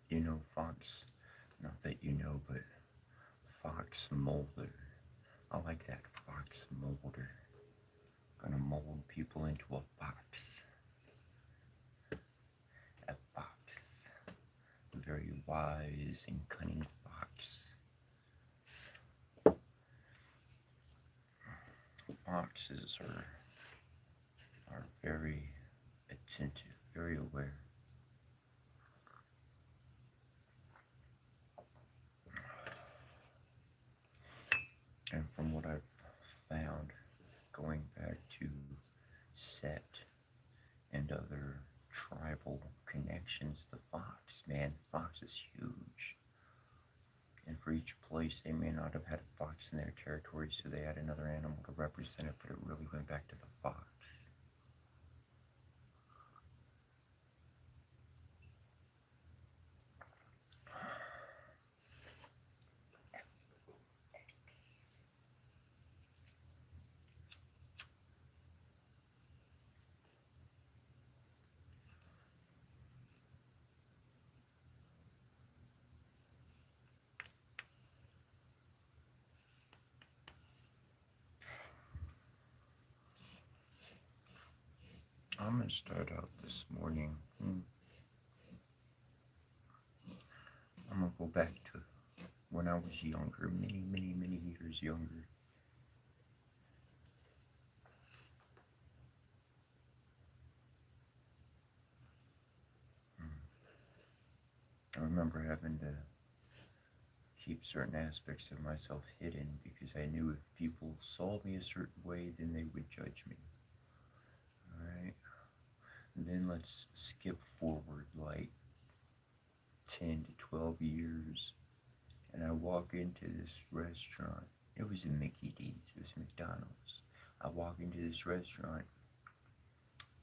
You know, Fox, not that you know, but Fox Mulder. I like that Fox Mulder. Gonna mold people into a fox. A fox. A very wise and cunning fox. Foxes are very attentive, very aware. And from what I've found, going back to Set and other tribal connections, the fox, man, the fox is huge. And for each place, they may not have had a fox in their territory, so they had another animal to represent it, but it really went back to the fox. I'm gonna start out this morning. I'm gonna go back to when I was younger, many, many, many years younger. I remember having to keep certain aspects of myself hidden because I knew if people saw me a certain way, then they would judge me. Alright? And then let's skip forward like 10 to 12 years, and I walk into this restaurant. It was a Mickey D's, it was McDonald's. I walk into this restaurant,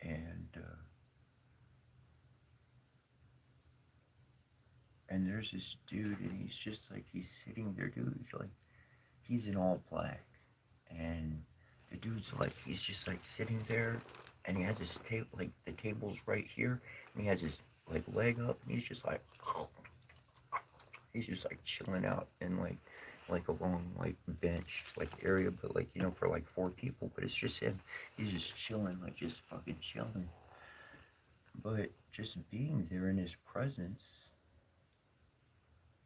and and there's this dude, and he's just like, he's sitting there, dude. Like, he's in all black, and the dude's like, he's just like sitting there, and he has his table, like the table's right here, and he has his like leg up, and he's just like, he's just like chilling out in like a long like bench like area, but like, you know, for like four people, but it's just him. He's just chilling, like just fucking chilling. But just being there in his presence,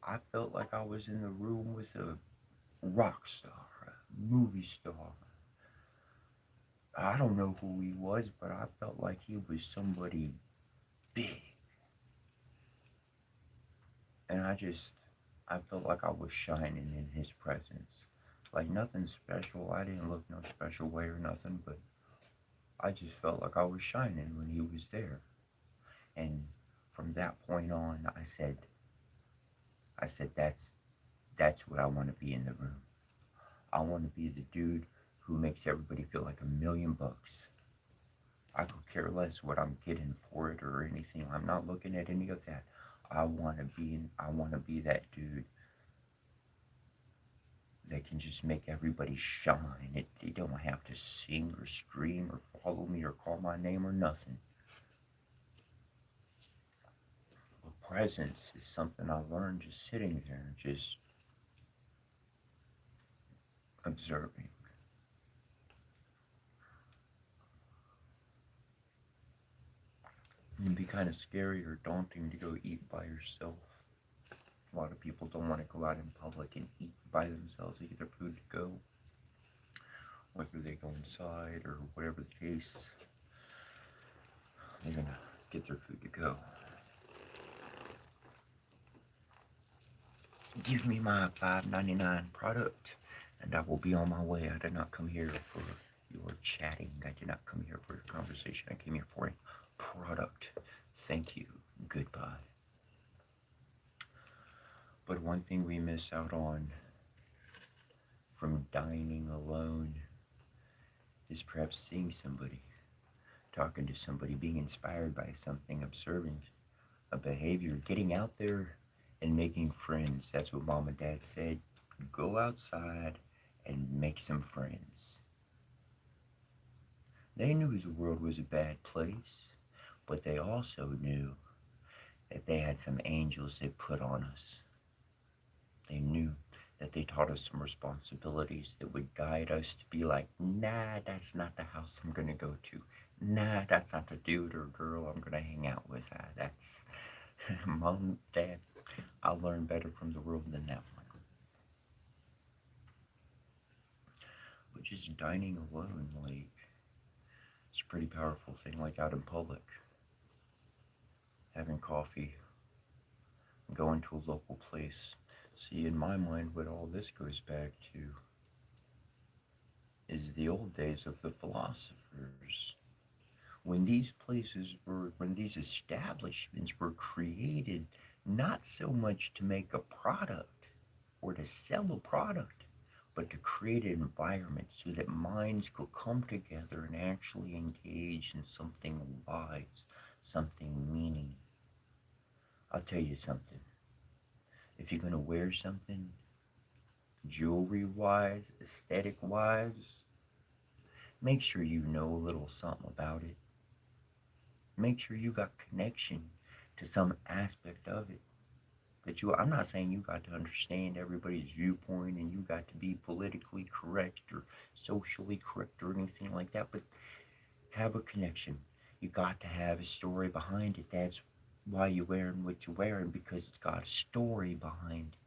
I felt like I was in the room with a rock star, a movie star. I don't know who he was, but I felt like he was somebody big. And I felt like I was shining in his presence. Like nothing special. I didn't look no special way or nothing, but I just felt like I was shining when he was there. And from that point on, I said that's what I want to be in the room. I want to be the dude who makes everybody feel like $1,000,000. I could care less what I'm getting for it or anything. I'm not looking at any of that. I want to be that dude that can just make everybody shine. They don't have to sing or scream or follow me or call my name or nothing. But presence is something I learned just sitting there, just observing. It can be kind of scary or daunting to go eat by yourself. A lot of people don't want to go out in public and eat by themselves, eat their food to go, whether they go inside or whatever the case, they're gonna get their food to go. Give me my $5.99 product, and I will be on my way. I did not come here for your chatting. I did not come here for your conversation. I came here for a product. Thank you. Goodbye. But one thing we miss out on from dining alone is perhaps seeing somebody, talking to somebody, being inspired by something, observing a behavior, getting out there and making friends. That's what mom and dad said. Go outside and make some friends. They knew the world was a bad place, but they also knew that they had some angels they put on us. They knew that they taught us some responsibilities that would guide us to be like, nah, that's not the house I'm gonna go to. Nah, that's not the dude or girl I'm gonna hang out with. That's mom, dad. I'll learn better from the world than that one. But just dining alone, like, it's a pretty powerful thing, like out in public. Having coffee, going to a local place. See, in my mind, what all this goes back to is the old days of the philosophers. When these establishments were created, not so much to make a product or to sell a product, but to create an environment so that minds could come together and actually engage in something wise, something meaning. I'll tell you something. If you're going to wear something, jewelry wise, aesthetic wise, make sure you know a little something about it. Make sure you got connection to some aspect of it. I'm not saying you got to understand everybody's viewpoint and you got to be politically correct or socially correct or anything like that, but have a connection. You got to have a story behind it. That's why you're wearing what you're wearing, because it's got a story behind it.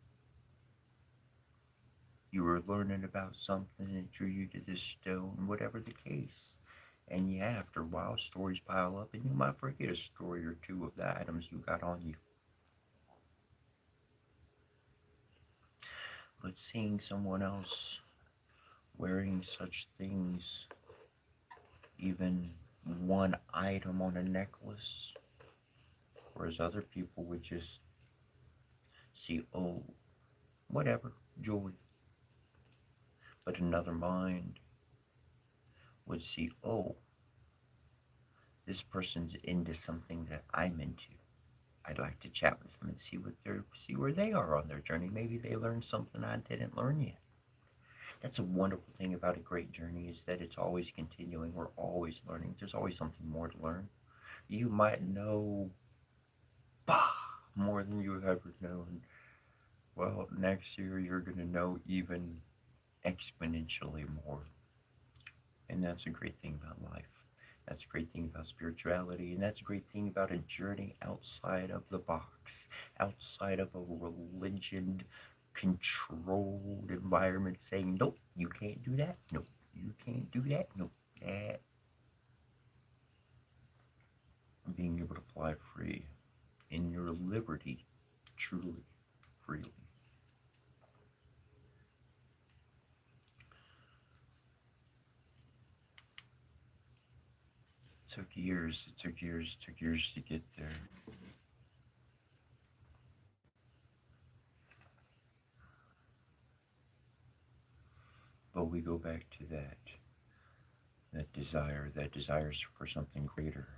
You were learning about something that drew you to this stone, whatever the case. And yeah, after a while, stories pile up, and you might forget a story or two of the items you got on you. But seeing someone else wearing such things, even one item on a necklace, whereas other people would just see, oh, whatever, jewelry. But another mind would see, oh, this person's into something that I'm into. I'd like to chat with them and see where they are on their journey. Maybe they learned something I didn't learn yet. That's a wonderful thing about a great journey, is that it's always continuing. We're always learning. There's always something more to learn. You might know bah, more than you've ever known. Well, next year you're going to know even exponentially more. And that's a great thing about life. That's a great thing about spirituality. And that's a great thing about a journey outside of the box, outside of a religion controlled environment saying, nope, you can't do that. Nope, you can't do that. Nope, that. Being able to fly free in your liberty, truly, freely. It took years to get there. But we go back to that desire for something greater.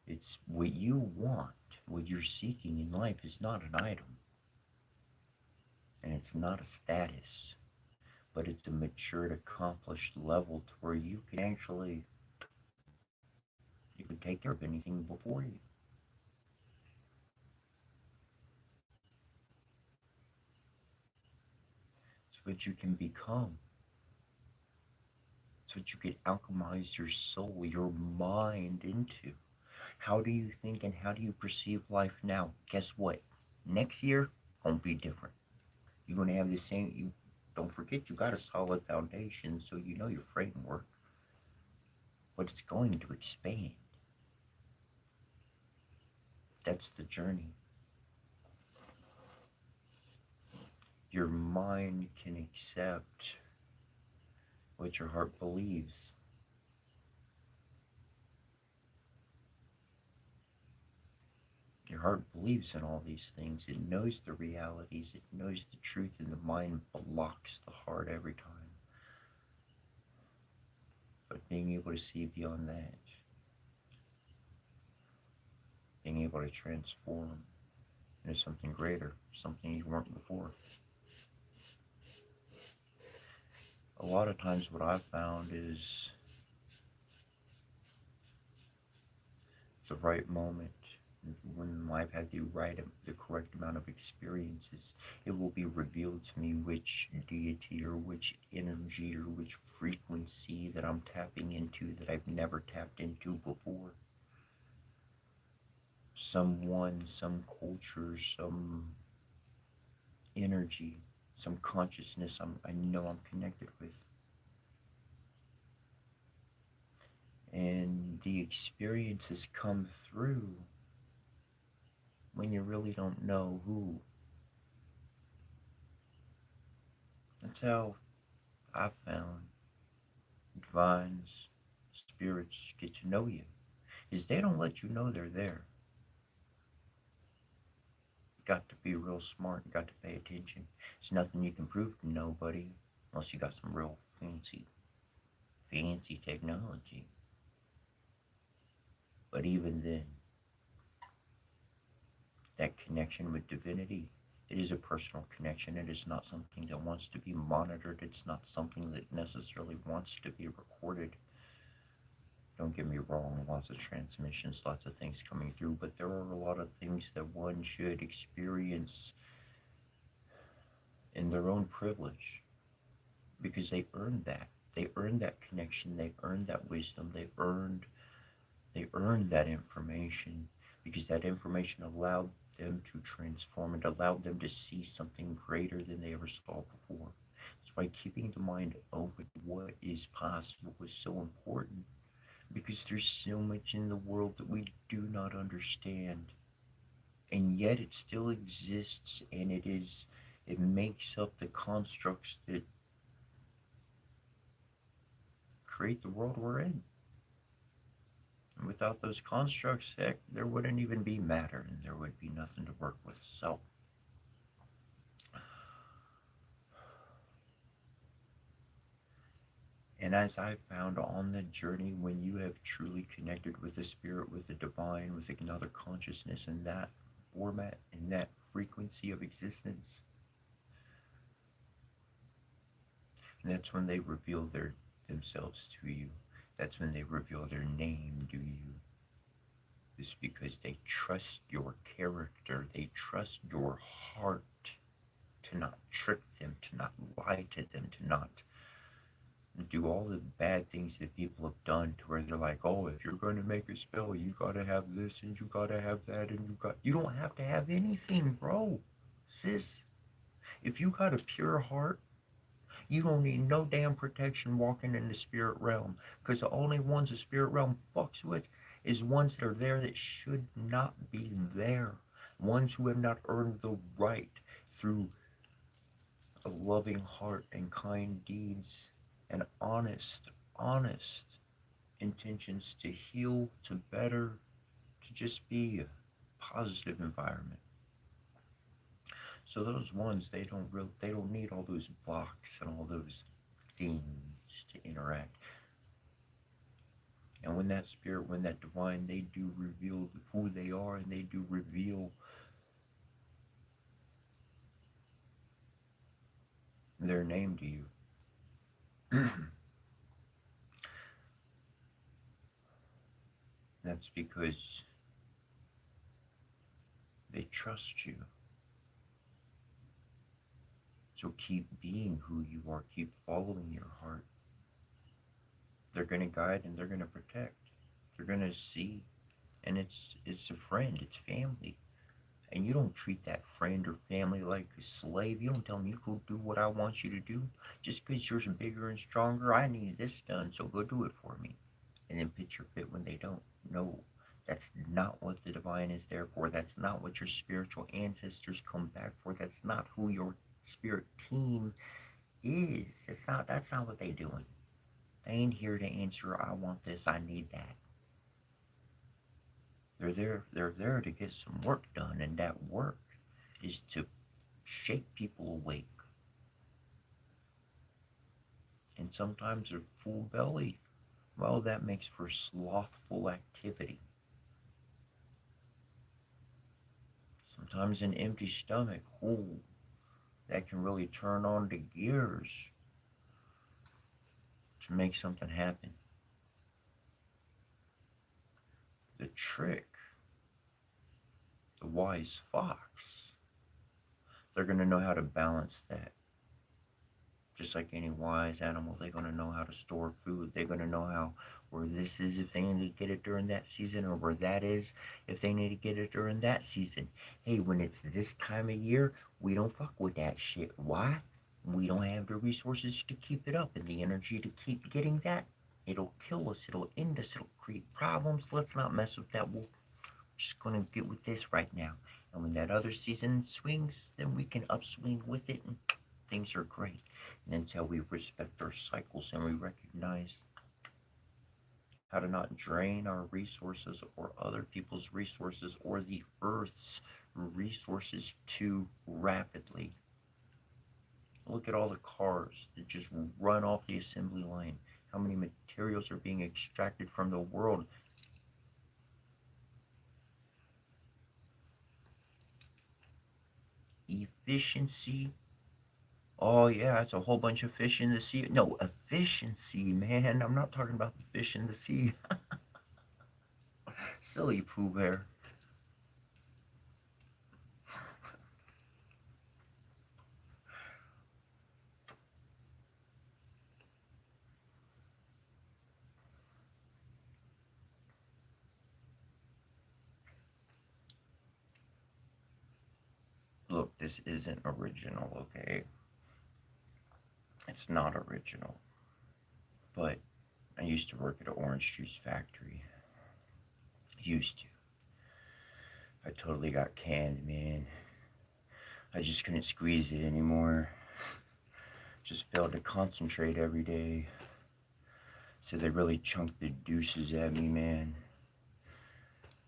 It's what you want, what you're seeking in life is not an item, and it's not a status, but it's a matured, accomplished level to where you can actually, you can take care of anything before you. So that you can become, so that you can alchemize your soul, your mind into. How do you think and how do you perceive life now? Guess what? Next year won't be different. You're gonna have the same. You don't forget you got a solid foundation, so you know your framework, but it's going to expand. That's the journey. Your mind can accept what your heart believes. Your heart believes in all these things. It knows the realities. It knows the truth, and the mind blocks the heart every time. But being able to see beyond that, being able to transform into something greater, something you weren't before. A lot of times, what I've found is the right moment, when time I've had the correct amount of experiences, it will be revealed to me which deity or which energy or which frequency that I'm tapping into that I've never tapped into before. Someone, some culture, some energy, some consciousness I know I'm connected with. And the experiences come through when you really don't know who. That's how I found divines, spirits get to know you. Is they don't let you know they're there. You got to be real smart, you got to pay attention. It's nothing you can prove to nobody unless you got some real fancy technology. But even then, that connection with divinity, it is a personal connection. It is not something that wants to be monitored. It's not something that necessarily wants to be recorded. Don't get me wrong, lots of transmissions, lots of things coming through, but there are a lot of things that one should experience in their own privilege because they earned that. They earned that connection. They earned that wisdom. They earned that information because that information allowed them to transform. It allowed them to see something greater than they ever saw before. That's why keeping the mind open to what is possible is so important because there's so much in the world that we do not understand. And yet it still exists and it makes up the constructs that create the world we're in. And without those constructs, heck, there wouldn't even be matter and there would be nothing to work with. So, and as I found on the journey, when you have truly connected with the spirit, with the divine, with another consciousness in that format, in that frequency of existence, and that's when they reveal themselves to you. That's when they reveal their name to you. It's because they trust your character, they trust your heart to not trick them, to not lie to them, to not do all the bad things that people have done to where they're like, oh, if you're going to make a spell, you gotta have this and you gotta have that and you don't have to have anything, bro, sis. If you got a pure heart, you don't need no damn protection walking in the spirit realm because the only ones the spirit realm fucks with is ones that are there that should not be there. Ones who have not earned the right through a loving heart and kind deeds and honest intentions to heal, to better, to just be a positive environment. So those ones, they don't need all those blocks and all those things to interact. And when that spirit, when that divine, they do reveal who they are and they do reveal their name to you. That's because they trust you. So keep being who you are, keep following your heart. They're going to guide and they're going to protect. They're going to see. And it's a friend, it's family. And you don't treat that friend or family like a slave. You don't tell them you go do what I want you to do. Just because you're bigger and stronger, I need this done, so go do it for me. And then pitch your fit when they don't. No, that's not what the divine is there for. That's not what your spiritual ancestors come back for. That's not who your spirit team is. That's not what they're doing. They ain't here to answer, I want this, I need that. They're there to get some work done, and that work is to shake people awake. And sometimes a full belly, well, that makes for slothful activity. Sometimes an empty stomach, ooh, that can really turn on the gears to make something happen. The trick The wise fox. They're going to know how to balance that. Just like any wise animal, they're going to know how to store food. They're going to know how where this is if they need to get it during that season, or where that is if they need to get it during that season. Hey, when it's this time of year, we don't fuck with that shit. Why? We don't have the resources to keep it up and the energy to keep getting that. It'll kill us. It'll end us. It'll create problems. Let's not mess with that. We're just going to get with this right now. And when that other season swings, then we can upswing with it and things are great. And until we respect our cycles and we recognize how to not drain our resources or other people's resources or the earth's resources too rapidly. Look at all the cars that just run off the assembly line. How many materials are being extracted from the world? Efficiency. Oh yeah, it's a whole bunch of fish in the sea. No, efficiency, man. I'm not talking about the fish in the sea. Silly Pooh Bear. Look, this isn't original, okay? It's not original. But I used to work at an orange juice factory. Used to. I totally got canned, man. I just couldn't squeeze it anymore. Just failed to concentrate every day. So they really chunked the deuces at me, man.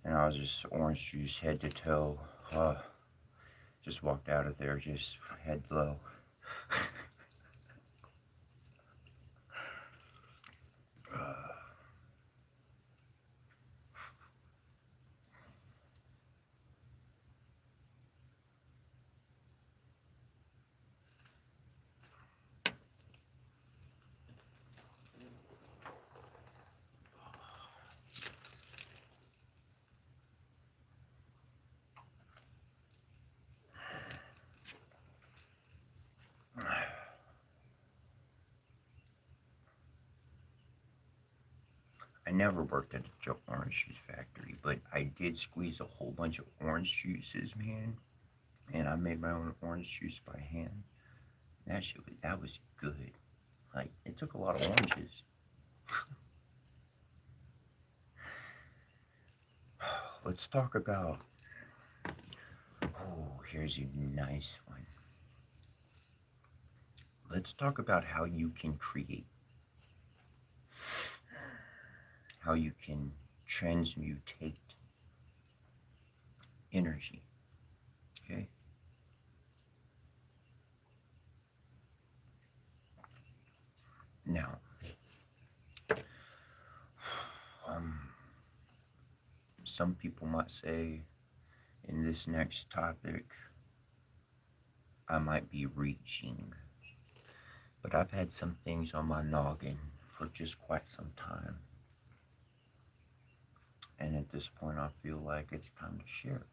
And I was just orange juice head to toe. Just walked out of there, just head low. I never worked at a orange juice factory, but I did squeeze a whole bunch of orange juices, man. And I made my own orange juice by hand. That was good. Like, it took a lot of oranges. Let's talk about. Oh, here's a nice one. Let's talk about how you can create, how you can transmutate energy. Okay? Now, um, some people might say in this next topic, I might be reaching, but I've had some things on my noggin for just quite some time. And at this point, I feel like it's time to share.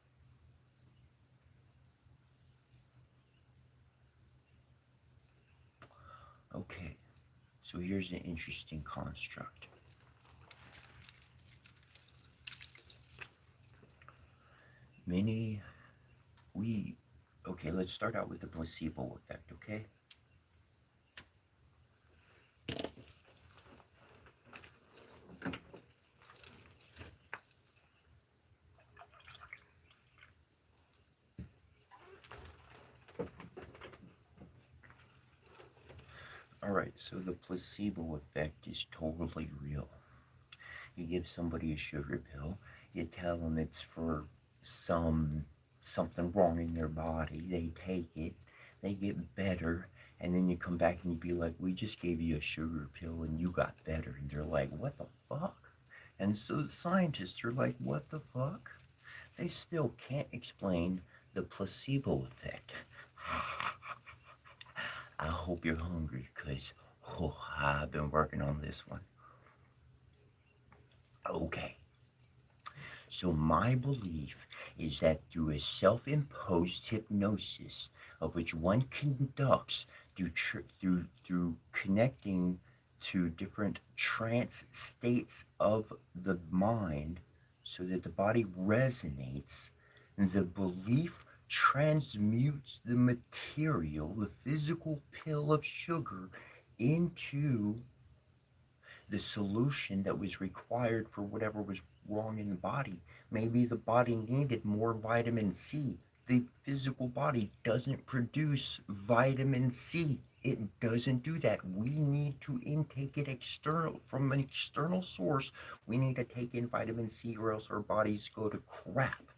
Okay, so here's an interesting construct. Many, we, okay, let's start out with the placebo effect, okay? Alright, so the placebo effect is totally real. You give somebody a sugar pill, you tell them it's for something wrong in their body, they take it, they get better, and then you come back and you be like, we just gave you a sugar pill and you got better. And they're like, what the fuck? And so the scientists are like, what the fuck? They still can't explain the placebo effect. I hope you're hungry because I've been working on this one. Okay, So my belief is that through a self-imposed hypnosis, of which one conducts through connecting to different trance states of the mind, so that the body resonates, the belief transmutes the material, the physical pill of sugar, into the solution that was required for whatever was wrong in the body. Maybe the body needed more vitamin C. The physical body doesn't produce vitamin C. It doesn't do that. We need to intake it external from an external source. We need to take in vitamin C or else our bodies go to crap.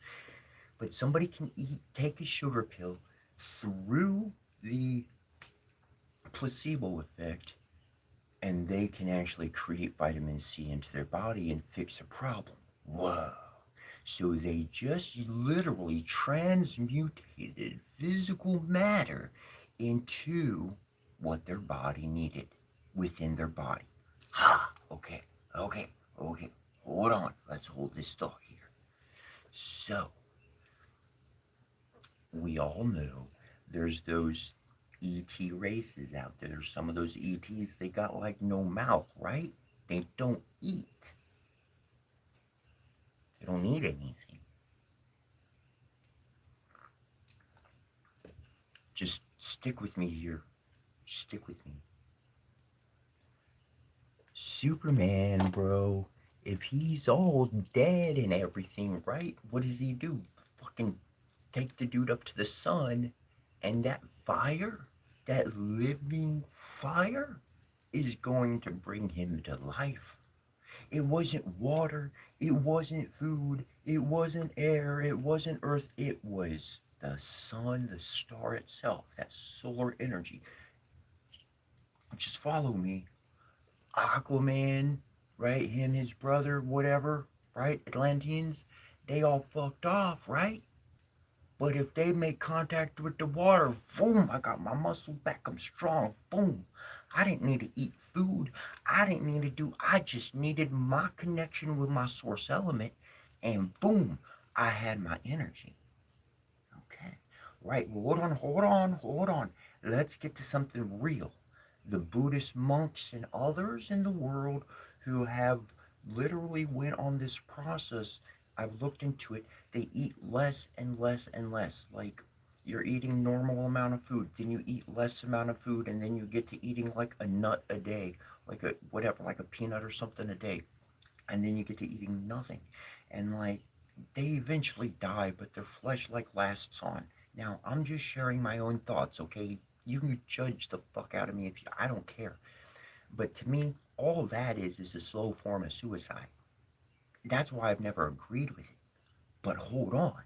But somebody can take a sugar pill through the placebo effect, and they can actually create vitamin C into their body and fix a problem. Whoa. So they just literally transmutated physical matter into what their body needed within their body. Ha! Okay, okay, okay. Hold on. Let's hold this thought here. So, we all know there's those ET races out there. There's some of those ETs, they got like no mouth, right? They don't eat. They don't eat anything. Just stick with me here. Stick with me. Superman, bro. If he's all dead and everything, right? What does he do? Fucking take the dude up to the sun, and that fire, that living fire, is going to bring him to life. It wasn't water, it wasn't food, it wasn't air, it wasn't earth, it was the sun, the star itself, that solar energy. Just follow me. Aquaman, right? Him, his brother, whatever, right? Atlanteans, they all fucked off, right? But if they make contact with the water, boom, I got my muscle back, I'm strong, boom. I didn't need to eat food. I didn't need to do, I just needed my connection with my source element, and boom, I had my energy. Okay. Right, well, hold on. Let's get to something real. The Buddhist monks and others in the world who have literally went on this process, I've looked into it, they eat less and less and less. Like, you're eating normal amount of food, then you eat less amount of food, and then you get to eating like a nut a day, like a whatever, like a peanut or something a day, and then you get to eating nothing. And like, they eventually die, but their flesh like lasts on. Now, I'm just sharing my own thoughts, okay? You can judge the fuck out of me if you, I don't care. But to me, all that is a slow form of suicide. That's why I've never agreed with it. But hold on.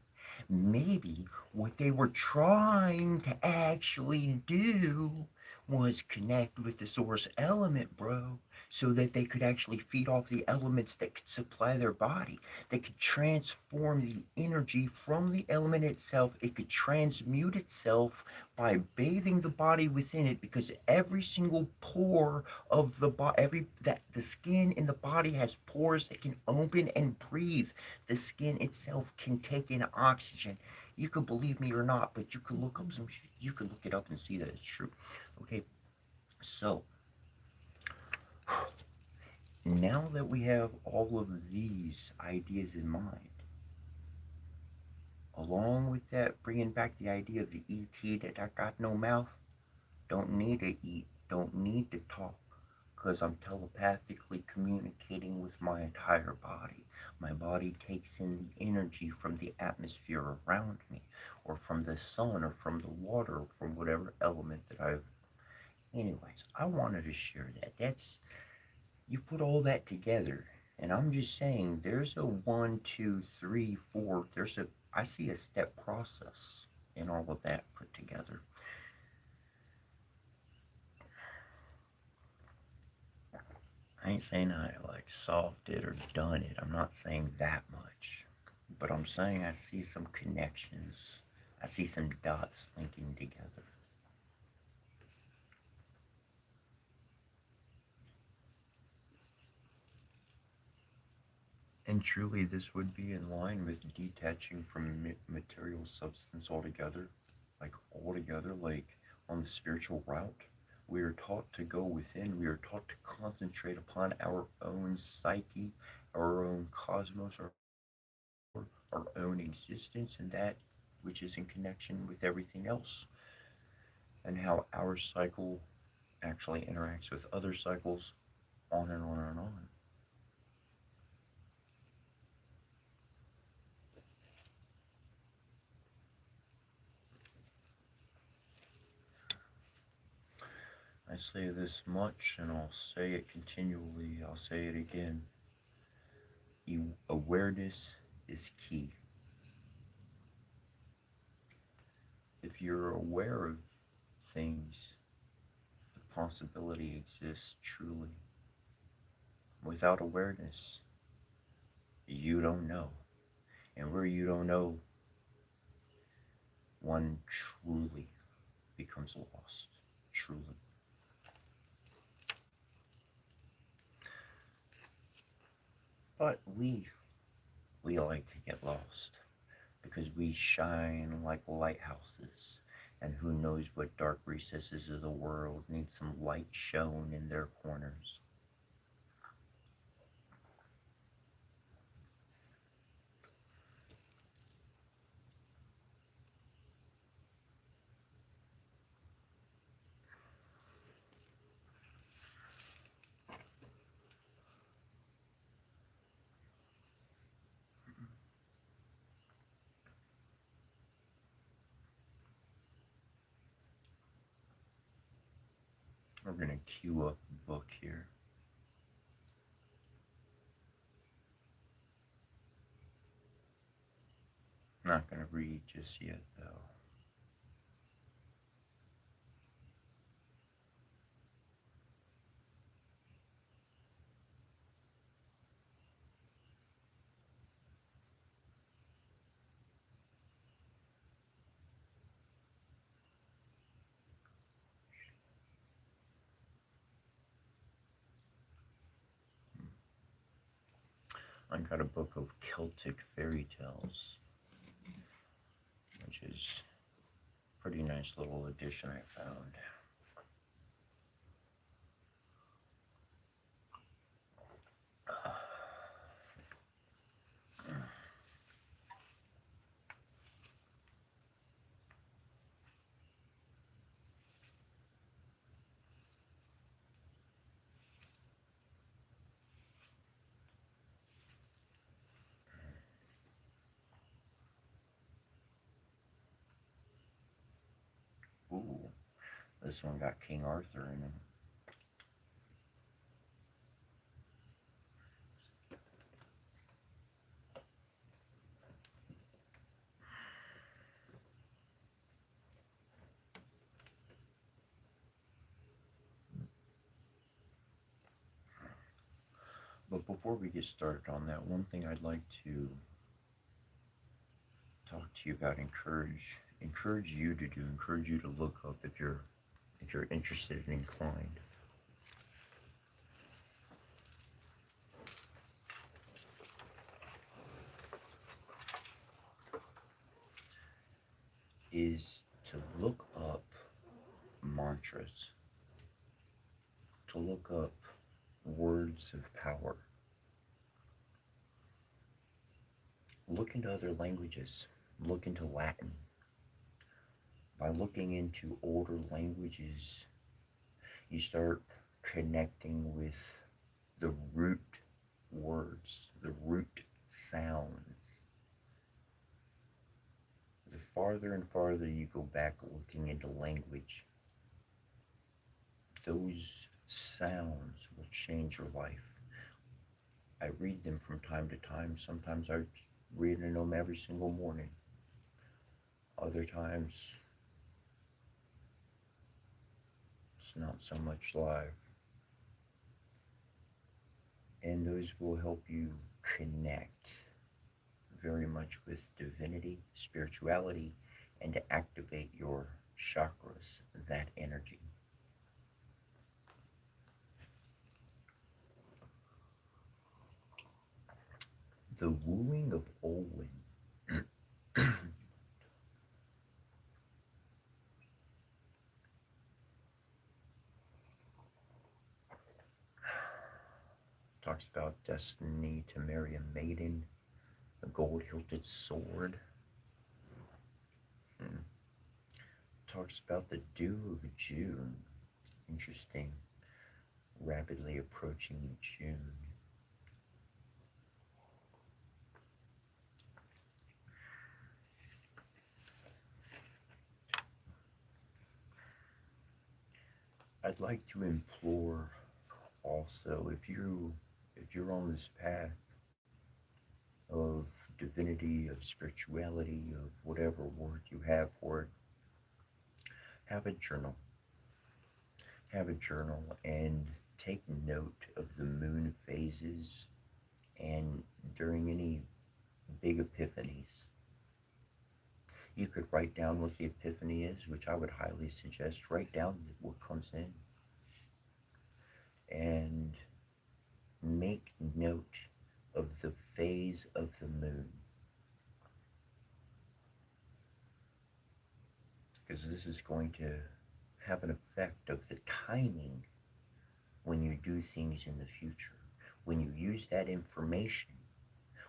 Maybe what they were trying to actually do was connect with the source element, bro, so that they could actually feed off the elements that could supply their body. They could transform the energy from the element itself. It could transmute itself by bathing the body within it, because every single pore of the body, every that the skin in the body has pores that can open and breathe. The skin itself can take in oxygen. You could believe me or not, but you could look up some shit. You could look it up and see that it's true. Okay, so now that we have all of these ideas in mind, along with that, bringing back the idea of the ET that I got no mouth, don't need to eat, don't need to talk, because I'm telepathically communicating with my entire body. My body takes in the energy from the atmosphere around me, or from the sun, or from the water, or from whatever element that I've. Anyways, I wanted to share that. That's, you put all that together, and I'm just saying there's a one, two, three, four, I see a step process in all of that put together. I ain't saying I like solved it or done it. I'm not saying that much. But I'm saying I see some connections. I see some dots linking together. And truly, this would be in line with detaching from material substance altogether, like on the spiritual route. We are taught to go within, we are taught to concentrate upon our own psyche, our own cosmos, our own existence, and that which is in connection with everything else, and how our cycle actually interacts with other cycles, on and on and on. I say this much and I'll say it continually, I'll say it again. Awareness is key. If you're aware of things, the possibility exists truly. Without awareness, you don't know. And where you don't know, one truly becomes lost. Truly. But we like to get lost because we shine like lighthouses. And who knows what dark recesses of the world need some light shown in their corners. We're going to queue up a book here. Not going to read just yet, though. I got a book of Celtic fairy tales, which is a pretty nice little edition I found. Ooh, this one got King Arthur in it. But before we get started on that, one thing I'd like to talk to you about, encourage you to do, encourage you to look up if you're interested and inclined, is to look up mantras, to look up words of power. Look into other languages, look into Latin. By looking into older languages, you start connecting with the root words, the root sounds. The farther and farther you go back looking into language, those sounds will change your life. I read them from time to time. Sometimes I read them every single morning. Other times, it's not so much live. And those will help you connect very much with divinity, spirituality, and to activate your chakras, that energy. The Wooing of Olwen. Talks about destiny to marry a maiden, a gold-hilted sword. Hmm. Talks about the dew of June. Interesting. Rapidly approaching June. I'd like to implore also, if you're on this path of divinity, of spirituality, of whatever word you have for it, have a journal. Have a journal and take note of the moon phases and during any big epiphanies. You could write down what the epiphany is, which I would highly suggest. Write down what comes in and make note of the phase of the moon. Because this is going to have an effect of the timing when you do things in the future. When you use that information,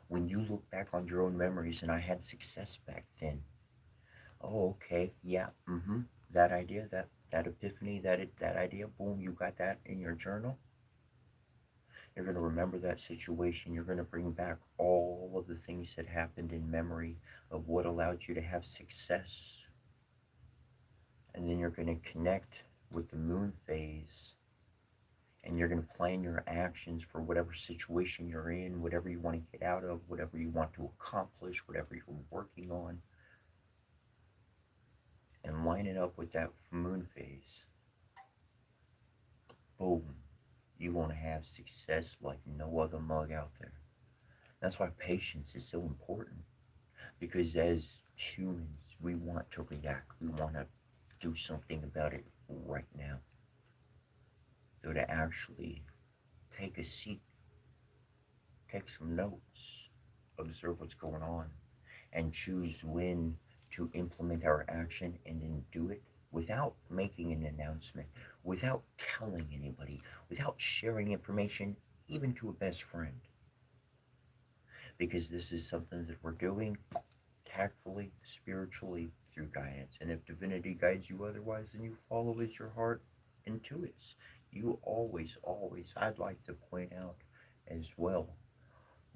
when you look back on your own memories, and I had success back then. Oh, okay, yeah, that idea, that epiphany, that idea, boom, you got that in your journal. You're going to remember that situation. You're going to bring back all of the things that happened in memory of what allowed you to have success. And then you're going to connect with the moon phase, and you're going to plan your actions for whatever situation you're in, whatever you want to get out of, whatever you want to accomplish, whatever you're working on, and line it up with that moon phase. Boom. You want to have success like no other mug out there. That's why patience is so important, because as humans, we want to react. We want to do something about it right now. So to actually take a seat, take some notes, observe what's going on, and choose when to implement our action and then do it without making an announcement, without telling anybody, without sharing information, even to a best friend. Because this is something that we're doing tactfully, spiritually, through guidance. And if divinity guides you otherwise, then you follow as your heart intuits. You always, always, I'd like to point out as well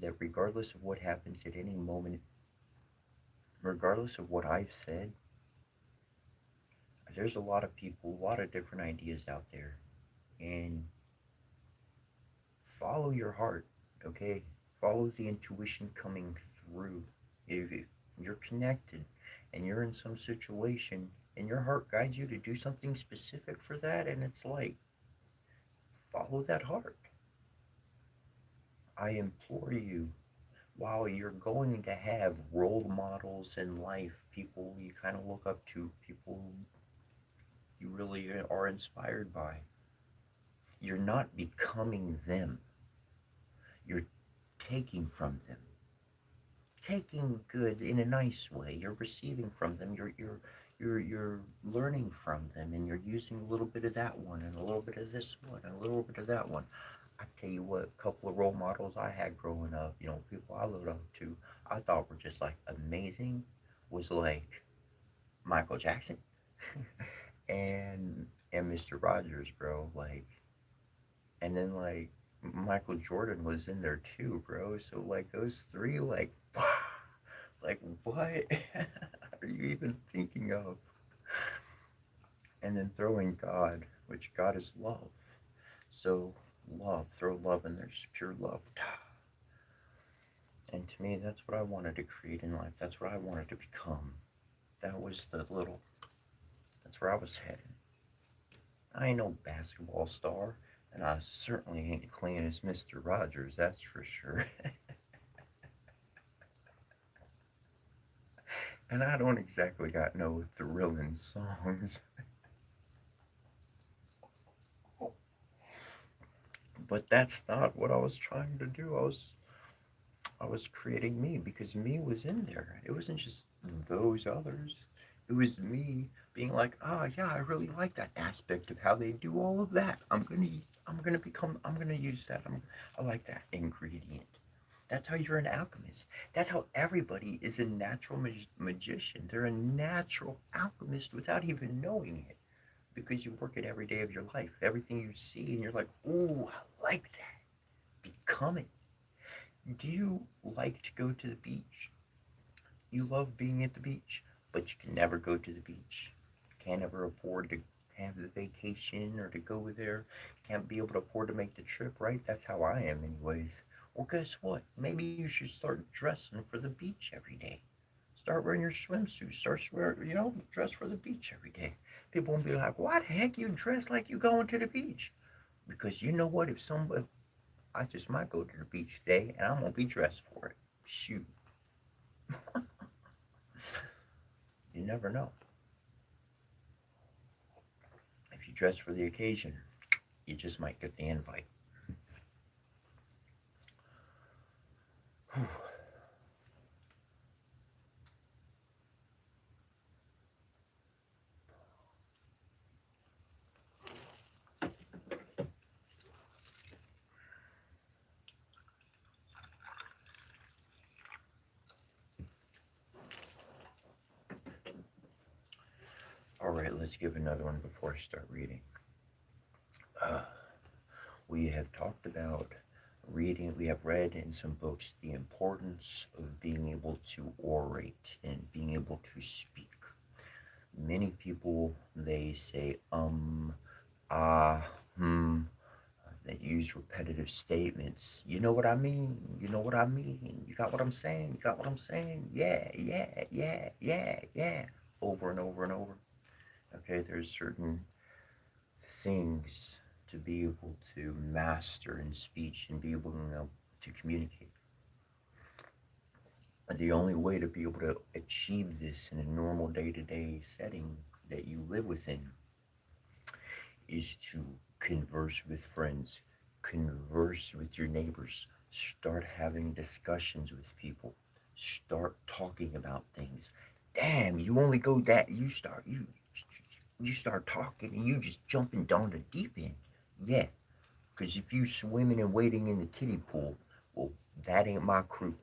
that regardless of what happens at any moment, regardless of what I've said, there's a lot of people, a lot of different ideas out there. And follow your heart, okay? Follow the intuition coming through. If you're connected and you're in some situation and your heart guides you to do something specific for that, and it's like, follow that heart. I implore you, while you're going to have role models in life, people you kind of look up to, people you really are inspired by, you're not becoming them. You're taking from them. Taking good in a nice way. You're receiving from them. You're learning from them, and you're using a little bit of that one and a little bit of this one and a little bit of that one. I tell you what, a couple of role models I had growing up, people I looked up to, I thought were just like amazing, was like Michael Jackson and Mr. Rogers, bro. Like, and then like Michael Jordan was in there too, bro. So like those three, like, like what are you even thinking of? And then throwing God, which God is love. So love, throw love in there, just pure love. And to me, that's what I wanted to create in life. That's what I wanted to become. That was that's where I was headed. I ain't no basketball star, and I certainly ain't clean as Mr. Rogers, that's for sure. And I don't exactly got no thrilling songs. But that's not what I was trying to do. I was creating me because me was in there. It wasn't just those others. It was me being like, ah, yeah, I really like that aspect of how they do all of that. I'm gonna use that. I like that ingredient. That's how you're an alchemist. That's how everybody is a natural magician. They're a natural alchemist without even knowing it because you work it every day of your life. Everything you see, and you're like, ooh, I like that. Become it. Do you like to go to the beach? You love being at the beach, but you can never go to the beach. Can't ever afford to have the vacation or to go there. Can't be able to afford to make the trip, right? That's how I am, anyways. Well, guess what? Maybe you should start dressing for the beach every day. Start wearing your swimsuit. Start wear, dress for the beach every day. People won't be like, "Why the heck you dress like you going to the beach?" Because you know what? If somebody, I just might go to the beach today, and I'm gonna be dressed for it. Shoot, you never know. If you dress for the occasion, you just might get the invite. All right, let's give another one before I start reading. Uh, we have talked about reading, we have read in some books the importance of being able to orate and being able to speak. Many people, they say, ah, hmm, that use repetitive statements. You know what I mean? You know what I mean? You got what I'm saying? You got what I'm saying? Yeah, yeah, yeah, yeah, yeah. Over and over and over. Okay, there's certain things to be able to master in speech and be able to communicate. And the only way to be able to achieve this in a normal day to day setting that you live within is to converse with friends, converse with your neighbors, start having discussions with people, start talking about things. Damn, you only go that you start talking and you just jumping down the deep end. Yeah, because if you swimming and wading in the kiddie pool, well, that ain't my crew.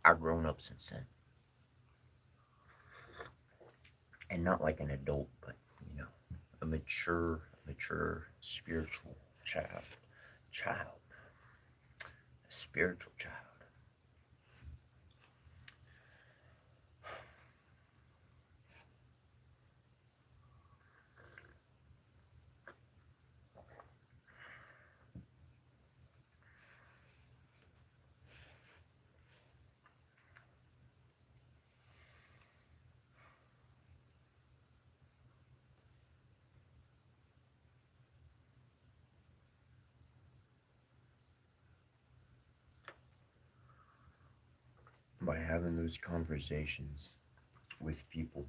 I've grown up since then, and not like an adult, but you know, a mature spiritual child, a spiritual child. By having those conversations with people,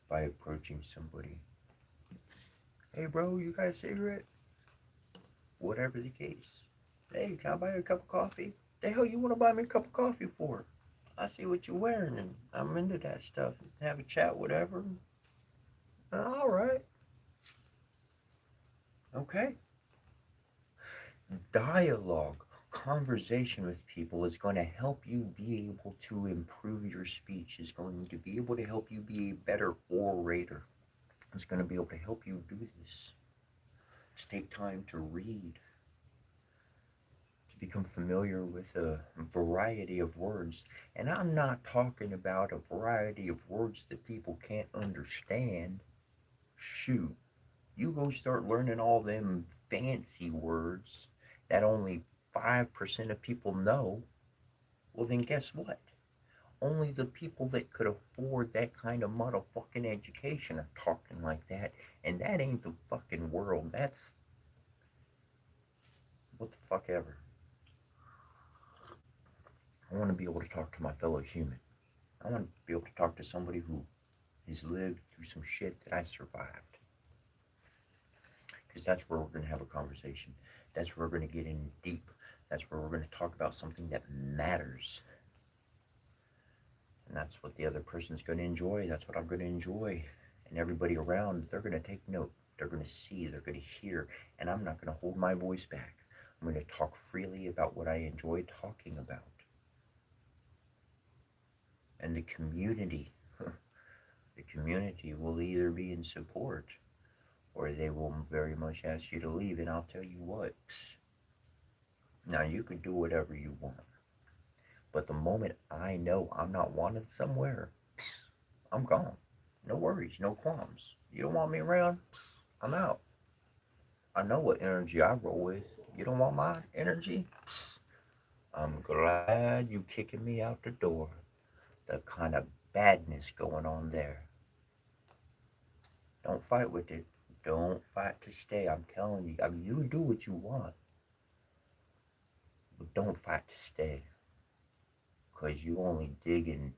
by approaching somebody, hey bro, you got a cigarette? Whatever the case. Hey, can I buy you a cup of coffee? The hell you want to buy me a cup of coffee for? I see what you're wearing and I'm into that stuff. Have a chat, whatever. All right. Okay. Dialogue, conversation with people is going to help you be able to improve your speech, is going to be able to help you be a better orator. It's going to be able to help you do this. To take time to read, to become familiar with a variety of words. And I'm not talking about a variety of words that people can't understand. Shoot, you go start learning all them fancy words that only 5% of people know. Well, then guess what? Only the people that could afford that kind of motherfucking education are talking like that. And that ain't the fucking world. That's what the fuck ever. I want to be able to talk to my fellow human. I want to be able to talk to somebody who has lived through some shit that I survived. Because that's where we're going to have a conversation. That's where we're going to get in deep. That's where we're going to talk about something that matters. And that's what the other person's going to enjoy. That's what I'm going to enjoy. And everybody around, they're going to take note. They're going to see. They're going to hear. And I'm not going to hold my voice back. I'm going to talk freely about what I enjoy talking about. And the community will either be in support or they will very much ask you to leave. And I'll tell you what, now you can do whatever you want. But the moment I know I'm not wanted somewhere, I'm gone. No worries, no qualms. You don't want me around? I'm out. I know what energy I roll with. You don't want my energy? I'm glad you kicking me out the door. The kind of badness going on there. Don't fight with it. Don't fight to stay. I'm telling you. I mean, you do what you want, but don't fight to stay. Because you only digging.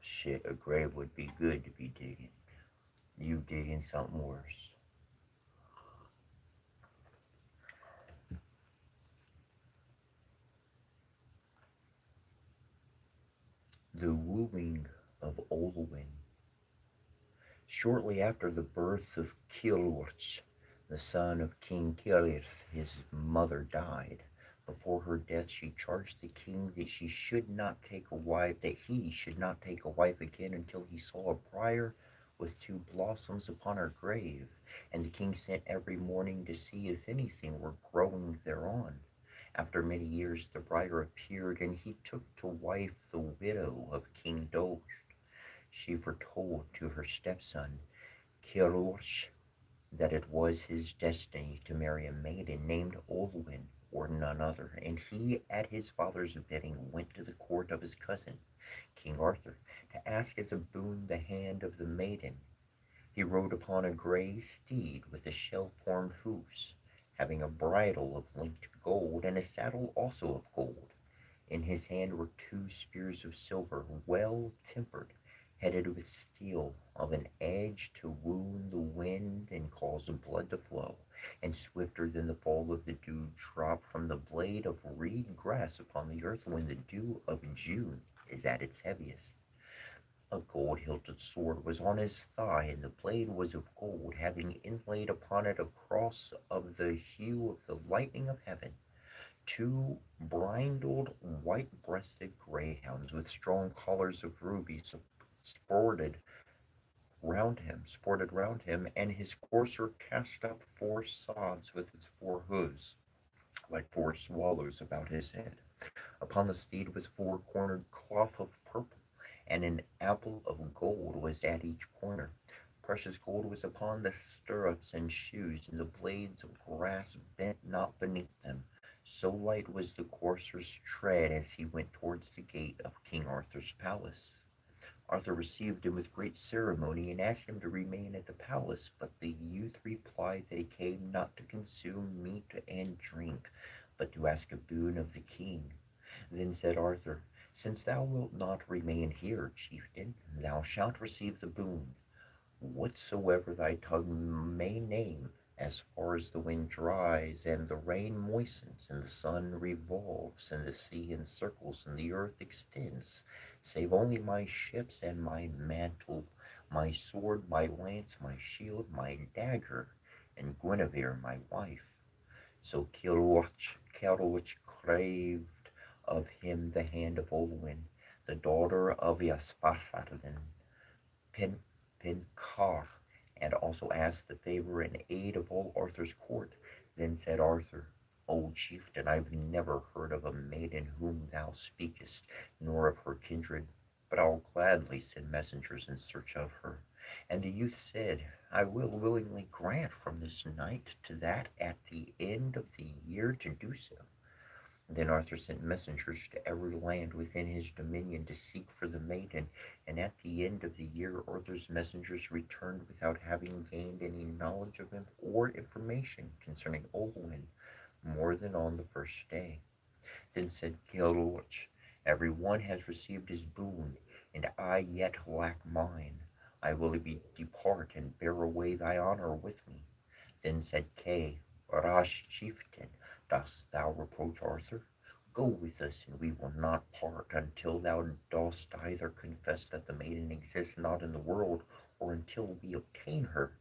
Shit, a grave would be good to be digging. You digging something worse. The wooing of Olwen. Shortly after the birth of Kilorch, the son of King Kirir, his mother died. Before her death, she charged the king that she should not take a wife, that he should not take a wife again until he saw a briar with two blossoms upon her grave. And the king sent every morning to see if anything were growing thereon. After many years, the briar appeared, and he took to wife the widow of King Doge. She foretold to her stepson, Kilorch, that it was his destiny to marry a maiden named Olwen, or none other, and he, at his father's bidding, went to the court of his cousin, King Arthur, to ask as a boon the hand of the maiden. He rode upon a grey steed with a shell-formed hoofs, having a bridle of linked gold, and a saddle also of gold. In his hand were two spears of silver, well tempered, headed with steel, of an edge to wound the wind and cause the blood to flow, and swifter than the fall of the dew drop from the blade of reed grass upon the earth when the dew of June is at its heaviest. A gold-hilted sword was on his thigh, and the blade was of gold, having inlaid upon it a cross of the hue of the lightning of heaven. Two brindled, white-breasted greyhounds with strong collars of rubies sported round him, and his courser cast up four sods with its four hooves, like four swallows about his head. Upon the steed was four-cornered cloth of purple, and an apple of gold was at each corner. Precious gold was upon the stirrups and shoes, and the blades of grass bent not beneath them. So light was the courser's tread as he went towards the gate of King Arthur's palace. Arthur received him with great ceremony and asked him to remain at the palace, but the youth replied that he came not to consume meat and drink, but to ask a boon of the king. Then said Arthur, since thou wilt not remain here, chieftain, thou shalt receive the boon, whatsoever thy tongue may name, as far as the wind dries, and the rain moistens, and the sun revolves, and the sea encircles, and the earth extends, save only my ships and my mantle, my sword, my lance, my shield, my dagger, and Guinevere my wife. So Kilorch craved of him the hand of Olwen, the daughter of Yspathaden, Pin Pincar, and also asked the favor and aid of all Arthur's court. Then said Arthur, O chieftain, I've never heard of a maiden whom thou speakest, nor of her kindred, but I'll gladly send messengers in search of her. And the youth said, I will willingly grant from this night to that at the end of the year to do so. Then Arthur sent messengers to every land within his dominion to seek for the maiden, and at the end of the year Arthur's messengers returned without having gained any knowledge of him or information concerning Olwen more than on the first day. Then said Kilorch, every one has received his boon, and I yet lack mine. I will depart and bear away thy honor with me. Then said Kay, Rash chieftain, dost thou reproach Arthur? Go with us, and we will not part until thou dost either confess that the maiden exists not in the world, or until we obtain her.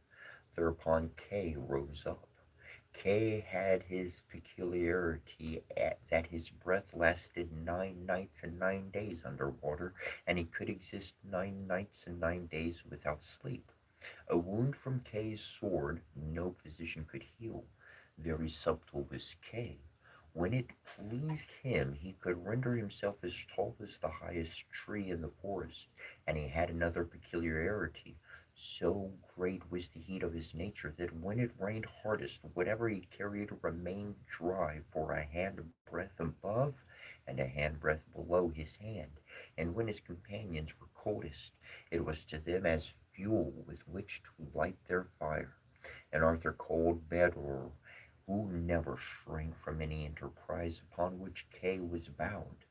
Thereupon Kay rose up. Kay had his peculiarity that his breath lasted 9 nights and 9 days under water, and he could exist 9 nights and 9 days without sleep. A wound from Kay's sword no physician could heal. Very subtle was Kay. When it pleased him, he could render himself as tall as the highest tree in the forest, and he had another peculiarity. So great was the heat of his nature that when it rained hardest, whatever he carried remained dry for a handbreadth above and a handbreadth below his hand. And when his companions were coldest, it was to them as fuel with which to light their fire. And Arthur called Bedor, who never shrank from any enterprise upon which Kay was bound.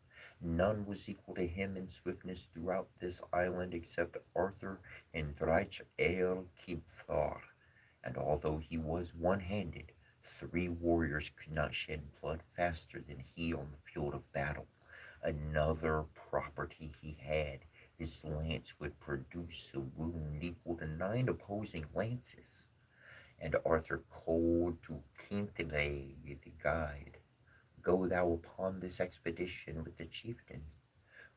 None was equal to him in swiftness throughout this island except Arthur and Draich El Kibthar, and although he was one-handed, 3 warriors could not shed blood faster than he on the field of battle. Another property he had, his lance would produce a wound equal to 9 opposing lances. And Arthur called to Kintele the guide, Go thou upon this expedition with the chieftain.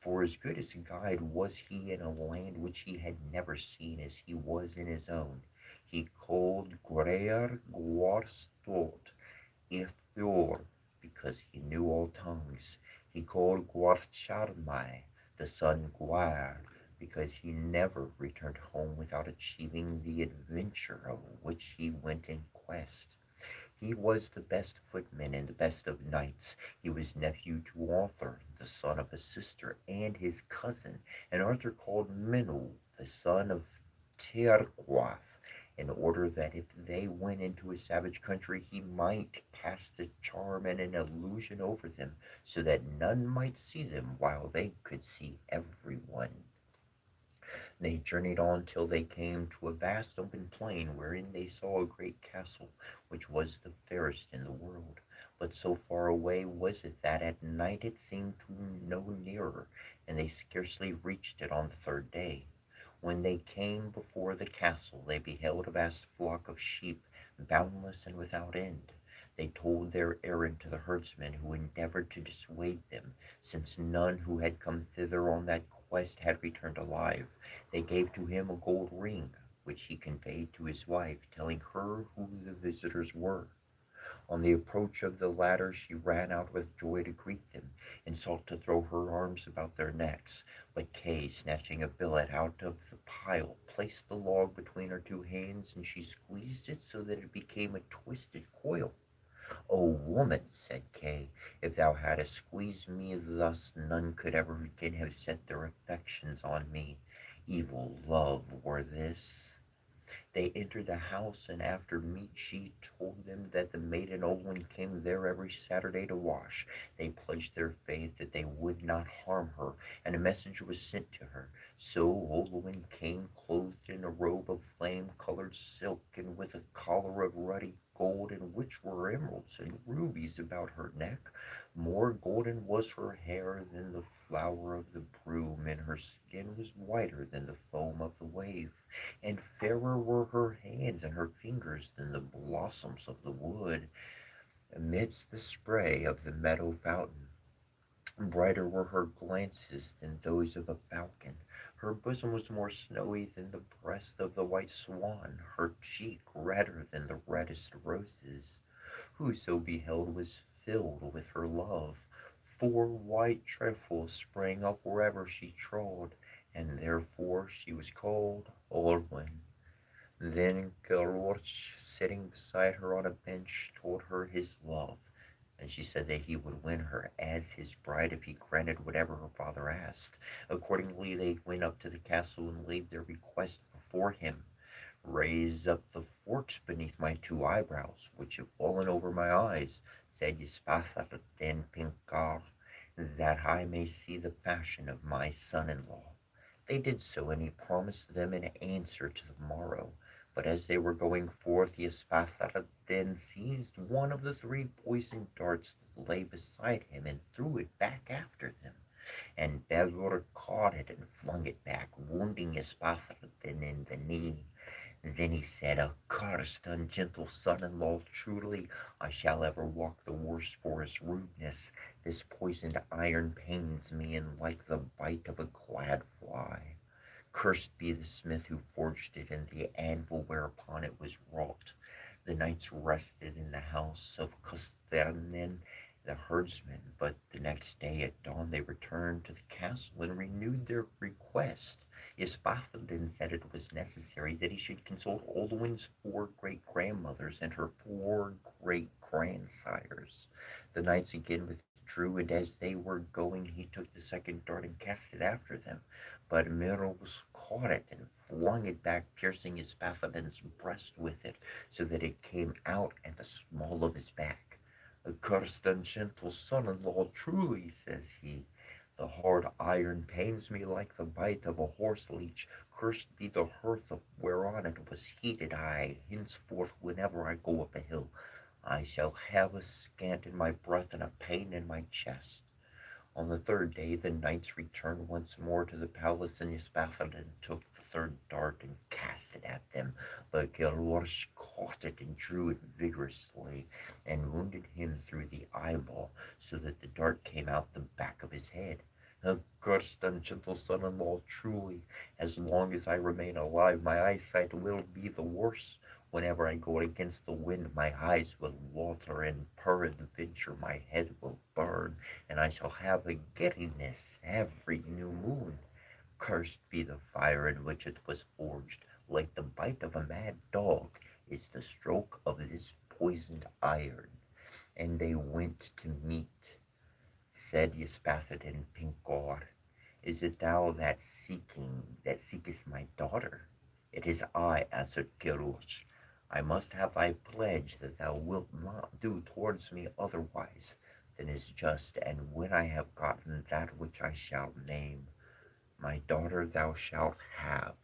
For as good as a guide was he in a land which he had never seen as he was in his own. He called Greir Gwarstot Ithior, because he knew all tongues. He called Gwarcharmai, the son Gwar, because he never returned home without achieving the adventure of which he went in quest. He was the best footman and the best of knights. He was nephew to Arthur, the son of a sister, and his cousin, and Arthur called Minul, the son of Teirgwath, in order that if they went into a savage country he might cast a charm and an illusion over them, so that none might see them while they could see everyone. They journeyed on till they came to a vast open plain, wherein they saw a great castle, which was the fairest in the world. But so far away was it that at night it seemed to no nearer, and they scarcely reached it on the third day. When they came before the castle, they beheld a vast flock of sheep, boundless and without end. They told their errand to the herdsman, who endeavored to dissuade them, since none who had come thither on that quest had returned alive. They gave to him a gold ring, which he conveyed to his wife, telling her who the visitors were. On the approach of the latter she ran out with joy to greet them, and sought to throw her arms about their necks. But Kay, snatching a billet out of the pile, placed the log between her 2 hands, and she squeezed it so that it became a twisted coil. "O woman," said Kay, "if thou hadst squeezed me thus, none could ever again have set their affections on me. Evil love were this." They entered the house, and after meat she told them that the maiden Olwen came there every Saturday to wash. They pledged their faith that they would not harm her, and a message was sent to her. So Olwen came clothed in a robe of flame-colored silk, and with a collar of ruddy gold, in which were emeralds and rubies about her neck. More golden was her hair than the flower of the broom, and her skin was whiter than the foam of the wave, and fairer were her hands and her fingers than the blossoms of the wood amidst the spray of the meadow fountain. Brighter were her glances than those of a falcon. Her bosom was more snowy than the breast of the white swan, her cheek redder than the reddest roses. Whoso beheld was filled with her love. 4 white trefoils sprang up wherever she trod, and therefore she was called Olwen. Then Kilruach, sitting beside her on a bench, told her his love, and she said that he would win her as his bride if he granted whatever her father asked. Accordingly, they went up to the castle and laid their request before him. "Raise up the forks beneath my 2 eyebrows, which have fallen over my eyes," said Yspathaden Pinkar, "that I may see the fashion of my son-in-law." They did so, and he promised them an answer to the morrow. But as they were going forth, Yspathaden seized one of the three poisoned darts that lay beside him and threw it back after them. And Balor caught it and flung it back, wounding Yspathaden in the knee. Then he said, "Accursed, ungentle son-in-law, truly I shall ever walk the worse for his rudeness. This poisoned iron pains me, and like the bite of a glad fly. Cursed be the smith who forged it, and the anvil whereupon it was wrought." The knights rested in the house of Custernin the herdsman, but the next day at dawn they returned to the castle and renewed their request. Yspathaden said it was necessary that he should consult Olwen's four great grandmothers and her four great grandsires. The knights again withdrew, and as they were going he took the second dart and cast it after them. But Meroz caught it and flung it back, piercing Yspathaden's breast with it, so that it came out at the small of his back. "Accursed ungentle son-in-law, truly," says he, "the hard iron pains me like the bite of a horse leech. Cursed be the hearth whereon it was heated. I henceforth, whenever I go up a hill, I shall have a scant in my breath and a pain in my chest." On the third day the knights returned once more to the palace, and Yspathaden took the third dart and cast it at them. But Gilrosh caught it and drew it vigorously, and wounded him through the eyeball, so that the dart came out the back of his head. "Accursed ungentle son-in-law, truly, as long as I remain alive, my eyesight will be the worse. Whenever I go against the wind, my eyes will water, and peradventure my head will burn, and I shall have a giddiness every new moon. Cursed be the fire in which it was forged. Like the bite of a mad dog is the stroke of this poisoned iron." And they went to meet. Said Yspathaden Pinkor, "Is it thou that seekest my daughter?" "It is I," answered Kiruch. "I must have thy pledge that thou wilt not do towards me otherwise than is just, and when I have gotten that which I shall name, my daughter thou shalt have."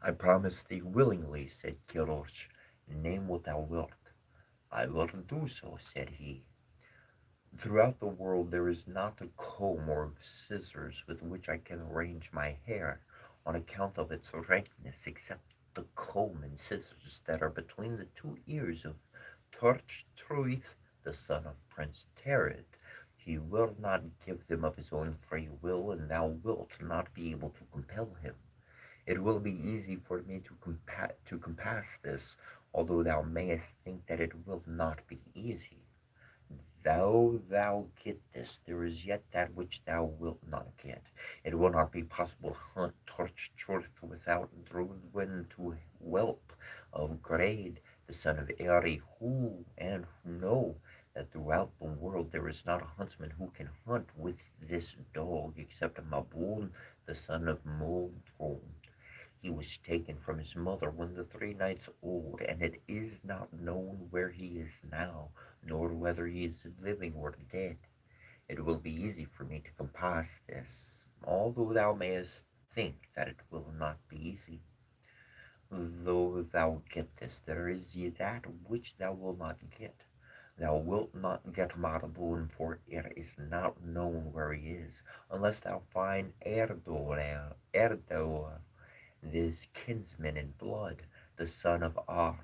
"I promise thee willingly," said Kiruch. "Name what thou wilt." "I will do so," said he. "Throughout the world there is not a comb or scissors with which I can arrange my hair on account of its rankness, except the comb and scissors that are between the two ears of Torch Truith, the son of Prince Tered. He will not give them of his own free will, and thou wilt not be able to compel him. It will be easy for me to compass this, although thou mayest think that it will not be easy. Though thou get this, there is yet that which thou wilt not get. It will not be possible to hunt Torch Truth without Drudwyn to whelp of Grade, the son of Eri, who know that throughout the world there is not a huntsman who can hunt with this dog except Mabun, the son of Moldrum. He was taken from his mother when the 3 nights old, and it is not known where he is now, nor whether he is living or dead. It will be easy for me to compass this, although thou mayest think that it will not be easy. Though thou get this, there is that which thou wilt not get. Thou wilt not get Marabun, for it is not known where he is, unless thou find Erdoa, this kinsman in blood, the son of Ar,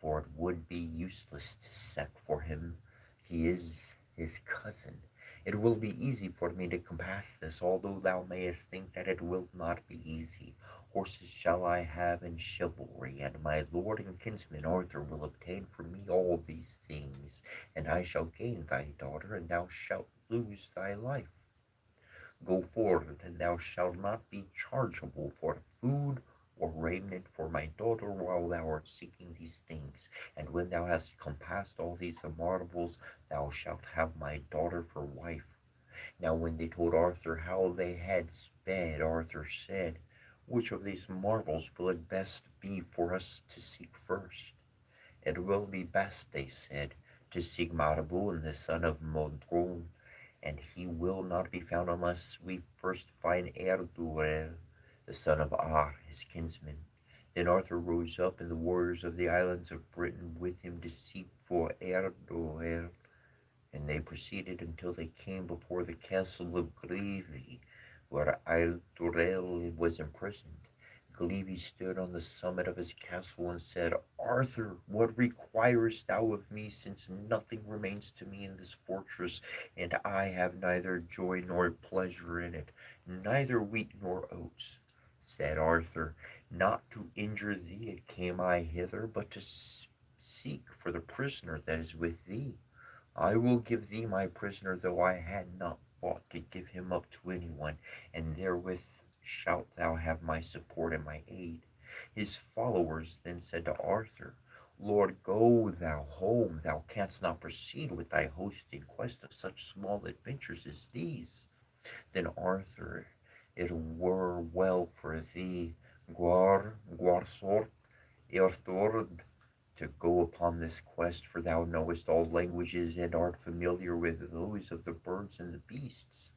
for it would be useless to seek for him. He is his cousin. It will be easy for me to compass this, although thou mayest think that it will not be easy. Horses shall I have in chivalry, and my lord and kinsman Arthur will obtain for me all these things, and I shall gain thy daughter, and thou shalt lose thy life. Go forward, and thou shalt not be chargeable for food or raiment for my daughter while thou art seeking these things. And when thou hast compassed all these marvels, thou shalt have my daughter for wife." Now when they told Arthur how they had sped, Arthur said, "Which of these marvels will it best be for us to seek first?" "It will be best," they said, "to seek Maraboon, the son of Modron, and he will not be found unless we first find Erduel, the son of Ar, his kinsman. Then Arthur rose up, and the warriors of the islands of Britain with him to seek for Erdoel, and they proceeded until they came before the castle of Glivi, where Eildurel was imprisoned. Glivi stood on the summit of his castle and said, Arthur, what requirest thou of me, since nothing remains to me in this fortress, and I have neither joy nor pleasure in it, neither wheat nor oats? Said Arthur, not to injure thee came I hither, but to seek for the prisoner that is with thee. I will give thee my prisoner, though I had not thought to give him up to anyone, and therewith shalt thou have my support and my aid. His followers then said to Arthur, Lord, go thou home, thou canst not proceed with thy host in quest of such small adventures as these. Then Arthur, it were well for thee, Guarsort, Earthord, to go upon this quest, for thou knowest all languages and art familiar with those of the birds and the beasts.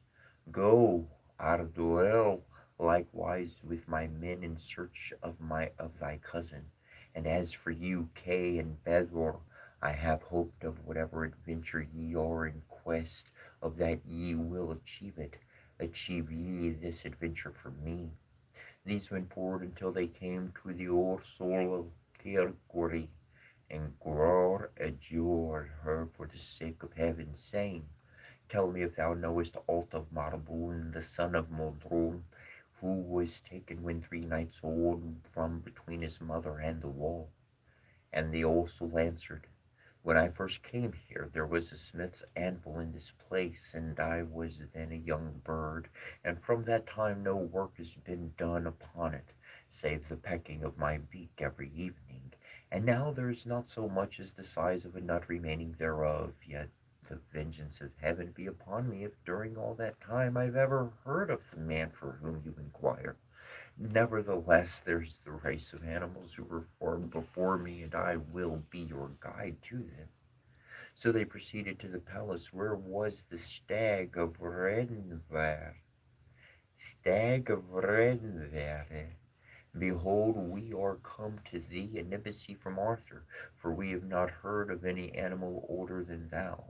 Go, Arduel, likewise with my men in search of thy cousin. And as for you, Kay and Bedor, I have hoped of whatever adventure ye are in quest of that ye will achieve it. Achieve ye this adventure for me. These went forward until they came to the old soul of Kirkori, and Gror adjured her for the sake of heaven, saying, Tell me if thou knowest aught of Maraboon, the son of Modron, who was taken when 3 nights old from between his mother and the wall. And the old soul answered, When I first came here, there was a smith's anvil in this place, and I was then a young bird, and from that time no work has been done upon it, save the pecking of my beak every evening. And now there is not so much as the size of a nut remaining thereof, yet the vengeance of heaven be upon me if during all that time I've ever heard of the man for whom you inquire. Nevertheless, there's the race of animals who were formed before me, and I will be your guide to them. So they proceeded to the palace where was the stag of Renver. Stag of Renver, behold, we are come to thee, an embassy from Arthur, for we have not heard of any animal older than thou.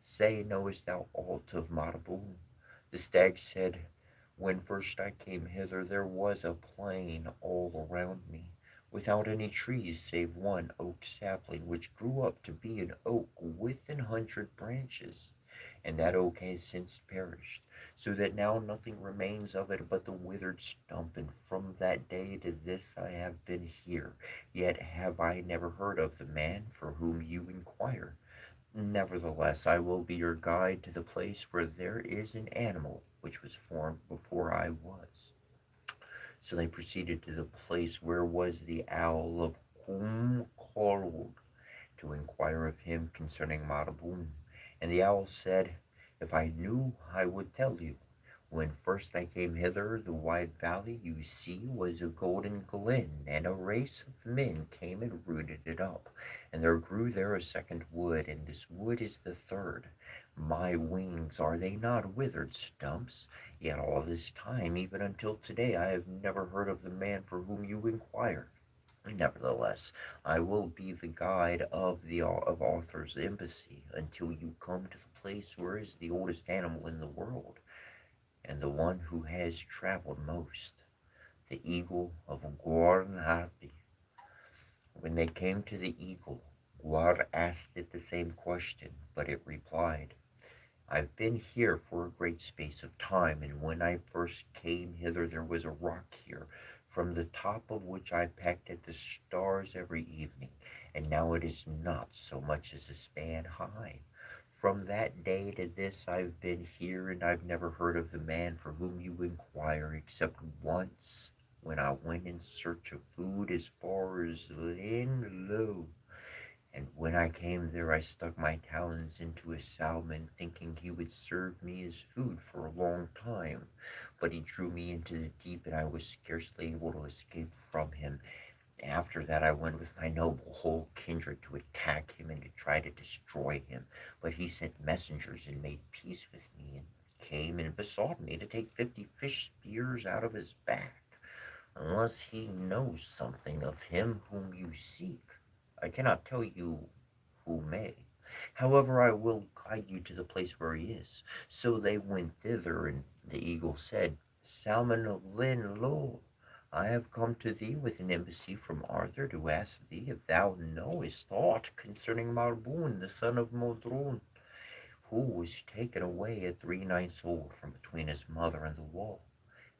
Say, knowest thou aught of Maraboon? The stag said, When first I came hither, there was a plain all around me, without any trees save one oak sapling, which grew up to be an oak with 100 branches, and that oak has since perished, so that now nothing remains of it but the withered stump, and from that day to this I have been here, yet have I never heard of the man for whom you inquire. Nevertheless, I will be your guide to the place where there is an animal which was formed before I was. So they proceeded to the place where was the owl of Kumkorld to inquire of him concerning Maraboon. And the owl said, If I knew, I would tell you. When first I came hither, the wide valley you see was a golden glen, and a race of men came and rooted it up. And there grew there a second wood, and this wood is the third. My wings, are they not withered stumps? Yet all this time, even until today, I have never heard of the man for whom you inquire. Nevertheless, I will be the guide of Arthur's embassy until you come to the place where is the oldest animal in the world, and the one who has traveled most, the eagle of Guarnharti. When they came to the eagle, Guar asked it the same question, but it replied, I've been here for a great space of time, and when I first came hither there was a rock here, from the top of which I pecked at the stars every evening, and now it is not so much as a span high. From that day to this I've been here, and I've never heard of the man for whom you inquire, except once when I went in search of food as far as Linlow. And when I came there, I stuck my talons into a salmon, thinking he would serve me as food for a long time. But he drew me into the deep, and I was scarcely able to escape from him. After that, I went with my noble whole kindred to attack him and to try to destroy him. But he sent messengers and made peace with me, and came and besought me to take 50 fish spears out of his back. unless he knows something of him whom you seek. I cannot tell you who may. However, I will guide you to the place where he is. So they went thither, and the eagle said, Salmon of Lin Lo, I have come to thee with an embassy from Arthur to ask thee if thou knowest aught concerning Marboon, the son of Modron, who was taken away at 3 nights old from between his mother and the wall.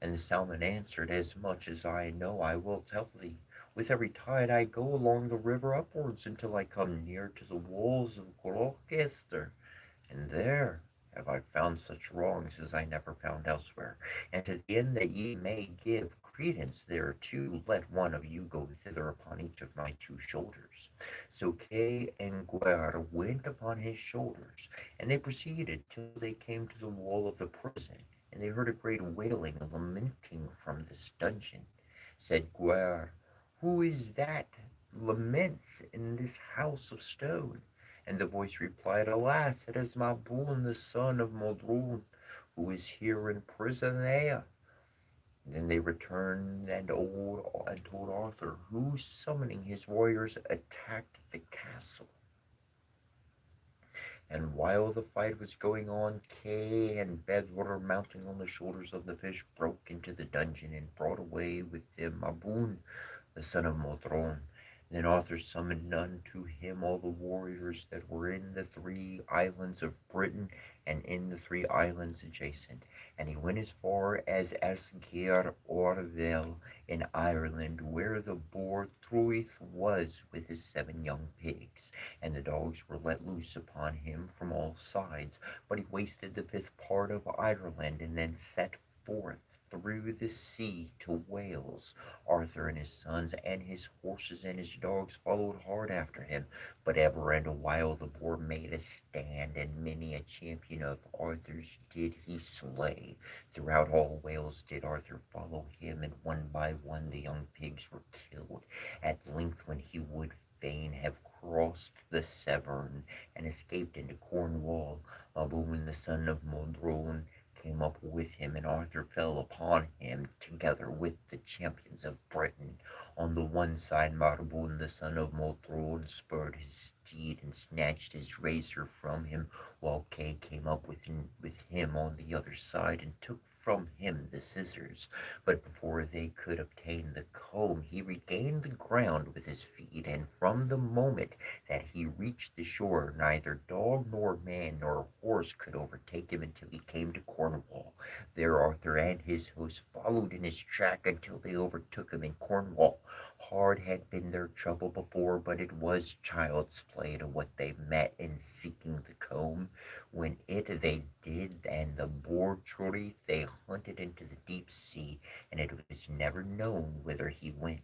And the salmon answered, As much as I know I will tell thee. With every tide I go along the river upwards until I come near to the walls of Gloucester, and there have I found such wrongs as I never found elsewhere. And to the end that ye may give credence thereto, let one of you go thither upon each of my 2 shoulders. So Kay and Guer went upon his shoulders, and they proceeded till they came to the wall of the prison, and they heard a great wailing and lamenting from this dungeon. Said Guer, Who is that laments in this house of stone? And the voice replied, Alas, it is Mabon, the son of Modron, who is here in prison there. Then they returned and told Arthur, who, summoning his warriors, attacked the castle. And while the fight was going on, Kay and Bedwater, mounting on the shoulders of the fish, broke into the dungeon and brought away with them Mabon, the son of Modron. Then Arthur summoned unto him all the warriors that were in the 3 islands of Britain and in the 3 islands adjacent, and he went as far as Asgier Orvel in Ireland, where the boar Truith was with his 7 young pigs, and the dogs were let loose upon him from all sides. But he wasted the 5th part of Ireland, and then set forth through the sea to Wales. Arthur and his sons and his horses and his dogs followed hard after him, but ever and a while the boar made a stand, and many a champion of Arthur's did he slay. Throughout all Wales did Arthur follow him, and one by one the young pigs were killed. At length, when he would fain have crossed the Severn and escaped into Cornwall, Mabon the son of Modron came up with him, and Arthur fell upon him together with the champions of Britain. On the one side, Marbon the son of Modron spurred his steed and snatched his razor from him, while Kay came up with him on the other side and took from him the scissors. But before they could obtain the comb, he regained the ground with his feet, and from the moment that he reached the shore, neither dog nor man nor horse could overtake him until he came to Cornwall. There Arthur and his host followed in his track until they overtook him in Cornwall. Hard had been their trouble before, but it was child's play to what they met in seeking the comb. When it they did, and the boar truly they hunted into the deep sea, and it was never known whither he went.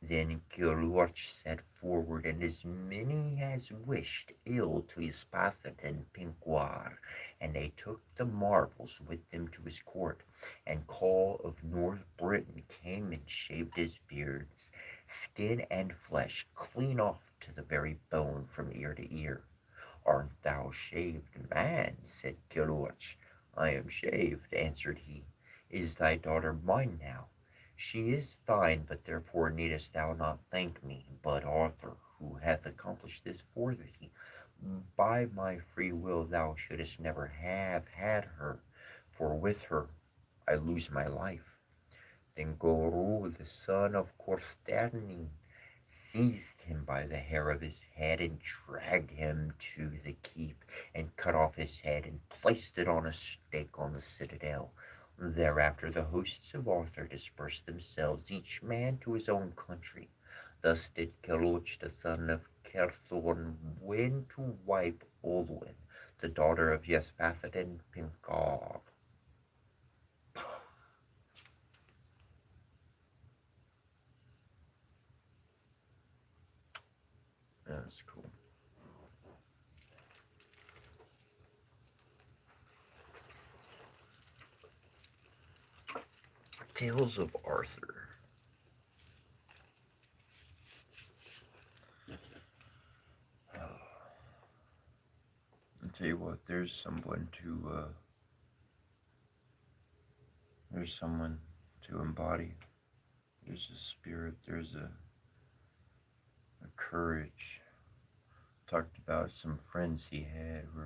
Then Kilorch set forward, and as many as wished ill to Ispathan and Pinquar, and they took the marvels with them to his court, and Coll of North Britain came and shaved his beard, skin and flesh, clean off to the very bone from ear to ear. Art thou shaved, man? Said Kilorch. I am shaved, answered he. Is thy daughter mine now? She is thine, but therefore needest thou not thank me, but Arthur, who hath accomplished this for thee. By my free will thou shouldest never have had her, for with her I lose my life. Then Goru, the son of Corstanin, seized him by the hair of his head and dragged him to the keep, and cut off his head and placed it on a stake on the citadel. Thereafter the hosts of Arthur dispersed themselves, each man to his own country. Thus did Kilhuch the son of Certhorn win to wife Olwen, the daughter of Yespathaden Pinkar. That's cool. Tales of Arthur. I'll tell you what, there's someone to embody There's a spirit, there's a courage. Talked about some friends he had who,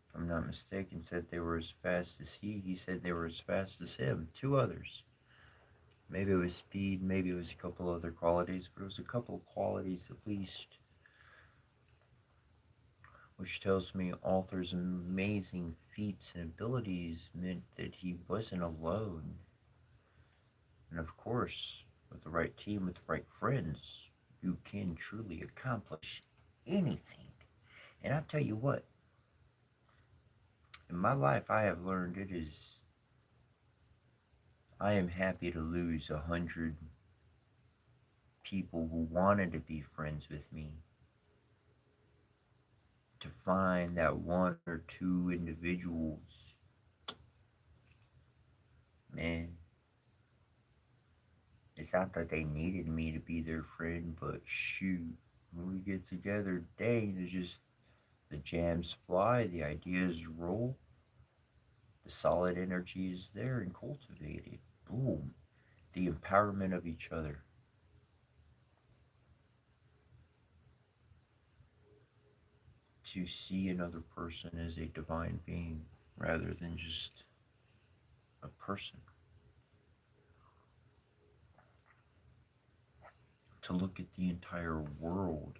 if I'm not mistaken, said they were as fast as he. He said they were as fast as him. Two others. Maybe it was speed, maybe it was a couple other qualities, but it was a couple of qualities at least, which tells me Arthur's amazing feats and abilities meant that he wasn't alone. And of course, with the right team, with the right friends, you can truly accomplish anything. And I tell you what, in my life, I have learned I am happy to lose 100 people who wanted to be friends with me, to find that one or two individuals, man, it's not that they needed me to be their friend, but shoot, when we get together, dang, there's just the jams fly, the ideas roll, the solid energy is there and cultivated. Boom. The empowerment of each other. To see another person as a divine being rather than just a person. To look at the entire world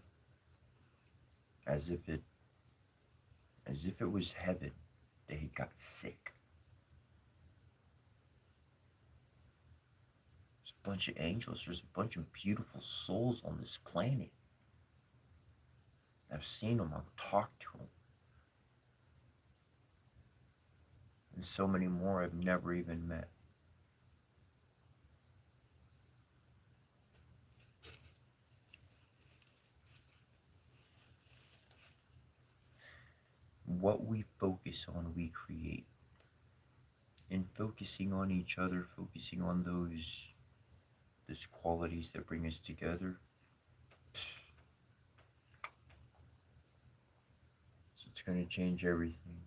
as if it was heaven. They got sick. There's a bunch of angels. There's a bunch of beautiful souls on this planet. I've seen them. I've talked to them. And so many more I've never even met. What we focus on, we create. And focusing on each other, focusing on those qualities that bring us together, so it's going to change everything.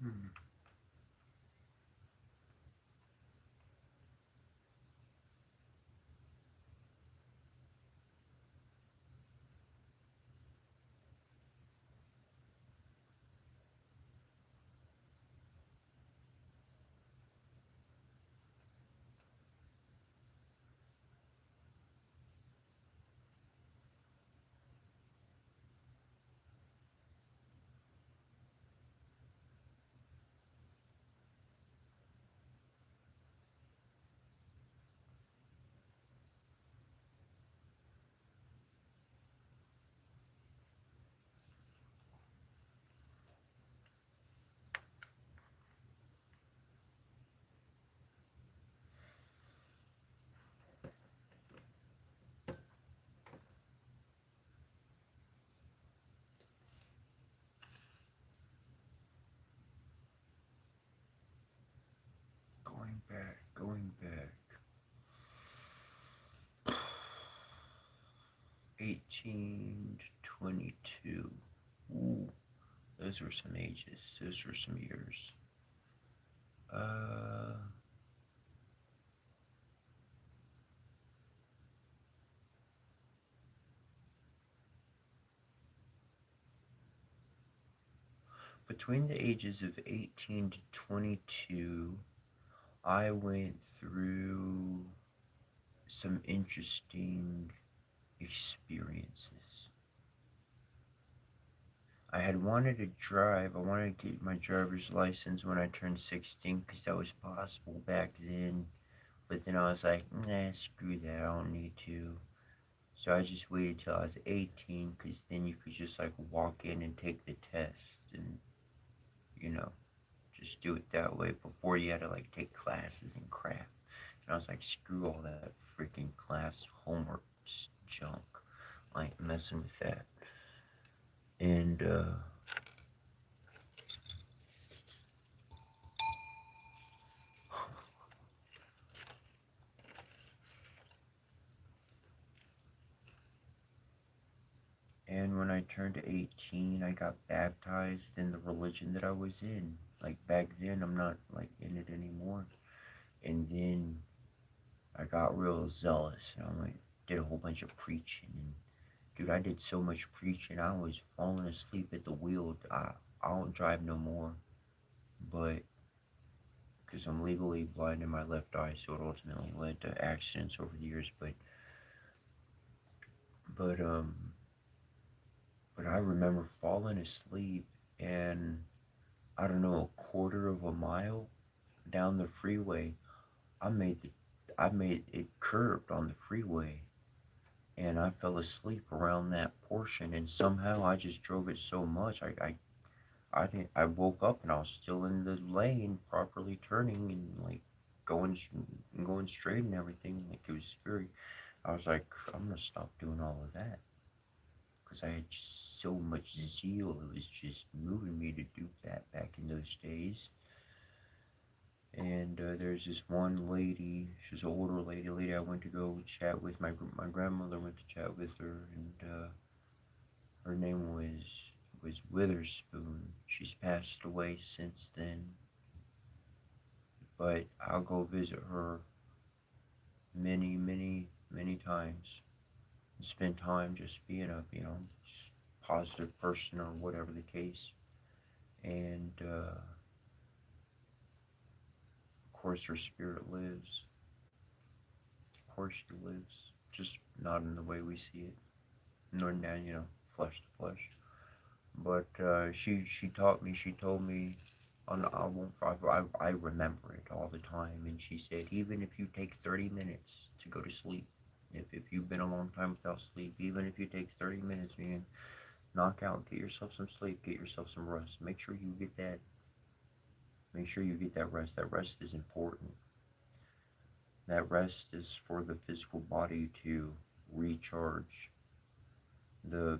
Hmm. Going back, going back. 18 to 22. Ooh, those are some ages. Those are some years. Uh, between the ages of 18 to 22, I went through some interesting experiences. I had wanted to drive. I wanted to get my driver's license when I turned 16 because that was possible back then. But then I was like, nah, screw that. I don't need to. So I just waited till I was 18 because then you could just like walk in and take the test and, you know, just do it that way before you had to like take classes and crap. And I was like, screw all that freaking class homework junk. I ain't messing with that. And and when I turned 18, I got baptized in the religion that I was in. Like back then, I'm not like in it anymore. And then I got real zealous, and I like did a whole bunch of preaching. And dude, I did so much preaching, I was falling asleep at the wheel. I don't drive no more, but because I'm legally blind in my left eye, so it ultimately led to accidents over the years. But but I remember falling asleep, and I don't know, a quarter of a mile down the freeway, I made the I made it curved on the freeway, and I fell asleep around that portion, and somehow I just drove it so much I didn't I woke up and I was still in the lane, properly turning and like going going straight and everything. Like it was very. I was like, I'm gonna stop doing all of that because I had just so much zeal. It was just moving me to do that back in those days. And there's this one lady. She's an older lady. I went to go chat with. My grandmother went to chat with her, and her name was Witherspoon. She's passed away since then, but I'll go visit her many times and spend time just being a just positive person or whatever the case. And of course, her spirit lives. Of course, she lives, just not in the way we see it, nor now flesh to flesh. But she taught me. She told me, on I won't. I remember it all the time. And she said, even if you take 30 minutes to go to sleep, if you've been a long time without sleep, even if you take 30 minutes, man, knock out, get yourself some sleep, get yourself some rest. Make sure you get that. Make sure you get that rest. That rest is important. That rest is for the physical body to recharge. The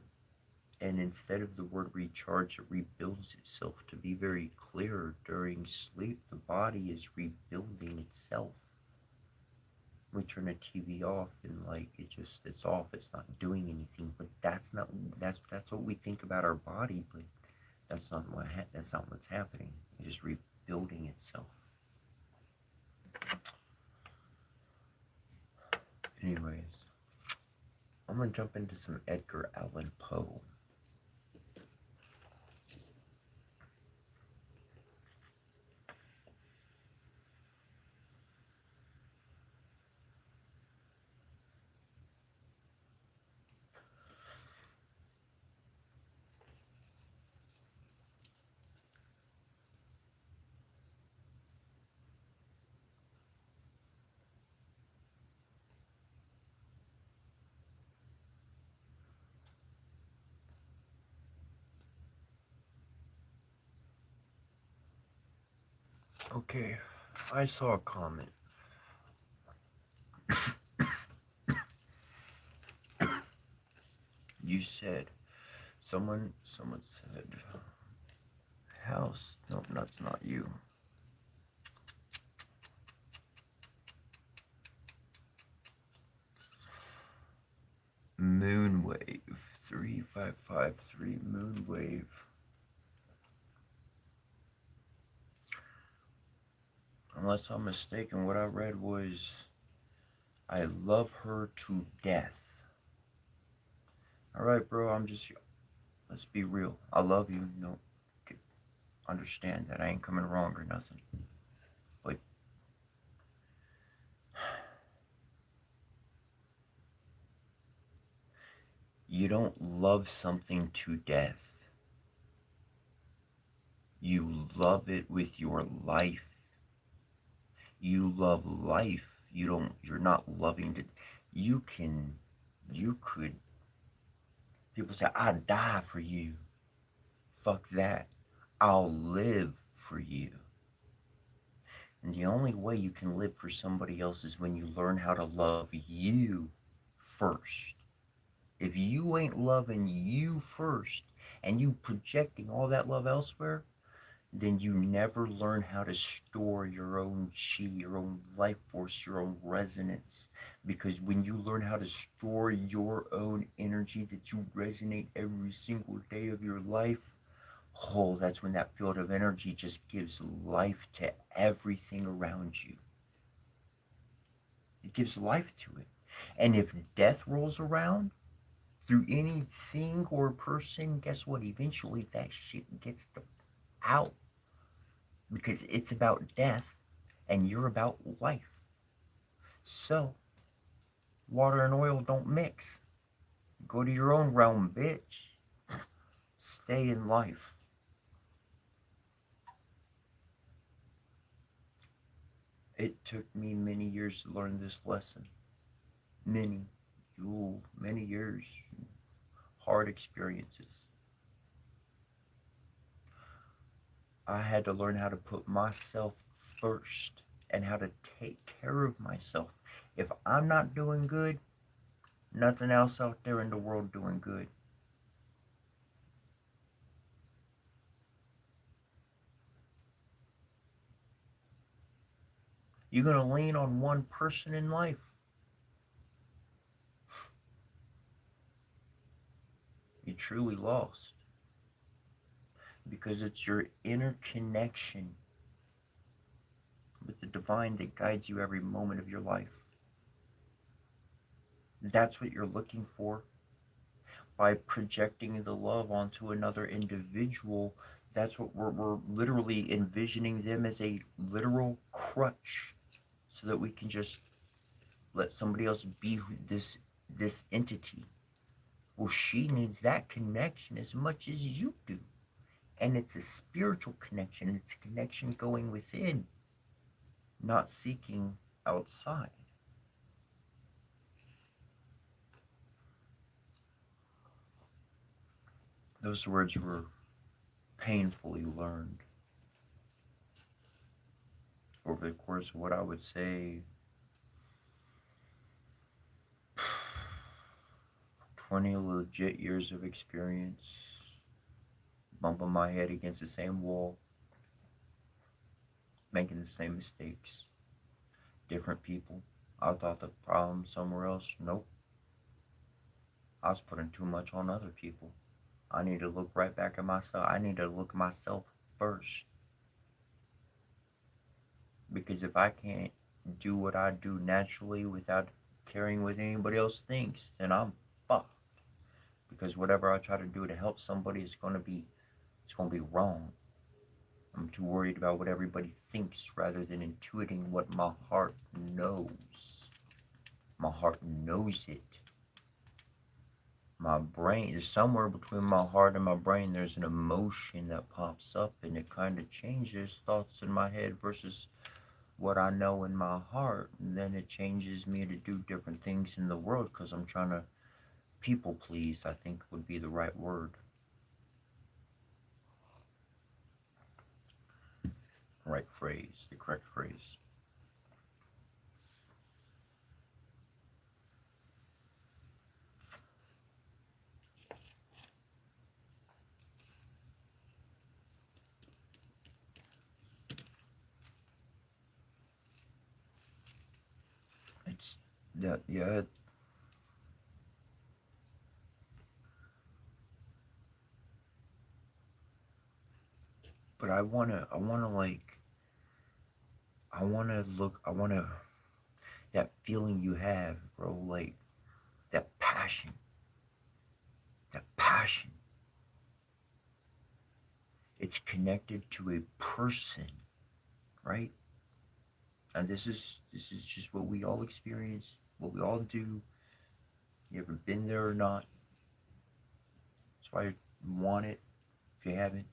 And instead of the word recharge, it rebuilds itself. To be very clear, during sleep, the body is rebuilding itself. We turn the TV off and like it's off. It's not doing anything. But that's what we think about our body. But that's not what's happening. It is rebuilding itself. Anyways, I'm gonna jump into some Edgar Allan Poe. Okay, I saw a comment. You said someone said house. Nope, that's not you. Moonwave. 3553 Moonwave. Unless I'm mistaken, what I read was I love her to death. Alright, bro, let's be real. I love you. No, understand that I ain't coming wrong or nothing. But you don't love something to death. You love it with your life. You love life. You're not loving it. You could, people say, I'd die for you. Fuck that. I'll live for you. And the only way you can live for somebody else is when you learn how to love you first. If you ain't loving you first and you projecting all that love elsewhere, then you never learn how to store your own chi, your own life force, your own resonance. Because when you learn how to store your own energy that you resonate every single day of your life, oh, that's when that field of energy just gives life to everything around you. It gives life to it. And if death rolls around through anything or person, guess what? Eventually that shit gets out. Because it's about death and you're about life. So, water and oil don't mix. Go to your own realm, bitch. Stay in life. It took me many years to learn this lesson. Many years. Hard experiences. I had to learn how to put myself first and how to take care of myself. If I'm not doing good, nothing else out there in the world doing good. You're going to lean on one person in life. You're truly lost. Because it's your inner connection with the divine that guides you every moment of your life. That's what you're looking for. By projecting the love onto another individual, that's what we're literally envisioning them as a literal crutch so that we can just let somebody else be this entity. Well, she needs that connection as much as you do. And it's a spiritual connection. It's a connection going within, not seeking outside. Those words were painfully learned over the course of what I would say 20 legit years of experience, bumping my head against the same wall, making the same mistakes, different people. I thought the problem somewhere else. Nope. I was putting too much on other people. I need to look right back at myself. I need to look at myself first. Because if I can't do what I do naturally without caring what anybody else thinks, then I'm fucked. Because whatever I try to do to help somebody is gonna be wrong. I'm too worried about what everybody thinks rather than intuiting what my heart knows. My heart knows it. My brain is somewhere between my heart and my brain. There's an emotion that pops up and it kind of changes thoughts in my head versus what I know in my heart. And then it changes me to do different things in the world because I'm trying to people please, I think would be the right word. Right phrase, the correct phrase. It's yeah, But I wanna, that feeling you have, bro, like that passion, that passion. It's connected to a person, right? And this is just what we all experience, what we all do. You ever been there or not? That's why you want it if you haven't.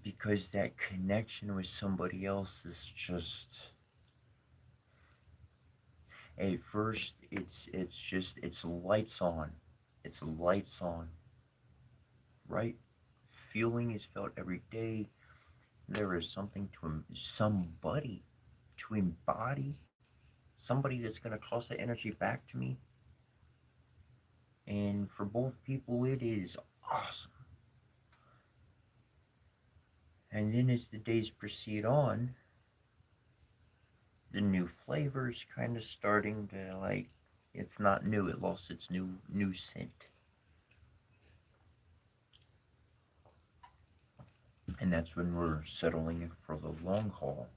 Because that connection with somebody else is just, at first it's lights on. It's lights on, right? Feeling is felt every day. There is something to somebody to embody, somebody that's going to toss the energy back to me. And for both people, it is awesome. And then as the days proceed on, the new flavors kind of starting to like, it's not new, it lost its new scent. And that's when we're settling for the long haul.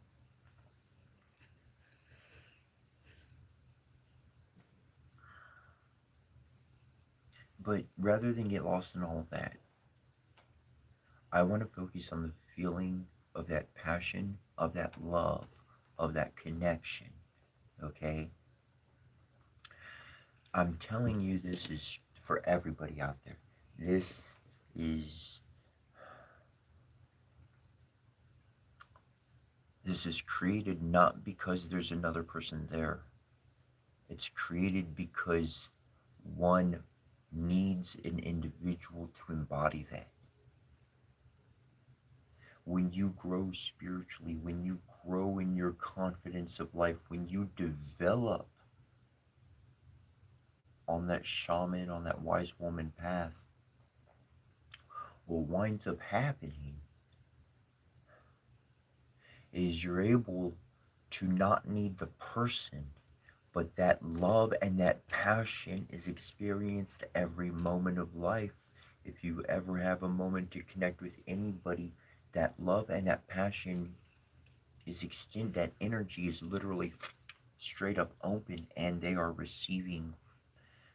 But rather than get lost in all of that, I want to focus on the feeling of that passion, of that love, of that connection. Okay? I'm telling you, this is for everybody out there. This is this is created not because there's another person there. It's created because one needs an individual to embody that. When you grow spiritually, when you grow in your confidence of life, when you develop on that shaman, on that wise woman path, what winds up happening is you're able to not need the person, but that love and that passion is experienced every moment of life. If you ever have a moment to connect with anybody, that love and that passion is extended, that energy is literally straight up open, and they are receiving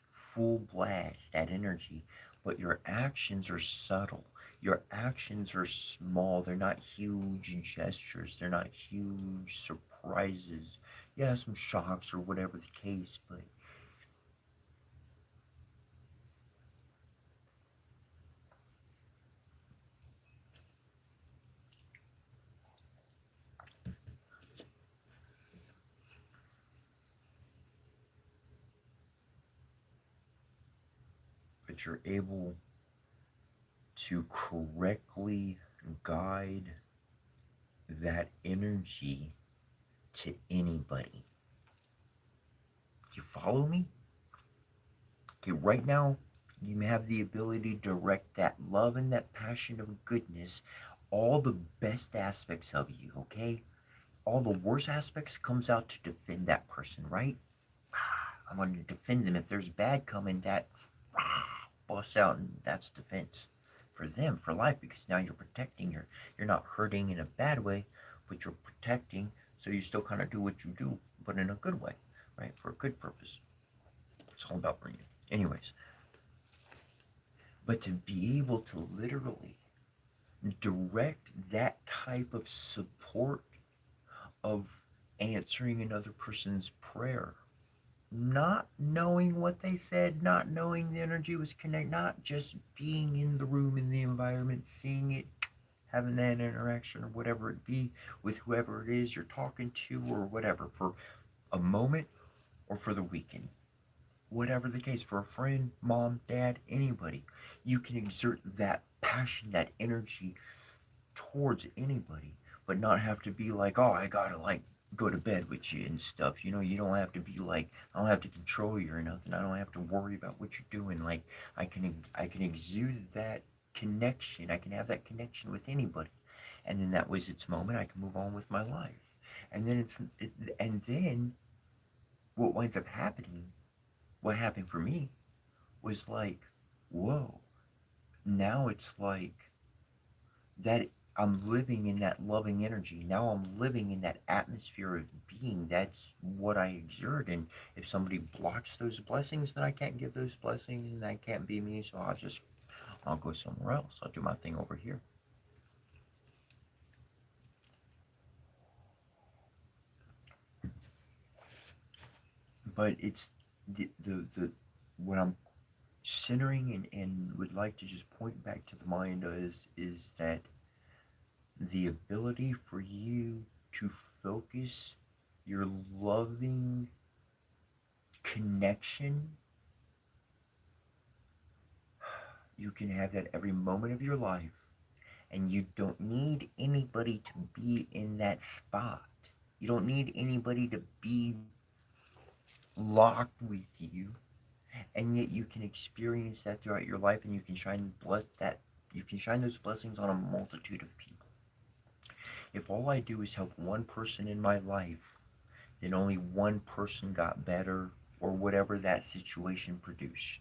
full blast that energy. But your actions are subtle, your actions are small, they're not huge gestures, they're not huge surprises. Yeah, some shocks or whatever the case, but you're able to correctly guide that energy to anybody. You follow me? Okay, right now, you have the ability to direct that love and that passion of goodness, all the best aspects of you, okay? All the worst aspects comes out to defend that person, right? I'm going to defend them. If there's bad coming, that busts out, and that's defense for them, for life, because now you're protecting. You're not hurting in a bad way, but you're protecting, so you still kind of do what you do, but in a good way, right? For a good purpose. It's all about bringing. Anyways, but to be able to literally direct that type of support of answering another person's prayer, not knowing what they said, not knowing the energy was connected, not just being in the room, in the environment, seeing it, having that interaction or whatever it be with whoever it is you're talking to or whatever for a moment or for the weekend. Whatever the case, for a friend, mom, dad, anybody, you can exert that passion, that energy towards anybody, but not have to be like, oh, I gotta like go to bed with you and stuff. You don't have to be like, I don't have to control you or nothing. I don't have to worry about what you're doing. Like, I can exude that connection. I can have that connection with anybody, and then that was its moment. I can move on with my life, and then and then what winds up happening, what happened for me was like, whoa, now it's like that I'm living in that loving energy. Now I'm living in that atmosphere of being. That's what I exert. And if somebody blocks those blessings, then I can't give those blessings and that can't be me. So I'll go somewhere else. I'll do my thing over here. But it's the what I'm centering and would like to just point back to the mind is that the ability for you to focus your loving connection, you can have that every moment of your life, and you don't need anybody to be in that spot. You don't need anybody to be locked with you, and yet you can experience that throughout your life, and you can shine those blessings on a multitude of people. If all I do is help one person in my life, then only one person got better or whatever that situation produced.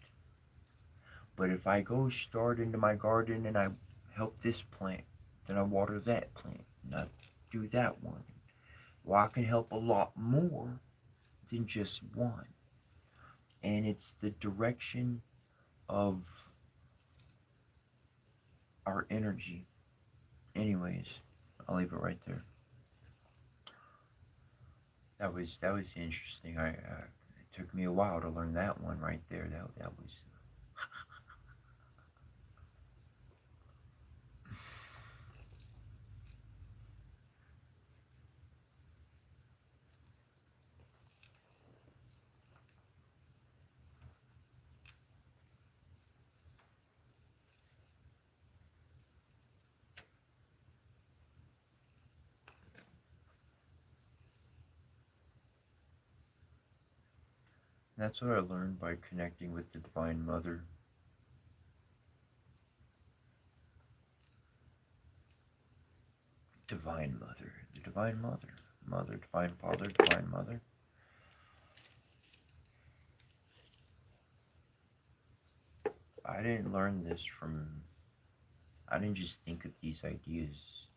But if I go start into my garden and I help this plant, then I water that plant, and I do that one. Well, I can help a lot more than just one. And it's the direction of our energy. Anyways, I'll leave it right there. That was interesting. It took me a while to learn that one right there. That was. That's what I learned by connecting with the Divine Mother. Divine Mother, the Divine Mother, Mother, Divine Father, Divine Mother. I didn't learn this from. I didn't just think of these ideas.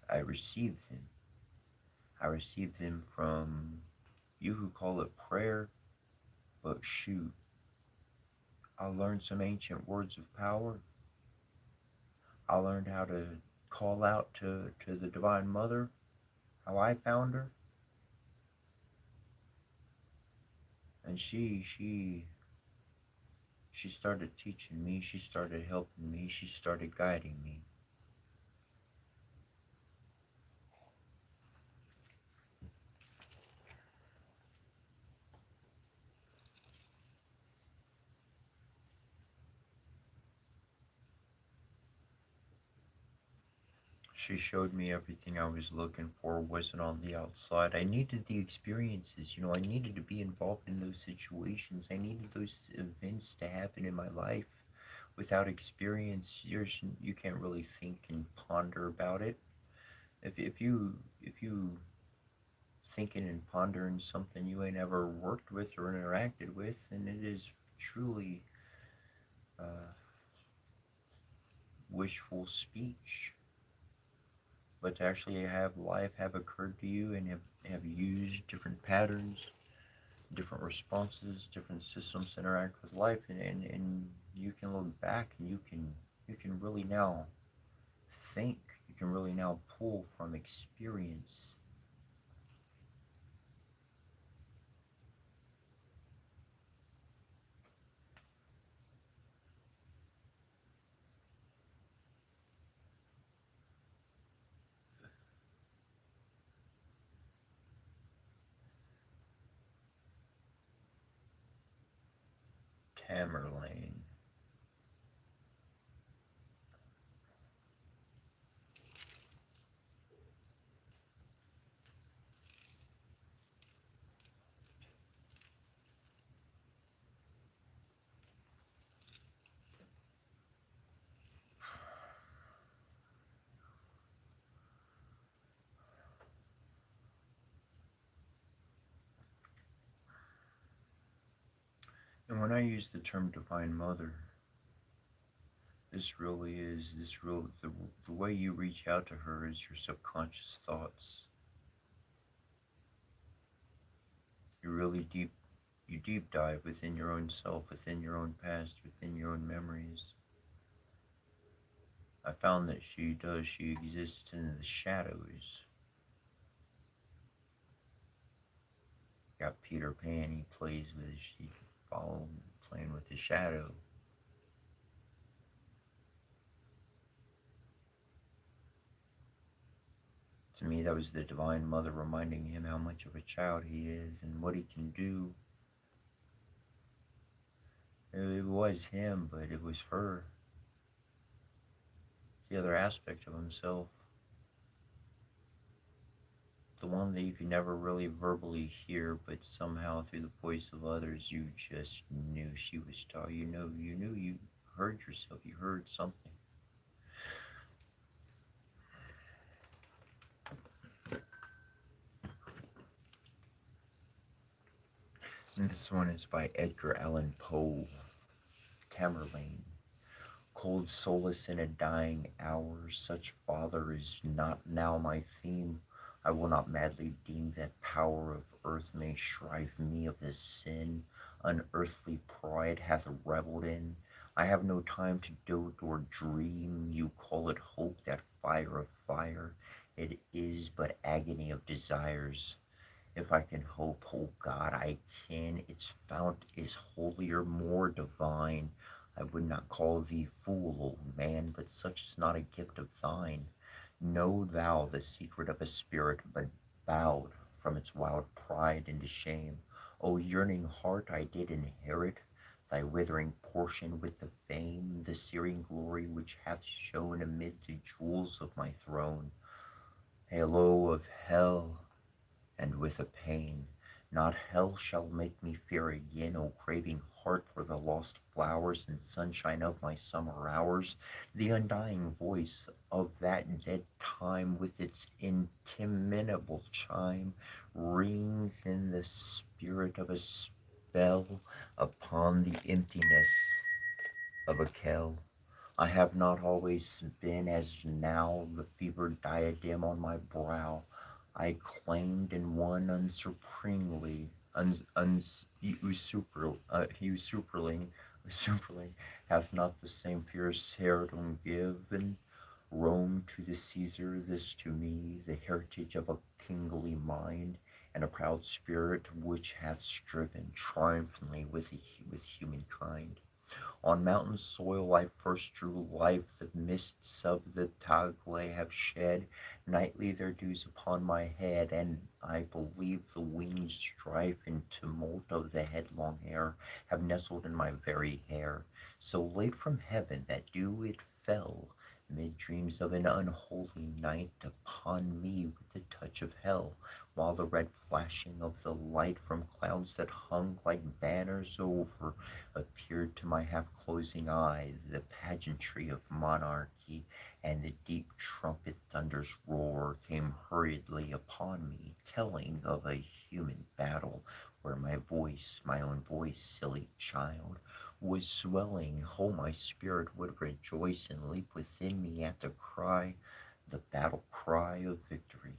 I received them. I received them from you who call it prayer, but shoot, I learned some ancient words of power. I learned how to call out to the Divine Mother, how I found her, and she started teaching me, she started helping me, she started guiding me. She showed me everything I was looking for wasn't on the outside. I needed the experiences, I needed to be involved in those situations. I needed those events to happen in my life. Without experience, you can't really think and ponder about it. If you thinking and pondering something you ain't ever worked with or interacted with, then it is truly uh, wishful speech. But to actually have life have occurred to you and have used different patterns, different responses, different systems to interact with life, and you can look back and you can really now think, you can really now pull from experience. Tamerlane. And when I use the term Divine Mother, This really is, the way you reach out to her is your subconscious thoughts. You really you deep dive within your own self, within your own past, within your own memories. I found that she exists in the shadows. Got Peter Pan, he plays with, she follow playing with the shadow. To me, that was the Divine Mother reminding him how much of a child he is and what he can do. It was him, but it was her. The other aspect of himself. The one that you could never really verbally hear, but somehow through the voice of others, you just knew she was talking. You heard yourself, you heard something. And this one is by Edgar Allan Poe, Tamerlane. Cold solace in a dying hour, such father is not now my theme. I will not madly deem that power of earth may shrive me of the sin unearthly pride hath revelled in. I have no time to dote or dream. You call it hope, that fire of fire. It is but agony of desires. If I can hope, oh God, I can. Its fount is holier, more divine. I would not call thee fool, old man, but such is not a gift of thine. Know thou the secret of a spirit, but bowed from its wild pride into shame. O yearning heart, I did inherit thy withering portion with the fame, the searing glory which hath shone amid the jewels of my throne. Halo of hell, and with a pain. Not hell shall make me fear again, O craving heart, for the lost flowers and sunshine of my summer hours. The undying voice of that dead time with its interminable chime rings in the spirit of a spell upon the emptiness of a kell. I have not always been as now, the fevered diadem on my brow I claimed and won usurpingly, usurpingly, hath not the same fierce Herodom given Rome to the Caesar, this to me, the heritage of a kingly mind, and a proud spirit which hath striven triumphantly with humankind. On mountain soil I first drew life, the mists of the Tagle have shed nightly their dews upon my head, and I believe the winged strife and tumult of the headlong air have nestled in my very hair. So late from heaven that dew it fell, mid dreams of an unholy night, upon me with the touch of hell, while the red flashing of the light from clouds that hung like banners over appeared to my half closing eye the pageantry of monarchy, and the deep trumpet thunder's roar came hurriedly upon me, telling of a human battle where my own voice, silly child, was swelling. Oh, my spirit would rejoice and leap within me at the battle cry of victory.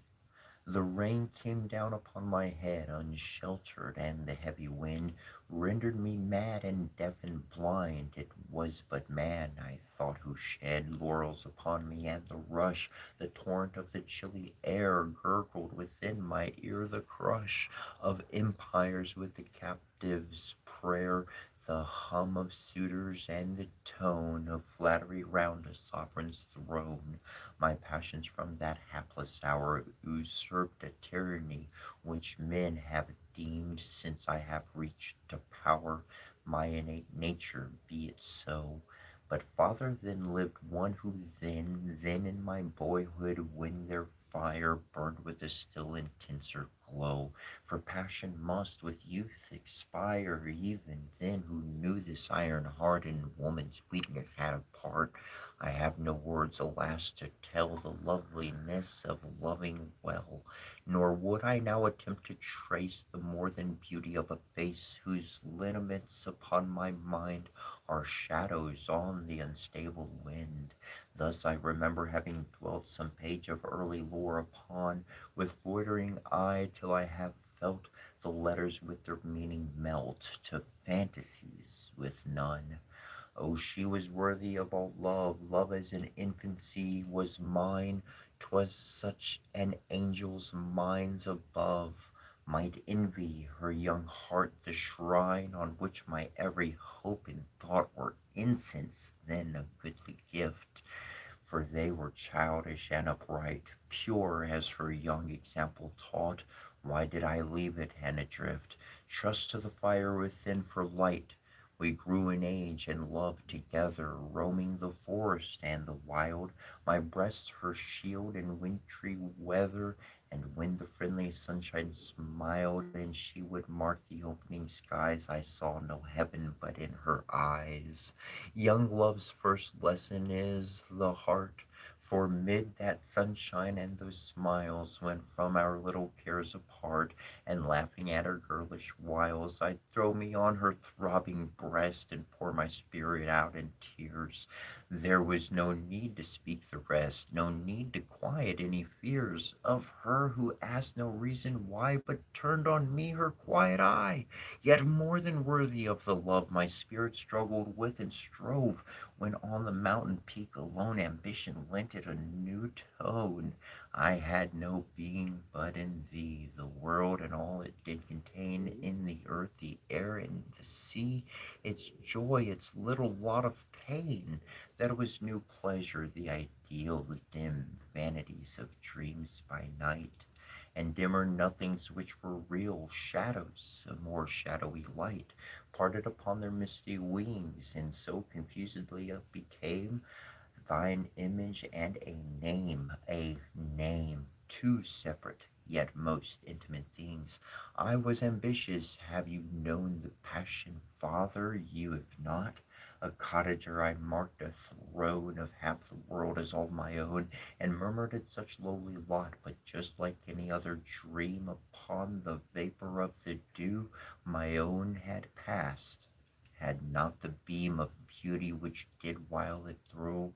The rain came down upon my head unsheltered, and the heavy wind rendered me mad and deaf and blind. It was but man, I thought, who shed laurels upon me, and the torrent of the chilly air gurgled within my ear the crush of empires with the captive's prayer, the hum of suitors and the tone of flattery round a sovereign's throne. My passions from that hapless hour usurped a tyranny which men have deemed, since I have reached to power my innate nature, be it so. But farther than lived one who then in my boyhood, when their fire burned with a still intenser glow, for passion must with youth expire, even then who knew this iron heart in woman's weakness had a part. I have no words, alas, to tell the loveliness of loving well, nor would I now attempt to trace the more than beauty of a face whose lineaments upon my mind our shadows on the unstable wind. Thus I remember having dwelt some page of early lore upon, with loitering eye, till I have felt the letters with their meaning melt to fantasies with none. Oh, she was worthy of all love, love as in infancy was mine. 'Twas such an angel's minds above might envy her young heart the shrine on which my every hope and thought were incense, then a goodly gift. For they were childish and upright, pure as her young example taught. Why did I leave it and adrift? Trust to the fire within for light. We grew in age and love together, roaming the forest and the wild, my breast her shield in wintry weather, and when the friendly sunshine smiled and she would mark the opening skies, I saw no heaven but in her eyes. Young love's first lesson is the heart, for mid that sunshine and those smiles, when from our little cares apart, and laughing at her girlish wiles, I'd throw me on her throbbing breast and pour my spirit out in tears. There was no need to speak the rest, no need to quiet any fears of her who asked no reason why, but turned on me her quiet eye. Yet more than worthy of the love my spirit struggled with and strove, when on the mountain peak alone ambition lent it a new tone. I had no being but in thee, the world and all it did contain, in the earth, the air, and the sea, its joy, its little lot of pain. That was new pleasure, the ideal, the dim vanities of dreams by night, and dimmer nothings which were real shadows, a more shadowy light, parted upon their misty wings, and so confusedly it became thine image and a name, two separate yet most intimate things. I was ambitious, have you known the passion, father? You have not. A cottager, I marked a throne of half the world as all my own, and murmured at such lowly lot, but just like any other dream upon the vapor of the dew, my own had passed, had not the beam of beauty which did while it through.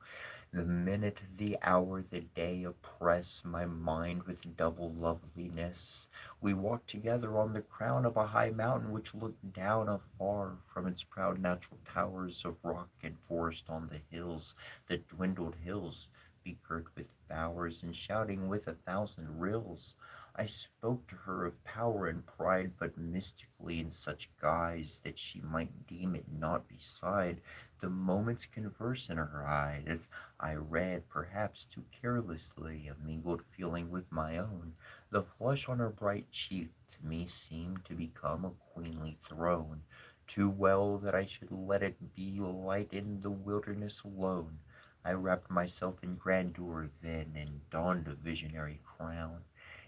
The minute, the hour, the day oppress my mind with double loveliness. We walked together on the crown of a high mountain which looked down afar from its proud natural towers of rock and forest on the hills, the dwindled hills, begirt with bowers and shouting with 1,000 rills. I spoke to her of power and pride, but mystically in such guise that she might deem it naught beside the moment's converse in her eyes. I read, perhaps too carelessly, a mingled feeling with my own. The flush on her bright cheek to me seemed to become a queenly throne, too well that I should let it be light in the wilderness alone. I wrapped myself in grandeur then, and donned a visionary crown.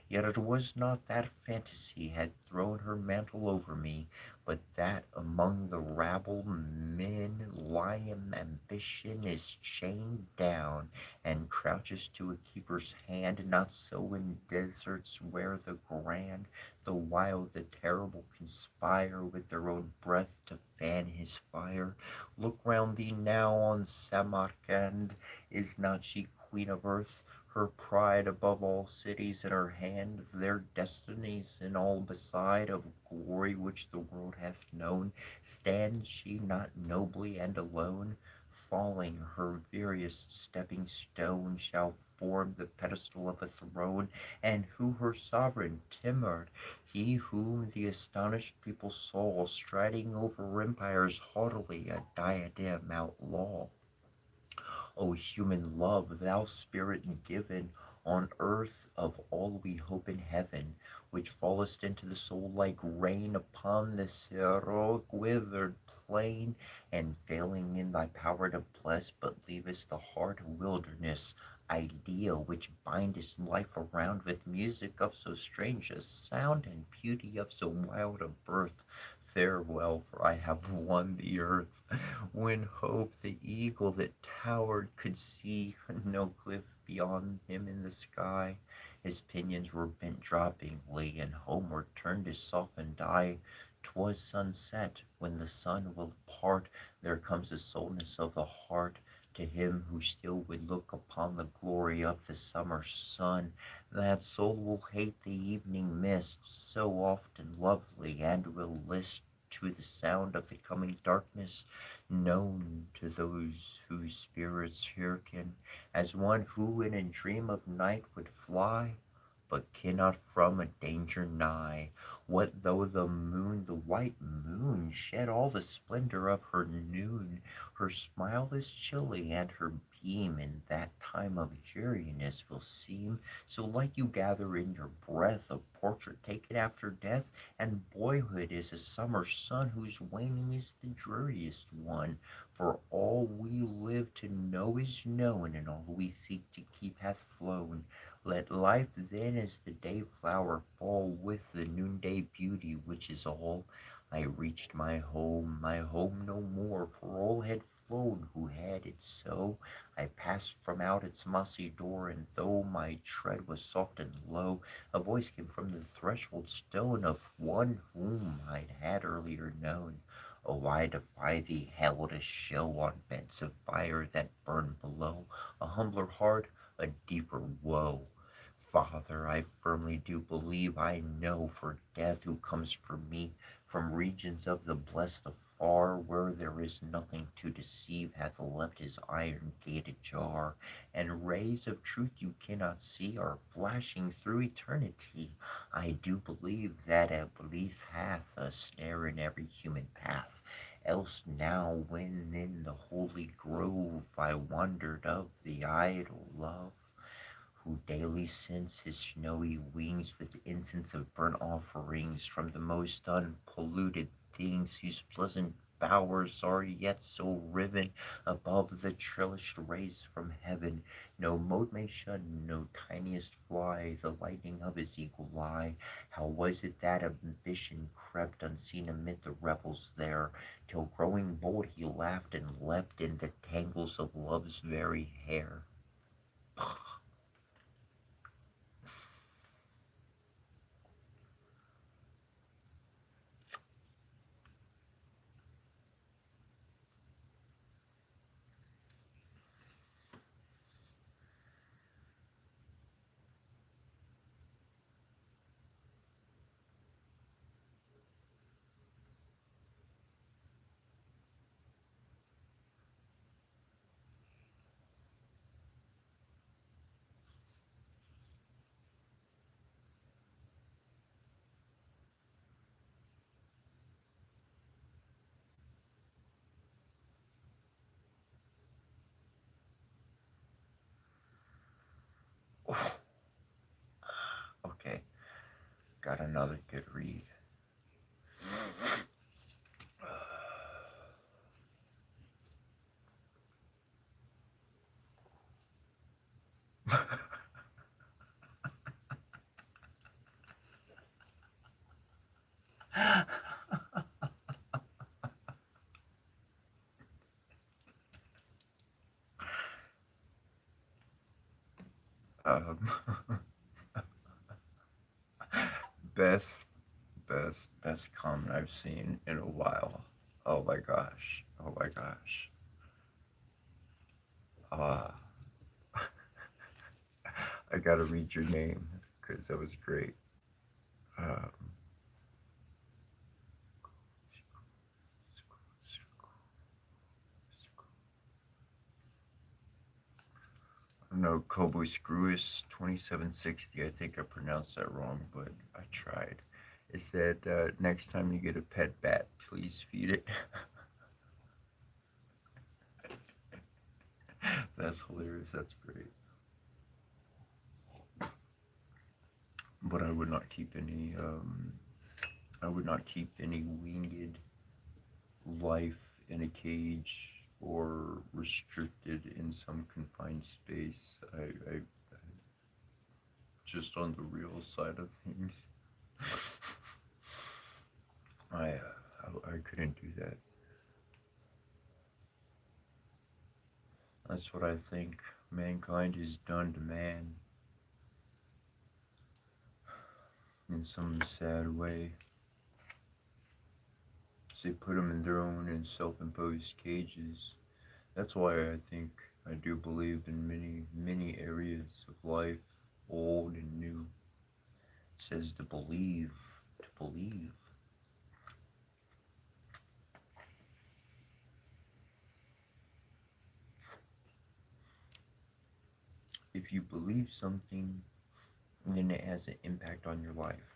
Yet it was not that fantasy had thrown her mantle over me, but that among the rabble men lion ambition is chained down, and crouches to a keeper's hand. Not so in deserts where the grand, the wild, the terrible conspire with their own breath to fan his fire. Look round thee now on Samarcand, is not she queen of earth? Her pride above all cities in her hand, their destinies and all beside of glory which the world hath known, stands she not nobly and alone? Falling, her veriest stepping stone shall form the pedestal of a throne, and who her sovereign? Timur, he whom the astonished people saw striding over empires haughtily, a diadem outlaw. O human love, thou spirit given on earth of all we hope in heaven, which fallest into the soul like rain upon this heroic withered plain, and failing in thy power to bless, but leavest the heart a wilderness, idea which bindest life around with music of so strange a sound and beauty of so wild a birth. Farewell, for I have won the earth. When hope, the eagle that towered, could see no cliff beyond him in the sky, his pinions were bent droppingly, and homeward turned his softened eye. 'Twas sunset, when the sun will part There comes a soulness of the heart to him who still would look upon the glory of the summer sun. That soul will hate the evening mist, so often lovely, and will list to the sound of the coming darkness, known to those whose spirits hearken, as one who in a dream of night would fly, but cannot from a danger nigh. What though the moon, the white moon, shed all the splendor of her noon? Her smile is chilly, and her beam in that time of dreariness will seem so like you gather in your breath a portrait taken after death, and boyhood is a summer sun whose waning is the dreariest one. For all we live to know is known, and all we seek to keep hath flown. Let life then as the day flower fall with the noonday beauty, which is all. I reached my home no more, for all had flown who had it so. I passed from out its mossy door, and though my tread was soft and low, a voice came from the threshold stone of one whom I'd had earlier known. Oh, I defy thee, hell, to show on beds of fire that burn below a humbler heart, a deeper woe. Father, I firmly do believe I know, for death who comes for me from regions of the blest afar, where there is nothing to deceive, hath left his iron gate ajar, and rays of truth you cannot see are flashing through eternity. I do believe that Iblis hath a snare in every human path. Else now, when in the holy grove I wandered of the idol love, who daily scents his snowy wings with incense of burnt offerings from the most unpolluted things, whose pleasant bowers are yet so riven above the trellised rays from heaven. No mote may shun, no tiniest fly, the lightning of his eagle eye. How was it that ambition crept unseen amid the revels there, till growing bold he laughed and leapt in the tangles of love's very hair? Okay, got another good read. um, best, best comment I've seen in a while. Oh my gosh. Oh my gosh. Uh, I gotta read your name because that was great. Um, no, Kobo Screws 2760. I think I pronounced that wrong, but I tried. It said, next time you get a pet bat, please feed it. That's hilarious. That's great. But I would not keep any. I would not keep any winged life in a cage or restricted in some confined space. I just on the real side of things. I couldn't do that. That's what I think mankind has done to man in some sad way. They put them in their own and self-imposed cages. That's why I think I do believe in many areas of life, old and new. It says to believe, to believe. If you believe something, then it has an impact on your life.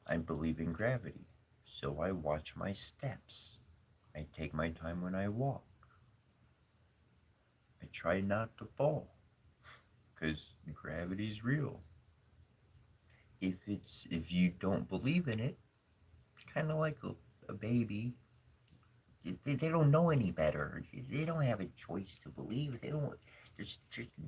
I believe in gravity, so I watch my steps. I take my time when I walk. I try not to fall, because gravity's real. If you don't believe in it, kind of like a baby, they don't know any better. They don't have a choice to believe. They don't.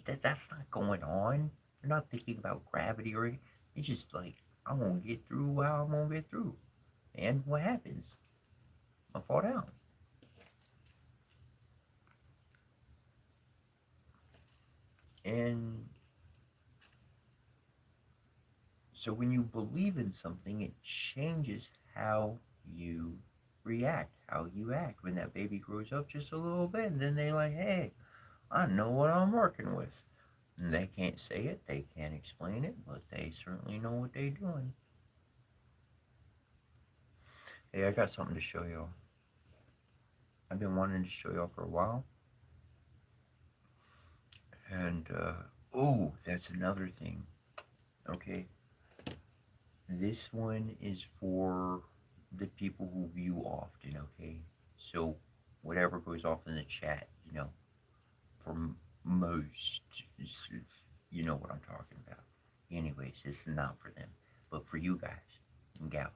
That's not going on. They're not thinking about gravity or anything. It's just like, I'm gonna get through how I'm gonna get through. And what happens? I fall down. And so when you believe in something, it changes how you react, how you act. When that baby grows up just a little bit, and then they like, hey, I know what I'm working with. And they can't say it, they can't explain it, but they certainly know what they're doing. Hey, I got something to show y'all. I've been wanting to show y'all for a while. And, oh, that's another thing. Okay. This one is for the people who view often, okay? So, whatever goes off in the chat, for most, you know what I'm talking about. Anyways, it's not for them, but for you guys and gals.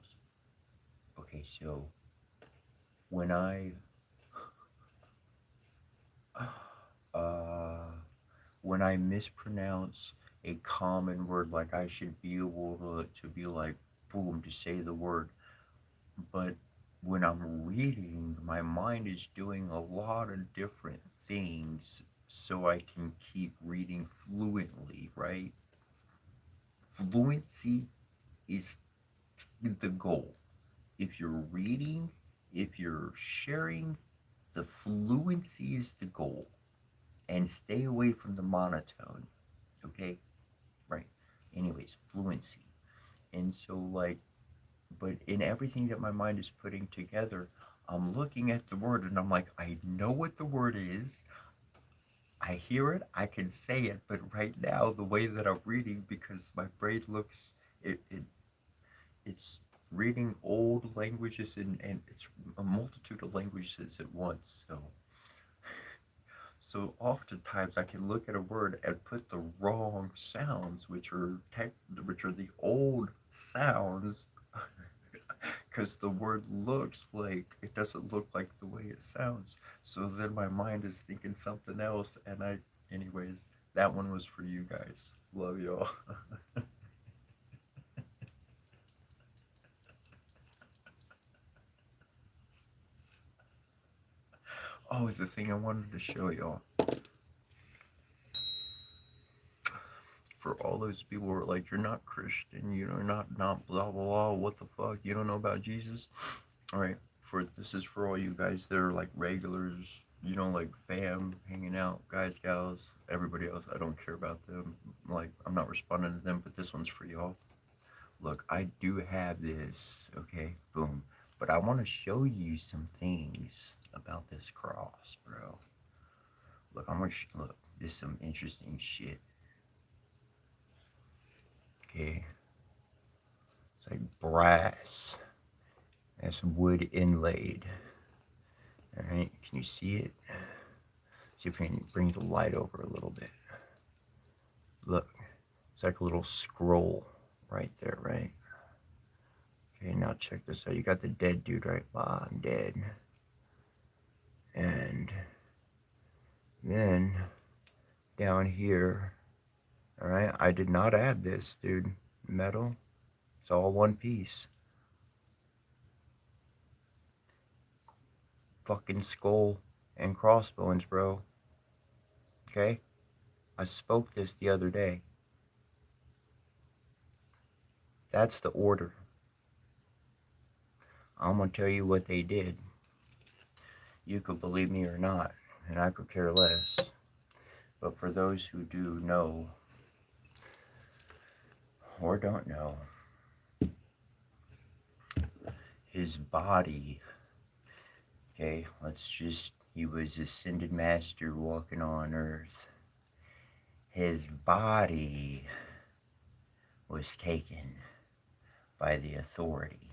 Okay, so when I uh when I mispronounce a common word, like I should be able to be like, boom, to say the word, but when I'm reading, my mind is doing a lot of different things so I can keep reading fluently, right? Fluency is the goal. If you're reading, if you're sharing, the fluency is the goal. And stay away from the monotone, okay? Right. Anyways, fluency. And so, like, but in everything that my mind is putting together, I'm looking at the word and I'm like, I know what the word is. I hear it, I can say it, but right now, the way that I'm reading, because my brain looks, it's reading old languages and it's a multitude of languages at once. So oftentimes I can look at a word and put the wrong sounds, which are the old sounds, because the word looks like it doesn't look like the way it sounds. So then my mind is thinking something else, and anyways, that one was for you guys. Love y'all. Oh, the thing I wanted to show y'all. For all those people who are like, you're not Christian, you're not blah blah blah, what the fuck, you don't know about Jesus. All right, for this is for all you guys that are like regulars, like fam, hanging out, guys, gals, everybody else. I don't care about them. Like, I'm not responding to them, but this one's for y'all. Look, I do have this, okay, boom. But I want to show you some things about this cross, bro. Look, look. This is some interesting shit. Okay, it's like brass. That's wood inlaid. All right, can you see it? See if we can bring the light over a little bit. Look, it's like a little scroll right there, right? Okay, now check this out. You got the dead dude, right? Ah, I'm dead. And then down here, all right, I did not add this, dude. Metal, it's all one piece. Fucking skull and crossbones, bro. Okay? I spoke this the other day. That's the order. I'm gonna tell you what they did. You could believe me or not, and I could care less. But for those who do know or don't know, his body, okay, he was ascended master walking on earth. His body was taken by the authority,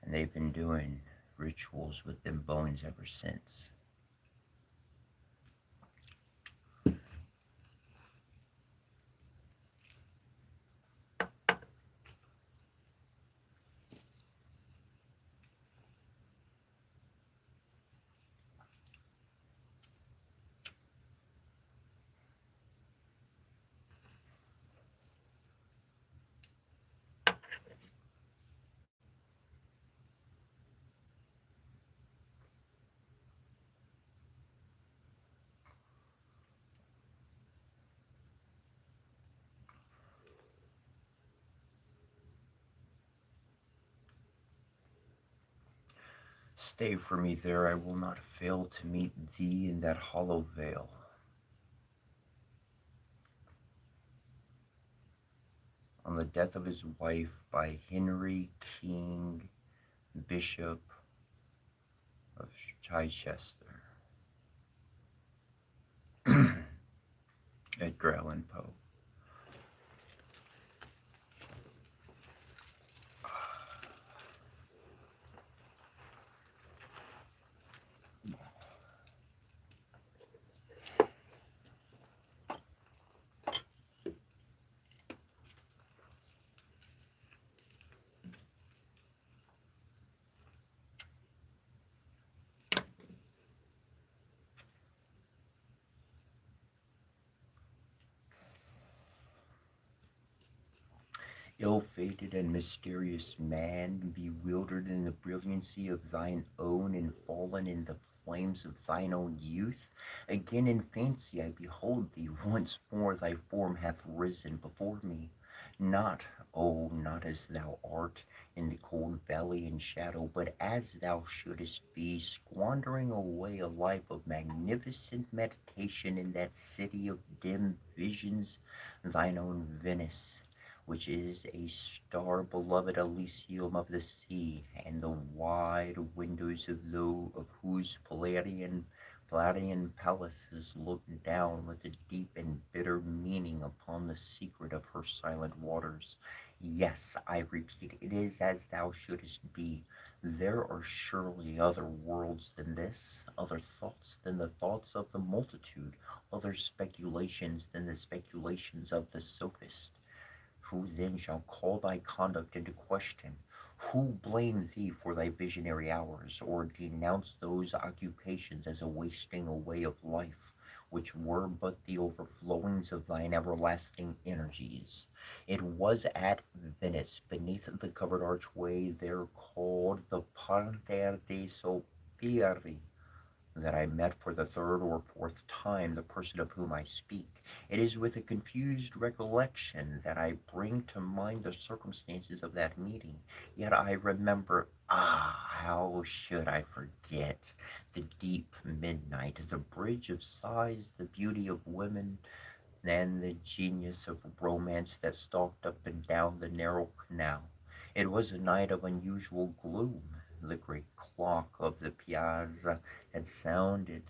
and they've been doing rituals with them bones ever since. Stay for me there, I will not fail to meet thee in that hollow vale. On the death of his wife by Henry King, Bishop of Chichester. Edgar Allan Poe. Ill-fated and mysterious man, bewildered in the brilliancy of thine own, and fallen in the flames of thine own youth, again in fancy I behold thee, once more thy form hath risen before me. Not, oh, not as thou art in the cold valley and shadow, but as thou shouldest be, squandering away a life of magnificent meditation in that city of dim visions, thine own Venice, which is a star beloved Elysium of the sea, and the wide windows of whose Palladian palaces look down with a deep and bitter meaning upon the secret of her silent waters. Yes, I repeat, it is as thou shouldest be. There are surely other worlds than this, other thoughts than the thoughts of the multitude, other speculations than the speculations of the sophist. Who then shall call thy conduct into question? Who blame thee for thy visionary hours, or denounce those occupations as a wasting away of life, which were but the overflowings of thine everlasting energies? It was at Venice, beneath the covered archway there called the Parterre dei Sospiri, that I met for the third or fourth time the person of whom I speak. It is with a confused recollection that I bring to mind the circumstances of that meeting. Yet I remember, how should I forget the deep midnight, the bridge of sighs, the beauty of women, and the genius of romance that stalked up and down the narrow canal. It was a night of unusual gloom. The great clock of the piazza had sounded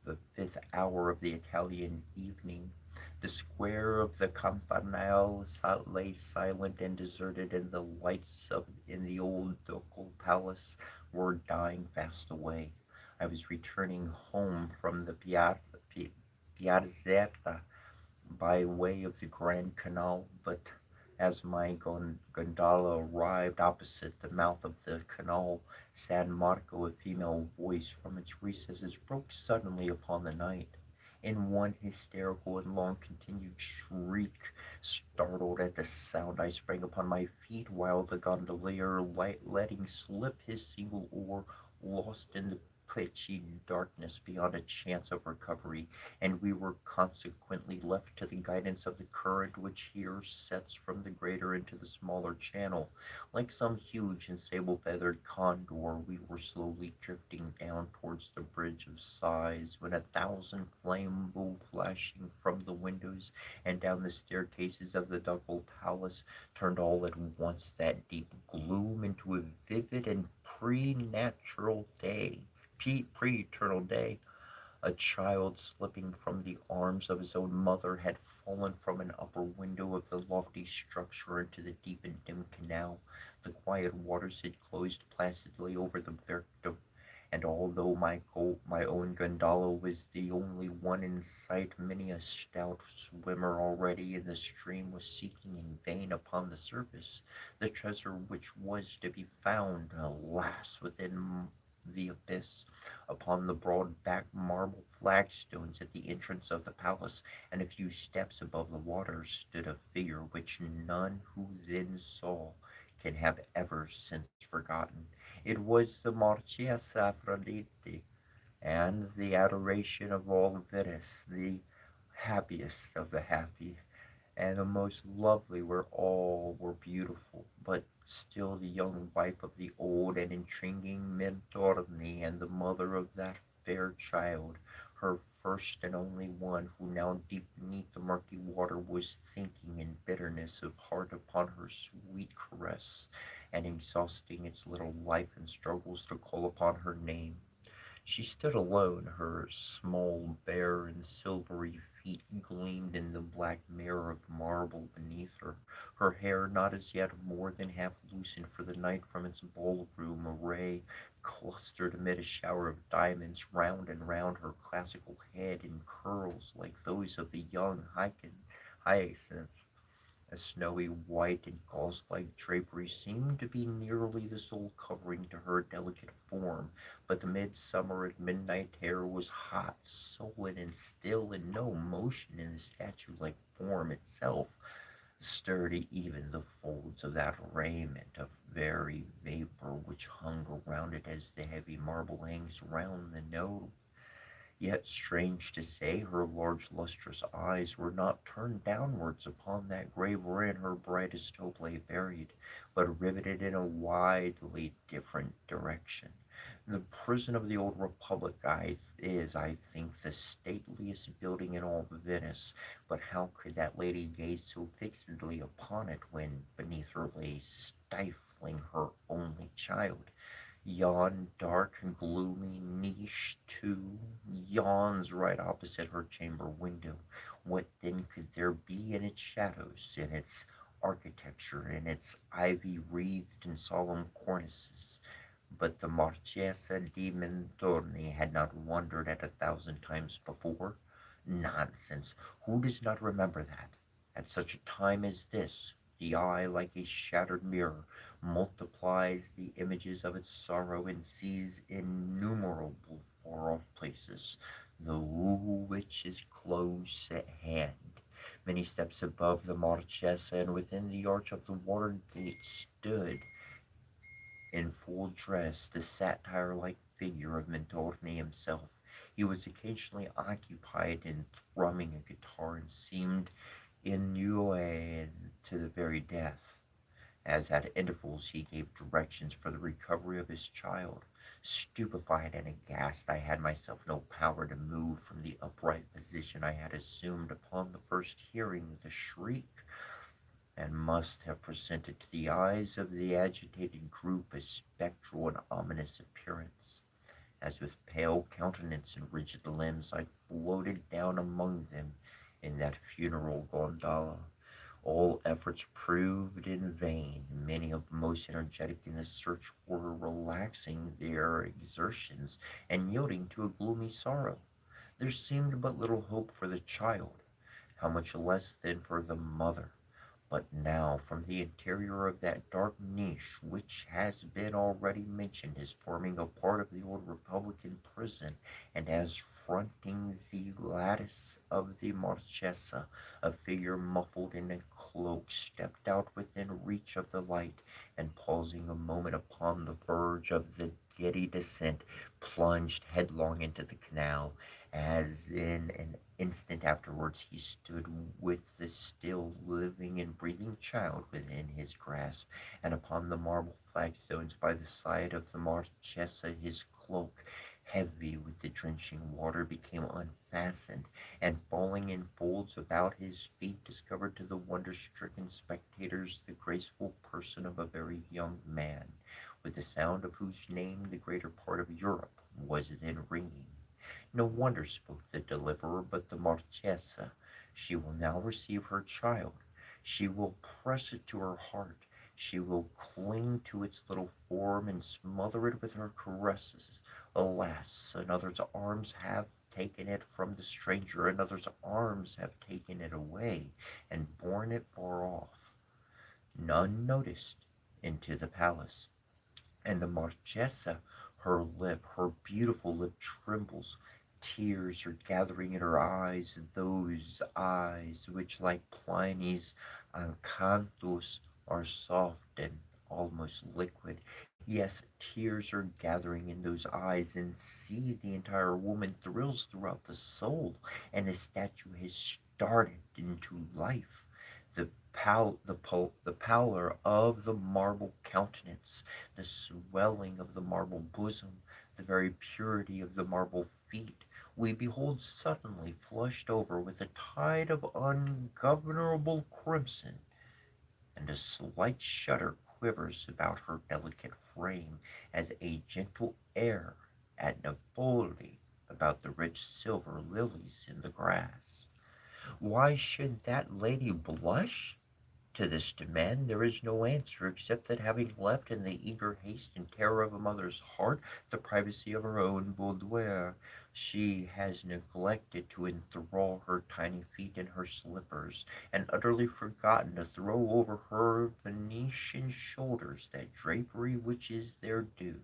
the fifth hour of the Italian evening. The square of the Campanile lay silent and deserted, and the lights in the old ducal palace were dying fast away. I was returning home from the Piazzetta by way of the Grand Canal, but as my gondola arrived opposite the mouth of the canal San Marco, a female voice from its recesses broke suddenly upon the night. In one hysterical and long continued shriek, startled at the sound, I sprang upon my feet, while the gondolier, letting slip his single oar, lost in the pitchy darkness beyond a chance of recovery, and we were consequently left to the guidance of the current which here sets from the greater into the smaller channel. Like some huge and sable-feathered condor, we were slowly drifting down towards the Bridge of Sighs, when a thousand flame bull flashing from the windows and down the staircases of the ducal palace turned all at once that deep gloom into a vivid and preternatural day. Pre-eternal day. A child slipping from the arms of his own mother had fallen from an upper window of the lofty structure into the deep and dim canal. The quiet waters had closed placidly over the victim, and although my own gondola was the only one in sight, many a stout swimmer already in the stream was seeking in vain upon the surface the treasure which was to be found, alas, within the abyss. Upon the broad backed marble flagstones at the entrance of the palace, and a few steps above the water, stood a figure which none who then saw can have ever since forgotten. It was the Marchesa Aphrodite, and the adoration of all Venice, the happiest of the happy, and the most lovely where all were beautiful, but still the young wife of the old and intriguing Mentorni, and the mother of that fair child, her first and only one, who now deep beneath the murky water was thinking in bitterness of heart upon her sweet caress, and exhausting its little life in struggles to call upon her name. She stood alone, her small, bare, and silvery feet gleamed in the black mirror of marble beneath her, her hair not as yet more than half loosened for the night from its ballroom array, clustered amid a shower of diamonds round and round her classical head in curls like those of the young hyacinth. A snowy white and gauze-like drapery seemed to be nearly the sole covering to her delicate form, but the midsummer and midnight air was hot, sullen, and still, and no motion in the statue-like form itself stirred even the folds of that raiment of very vapor which hung around it as the heavy marble hangs round the nose. Yet, strange to say, her large lustrous eyes were not turned downwards upon that grave wherein her brightest hope lay buried, but riveted in a widely different direction. The prison of the old Republic is, I think, the stateliest building in all Venice, but how could that lady gaze so fixedly upon it when beneath her lay stifling her only child? Yon dark, gloomy niche, too, yawns right opposite her chamber window. What then could there be in its shadows, in its architecture, in its ivy wreathed and solemn cornices? But the Marchesa di Mentorni had not wondered at 1,000 times before. Nonsense! Who does not remember that? At such a time as this, the eye, like a shattered mirror, multiplies the images of its sorrow and sees innumerable far off places, the which is close at hand. Many steps above the Marchesa and within the arch of the water gate stood, in full dress, the satyr-like figure of Mentorni himself. He was occasionally occupied in thrumming a guitar and seemed inured to the very death, as at intervals he gave directions for the recovery of his child. Stupefied and aghast, I had myself no power to move from the upright position I had assumed upon the first hearing the shriek, and must have presented to the eyes of the agitated group a spectral and ominous appearance, as with pale countenance and rigid limbs I floated down among them in that funeral gondola. All efforts proved in vain. Many of the most energetic in the search were relaxing their exertions and yielding to a gloomy sorrow. There seemed but little hope for the child, how much less then for the mother. But now, from the interior of that dark niche which has been already mentioned as forming a part of the old Republican prison, and as fronting the lattice of the Marchesa, a figure muffled in a cloak stepped out within reach of the light, and pausing a moment upon the verge of the giddy descent, plunged headlong into the canal, as in an instant afterwards he stood with the still living and breathing child within his grasp, and upon the marble flagstones by the side of the Marchesa his cloak, heavy with the drenching water, became unfastened, and falling in folds about his feet, discovered to the wonder-stricken spectators the graceful person of a very young man, with the sound of whose name the greater part of Europe was then ringing. No wonder, spoke the deliverer, but the Marchesa. She will now receive her child. She will press it to her heart. She will cling to its little form and smother it with her caresses. Alas, another's arms have taken it from the stranger, another's arms have taken it away and borne it far off, none noticed, into the palace. And the Marchesa, her beautiful lip trembles. Tears are gathering in her eyes, those eyes which, like Pliny's Acanthus, are soft and almost liquid. Yes, tears are gathering in those eyes, and see, the entire woman thrills throughout the soul, and the statue has started into life. The pallor of the marble countenance, the swelling of the marble bosom, the very purity of the marble feet, we behold suddenly flushed over with a tide of ungovernable crimson, and a slight shudder quivers about her delicate frame, as a gentle air at Napoli about the rich silver lilies in the grass. Why should that lady blush? To this demand there is no answer, except that, having left in the eager haste and terror of a mother's heart the privacy of her own boudoir, she has neglected to enthrall her tiny feet in her slippers, and utterly forgotten to throw over her Venetian shoulders that drapery which is their due.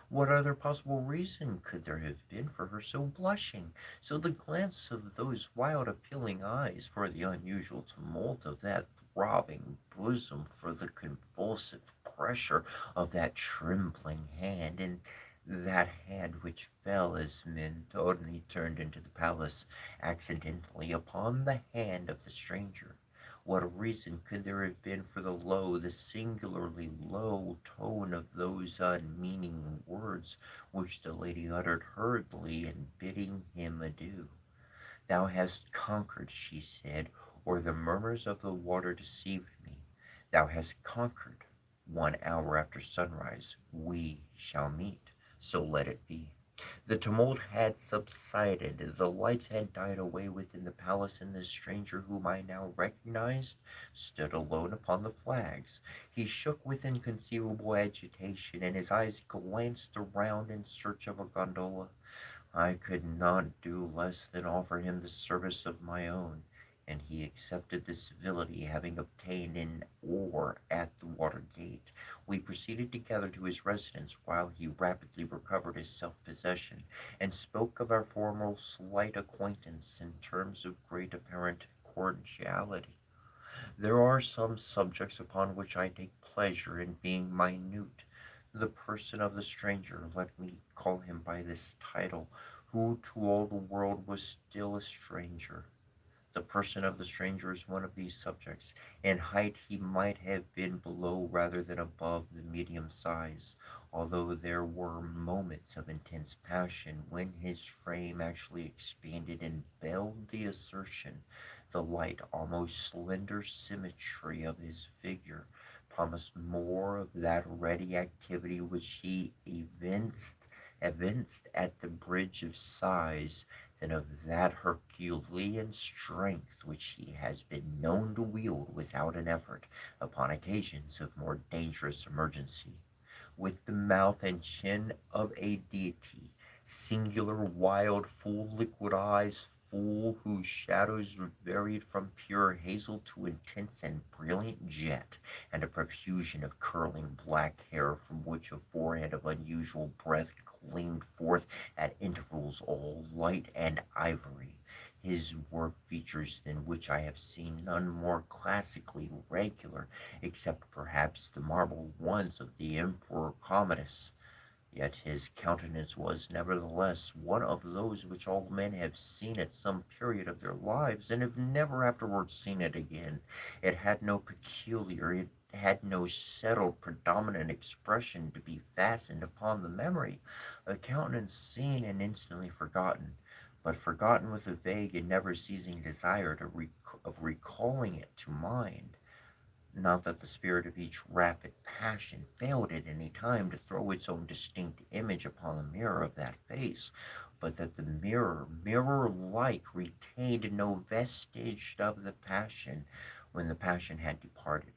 What other possible reason could there have been for her so blushing? So the glance of those wild appealing eyes, for the unusual tumult of that throbbing bosom, for the convulsive pressure of that trembling hand, and that hand which fell as Mentoni turned into the palace, accidentally, upon the hand of the stranger. What reason could there have been for the singularly low tone of those unmeaning words which the lady uttered hurriedly in bidding him adieu? Thou hast conquered, she said, or the murmurs of the water deceived me. Thou hast conquered. 1 hour after sunrise we shall meet. So let it be. The tumult had subsided, the lights had died away within the palace, and the stranger, whom I now recognized, stood alone upon the flags. He shook with inconceivable agitation, and his eyes glanced around in search of a gondola. I could not do less than offer him the service of my own, and he accepted the civility, having obtained an oar at the water gate. We proceeded together to his residence, while he rapidly recovered his self-possession, and spoke of our former slight acquaintance in terms of great apparent cordiality. There are some subjects upon which I take pleasure in being minute. The person of the stranger, let me call him by this title, who to all the world was still a stranger. The person of the stranger is one of these subjects. In height he might have been below rather than above the medium size, although there were moments of intense passion when his frame actually expanded and veiled the assertion. The light, almost slender symmetry of his figure promised more of that ready activity which he evinced at the bridge of sighs than of that Herculean strength which he has been known to wield without an effort upon occasions of more dangerous emergency. With the mouth and chin of a deity, singular, wild, full liquid eyes, full, whose shadows varied from pure hazel to intense and brilliant jet, and a profusion of curling black hair, from which a forehead of unusual breadth gleamed forth at intervals, all light and ivory. His were features than which I have seen none more classically regular, except perhaps the marble ones of the Emperor Commodus. Yet his countenance was nevertheless one of those which all men have seen at some period of their lives, and have never afterwards seen it again. It had no peculiar, it had no settled, predominant expression to be fastened upon the memory. A countenance seen and instantly forgotten, but forgotten with a vague and never ceasing desire of recalling it to mind. Not that the spirit of each rapid passion failed at any time to throw its own distinct image upon the mirror of that face, but that the mirror, mirror like, retained no vestige of the passion when the passion had departed.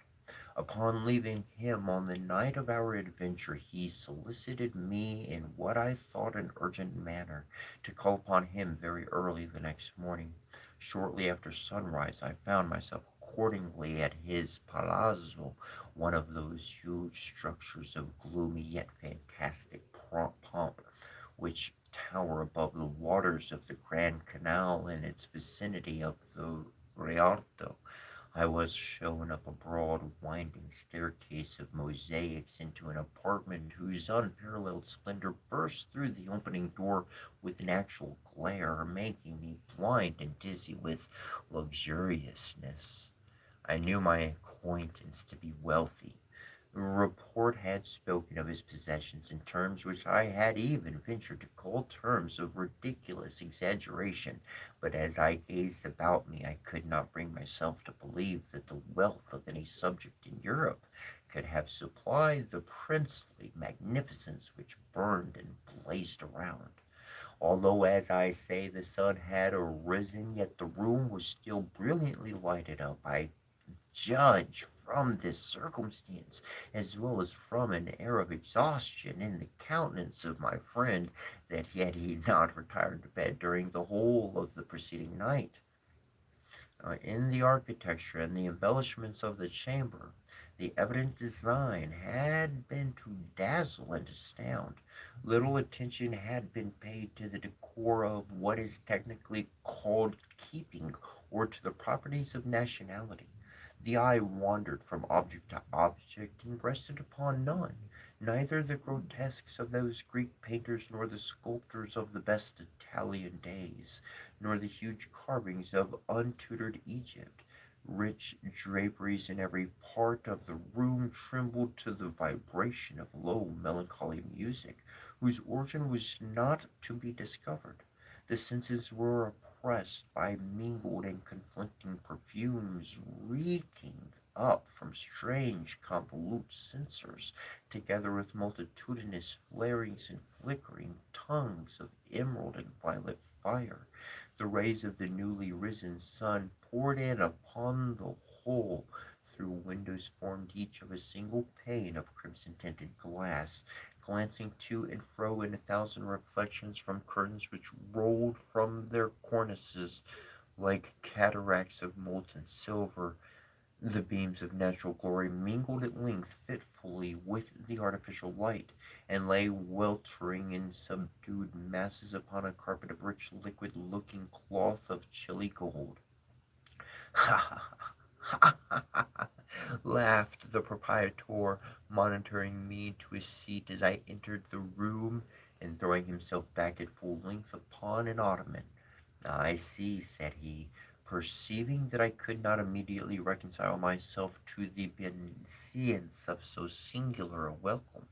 Upon leaving him on the night of our adventure, he solicited me in what I thought an urgent manner to call upon him very early the next morning. Shortly after sunrise, I found myself accordingly at his palazzo, one of those huge structures of gloomy yet fantastic pomp which tower above the waters of the Grand Canal in its vicinity of the Rialto. I was shown up a broad, winding staircase of mosaics into an apartment whose unparalleled splendor burst through the opening door with an actual glare, making me blind and dizzy with luxuriousness. I knew my acquaintance to be wealthy. Report had spoken of his possessions in terms which I had even ventured to call terms of ridiculous exaggeration, but as I gazed about me I could not bring myself to believe that the wealth of any subject in Europe could have supplied the princely magnificence which burned and blazed around. Although, as I say, the sun had arisen, yet the room was still brilliantly lighted up. I judge from this circumstance, as well as from an air of exhaustion in the countenance of my friend, that yet he had not retired to bed during the whole of the preceding night. In the architecture and the embellishments of the chamber, the evident design had been to dazzle and astound. Little attention had been paid to the decor of what is technically called keeping, or to the properties of nationality. The eye wandered from object to object and rested upon none. Neither the grotesques of those Greek painters nor the sculptors of the best Italian days, nor the huge carvings of untutored Egypt. Rich draperies in every part of the room trembled to the vibration of low, melancholy music, whose origin was not to be discovered. The senses were oppressed by mingled and conflicting perfumes, reeking up from strange convolute censers, together with multitudinous flarings and flickering tongues of emerald and violet fire. The rays of the newly risen sun poured in upon the whole through windows formed each of a single pane of crimson-tinted glass, glancing to and fro in a thousand reflections from curtains which rolled from their cornices like cataracts of molten silver. The beams of natural glory mingled at length fitfully with the artificial light, and lay weltering in subdued masses upon a carpet of rich liquid-looking cloth of chilly gold. "Ha ha ha ha ha!" laughed the proprietor, monitoring me to his seat as I entered the room, and throwing himself back at full length upon an ottoman. "I see," said he, perceiving that I could not immediately reconcile myself to the beneficence of so singular a welcome.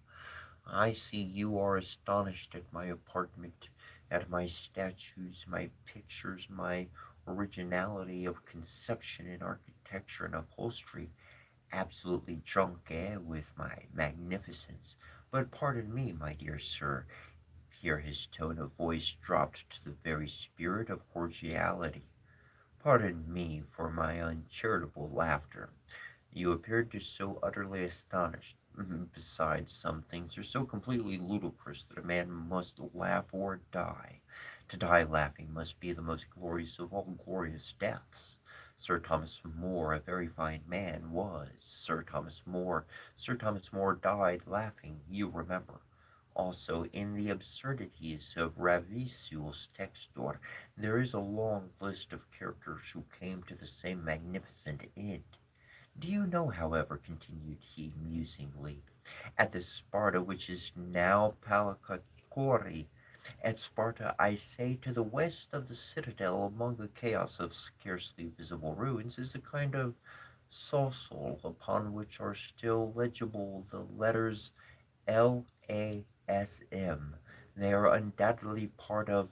"I see you are astonished at my apartment, at my statues, my pictures, my originality of conception in architecture and upholstery, absolutely drunk, with my magnificence. But pardon me, my dear sir," here his tone of voice dropped to the very spirit of cordiality, "pardon me for my uncharitable laughter. You appeared to so utterly astonished. Besides, some things are so completely ludicrous that a man must laugh or die. To die laughing must be the most glorious of all glorious deaths. Sir Thomas More, a very fine man, was Sir Thomas More. Sir Thomas More died laughing, you remember. Also, in the absurdities of Ravisius Textor, there is a long list of characters who came to the same magnificent end. Do you know, however, continued he musingly, at the Sparta which is now Palacacori, at Sparta, I say, to the west of the citadel, among the chaos of scarcely visible ruins, is a kind of sawsol upon which are still legible the letters LASM. They are undoubtedly part of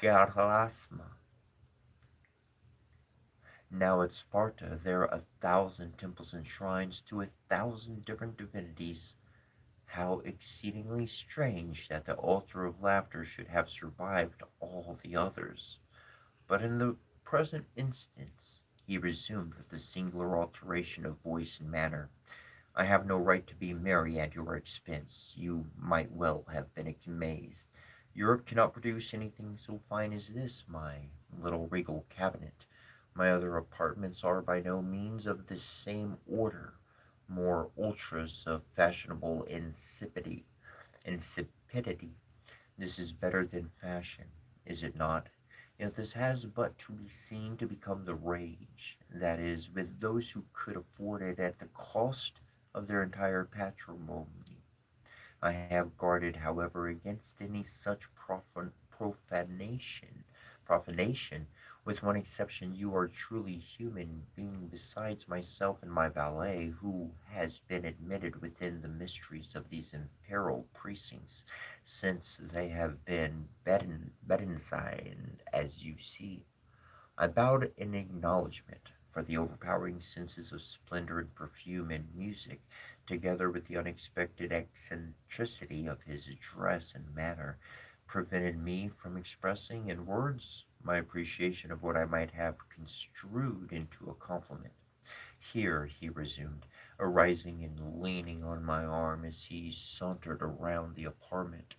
Gerasma. Now at Sparta there are 1,000 temples and shrines to 1,000 different divinities. How exceedingly strange that the altar of laughter should have survived all the others. But in the present instance, he resumed with a singular alteration of voice and manner, I have no right to be merry at your expense. You might well have been amazed. Europe cannot produce anything so fine as this, my little regal cabinet. My other apartments are by no means of the same order, more ultras of fashionable insipidity. This is better than fashion, is it not? Yet this has but to be seen to become the rage, that is, with those who could afford it at the cost of their entire patrimony. I have guarded, however, against any such profanation. With one exception, you are truly human being besides myself and my valet, who has been admitted within the mysteries of these imperiled precincts, since they have been bedenside, as you see. I bowed in acknowledgment, for the overpowering senses of splendor and perfume and music, together with the unexpected eccentricity of his dress and manner, prevented me from expressing in words my appreciation of what I might have construed into a compliment. Here, he resumed, arising and leaning on my arm as he sauntered around the apartment,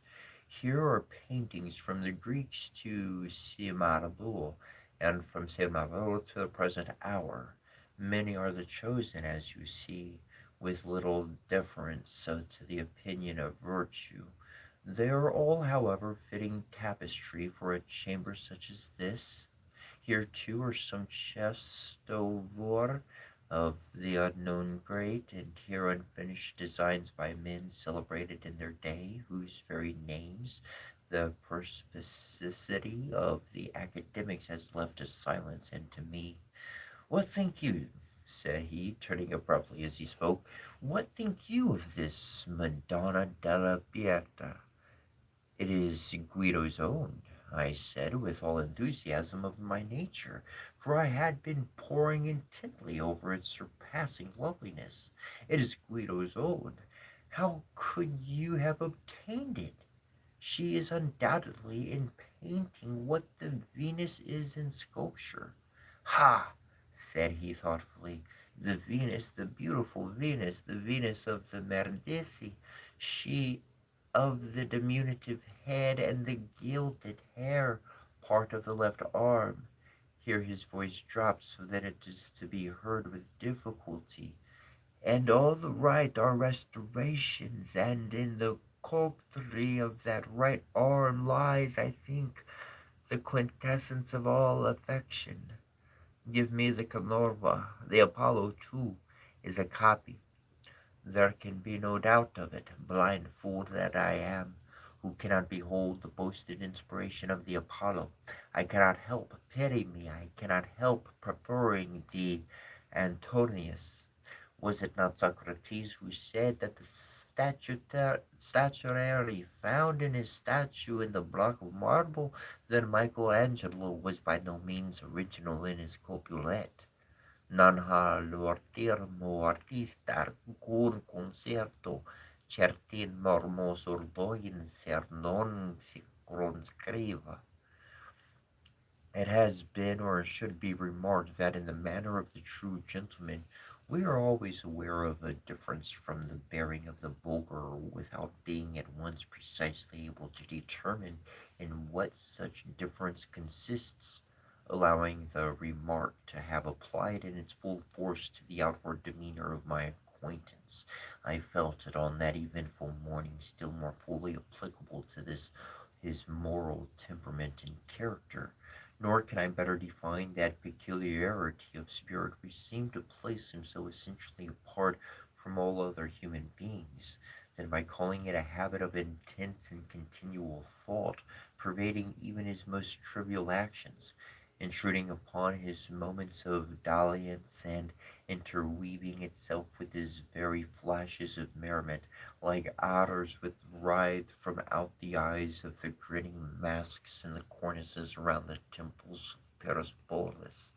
here are paintings from the Greeks to Cimabue, and from Cimabue to the present hour. Many are the chosen, as you see, with little deference to the opinion of virtue. They are all, however, fitting tapestry for a chamber such as this. Here, too, are some chefs d'oeuvre of the unknown great, and here unfinished designs by men celebrated in their day, whose very names the perspicacity of the academics has left to silence and to me. What think you? Said he, turning abruptly as he spoke. What think you of this Madonna della Pieta? It is Guido's own, I said, with all enthusiasm of my nature, for I had been poring intently over its surpassing loveliness. It is Guido's own. How could you have obtained it? She is undoubtedly in painting what the Venus is in sculpture. Ha! Said he thoughtfully, the Venus, the beautiful Venus, the Venus of the Medici, she of the diminutive head and the gilded hair, part of the left arm. Here his voice dropped so that it is to be heard with difficulty. And all the right are restorations, and in the coquetry of that right arm lies, I think, the quintessence of all affection. Give me the Canorva. The Apollo, too, is a copy. There can be no doubt of it, blind fool that I am, who cannot behold the boasted inspiration of the Apollo. I cannot help, pity me, I cannot help preferring the Antonius. Was it not Socrates who said that the statuary found in his statue in the block of marble, that Michelangelo was by no means original in his copulette? Non ha l'ortirmo artista cur concerto, certin mormos urdoin ser non si conscriva. It has been or should be remarked that in the manner of the true gentleman we are always aware of a difference from the bearing of the vulgar without being at once precisely able to determine in what such difference consists. Allowing the remark to have applied in its full force to the outward demeanor of my acquaintance, I felt it on that eventful morning still more fully applicable to this his moral temperament and character. Nor can I better define that peculiarity of spirit which seemed to place him so essentially apart from all other human beings than by calling it a habit of intense and continual thought, pervading even his most trivial actions, intruding upon his moments of dalliance and interweaving itself with his very flashes of merriment, like otters which writhe from out the eyes of the grinning masks in the cornices around the temples of Persepolis.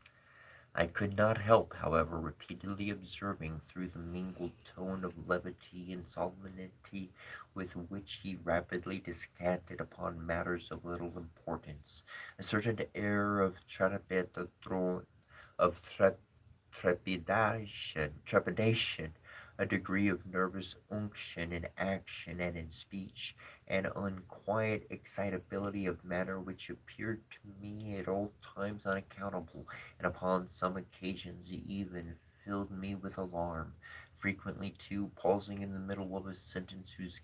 I could not help, however, repeatedly observing through the mingled tone of levity and solemnity with which he rapidly descanted upon matters of little importance, a certain air of of trepidation, a degree of nervous unction in action and in speech, an unquiet excitability of manner which appeared to me at all times unaccountable, and upon some occasions even filled me with alarm. Frequently, too, pausing in the middle of a sentence whose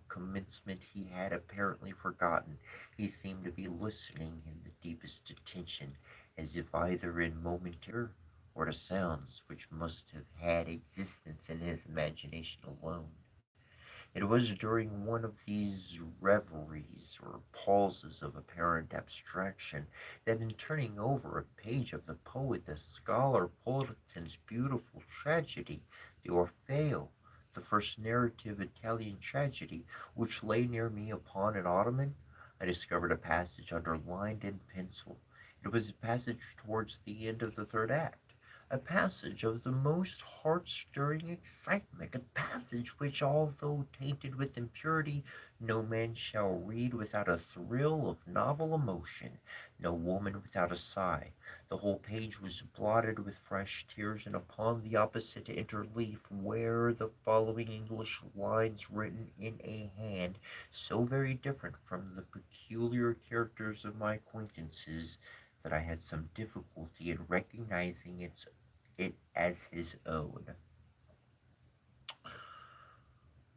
commencement he had apparently forgotten, he seemed to be listening in the deepest attention, as if either in momentary or to sounds which must have had existence in his imagination alone. It was during one of these reveries or pauses of apparent abstraction that in turning over a page of the poet, the scholar Pullington's beautiful tragedy, the Orfeo, the first narrative Italian tragedy, which lay near me upon an ottoman, I discovered a passage underlined in pencil. It was a passage towards the end of the third act, a passage of the most heart-stirring excitement, a passage which, although tainted with impurity, no man shall read without a thrill of novel emotion, no woman without a sigh. The whole page was blotted with fresh tears, and upon the opposite interleaf were the following English lines written in a hand so very different from the peculiar characters of my acquaintances that I had some difficulty in recognizing it as his own.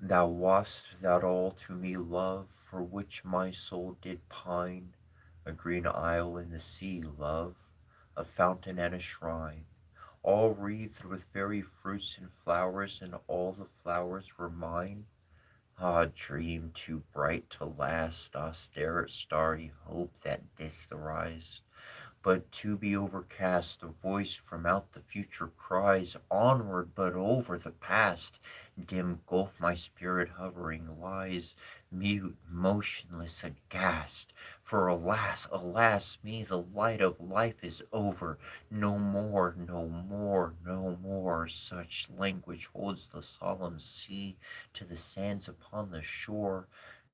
Thou wast that all to me, love, for which my soul did pine, a green isle in the sea, love, a fountain and a shrine, all wreathed with fairy fruits and flowers, and all the flowers were mine. Ah, dream too bright to last, austere starry hope that didst arise, but to be overcast, a voice from out the future cries, onward, but over the past. Dim gulf my spirit hovering lies, mute, motionless, aghast. For alas, alas me, the light of life is over. No more, no more, no more. Such language holds the solemn sea to the sands upon the shore.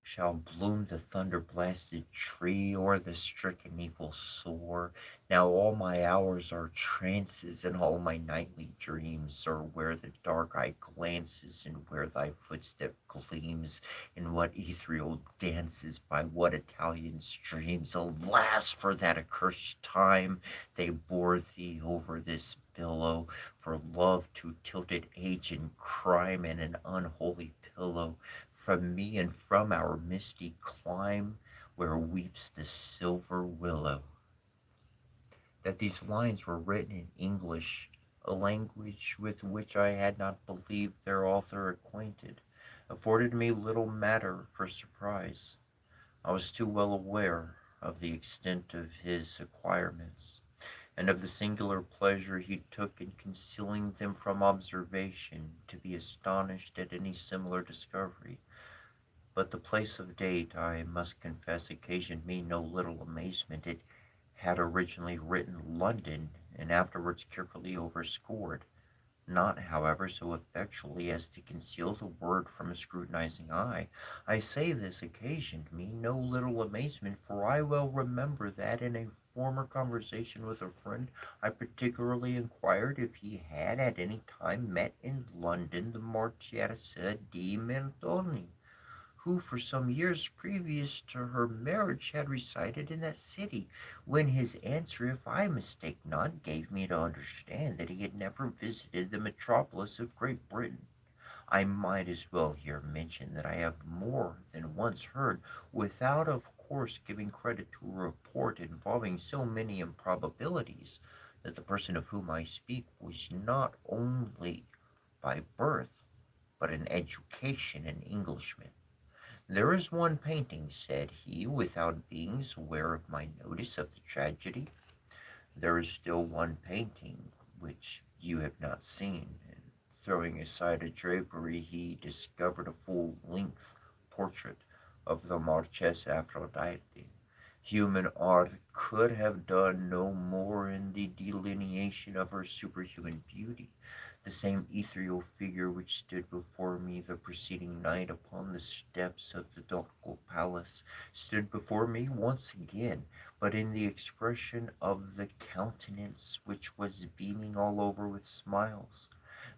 Shall bloom the thunder blasted tree, or the stricken eagle soar? Now all my hours are trances, and all my nightly dreams are where the dark eye glances, and where thy footstep gleams, in what ethereal dances, by what Italian streams. Alas for that accursed time they bore thee over this billow, for love to tilted age and crime, and an unholy pillow from me and from our misty clime, where weeps the silver willow. That these lines were written in English, a language with which I had not believed their author acquainted, afforded me little matter for surprise. I was too well aware of the extent of his acquirements, and of the singular pleasure he took in concealing them from observation, to be astonished at any similar discovery. But the place of date, I must confess, occasioned me no little amazement. It had originally written London, and afterwards carefully overscored, not, however, so effectually as to conceal the word from a scrutinizing eye. I say this occasioned me no little amazement, for I well remember that in a former conversation with a friend I particularly inquired if he had at any time met in London the Marchesa di Mentoni, who for some years previous to her marriage had resided in that city, when his answer, if I mistake not, gave me to understand that he had never visited the metropolis of Great Britain. I might as well here mention that I have more than once heard, without of course giving credit to a report involving so many improbabilities that the person of whom I speak was not only by birth, but in education an Englishman. There is one painting, said he, without being aware of my notice of the tragedy. There is still one painting which you have not seen, and throwing aside a drapery, he discovered a full length portrait of the Marchesa Aphrodite. Human art could have done no more in the delineation of her superhuman beauty. The same ethereal figure which stood before me the preceding night upon the steps of the Ducal Palace stood before me once again, but in the expression of the countenance which was beaming all over with smiles.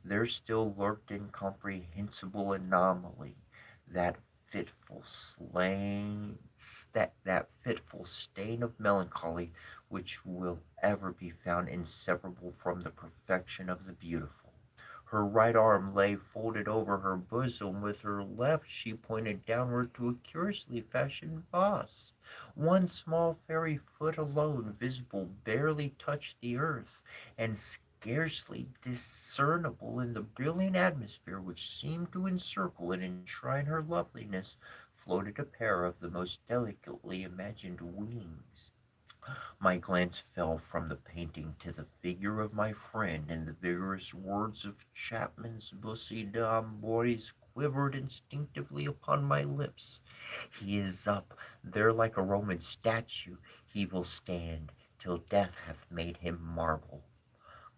There still lurked incomprehensible anomaly, that that fitful stain of melancholy which will ever be found inseparable from the perfection of the beautiful. Her right arm lay folded over her bosom, with her left she pointed downward to a curiously fashioned vase. One small fairy foot alone, visible, barely touched the earth, and scarcely discernible in the brilliant atmosphere which seemed to encircle and enshrine her loveliness, floated a pair of the most delicately imagined wings. My glance fell from the painting to the figure of my friend, and the vigorous words of Chapman's Bussy d'Amboise quivered instinctively upon my lips. He is up there like a Roman statue. He will stand till death hath made him marble.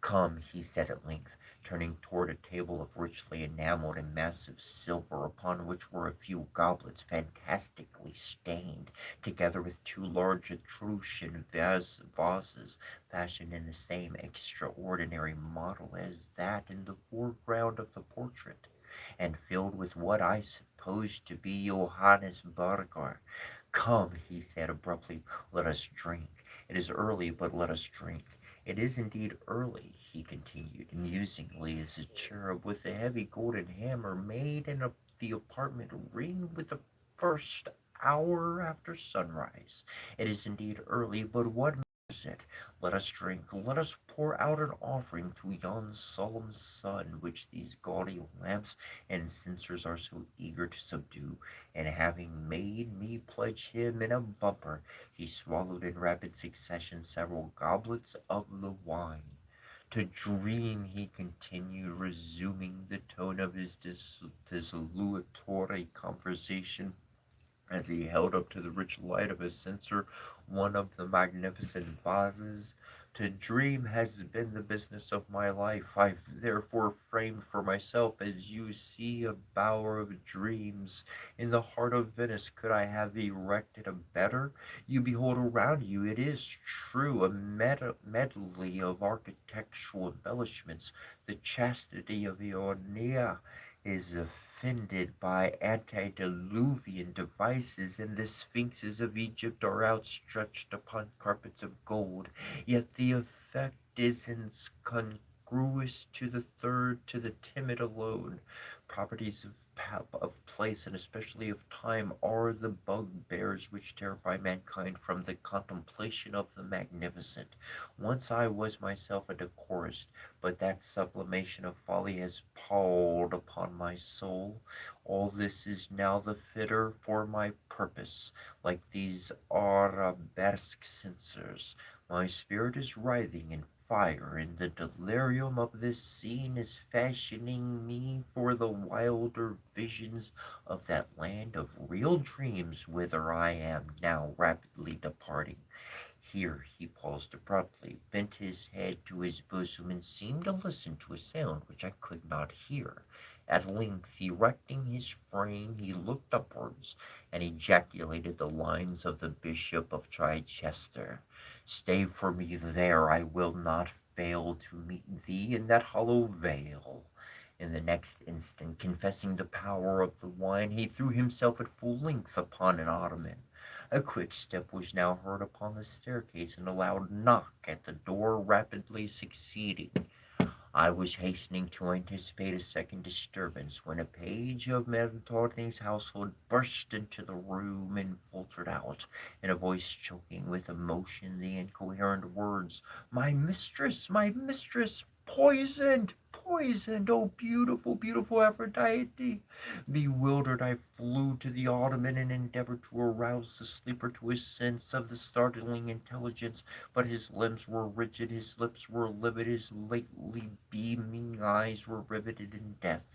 Come, he said at length, turning toward a table of richly enameled and massive silver, upon which were a few goblets fantastically stained, together with two large Etruscan vases, fashioned in the same extraordinary model as that in the foreground of the portrait, and filled with what I supposed to be Johannes Burger. Come, he said abruptly, let us drink. It is early, but let us drink. It is indeed early, he continued, musingly, as a cherub with a heavy golden hammer made in the apartment ring with the first hour after sunrise. It is indeed early, but what matters it? Let us drink, let us pour out an offering to yon solemn sun which these gaudy lamps and censers are so eager to subdue, and having made me pledge him in a bumper, he swallowed in rapid succession several goblets of the wine. To dream, he continued, resuming the tone of his desultory conversation, as he held up to the rich light of his censer one of the magnificent vases. To dream has been the business of my life. I've therefore framed for myself, as you see, a bower of dreams. In the heart of Venice could I have erected a better? You behold around you, it is true, a medley of architectural embellishments. The chastity of Ionia is offended by antediluvian devices, and the sphinxes of Egypt are outstretched upon carpets of gold. Yet the effect is incongruous to the third, to the timid alone. Properties of place and especially of time are the bugbears which terrify mankind from the contemplation of the magnificent. Once I was myself a decorist, but that sublimation of folly has palled upon my soul. All this is now the fitter for my purpose, like these arabesque censers. My spirit is writhing in fire, and the delirium of this scene is fashioning me for the wilder visions of that land of real dreams whither I am now rapidly departing. Here he paused abruptly, bent his head to his bosom, and seemed to listen to a sound which I could not hear. At length, erecting his frame, he looked upwards, and ejaculated the lines of the Bishop of Chichester. Stay for me there, I will not fail to meet thee in that hollow vale. In the next instant, confessing the power of the wine, he threw himself at full length upon an ottoman. A quick step was now heard upon the staircase, and a loud knock at the door rapidly succeeding. I was hastening to anticipate a second disturbance when a page of Madame Thornton's household burst into the room and faltered out, in a voice choking with emotion, the incoherent words, my mistress, poisoned, poisoned, oh beautiful, beautiful Aphrodite! Bewildered, I flew to the ottoman and endeavored to arouse the sleeper to a sense of the startling intelligence, but his limbs were rigid, his lips were livid, his lately beaming eyes were riveted in death.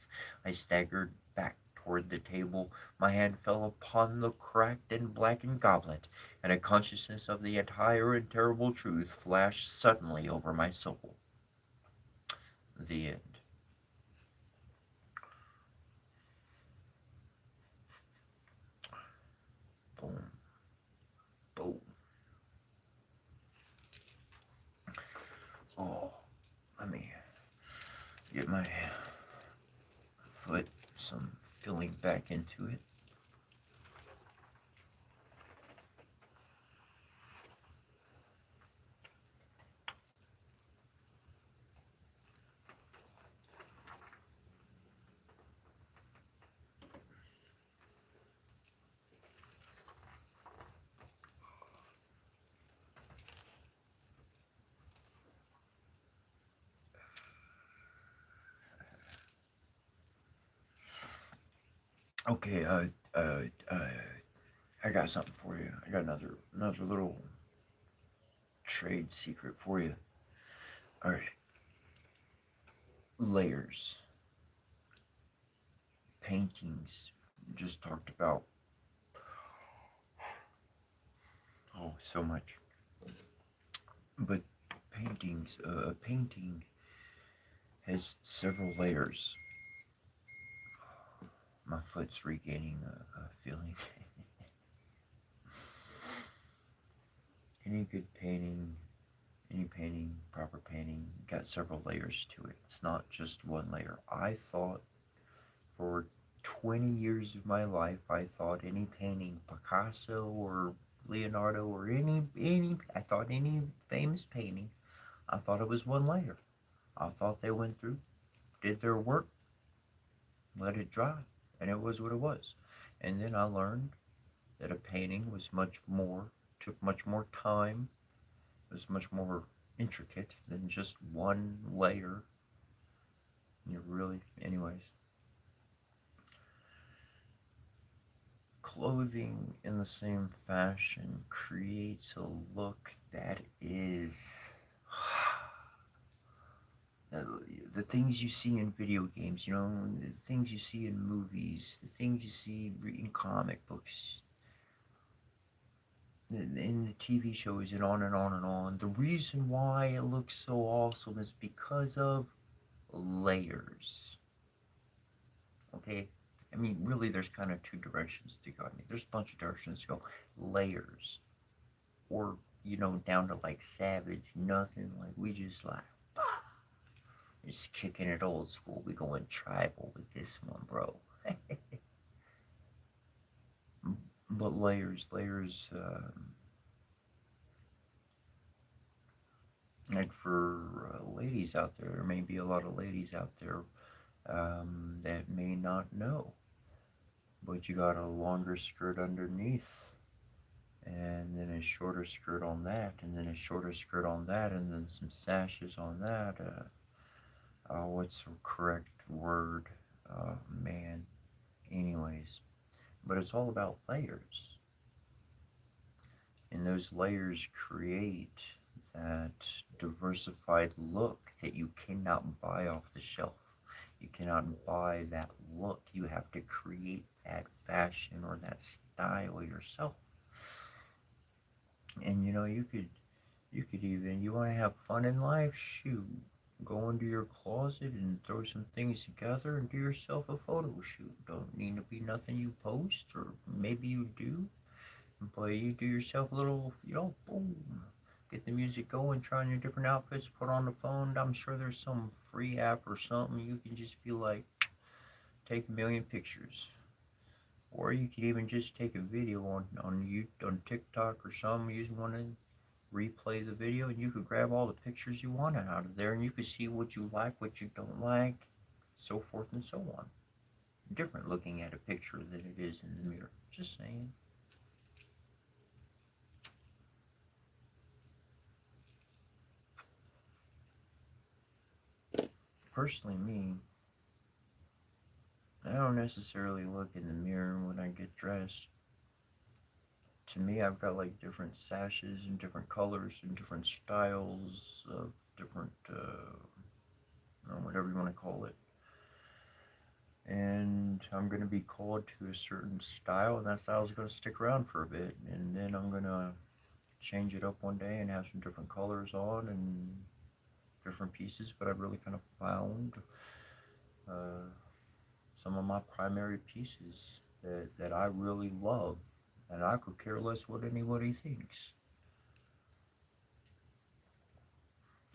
I staggered back toward the table. My hand fell upon the cracked and blackened goblet, and a consciousness of the entire and terrible truth flashed suddenly over my soul. The end. Boom. Boom. Oh, let me get my foot some filling back into it. Okay, uh, uh, I got something for you. I got another little trade secret for you. All right, layers, paintings. Just talked about so much, but paintings. A painting has several layers. My foot's regaining a feeling. Any good painting, any painting, proper painting, got several layers to it. It's not just one layer. I thought for 20 years of my life, I thought any painting, Picasso or Leonardo or I thought any famous painting, I thought it was one layer. I thought they went through, did their work, let it dry, and it was what it was. And then I learned that a painting was much more, took much more time, was much more intricate than just one layer. You really, anyways. Clothing in the same fashion creates a look that is the things you see in video games, the things you see in movies, the things you see in comic books, in the TV shows, and on and on and on. The reason why it looks so awesome is because of layers. Okay? I mean, really, there's kind of two directions to go. I mean, there's a bunch of directions to go. Layers. Or, down to like savage, nothing. Like, we just like, just kicking it old school. We going tribal with this one, bro. But layers, like for ladies out there may be a lot of ladies out there that may not know. But you got a longer skirt underneath, and then a shorter skirt on that, and then a shorter skirt on that, and then some sashes on that. What's the correct word? Man. Anyways, but it's all about layers. And those layers create that diversified look that you cannot buy off the shelf. You cannot buy that look. You have to create that fashion or that style yourself. And you could even, you want to have fun in life, shoot, go into your closet and throw some things together and do yourself a photo shoot. Don't need to be nothing you post, or maybe you do, but you do yourself a little, boom, get the music going, try on your different outfits, put on the phone. I'm sure there's some free app or something you can just be like, take a million pictures. Or you could even just take a video on TikTok or something using one of replay the video, and you could grab all the pictures you wanted out of there, and you could see what you like, what you don't like, so forth and so on. Different looking at a picture than it is in the mirror. Just saying. Personally, me, I don't necessarily look in the mirror when I get dressed. To me, I've got like different sashes and different colors and different styles of different, whatever you want to call it. And I'm going to be called to a certain style, and that style is going to stick around for a bit. And then I'm going to change it up one day and have some different colors on and different pieces. But I've really kind of found some of my primary pieces that I really love, and I could care less what anybody thinks.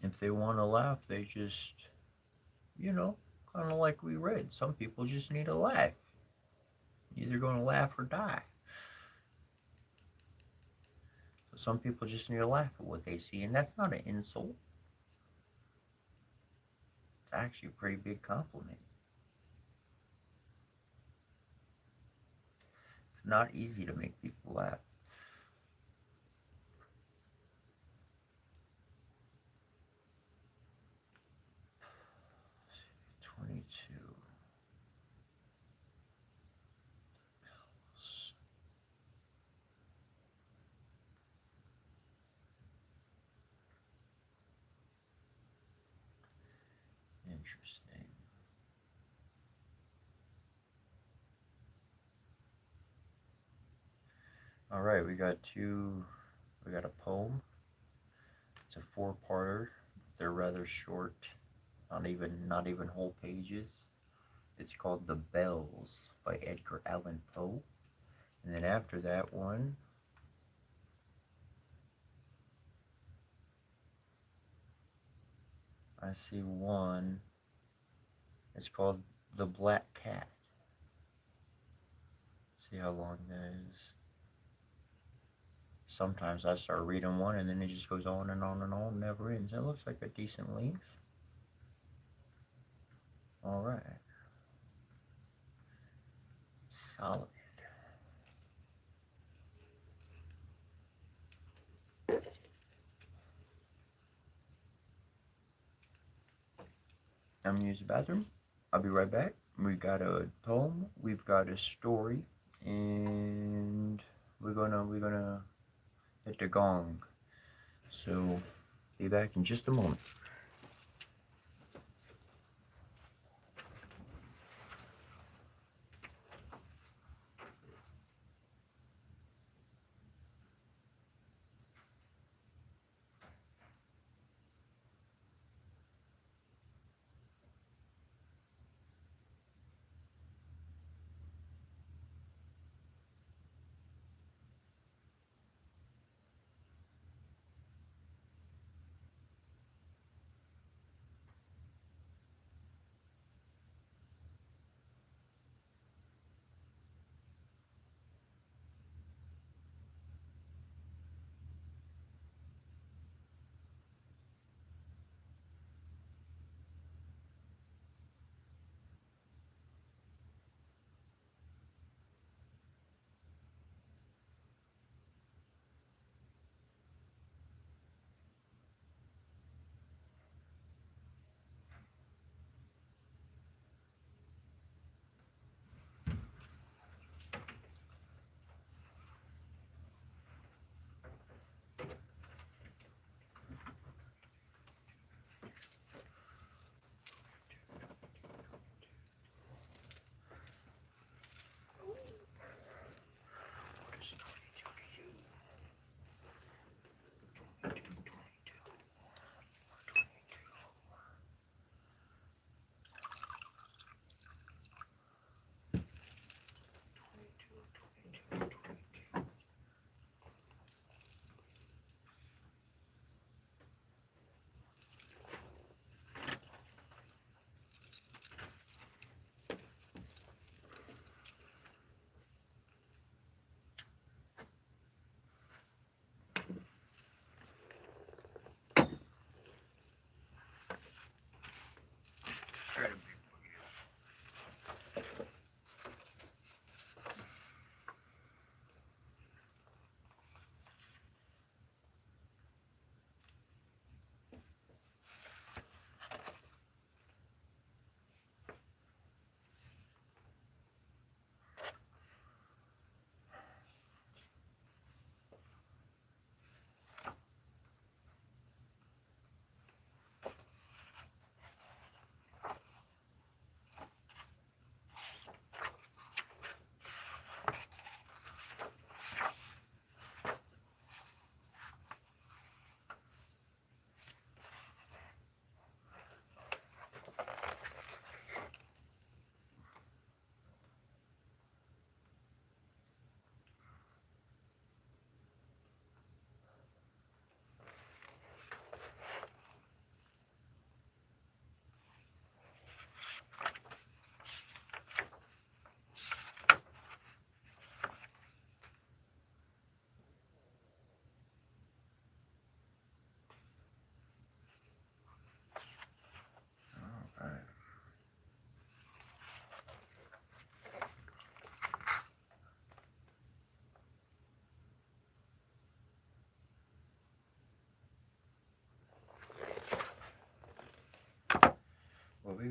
If they want to laugh, they just, you know, kind of like we read. Some people just need a laugh. Either going to laugh or die. So some people just need to laugh at what they see, and that's not an insult. It's actually a pretty big compliment. It's not easy to make people laugh. Interesting. All right, we got a poem. It's a four-parter. They're rather short, not even whole pages. It's called The Bells by Edgar Allan Poe. And then after that one, I see one. It's called The Black Cat. See how long that is. Sometimes I start reading one and then it just goes on and on and on, never ends. It looks like a decent length. All right. Solid. I'm gonna use the bathroom. I'll be right back. We got a poem, we've got a story, and we're gonna hit the gong. So be back in just a moment.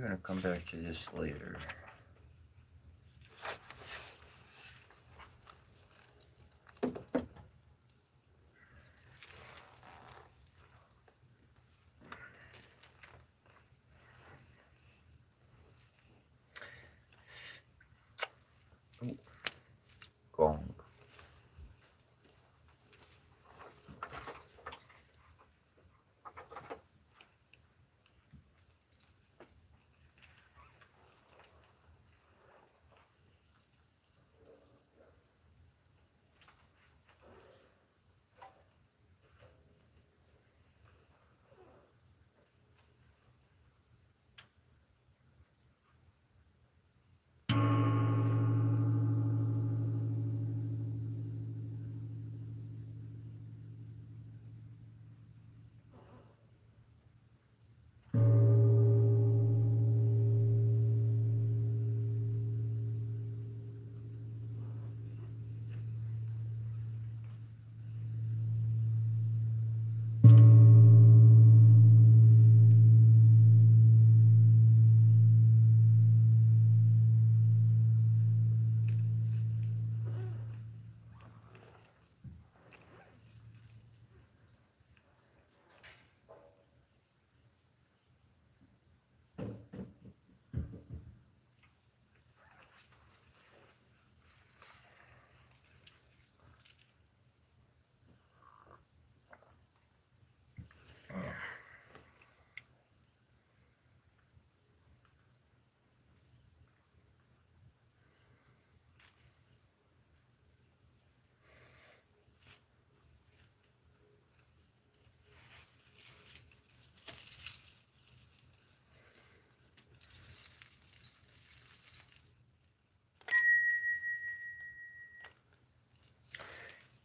gonna come back to this later. Ooh, gong.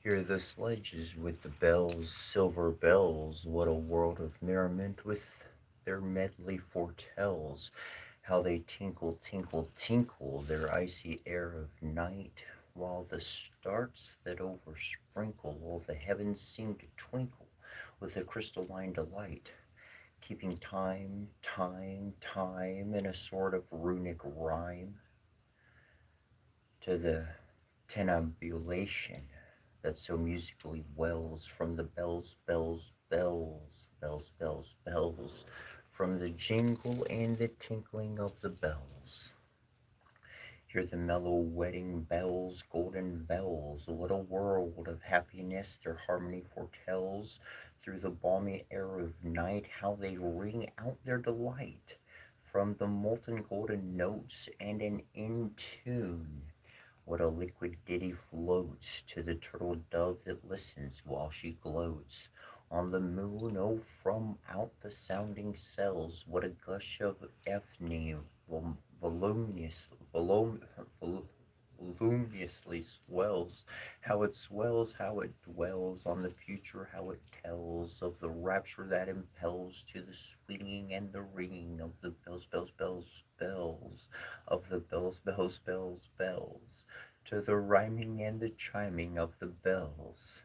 Hear the sledges with the bells, silver bells, what a world of merriment with their medley foretells, how they tinkle, tinkle, tinkle, their icy air of night, while the stars that oversprinkle all the heavens seem to twinkle with a crystalline delight, keeping time, time, time in a sort of runic rhyme to the tenambulation that so musically wells from the bells, bells, bells, bells, bells, bells, from the jingle and the tinkling of the bells. Hear the mellow wedding bells, golden bells, what a world of happiness their harmony foretells, through the balmy air of night, how they ring out their delight, from the molten golden notes, and an in tune what a liquid ditty floats to the turtle dove that listens while she gloats on the moon. Oh, from out the sounding cells, what a gush of Ethne voluminous, voluminously swells, how it swells, how it dwells on the future, how it tells of the rapture that impels to the swinging and the ringing of the bells, bells, bells, bells, of the bells, bells, bells, bells, to the rhyming and the chiming of the bells.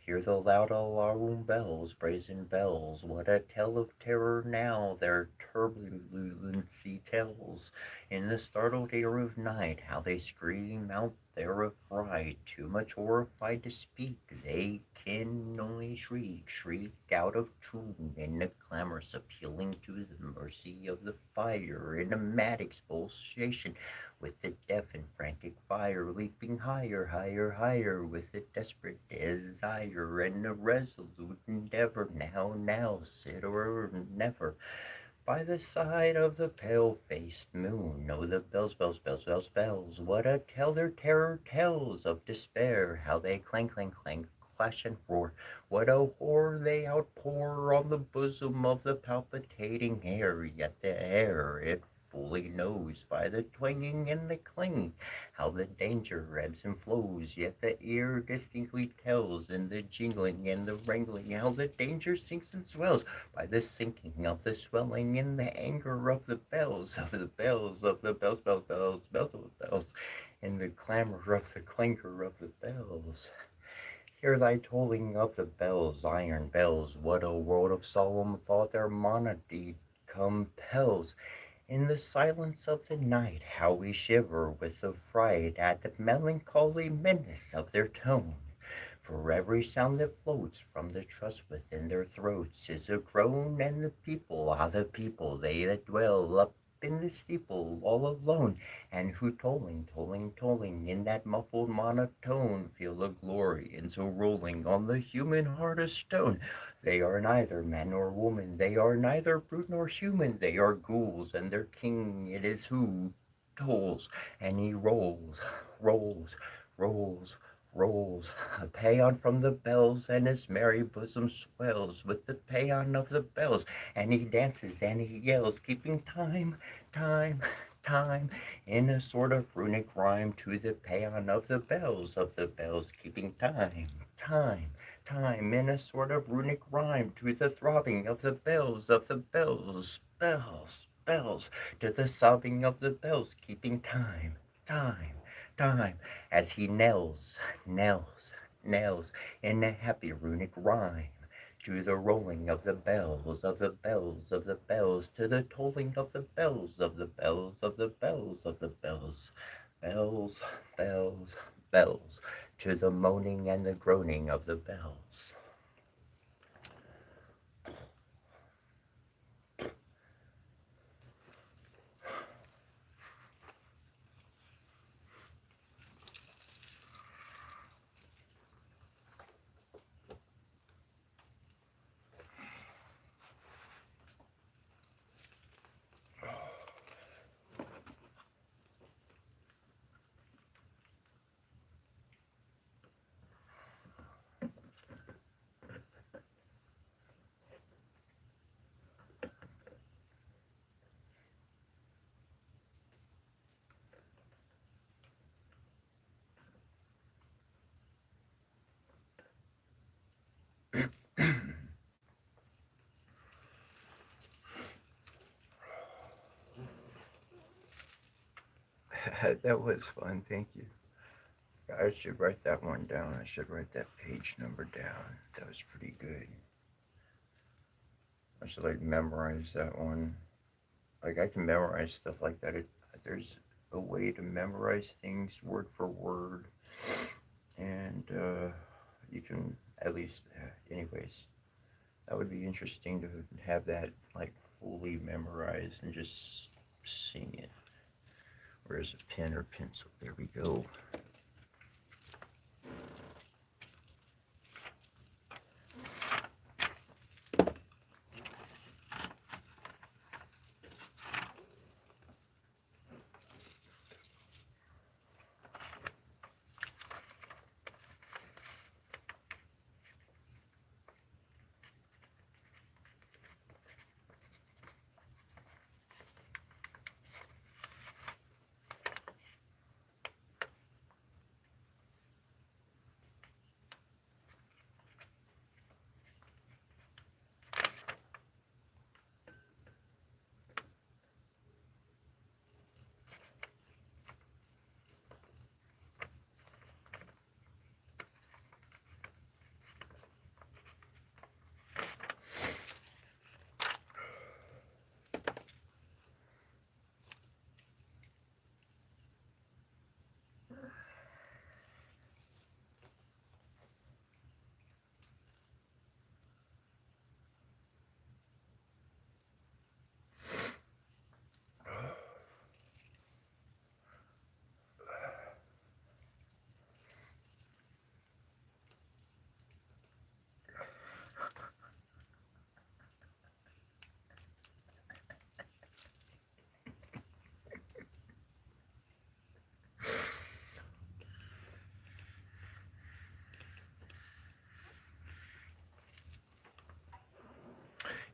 Hear the loud alarum bells, brazen bells, what a tale of terror now their turbulency tells. In the startled air of night, how they scream out their affright, too much horrified to speak, they can only shriek, shriek out of tune, in a clamorous appealing to the mercy of the fire, in a mad expulsion, with the deaf and frantic fire leaping higher, higher, higher, with a desperate desire and a resolute endeavor. Now, now, sit or never, by the side of the pale-faced moon. Oh, the bells, bells, bells, bells, bells, what a tale their terror tells of despair, how they clang, clang, clang, clash and roar, what a horror they outpour on the bosom of the palpitating air, yet the air it fully knows by the twanging and the clanging how the danger ebbs and flows, yet the ear distinctly tells in the jingling and the wrangling how the danger sinks and swells by the sinking of the swelling in the anger of the bells, of the bells, of the bells, bells, bells, bells of the bells, in the clamor of the clangor of the bells. Hear thy tolling of the bells, iron bells, what a world of solemn thought their monody compels, In the silence of the night, how we shiver with the fright at the melancholy menace of their tone. For every sound that floats from the trust within their throats is a groan, and the people are the people, they that dwell up in the steeple all alone, and who tolling, tolling, tolling in that muffled monotone feel a glory in so rolling on the human heart a stone. They are neither man nor woman, they are neither brute nor human, they are ghouls, and their king it is who tolls, and he rolls, rolls, rolls, rolls a paean from the bells, and his merry bosom swells with the paean of the bells, and he dances and he yells, keeping time, time, time, in a sort of runic rhyme to the paean of the bells, keeping time, time, time, in a sort of runic rhyme to the throbbing of the bells, bells, bells, to the sobbing of the bells, keeping time, time, time, as he knells, knells, knells, in a happy runic rhyme, to the rolling of the bells, of the bells, of the bells, to the tolling of the bells, of the bells, of the bells, of the bells, bells, bells, bells, to the moaning and the groaning of the bells. That was fun, thank you. I should write that one down. I should write that page number down. That was pretty good. I should like memorize that one. Like I can memorize stuff like that. There's a way to memorize things word for word, and you can at least, anyways. That would be interesting to have that like fully memorized and just sing it. Where's a pen or pencil? There we go.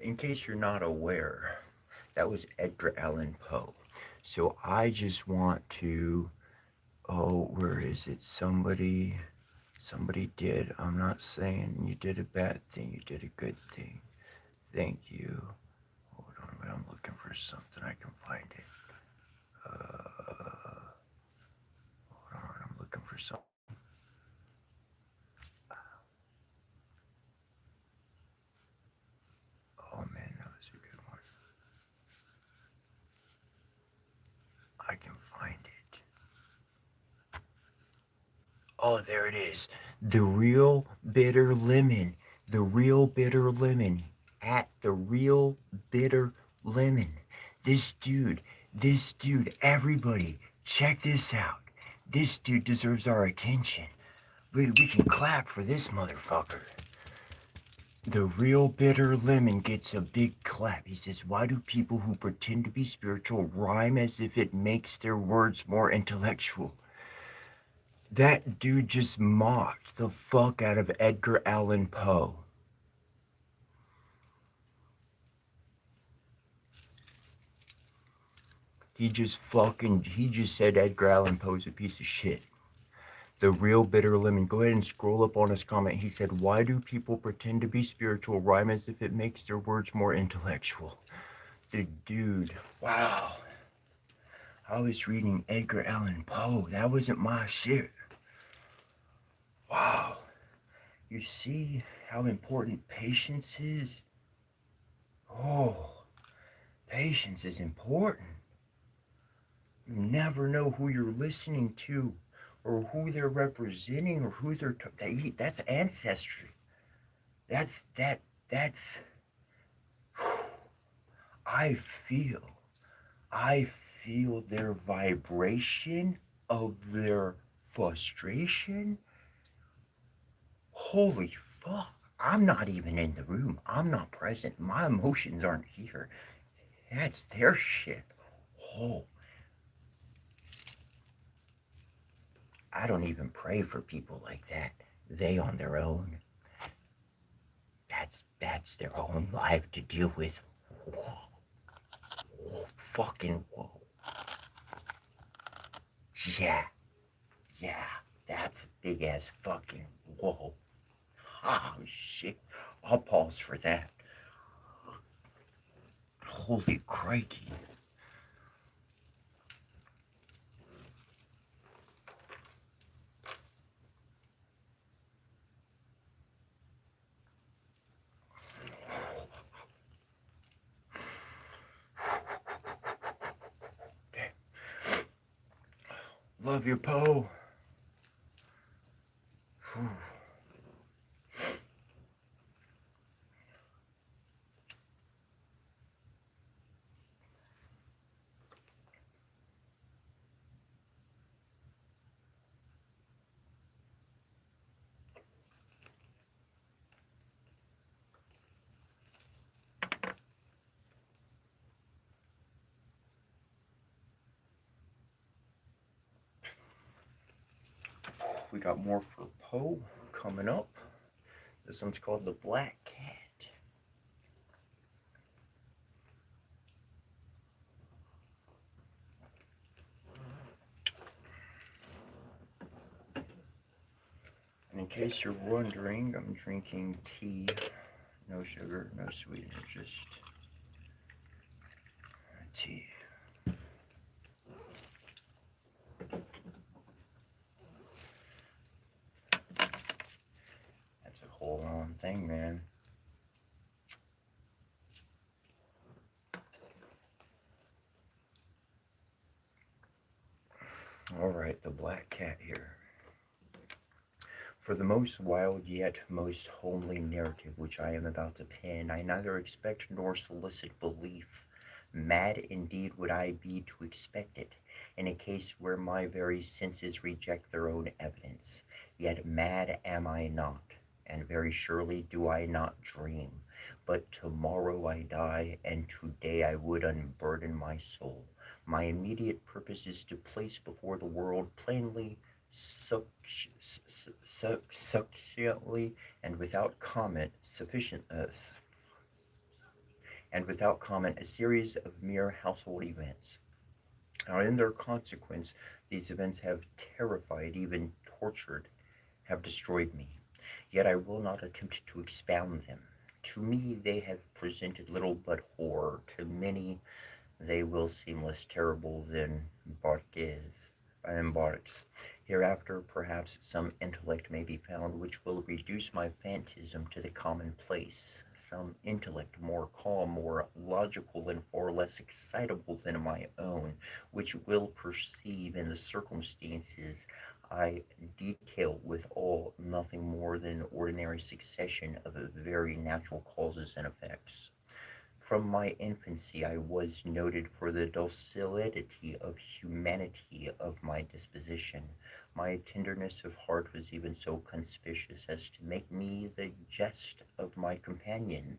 In case you're not aware, that was Edgar Allan Poe. So I just want to, oh, where is it? Somebody did. I'm not saying you did a bad thing, you did a good thing. Thank you. Hold on, but I'm looking for something. I can find it. Hold on, I'm looking for something. Oh man, that was a good one. Oh, there it is. The real bitter lemon. The real bitter lemon. At the real bitter lemon. This dude, everybody, check this out. This dude deserves our attention. We can clap for this motherfucker. The real bitter lemon gets a big clap. He says, why do people who pretend to be spiritual rhyme as if it makes their words more intellectual? That dude just mocked the fuck out of Edgar Allan Poe. He just said Edgar Allan Poe's a piece of shit. The real bitter lemon. Go ahead and scroll up on his comment. He said, why do people pretend to be spiritual rhyme as if it makes their words more intellectual? The dude, wow. I was reading Edgar Allan Poe. That wasn't my shit. Wow. You see how important patience is? Oh, patience is important. You never know who you're listening to or who they're representing or who that's ancestry. That's I feel I feel their vibration of their frustration. Holy fuck. I'm not even in the room. I'm not present. My emotions aren't here. That's their shit. Oh, I don't even pray for people like that. They on their own. That's their own life to deal with. Whoa. Whoa. Fucking whoa. Yeah. Yeah. That's a big ass fucking whoa. Oh shit. I'll pause for that. Holy crikey. Love your Poe. We got more for Poe coming up. This one's called The Black Cat. And in case you're wondering, I'm drinking tea. No sugar, no sweetener, just tea. That's a whole on thing, man. Alright, the Black Cat here. For the most wild yet most homely narrative which I am about to pen, I neither expect nor solicit belief. Mad indeed would I be to expect it, in a case where my very senses reject their own evidence. Yet mad am I not, and very surely do I not dream. But tomorrow I die, and today I would unburden my soul. My immediate purpose is to place before the world plainly, sufficiently, and without comment, a series of mere household events. Now, in their consequence, these events have terrified, even tortured, have destroyed me. Yet I will not attempt to expound them. To me, they have presented little but horror. To many, they will seem less terrible than Barques. Hereafter, perhaps some intellect may be found which will reduce my phantasm to the commonplace, some intellect more calm, more logical, and far less excitable than my own, which will perceive in the circumstances I detail with all nothing more than an ordinary succession of very natural causes and effects. From my infancy, I was noted for the docility of humanity of my disposition. My tenderness of heart was even so conspicuous as to make me the jest of my companions.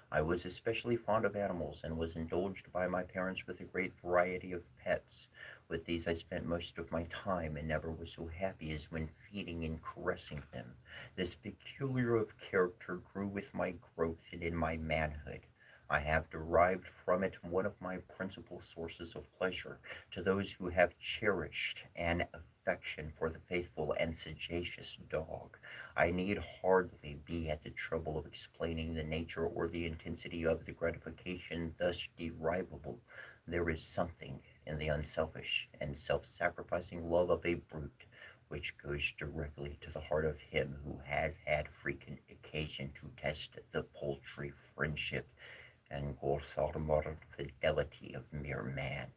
I was especially fond of animals, and was indulged by my parents with a great variety of pets. With these I spent most of my time, and never was so happy as when feeding and caressing them. This peculiar of character grew with my growth and in my manhood. I have derived from it one of my principal sources of pleasure. To those who have cherished an affection for the faithful and sagacious dog, I need hardly be at the trouble of explaining the nature or the intensity of the gratification thus derivable. There is something in the unselfish and self-sacrificing love of a brute which goes directly to the heart of him who has had frequent occasion to test the paltry friendship and Gorsalmar fidelity of mere man.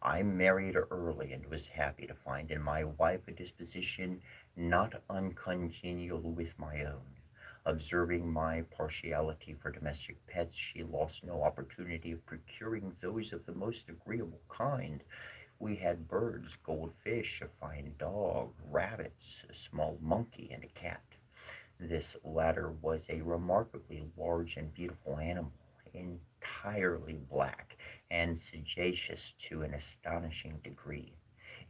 I married early, and was happy to find in my wife a disposition not uncongenial with my own. Observing my partiality for domestic pets, she lost no opportunity of procuring those of the most agreeable kind. We had birds, goldfish, a fine dog, rabbits, a small monkey, and a cat. This latter was a remarkably large and beautiful animal, entirely black, and sagacious to an astonishing degree.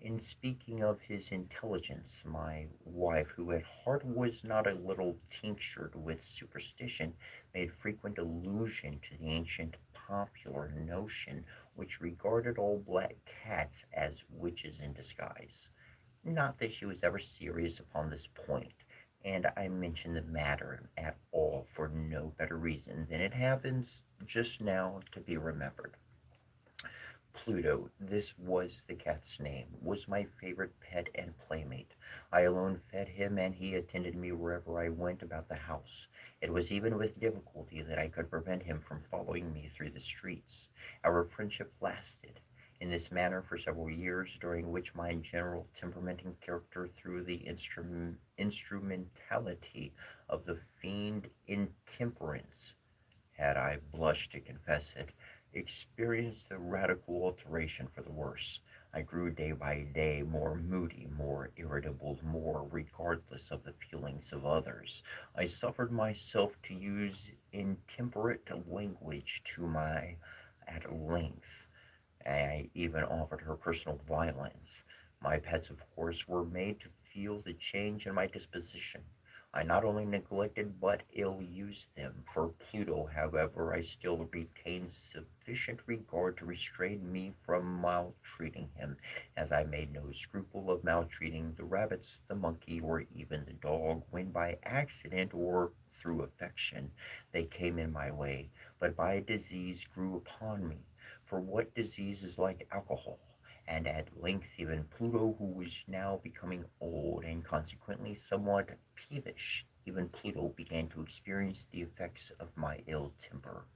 In speaking of his intelligence, my wife, who at heart was not a little tinctured with superstition, made frequent allusion to the ancient popular notion which regarded all black cats as witches in disguise. Not that she was ever serious upon this point, and I mention the matter at all for no better reason than it happens just now to be remembered. Pluto, this was the cat's name, was my favorite pet and playmate. I alone fed him, and he attended me wherever I went about the house. It was even with difficulty that I could prevent him from following me through the streets. Our friendship lasted in this manner for several years, during which my general temperament and character, through the instrumentality of the fiend intemperance, had I blushed to confess it, experienced a radical alteration for the worse. I grew day by day more moody, more irritable, more regardless of the feelings of others. I suffered myself to use intemperate language to my at length. I even offered her personal violence. My pets, of course, were made to feel the change in my disposition. I not only neglected but ill used them. For Pluto, however, I still retained sufficient regard to restrain me from maltreating him, as I made no scruple of maltreating the rabbits, the monkey, or even the dog, when by accident or through affection they came in my way, but by disease grew upon me. For what disease is like alcohol? And at length even Pluto, who was now becoming old and consequently somewhat peevish, even Pluto began to experience the effects of my ill temper.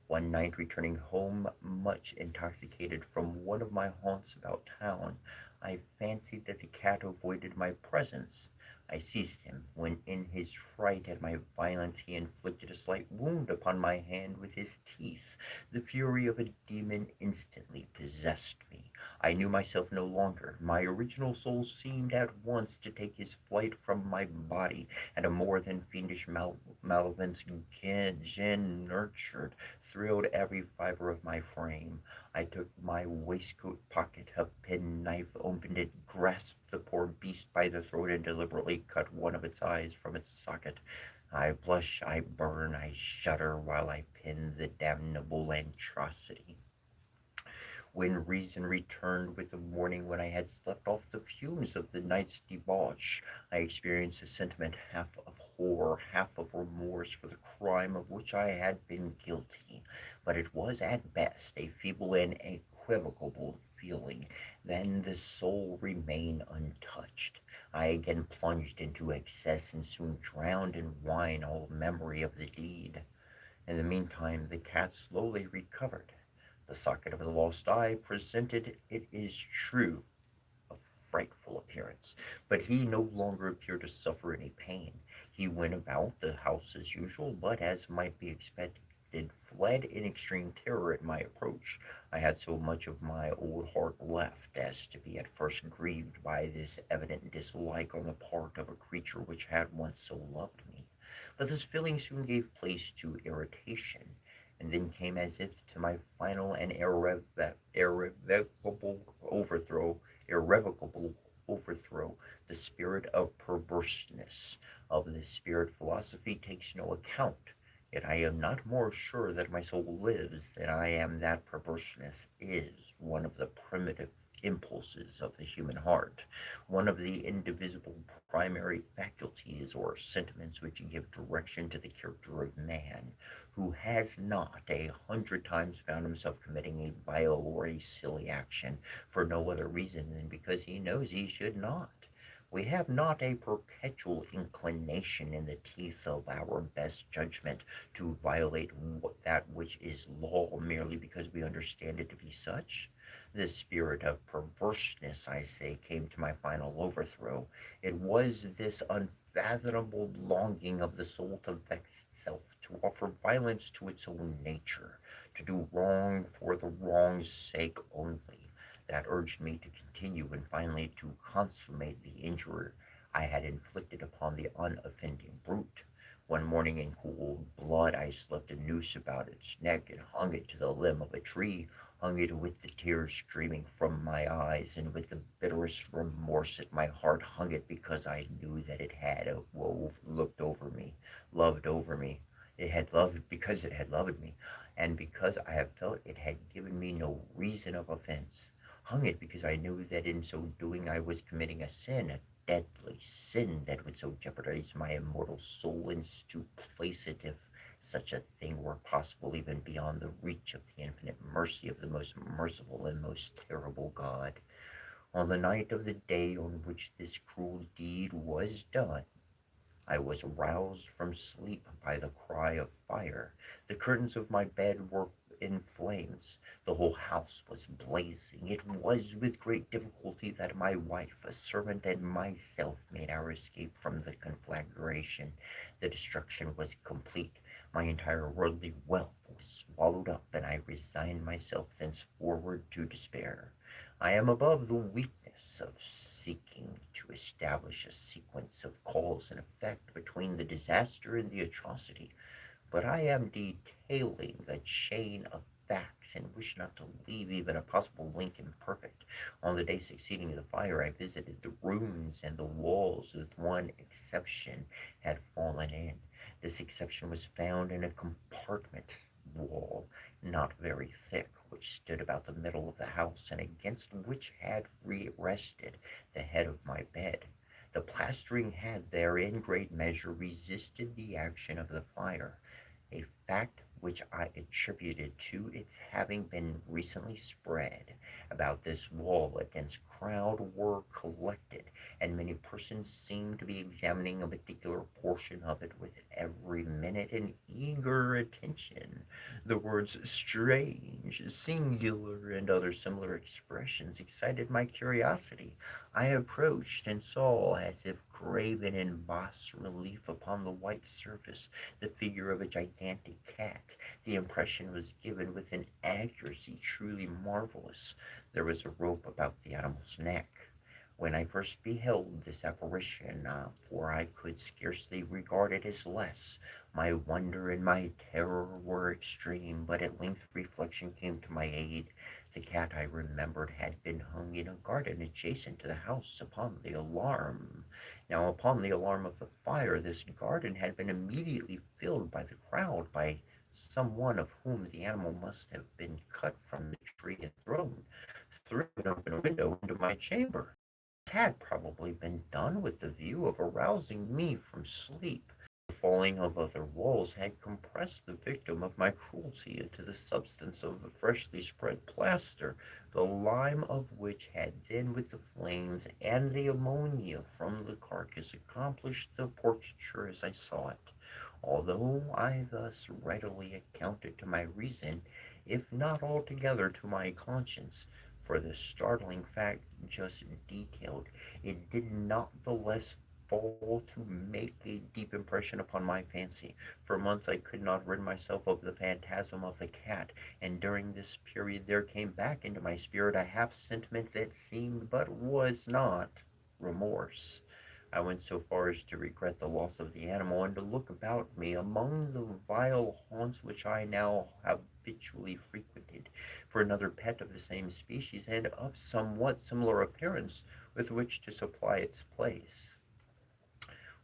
One night, returning home much intoxicated from one of my haunts about town, I fancied that the cat avoided my presence. I seized him, when in his fright at my violence he inflicted a slight wound upon my hand with his teeth. The fury of a demon instantly possessed me. I knew myself no longer. My original soul seemed at once to take his flight from my body, and a more than fiendish malevolence nurtured thrilled every fiber of my frame. I took my waistcoat pocket, a penknife, opened it, grasped the poor beast by the throat, and deliberately cut one of its eyes from its socket. I blush, I burn, I shudder, while I pen the damnable atrocity. When reason returned with the morning, when I had slept off the fumes of the night's debauch, I experienced a sentiment half of horror, half of remorse for the crime of which I had been guilty. But it was at best a feeble and equivocal feeling. Then the soul remained untouched. I again plunged into excess, and soon drowned in wine all memory of the deed. In the meantime, the cat slowly recovered. The socket of the lost eye presented, it is true, a frightful appearance, but he no longer appeared to suffer any pain. He went about the house as usual, but as might be expected, fled in extreme terror at my approach. I had so much of my old heart left as to be at first grieved by this evident dislike on the part of a creature which had once so loved me. But this feeling soon gave place to irritation, and then came as if to my final and irrevocable overthrow, the spirit of perverseness. Of this spirit philosophy takes no account. Yet I am not more sure that my soul lives than I am that perverseness is one of the primitive impulses of the human heart, one of the indivisible primary faculties or sentiments which give direction to the character of man, who has not 100 times found himself committing a vile or a silly action for no other reason than because he knows he should not. We have not a perpetual inclination in the teeth of our best judgment to violate that which is law merely because we understand it to be such. The spirit of perverseness, I say, came to my final overthrow. It was this unfathomable longing of the soul to vex itself, to offer violence to its own nature, to do wrong for the wrong's sake only, that urged me to continue and finally to consummate the injury I had inflicted upon the unoffending brute. One morning in cool blood I slipped a noose about its neck and hung it to the limb of a tree, hung it with the tears streaming from my eyes, and with the bitterest remorse at my heart hung it because I knew that it had looked over me, loved over me. It had loved because it had loved me, and because I have felt it had given me no reason of offense. Hung it because I knew that in so doing I was committing a sin, a deadly sin that would so jeopardize my immortal soul as to place it, if such a thing were possible, even beyond the reach of the infinite mercy of the most merciful and most terrible God. On the night of the day on which this cruel deed was done, I was roused from sleep by the cry of fire. The curtains of my bed were in flames. The whole house was blazing. It was with great difficulty that my wife, a servant, and myself made our escape from the conflagration. The destruction was complete. My entire worldly wealth was swallowed up, and I resigned myself thenceforward to despair. I am above the weakness of seeking to establish a sequence of cause and effect between the disaster and the atrocity, but I am detailing the chain of facts and wish not to leave even a possible link imperfect. On the day succeeding the fire, I visited the rooms, and the walls, with one exception, had fallen in. This exception was found in a compartment wall, not very thick, which stood about the middle of the house, and against which had rested the head of my bed. The plastering had there in great measure resisted the action of the fire, a fact which I attributed to its having been recently spread. About this wall a dense crowd were collected, and many persons seemed to be examining a particular portion of it with every minute and eager attention. The words strange, singular, and other similar expressions excited my curiosity. I approached and saw, as if graven in bas relief upon the white surface, the figure of a gigantic cat. The impression was given with an accuracy truly marvelous. There was a rope about the animal's neck. When I first beheld this apparition, for I could scarcely regard it as less, my wonder and my terror were extreme, but at length reflection came to my aid. The cat, I remembered, had been hung in a garden adjacent to the house upon the alarm. Now, upon the alarm of the fire, this garden had been immediately filled by the crowd, by some one of whom the animal must have been cut from the tree and thrown through an open window into my chamber. It had probably been done with the view of arousing me from sleep. The falling of other walls had compressed the victim of my cruelty into the substance of the freshly spread plaster, the lime of which had then, with the flames and the ammonia from the carcass, accomplished the portraiture as I saw it. Although I thus readily accounted to my reason, if not altogether to my conscience, for the startling fact just detailed. It did not the less fall to make a deep impression upon my fancy. For months I could not rid myself of the phantasm of the cat, and during this period there came back into my spirit a half sentiment that seemed but was not remorse. I went so far as to regret the loss of the animal, and to look about me among the vile haunts which I now habitually frequented for another pet of the same species and of somewhat similar appearance with which to supply its place.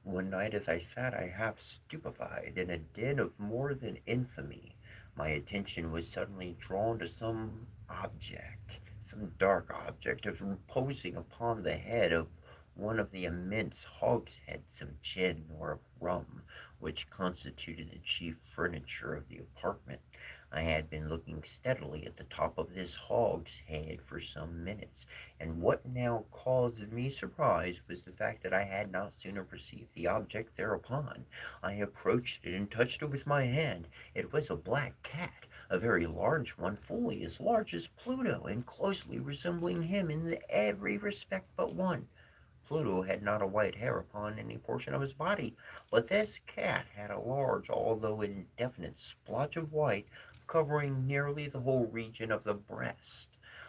One night, as I sat, I half stupefied, in a den of more than infamy, my attention was suddenly drawn to some object, some dark object, reposing upon the head of one of the immense hogsheads of gin or of rum, which constituted the chief furniture of the apartment. I had been looking steadily at the top of this hogshead for some minutes, and what now caused me surprise was the fact that I had not sooner perceived the object thereupon. I approached it and touched it with my hand. It was a black cat, a very large one, fully as large as Pluto, and closely resembling him in every respect but one. Pluto had not a white hair upon any portion of his body, but this cat had a large, although indefinite, splotch of white covering nearly the whole region of the breast.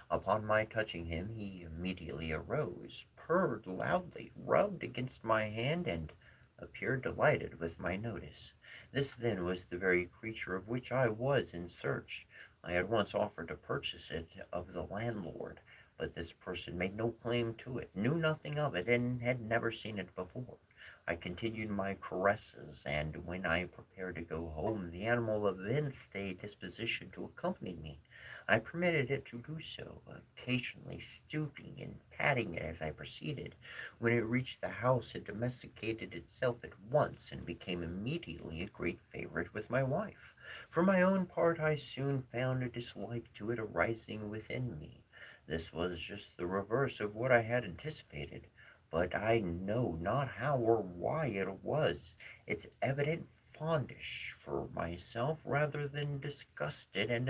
Upon my touching him, he immediately arose, purred loudly, rubbed against my hand, and appeared delighted with my notice. This then was the very creature of which I was in search. I had once offered to purchase it of the landlord, but this person made no claim to it, knew nothing of it, and had never seen it before. I continued my caresses, and when I prepared to go home, the animal evinced a disposition to accompany me. I permitted it to do so, occasionally stooping and patting it as I proceeded. When it reached the house, it domesticated itself at once, and became immediately a great favorite with my wife. For my own part, I soon found a dislike to it arising within me. This was just the reverse of what I had anticipated, but I know not how or why it was. Its evident fondish for myself rather disgusted and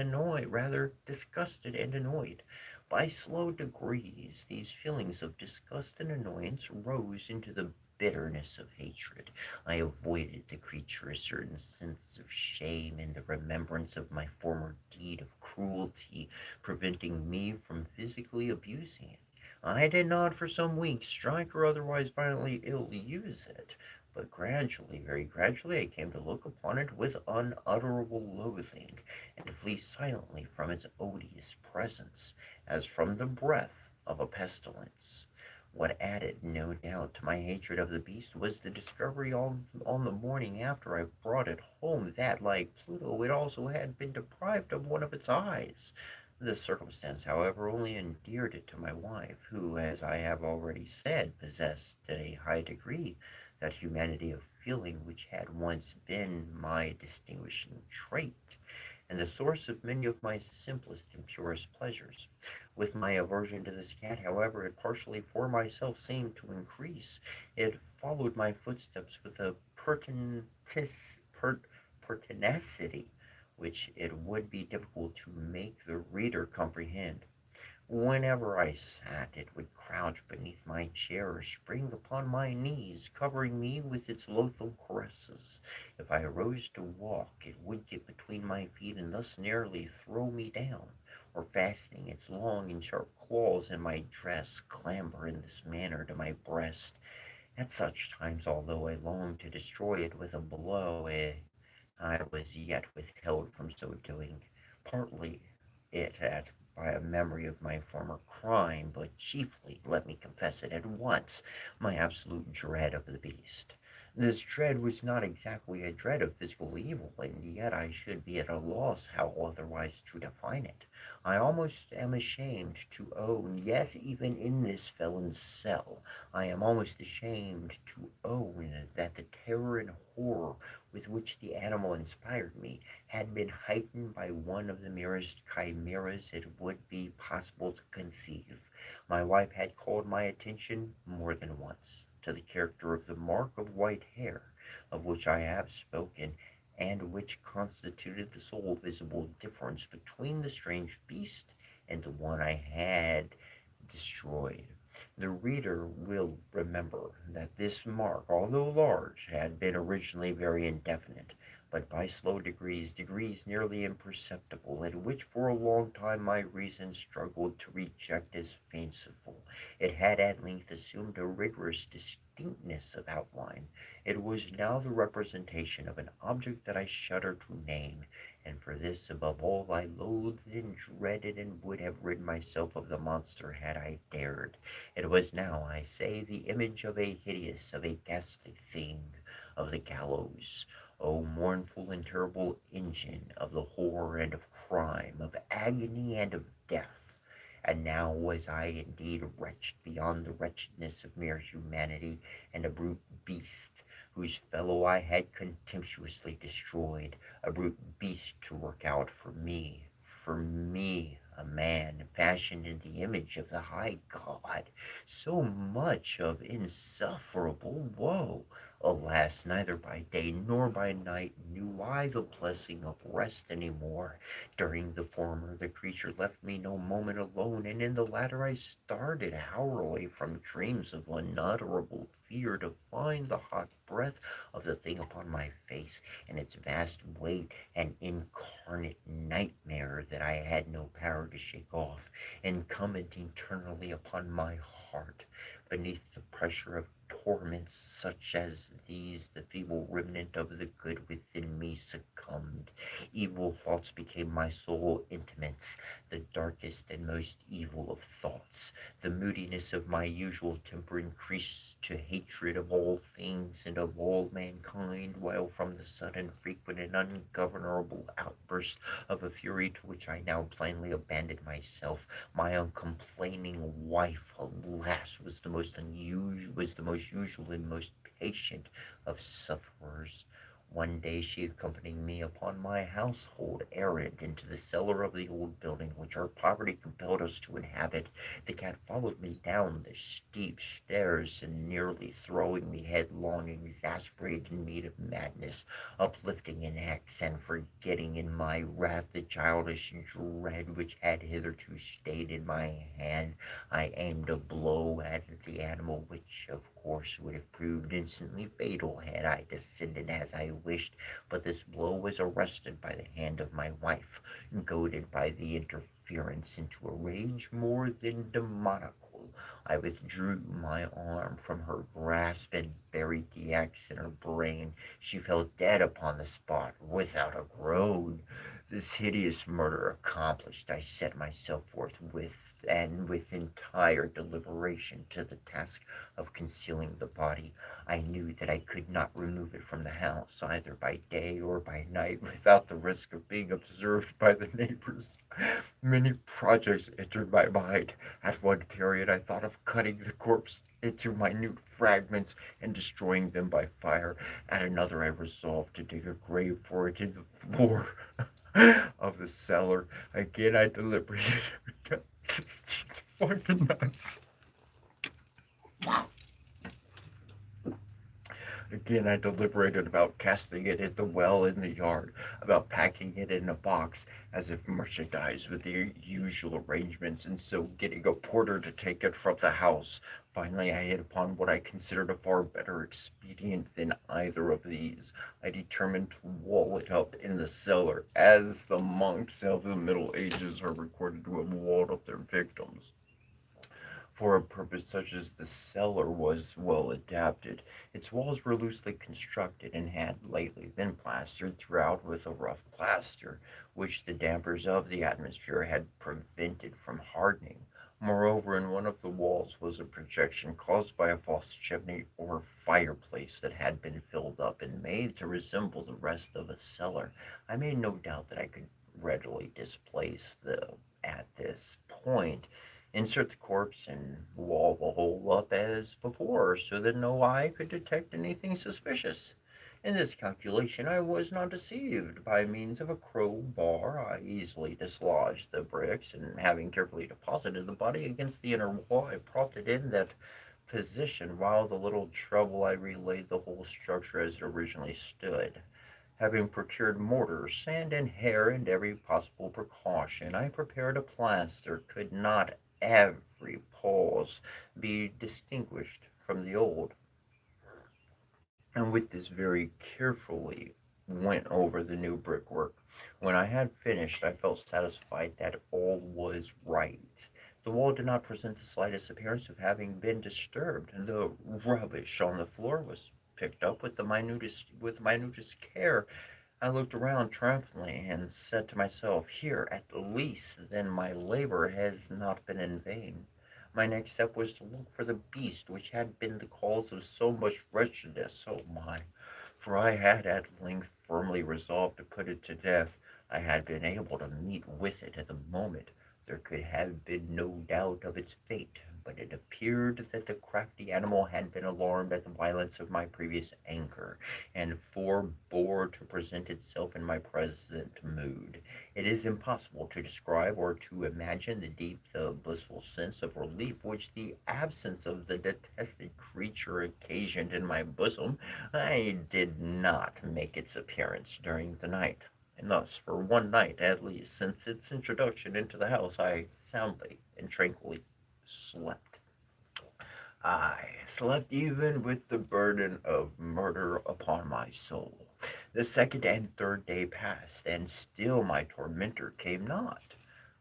annoyed. By slow degrees, these feelings of disgust and annoyance rose into the bitterness of hatred. I avoided the creature a certain sense of shame in the remembrance of my former deed of cruelty, preventing me from physically abusing it. I did not for some weeks strike or otherwise violently ill use it, but gradually, very gradually, I came to look upon it with unutterable loathing, and to flee silently from its odious presence, as from the breath of a pestilence. What added, no doubt, to my hatred of the beast was the discovery on the morning after I brought it home that, like Pluto, it also had been deprived of one of its eyes. This circumstance, however, only endeared it to my wife, who, as I have already said, possessed in a high degree that humanity of feeling which had once been my distinguishing trait, and the source of many of my simplest and purest pleasures. With my aversion to this cat, however, it partially for myself seemed to increase. It followed my footsteps with a pertinacity which it would be difficult to make the reader comprehend. Whenever I sat, it would crouch beneath my chair or spring upon my knees, covering me with its loathsome caresses. If I arose to walk, it would get between my feet and thus nearly throw me down, or fastening its long and sharp claws in my dress, clamber in this manner to my breast. At such times, although I longed to destroy it with a blow, I was yet withheld from so doing, partly it at by a memory of my former crime, but chiefly, let me confess it at once, my absolute dread of the beast. This dread was not exactly a dread of physical evil, and yet I should be at a loss how otherwise to define it. I almost am ashamed to own, yes, even in this felon's cell, I am almost ashamed to own that the terror and horror with which the animal inspired me had been heightened by one of the merest chimeras it would be possible to conceive. My wife had called my attention more than once to the character of the mark of white hair of which I have spoken, and which constituted the sole visible difference between the strange beast and the one I had destroyed. The reader will remember that this mark, although large, had been originally very indefinite, but by slow degrees, degrees nearly imperceptible, and which for a long time my reason struggled to reject as fanciful. It had at length assumed a rigorous distinctness of outline. It was now the representation of an object that I shudder to name, and for this, above all, I loathed and dreaded and would have rid myself of the monster had I dared. It was now, I say, the image of a hideous, of a ghastly thing, of the gallows. O mournful and terrible engine of the horror and of crime, of agony and of death! And now was I indeed wretched beyond the wretchedness of mere humanity, and a brute beast, whose fellow I had contemptuously destroyed, a brute beast to work out for me, a man fashioned in the image of the high God, so much of insufferable woe. Alas, neither by day nor by night knew I the blessing of rest any more. During the former, the creature left me no moment alone, and in the latter I started hourly from dreams of unutterable fear to find the hot breath of the thing upon my face, and its vast weight an incarnate nightmare that I had no power to shake off, incumbent eternally upon my heart. Beneath the pressure of torments such as these, the feeble remnant of the good within me succumbed. Evil thoughts became my sole intimates, the darkest and most evil of thoughts. The moodiness of my usual temper increased to hatred of all things and of all mankind, while from the sudden, frequent, and ungovernable outburst of a fury to which I now plainly abandoned myself, my uncomplaining wife, alas, was the most usual and most patient of sufferers. One day she accompanied me upon my household errand into the cellar of the old building which our poverty compelled us to inhabit. The cat followed me down the steep stairs, and nearly throwing me headlong, exasperated me to madness, uplifting an axe, and forgetting in my wrath the childish dread which had hitherto stayed in my hand, I aimed a blow at the animal, which of course would have proved instantly fatal had I descended as I wished, but this blow was arrested by the hand of my wife, goaded by the interference into a rage more than demoniacal. I withdrew my arm from her grasp and buried the axe in her brain. She fell dead upon the spot without a groan. This hideous murder accomplished, I set myself forthwith and with entire deliberation to the task of concealing the body. I knew that I could not remove it from the house, either by day or by night, without the risk of being observed by the neighbors. Many projects entered my mind. At one period, I thought of cutting the corpse into minute fragments and destroying them by fire. At another, I resolved to dig a grave for it in the floor of the cellar. Again, I deliberated. It's fucking nuts. Again, I deliberated about casting it in the well in the yard, about packing it in a box as if merchandise with the usual arrangements, and so getting a porter to take it from the house. Finally, I hit upon what I considered a far better expedient than either of these. I determined to wall it up in the cellar, as the monks of the Middle Ages are recorded to have walled up their victims. For a purpose such as the cellar was well adapted. Its walls were loosely constructed, and had lately been plastered throughout with a rough plaster, which the dampers of the atmosphere had prevented from hardening. Moreover, in one of the walls was a projection caused by a false chimney or fireplace that had been filled up and made to resemble the rest of a cellar. I made no doubt that I could readily displace the at this point, insert the corpse, and wall the hole up as before, so that no eye could detect anything suspicious. In this calculation I was not deceived. By means of a crowbar I easily dislodged the bricks, and having carefully deposited the body against the inner wall, I propped it in that position. While the little trouble, I relaid the whole structure as it originally stood. Having procured mortar, sand, and hair, and every possible precaution, I prepared a plaster. Could not every pause be distinguished from the old? And with this very carefully went over the new brickwork. When I had finished, I felt satisfied that all was right. The wall did not present the slightest appearance of having been disturbed, and the rubbish on the floor was picked up with minutest care. I looked around triumphantly and said to myself, here at least then my labor has not been in vain. My next step was to look for the beast which had been the cause of so much wretchedness. Oh my! For I had at length firmly resolved to put it to death. I had been able to meet with it at the moment. There could have been no doubt of its fate, but it appeared that the crafty animal had been alarmed at the violence of my previous anger, and forbore to present itself in my present mood. It is impossible to describe or to imagine the deep, the blissful sense of relief which the absence of the detested creature occasioned in my bosom. I did not make its appearance during the night. And thus, for one night at least, since its introduction into the house, I soundly and tranquilly slept. I slept even with the burden of murder upon my soul. The second and third day passed, and still my tormentor came not.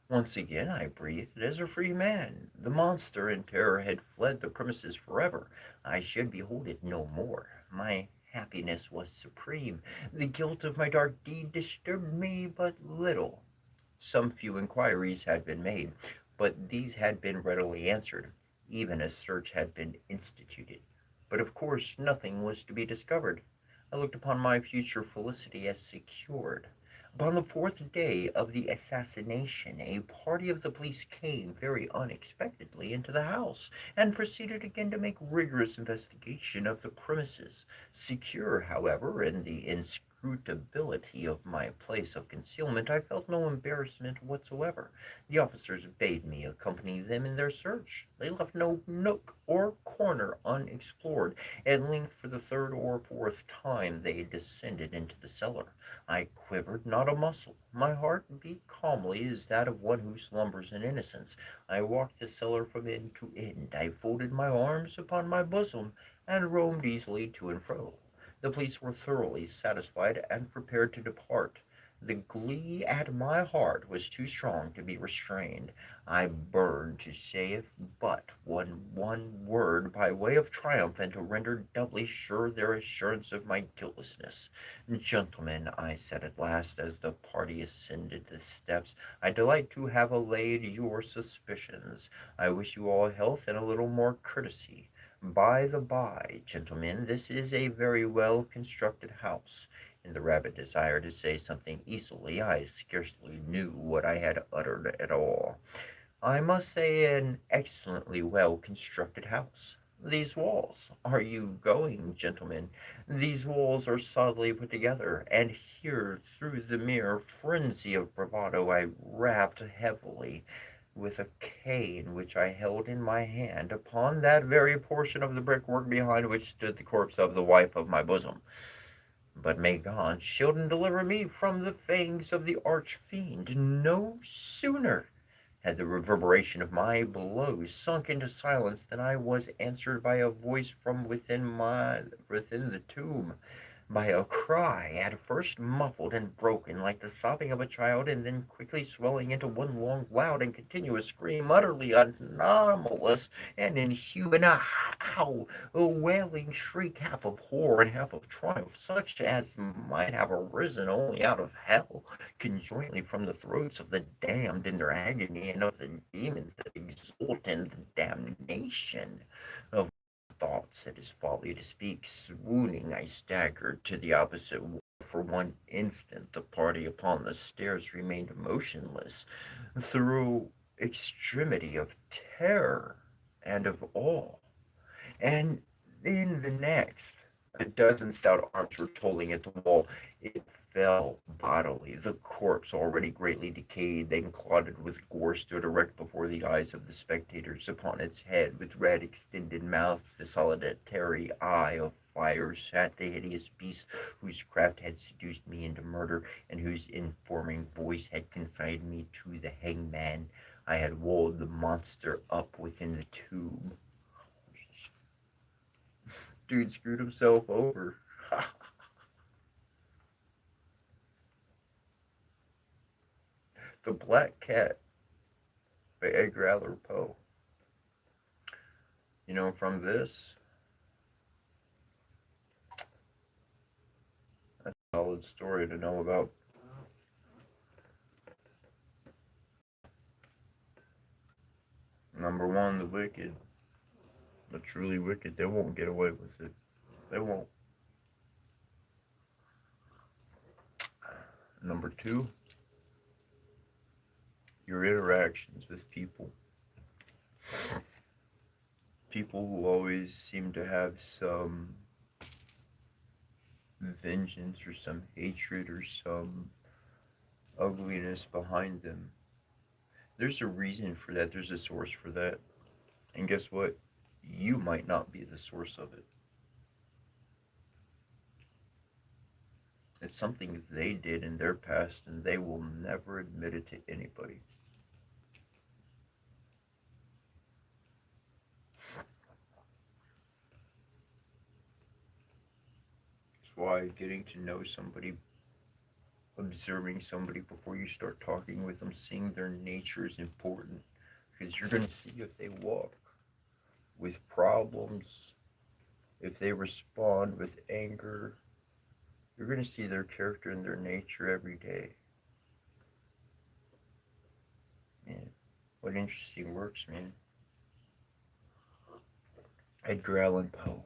Once again I breathed as a free man. The monster in terror had fled the premises forever. I should behold it no more. My happiness was supreme. The guilt of my dark deed disturbed me but little. Some few inquiries had been made, but these had been readily answered. Even a search had been instituted. But of course nothing was to be discovered. I looked upon my future felicity as secured. Upon the fourth day of the assassination, a party of the police came very unexpectedly into the house, and proceeded again to make rigorous investigation of the premises. Secure, however, in the inscrutability of my place of concealment, I felt no embarrassment whatsoever. The officers bade me accompany them in their search. They left no nook or corner unexplored. At length, for the third or fourth time, they descended into the cellar. I quivered not a muscle. My heart beat calmly as that of one who slumbers in innocence. I walked the cellar from end to end. I folded my arms upon my bosom, and roamed easily to and fro. The police were thoroughly satisfied and prepared to depart. The glee at my heart was too strong to be restrained. I burned to say if but one word by way of triumph, and to render doubly sure their assurance of my guiltlessness. Gentlemen, I said at last, as the party ascended the steps, I delight to have allayed your suspicions. I wish you all health and a little more courtesy. By the by, gentlemen, this is a very well constructed house. In the rabid desire to say something easily, I scarcely knew what I had uttered at all. I must say an excellently well constructed house. These walls, are you going, gentlemen? These walls are solidly put together, and here, through the mere frenzy of bravado, I rapped heavily with a cane which I held in my hand upon that very portion of the brickwork behind which stood the corpse of the wife of my bosom. But may God shield and deliver me from the fangs of the arch fiend! No sooner had the reverberation of my blows sunk into silence than I was answered by a voice from within the tomb, by a cry at first muffled and broken like the sobbing of a child, and then quickly swelling into one long, loud, and continuous scream, utterly anomalous and inhuman. A howl, a wailing shriek, half of horror and half of triumph, such as might have arisen only out of hell, conjointly from the throats of the damned in their agony, and of the demons that exult in the damnation of thoughts it is folly to speak. Swooning, I staggered to the opposite wall. For one instant, the party upon the stairs remained motionless, through extremity of terror and of awe. And in the next, a dozen stout arms were tolling at the wall. It fell bodily. The corpse, already greatly decayed and clotted with gore, stood erect before the eyes of the spectators. Upon its head, with red extended mouth, the solitary eye of fire, sat the hideous beast whose craft had seduced me into murder, and whose informing voice had consigned me to the hangman. I had walled the monster up within the tube. Dude screwed himself over. The Black Cat by Edgar Allan Poe. From this, that's a solid story to know about. Number one, the wicked, the truly wicked, they won't get away with it. They won't. Number two, your interactions with people. People who always seem to have some vengeance or some hatred or some ugliness behind them. There's a reason for that, there's a source for that. And guess what? You might not be the source of it. It's something they did in their past, and they will never admit it to anybody. That's why getting to know somebody, observing somebody before you start talking with them, seeing their nature is important. Because you're going to see if they walk with problems, if they respond with anger. You're going to see their character and their nature every day. Man, what interesting works, man. Edgar Allan Poe.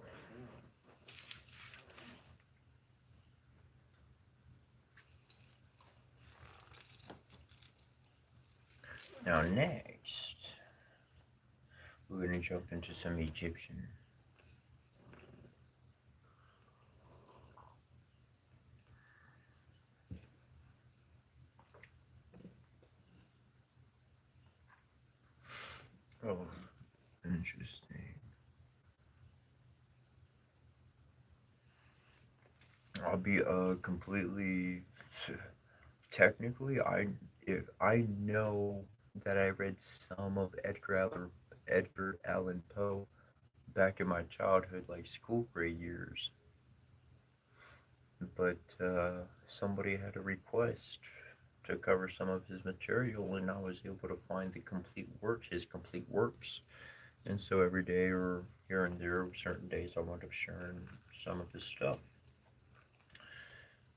Now next, we're going to jump into some Egyptian. Oh, interesting. I'll be completely technically I know that I read some of Edgar Allan Poe back in my childhood, like school grade years. But somebody had a request to cover some of his material, and I was able to find his complete works. And so every day or here and there, certain days, I wound up sharing some of his stuff.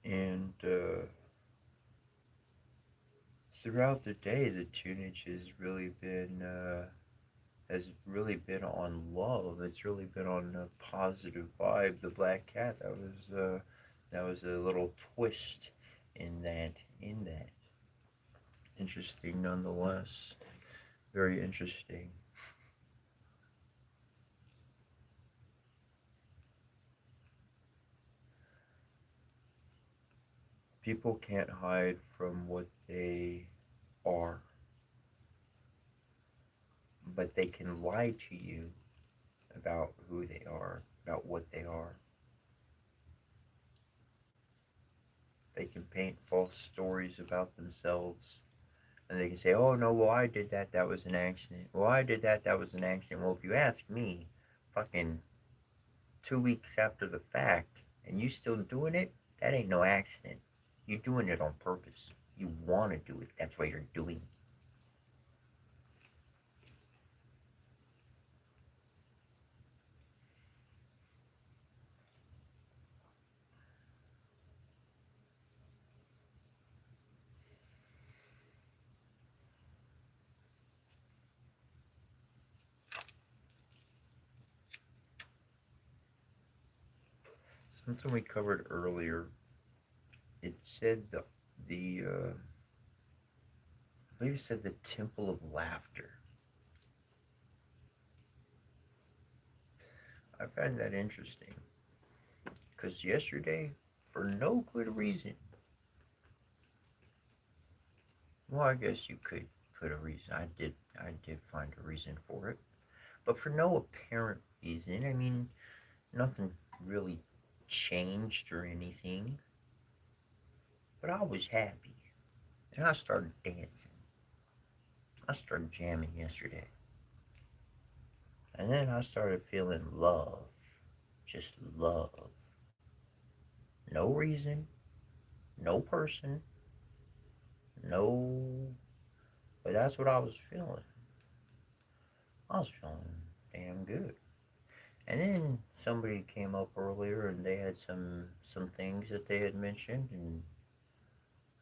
And throughout the day, the tunage has really been on love. It's really been on a positive vibe. The Black Cat, that was a little twist in that. Interesting nonetheless. Very interesting. People can't hide from what they are, but they can lie to you about who they are, about what they are. They can paint false stories about themselves, and they can say, "Oh no, well I did that. That was an accident. Well I did that. That was an accident." Well, if you ask me, fucking 2 weeks after the fact, and you still doing it, that ain't no accident. You're doing it on purpose. You want to do it. That's why you're doing it. Something we covered earlier. It said the I believe it said the Temple of Laughter. I find that interesting because yesterday, for no good reason, Well, I guess you could put a reason. I did find a reason for it, but for no apparent reason. I mean, nothing really changed or anything. But I was happy, and I started dancing. I started jamming yesterday, and then I started feeling love, just love. No reason, no person, no. But that's what I was feeling. I was feeling damn good. And then somebody came up earlier and they had some things that they had mentioned, and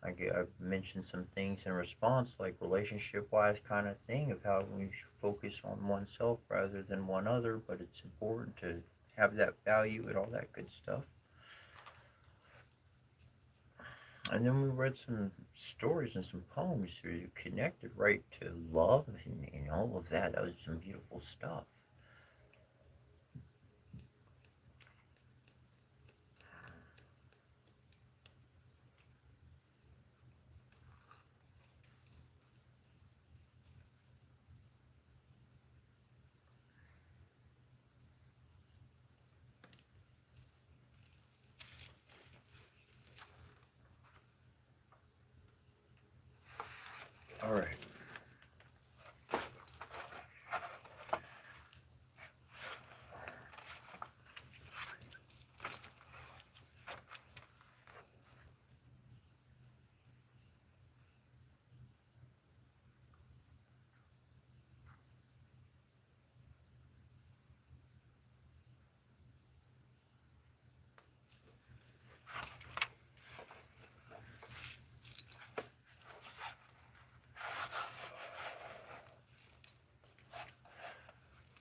I mentioned some things in response, like relationship wise kind of thing, of how we should focus on oneself rather than one other, but it's important to have that value and all that good stuff. And then we read some stories and some poems that connected right to love and all of that. That was some beautiful stuff. All right.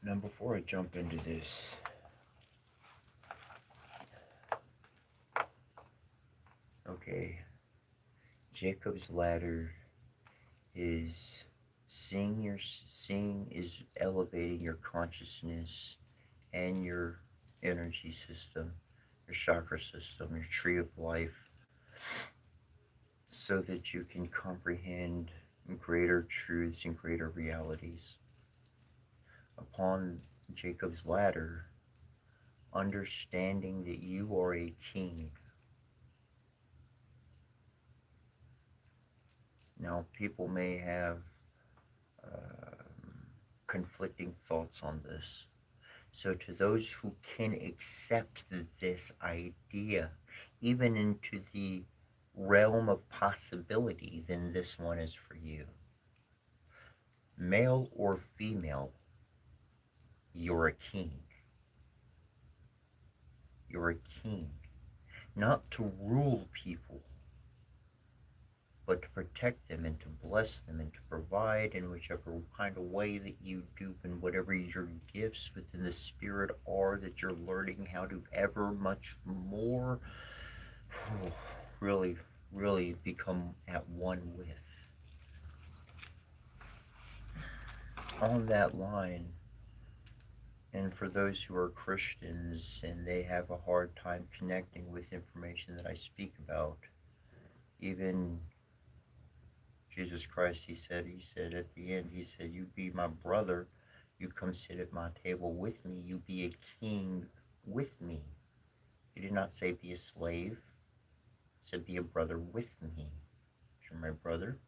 Now, before I jump into this, okay, Jacob's ladder is seeing is elevating your consciousness and your energy system, your chakra system, your tree of life, so that you can comprehend greater truths and greater realities. Upon Jacob's ladder, understanding that you are a king. Now, people may have conflicting thoughts on this. So, to those who can accept this idea, even into the realm of possibility, then this one is for you. Male or female, you're a king. You're a king. Not to rule people, but to protect them and to bless them and to provide in whichever kind of way that you do, and whatever your gifts within the spirit are that you're learning how to ever much more really, really become at one with. On that line, and for those who are Christians and they have a hard time connecting with information that I speak about, even Jesus Christ, he said at the end, he said, "You be my brother, you come sit at my table with me, you be a king with me." He did not say be a slave, he said be a brother with me. If you're my brother,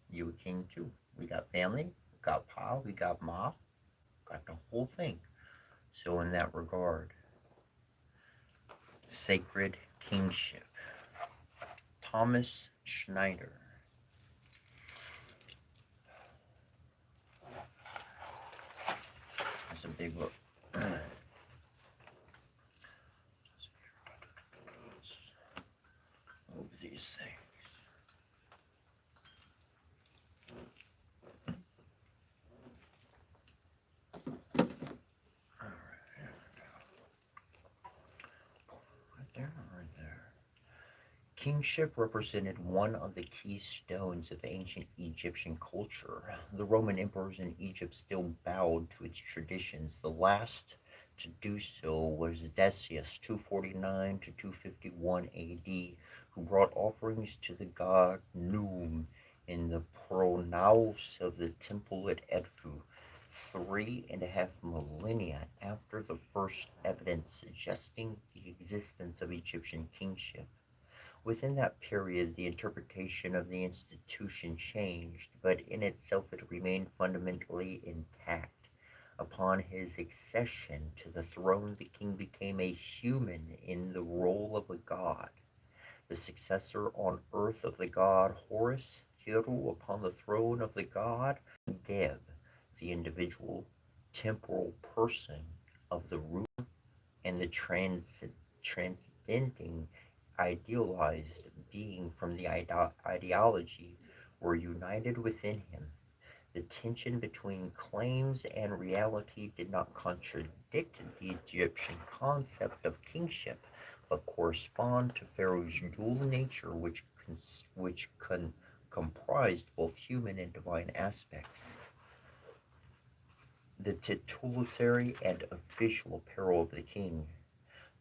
you a king too. We got family, we got pa, we got ma, got the whole thing. So in that regard, sacred kingship. Thomas Schneider. That's a big book. Move these things. Right there. Kingship represented one of the keystones of ancient Egyptian culture. The Roman emperors in Egypt still bowed to its traditions. The last to do so was Decius, 249 to 251 AD, who brought offerings to the god Num in the pronaos of the temple at Edfu, 3.5 millennia after the first evidence suggesting the existence of Egyptian kingship. Within that period, the interpretation of the institution changed, but in itself it remained fundamentally intact. Upon his accession to the throne, the king became a human in the role of a god, the successor on earth of the god Horus, Hiru upon the throne of the god Geb, the individual temporal person of the ruler, and the transcending idealized being from the ideology were united within him. The tension between claims and reality did not contradict the Egyptian concept of kingship, but correspond to Pharaoh's dual nature, which comprised both human and divine aspects. The titulatory and official apparel of the king.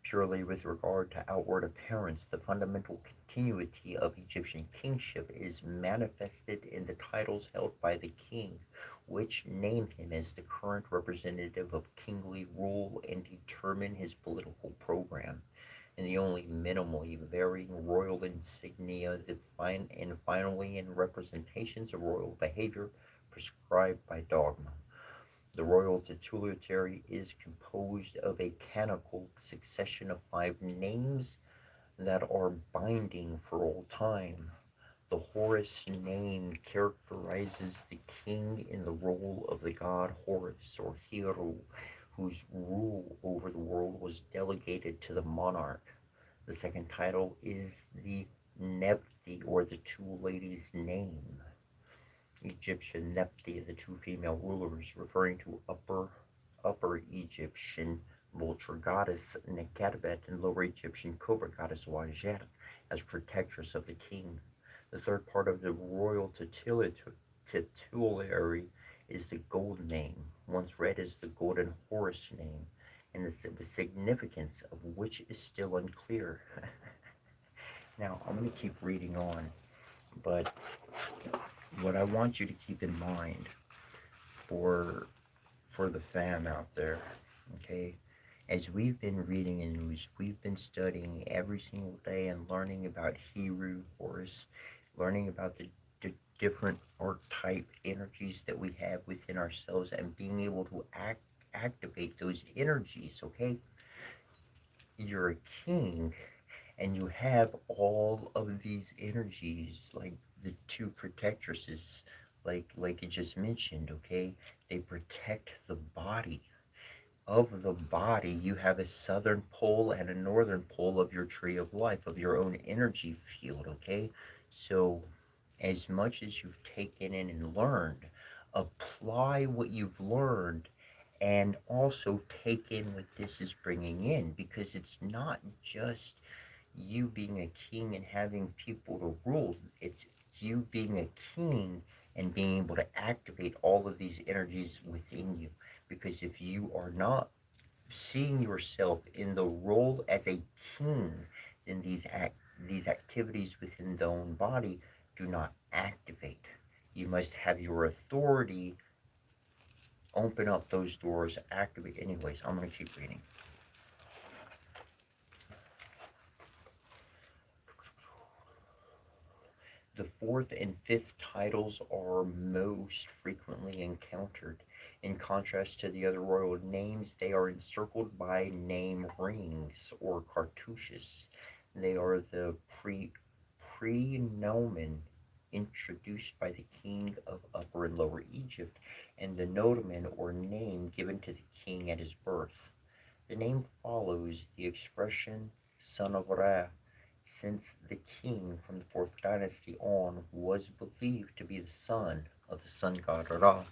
Purely with regard to outward appearance, the fundamental continuity of Egyptian kingship is manifested in the titles held by the king, which name him as the current representative of kingly rule and determine his political program. And the only minimally varying royal insignia, and finally in representations of royal behavior prescribed by dogma. The royal titulatory is composed of a canonical succession of 5 names that are binding for all time. The Horus name characterizes the king in the role of the god Horus or Hiru, whose rule over the world was delegated to the monarch. The second title is the Nephthys, or the two ladies' name. Egyptian Nephthys, the two female rulers, referring to Upper Egyptian vulture goddess Nekadebet and Lower Egyptian cobra goddess Wajet as protectress of the king. The third part of the royal titulary is the gold name, once read as the golden Horus name, and the significance of which is still unclear. Now, I'm going to keep reading on, but what I want you to keep in mind for the fam out there, okay? As we've been reading in news, we've been studying every single day and learning about Hiru, Horus, learning about the different archetype energies that we have within ourselves and being able to activate those energies, okay? You're a king and you have all of these energies, like the two protectresses, like you just mentioned, okay? They protect the body. Of the body, you have a southern pole and a northern pole of your tree of life, of your own energy field, okay? So as much as you've taken in and learned, apply what you've learned and also take in what this is bringing in, because it's not just you being a king and having people to rule. It's you being a king and being able to activate all of these energies within you. Because if you are not seeing yourself in the role as a king, then these activities within the own body do not activate. You must have your authority open up those doors, activate. Anyways, I'm going to keep reading. The fourth and fifth titles are most frequently encountered. In contrast to the other royal names, they are encircled by name rings or cartouches. They are the prenomen introduced by the king of Upper and Lower Egypt, and the nomen or name given to the king at his birth. The name follows the expression son of Ra, since the king from the 4th dynasty on was believed to be the son of the sun god Ra.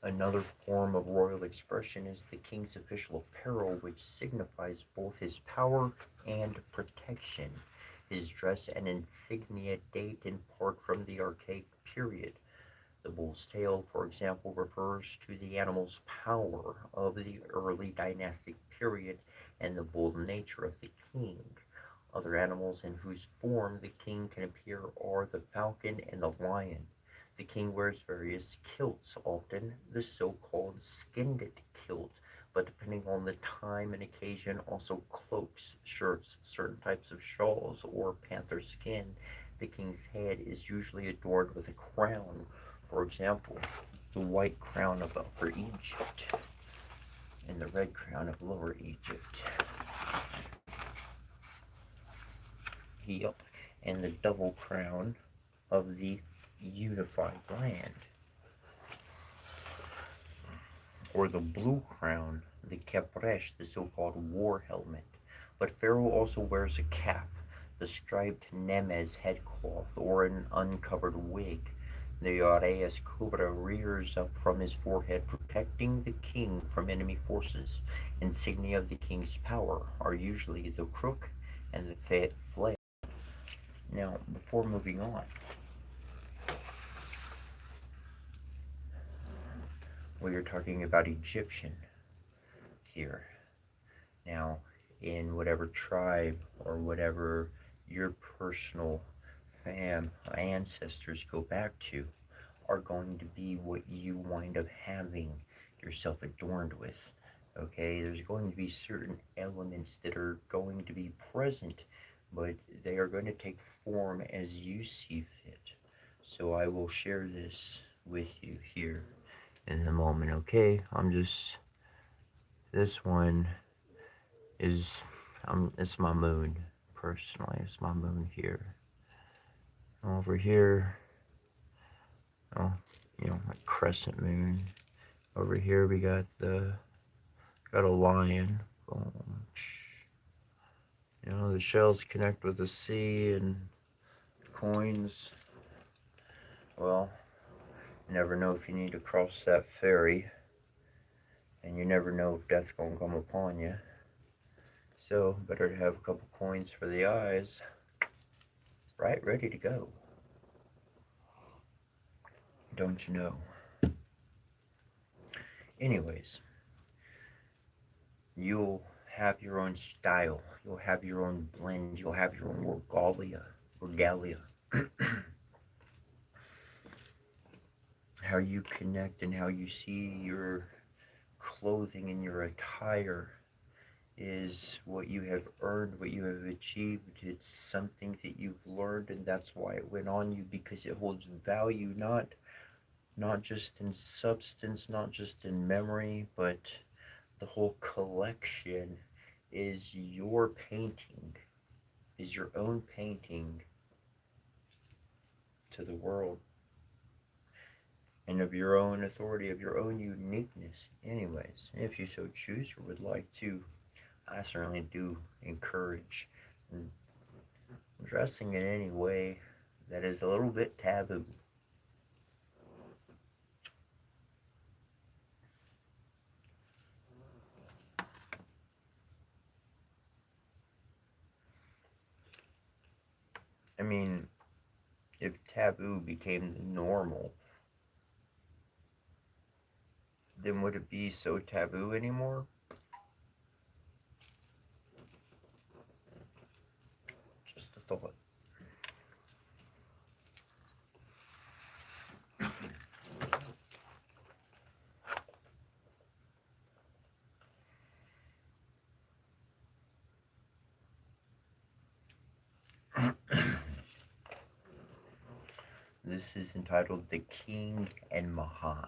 Another form of royal expression is the king's official apparel, which signifies both his power and protection. His dress and insignia date in part from the archaic period. The bull's tail, for example, refers to the animal's power of the early dynastic period and the bold nature of the king. Other animals in whose form the king can appear are the falcon and the lion. The king wears various kilts, often the so-called skinned kilt, but depending on the time and occasion, also cloaks, shirts, certain types of shawls, or panther skin. The king's head is usually adorned with a crown, for example, the white crown of Upper Egypt and the red crown of Lower Egypt. Yep, and the double crown of the unified land, or the blue crown, the kepresh, the so-called war helmet. But Pharaoh also wears a cap, the striped nemez headcloth, or an uncovered wig. The Aureus cobra rears up from his forehead, protecting the king from enemy forces. Insignia of the king's power are usually the crook and the flail. Now, before moving on, we are talking about Egyptian here. Now, in whatever tribe or whatever your personal ancestors go back to, are going to be what you wind up having yourself adorned with. Okay, there's going to be certain elements that are going to be present, but they are going to take form as you see fit. So I will share this with you here in a moment. Okay, this one is it's my moon. Personally, it's my moon here. Over here, oh, a crescent moon. Over here we got a lion. The shells connect with the sea, and coins. Well, you never know if you need to cross that ferry, and you never know if death's gonna come upon you. So better to have a couple coins for the eyes, right, ready to go. Don't you know? Anyways, you'll have your own style, you'll have your own blend, you'll have your own regalia. How you connect and how you see your clothing and your attire is what you have earned, what you have achieved. It's something that you've learned, and that's why it went on you, because it holds value, not just in substance, not just in memory, but the whole collection is your painting, is your own painting to the world, and of your own authority, of your own uniqueness. Anyways, if you so choose or would like to, I certainly do encourage dressing in any way that is a little bit taboo. I mean, if taboo became the normal, then would it be so taboo anymore? Just a thought. This is entitled The King and Mahat.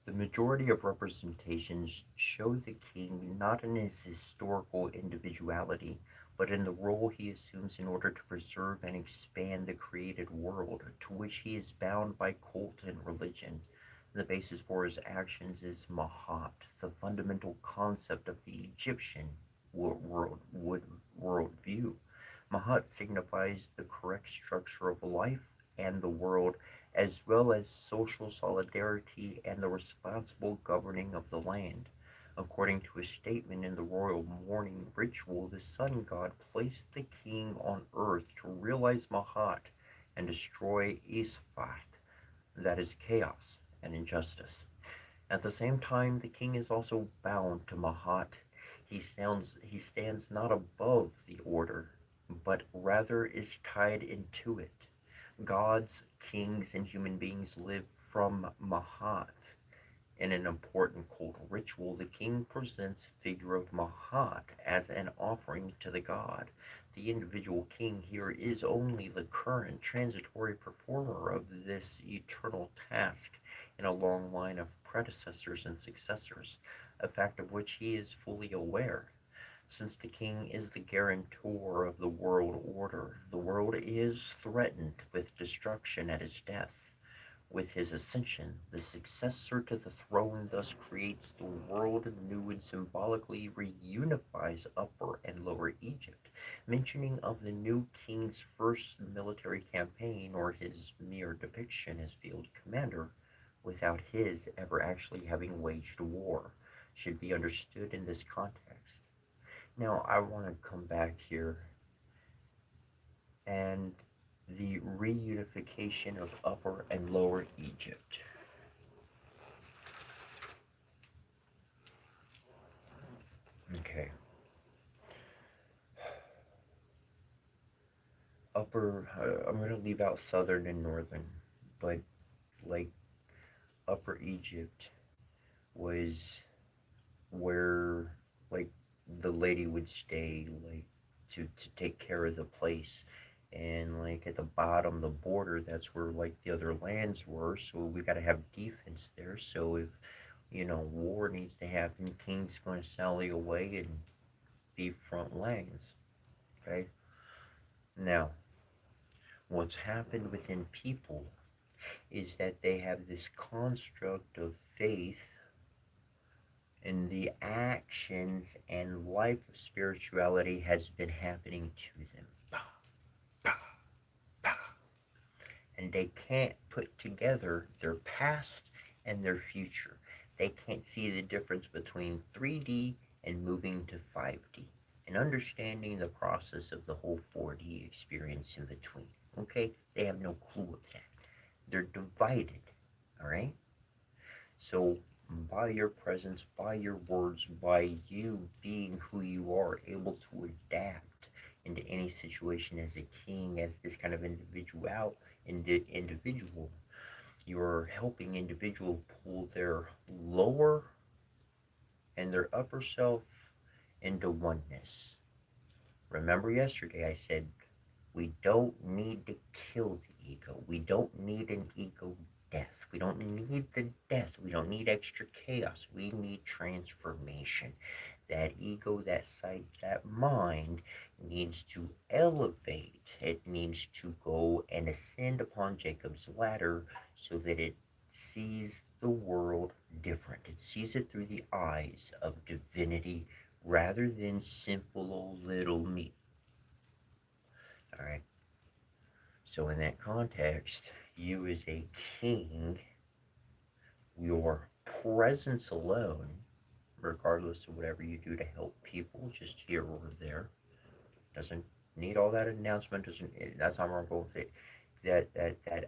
The majority of representations show the king not in his historical individuality, but in the role he assumes in order to preserve and expand the created world, to which he is bound by cult and religion. The basis for his actions is Mahat, the fundamental concept of the Egyptian worldview. Mahat signifies the correct structure of life and the world, as well as social solidarity and the responsible governing of the land. According to a statement in the royal mourning ritual, the sun god placed the king on earth to realize Mahat and destroy Isfahat, that is chaos and injustice. At the same time, the king is also bound to Mahat. He stands not above the order, but rather is tied into it. Gods, kings, and human beings live from Mahat. In an important cult ritual, the king presents figure of Mahat as an offering to the god. The individual king here is only the current transitory performer of this eternal task in a long line of predecessors and successors, a fact of which he is fully aware. Since the king is the guarantor of the world order, the world is threatened with destruction at his death. With his ascension, the successor to the throne thus creates the world anew and symbolically reunifies Upper and Lower Egypt, mentioning of the new king's first military campaign or his mere depiction as field commander, without his ever actually having waged war, should be understood in this context. Now, I want to come back here and the reunification of Upper and Lower Egypt. Okay. I'm going to leave out southern and northern, but like Upper Egypt was where like the lady would stay, like to take care of the place. And like at the bottom, the border, that's where like the other lands were. So we got to have defense there. So if war needs to happen, king's going to sally away and be front lines. Okay. Now, what's happened within people is that they have this construct of faith in the actions and life of spirituality has been happening to them. And they can't put together their past and their future. They can't see the difference between 3D and moving to 5D and understanding the process of the whole 4D experience in between. Okay? They have no clue of that. They're divided. All right? So, by your presence, by your words, by you being who you are, able to adapt into any situation as a king, as this kind of individual, you're helping individual pull their lower and their upper self into oneness. Remember yesterday I said we don't need to kill the ego. We don't need an ego death. We don't need the death. We don't need extra chaos. We need transformation. That ego, that sight, that mind needs to elevate. It needs to go and ascend upon Jacob's ladder so that it sees the world different. It sees it through the eyes of divinity rather than simple old little me. All right. So, in that context, you as a king, your presence alone, regardless of whatever you do to help people, just here or there, doesn't need all that announcement. That's not where I'm going with it. That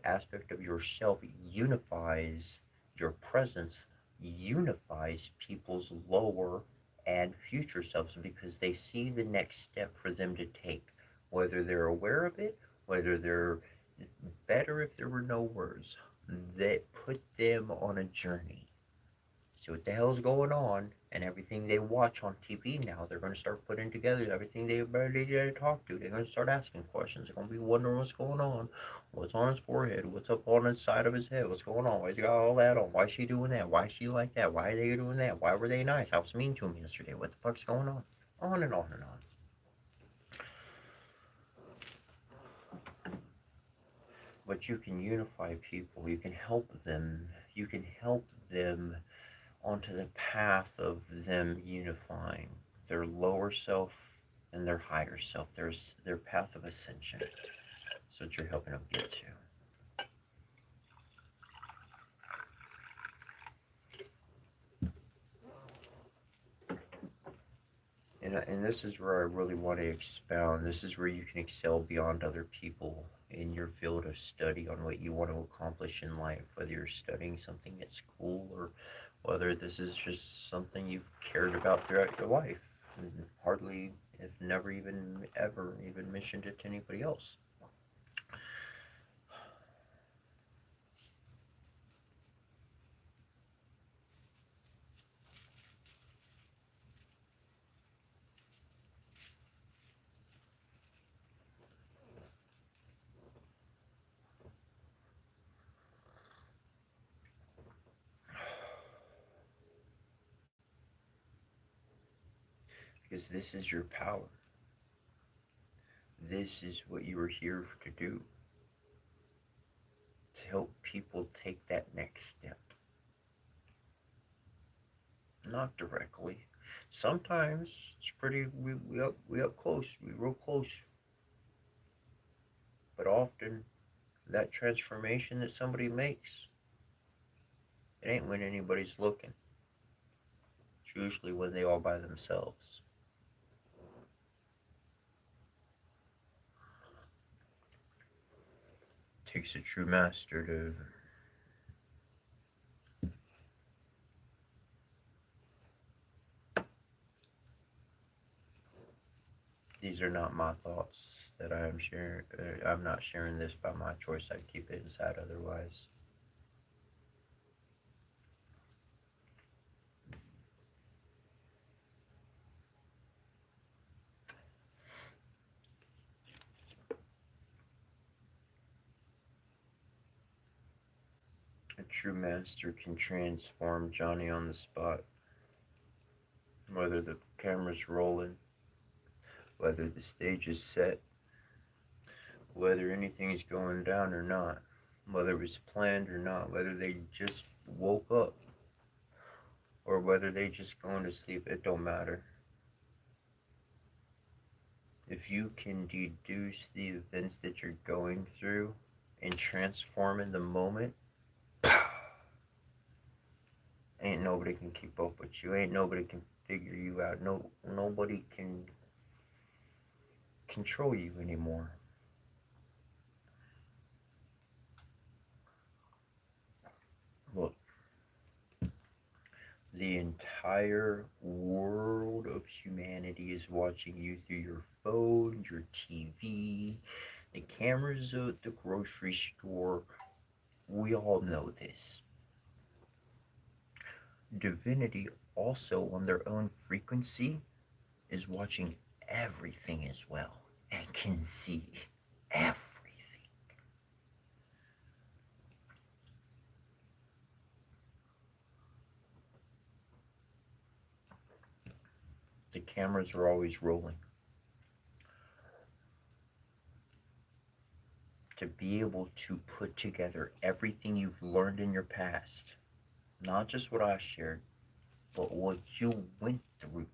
aspect of yourself unifies your presence, unifies people's lower and future selves because they see the next step for them to take, whether they're aware of it, whether they're better if there were no words, that put them on a journey. See what the hell's going on, and everything they watch on TV now, they're going to start putting together everything they talk to. They're going to start asking questions. They're going to be wondering what's going on, what's on his forehead, what's up on the side of his head, what's going on, why he's got all that on, why is she doing that, why is she like that, why are they doing that, why were they nice, I was mean to him yesterday, what the fuck's going on and on and on. But you can unify people, you can help them, onto the path of them unifying their lower self and their higher self. There's their path of ascension. That's what you're helping them get to. And this is where I really want to expound. This is where you can excel beyond other people in your field of study on what you want to accomplish in life, whether you're studying something at school or whether this is just something you've cared about throughout your life and hardly, if never even ever even mentioned it to anybody else. Because this is your power. This is what you were here to do, to help people take that next step. Not directly. Sometimes it's pretty, we up close, we real close. But often that transformation that somebody makes, it ain't when anybody's looking. It's usually when they all by themselves. It takes a true master to these are not my thoughts that I am sharing. I'm not sharing this by my choice. I'd keep it inside otherwise. A true master can transform Johnny on the spot, whether the camera's rolling, whether the stage is set, whether anything's going down or not, whether it was planned or not, whether they just woke up or whether they just going to sleep, it don't matter. If you can deduce the events that you're going through and transform in the moment, ain't nobody can keep up with you. Ain't nobody can figure you out. Nobody can control you anymore. Look, the entire world of humanity is watching you through your phone, your TV, the cameras at the grocery store. We all know this. Divinity, also on their own frequency, is watching everything as well and can see everything. The cameras are always rolling. To be able to put together everything you've learned in your past, not just what I shared, but what you went through,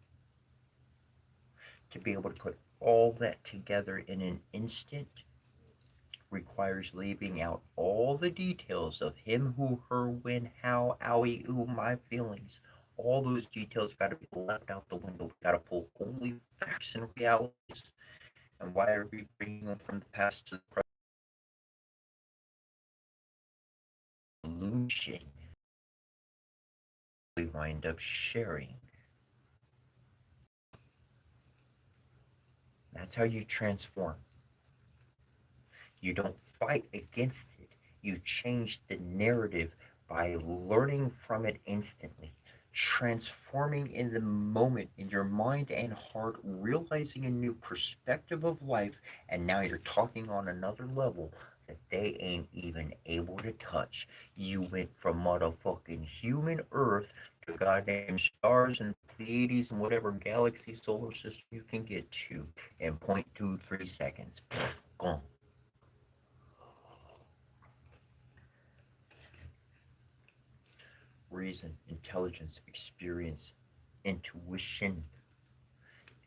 to be able to put all that together in an instant requires leaving out all the details of him, who, her, when, how, owie, ooh, my feelings. All those details got to be left out the window. We got to pull only facts and realities. And why are we bringing them from the past to the present? Illusion we wind up sharing. That's how you transform. You don't fight against it. You change the narrative by learning from it instantly, transforming in the moment in your mind and heart, realizing a new perspective of life, and now you're talking on another level that they ain't even able to touch. You went from motherfucking human Earth to goddamn stars and Pleiades and whatever galaxy solar system you can get to in 0.23 seconds. Gone. Reason, intelligence, experience, intuition,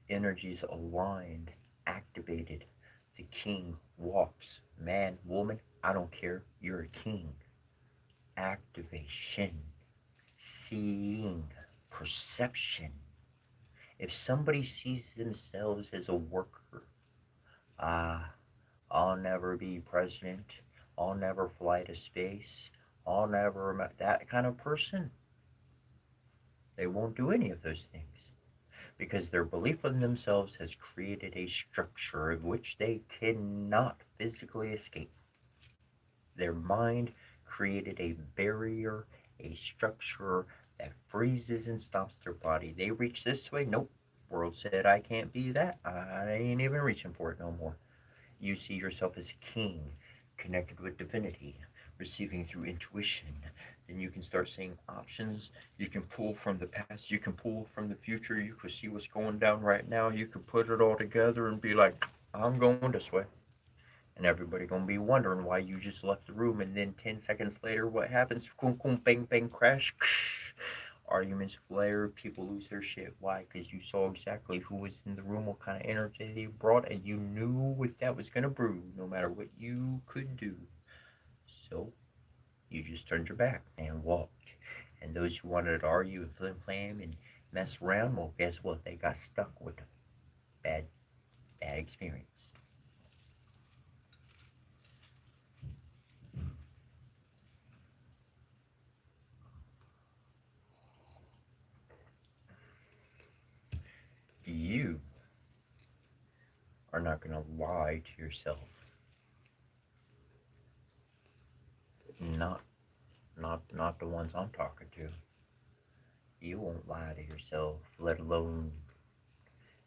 energies aligned, activated. The king walks. Man, woman, I don't care. You're a king. Activation, seeing, perception. If somebody sees themselves as a worker, ah, I'll never be president. I'll never fly to space. I'll never met that kind of person. They won't do any of those things because their belief in themselves has created a structure of which they cannot physically escape. Their mind created a barrier, a structure that freezes and stops their body. They reach this way, nope. World said I can't be that. I ain't even reaching for it no more. You see yourself as a king, connected with divinity, receiving through intuition. Then you can start seeing options. You can pull from the past, you can pull from the future, you can see what's going down right now. You can put it all together and be like, I'm going this way. And everybody gonna be wondering why you just left the room, and then 10 seconds later, what happens? Boom, boom, bang, bang, crash. Arguments flare, people lose their shit. Why? Because you saw exactly who was in the room, what kind of energy they brought, and you knew what that was gonna brew, no matter what you could do. So you just turned your back and walked. And those who wanted to argue and flim flam and mess around, well, guess what? They got stuck with a bad, bad experience. You are not gonna lie to yourself. Not not the ones I'm talking to. You won't lie to yourself, let alone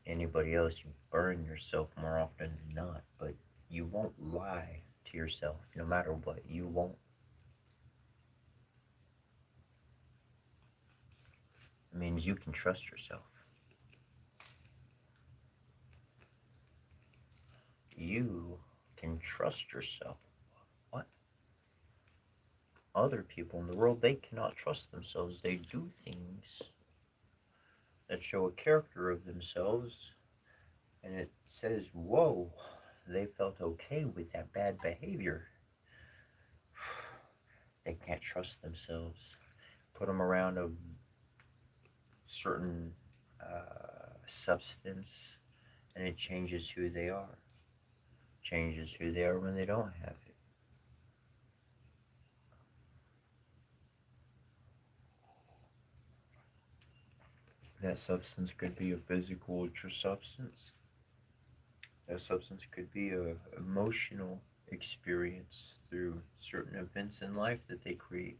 anybody else. You burn yourself more often than not, but you won't lie to yourself no matter what. You won't. It means you can trust yourself. You can trust yourself. What? Other people in the world, they cannot trust themselves. They do things that show a character of themselves, and it says, whoa, they felt okay with that bad behavior. They can't trust themselves. Put them around a certain substance, and it changes who they are. Changes who they are when they don't have it. That substance could be a physical substance. That substance could be a emotional experience through certain events in life that they create.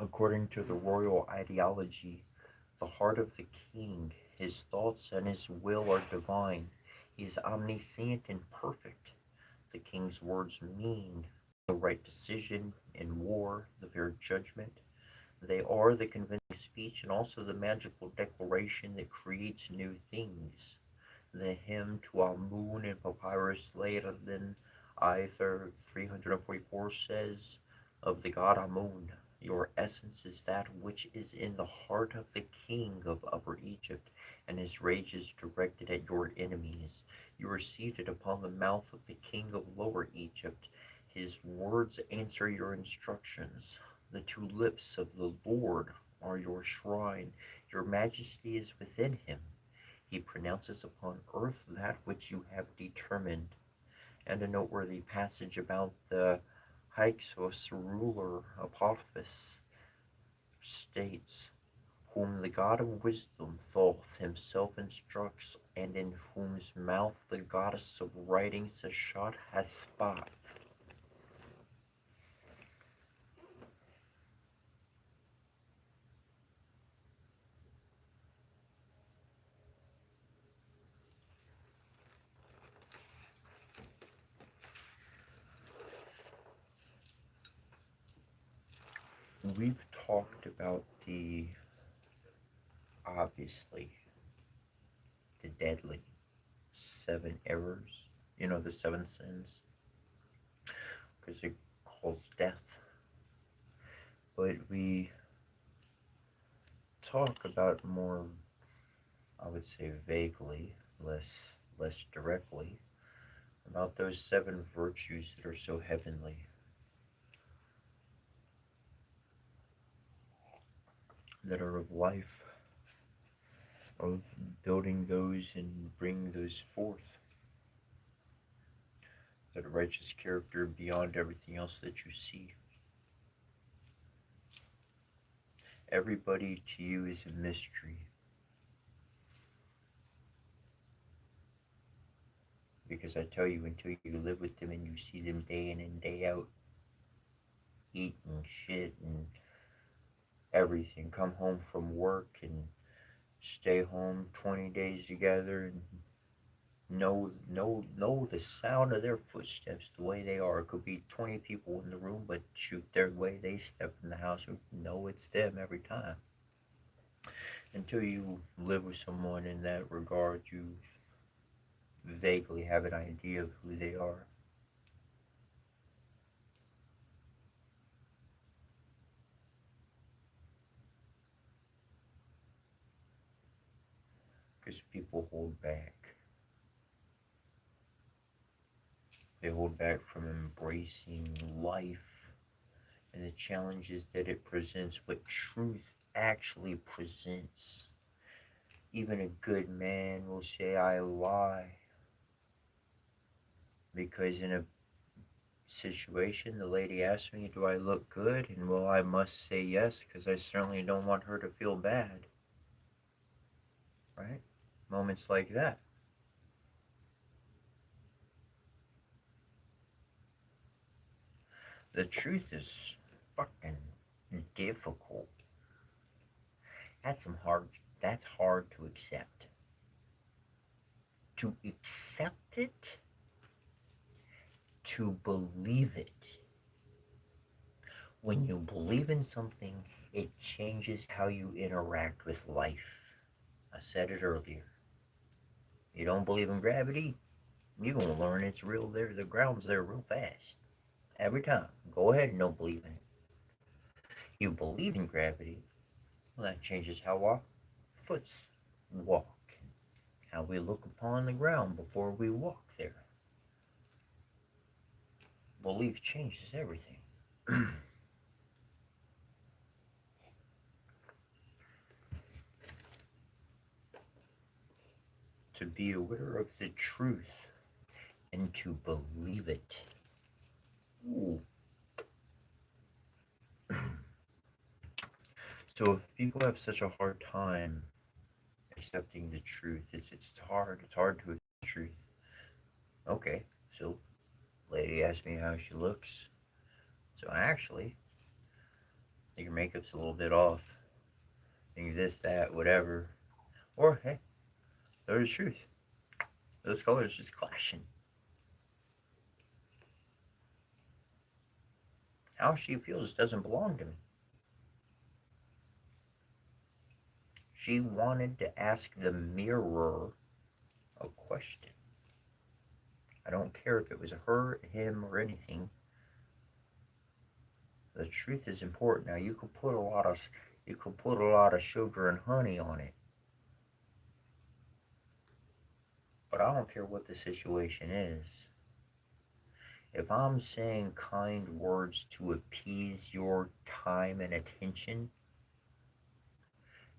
According to the royal ideology, the heart of the king, his thoughts and his will are divine. He is omniscient and perfect. The king's words mean the right decision in war, the fair judgment. They are the convincing speech and also the magical declaration that creates new things. The hymn to Amun in Papyrus Leiden Aether 344 says of the god Amun, your essence is that which is in the heart of the king of Upper Egypt, and his rage is directed at your enemies. You are seated upon the mouth of the king of Lower Egypt. His words answer your instructions. The two lips of the Lord are your shrine. Your majesty is within him. He pronounces upon earth that which you have determined. And a noteworthy passage about the Hyksos ruler Apophis states, whom the god of wisdom Thoth himself instructs, and in whose mouth the goddess of writing Seshat has spat. We've talked about obviously, the deadly 7 errors, the 7 sins, because it calls death. But we talk about more, I would say, vaguely, less directly, about those 7 virtues that are so heavenly, that are of life, of building those and bringing those forth. That righteous character beyond everything else that you see. Everybody to you is a mystery. Because I tell you, until you live with them and you see them day in and day out, eat and shit and everything, come home from work and stay home 20 days together and know the sound of their footsteps the way they are. It could be 20 people in the room, but shoot, their way they step in the house, you know it's them every time. Until you live with someone in that regard, you vaguely have an idea of who they are. Because people hold back. They hold back from embracing life and the challenges that it presents, what truth actually presents. Even a good man will say, I lie. Because in a situation, the lady asked me, do I look good? And well, I must say yes, because I certainly don't want her to feel bad. Right? Moments like that. The truth is fucking difficult. That's some hard that's hard to accept. To accept it, to believe it. When you believe in something, it changes how you interact with life. I said it earlier. You don't believe in gravity, you're gonna learn it's real there. The ground's there real fast. Every time. Go ahead and don't believe in it. You believe in gravity, well, that changes how our foots walk, how we look upon the ground before we walk there. Belief changes everything. To be aware of the truth and to believe it. Ooh. So if people have such a hard time accepting the truth, it's hard. It's hard to accept the truth. Okay, so lady asked me how she looks. So actually, I think your makeup's a little bit off. I think this, that, whatever. Or hey, there's the truth. Those colors just clashing. How she feels doesn't belong to me. She wanted to ask the mirror a question. I don't care if it was her, him, or anything. The truth is important. Now you could put a lot of sugar and honey on it. But I don't care what the situation is. If I'm saying kind words to appease your time and attention,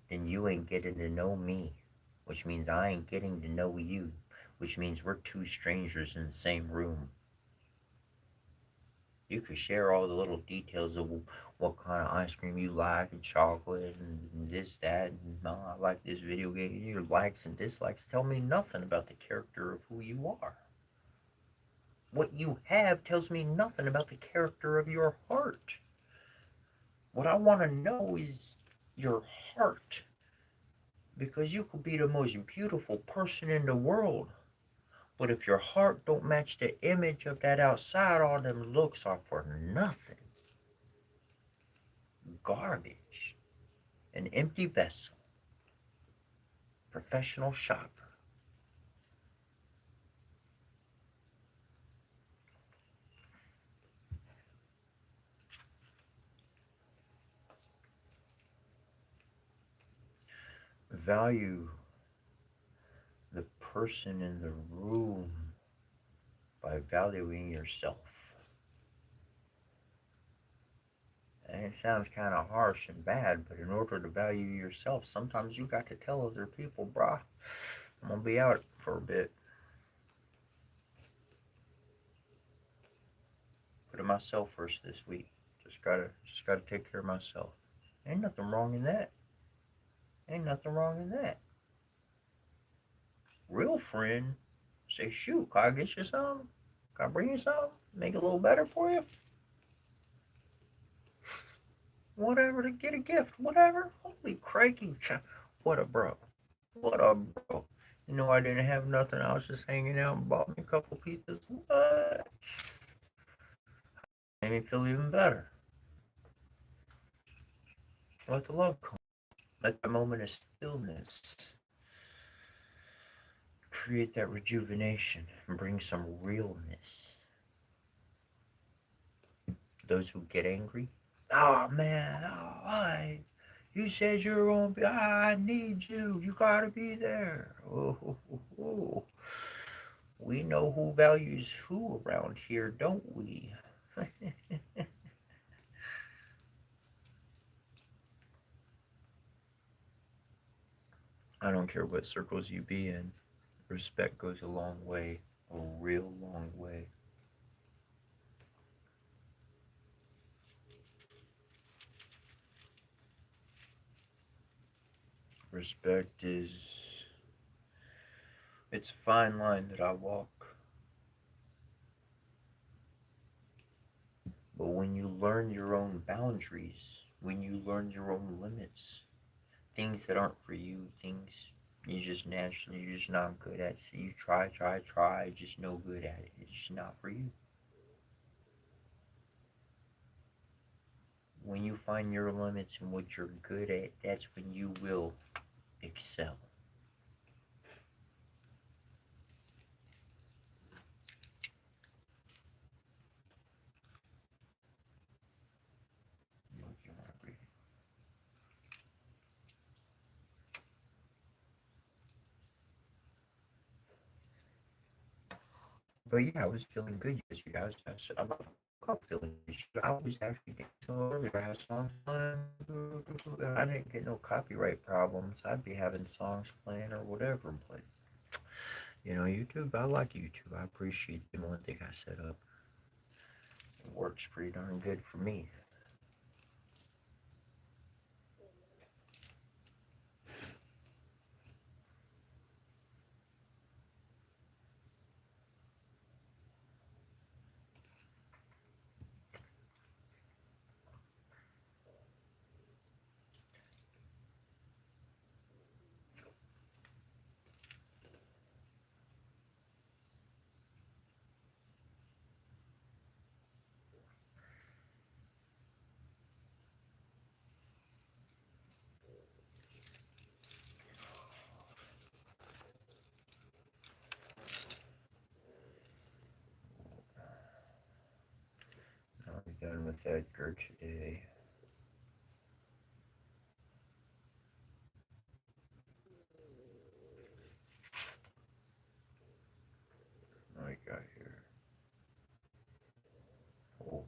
then you ain't getting to know me, which means I ain't getting to know you, which means we're two strangers in the same room. You could share all the little details of what kind of ice cream you like and chocolate and this, that, and I like this video game. Your likes and dislikes tell me nothing about the character of who you are. What you have tells me nothing about the character of your heart. What I want to know is your heart. Because you could be the most beautiful person in the world, but if your heart don't match the image of that outside, all them looks are for nothing. Garbage. An empty vessel. Professional shopper. Value the person in the room by valuing yourself. And it sounds kind of harsh and bad, but in order to value yourself, sometimes you got to tell other people, brah, I'm gonna be out for a bit. Putting myself first this week. Just gotta take care of myself. Ain't nothing wrong in that. Ain't nothing wrong in that. Real friend say, shoot, can I get you some? Can I bring you some? Make it a little better for you? Whatever, to get a gift, whatever. Holy crikey, what a bro. What a bro. You know, I didn't have nothing. I was just hanging out and bought me a couple pizzas. What? Made me feel even better. Let the love come. Let the moment of stillness create that rejuvenation and bring some realness. Those who get angry, oh man, you said you were gonna be. I need you. You gotta be there. Oh. We know who values who around here, don't we? I don't care what circles you be in. Respect goes a long way, a real long way. Respect is, it's a fine line that I walk. But when you learn your own boundaries, when you learn your own limits, things that aren't for you, things you just naturally, you're just not good at. So you try, just no good at it. It's just not for you. When you find your limits and what you're good at, that's when you will excel. But yeah, I was feeling good yesterday. I'm not feeling good. I was actually getting so earlier. I had songs playing. I didn't get no copyright problems. I'd be having songs playing or whatever playing. You know, YouTube, I like YouTube. I appreciate the one thing I set up. It works pretty darn good for me. I'll be done with Edgar today. What I got here? Oh.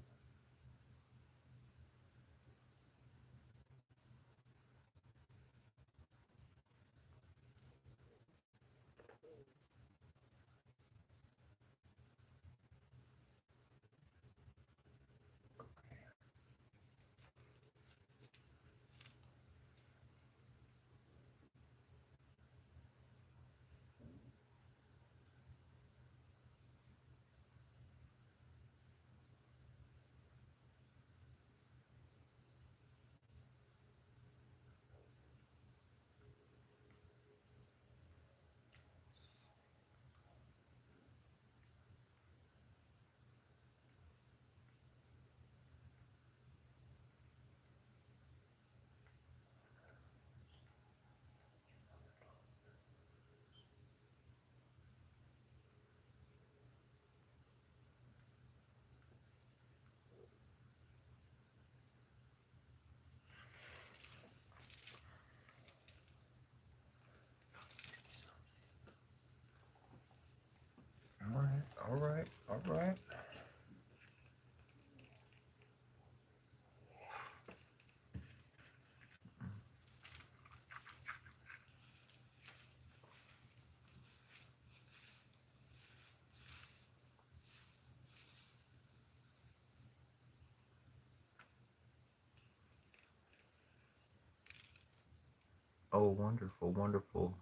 Oh, wonderful, wonderful.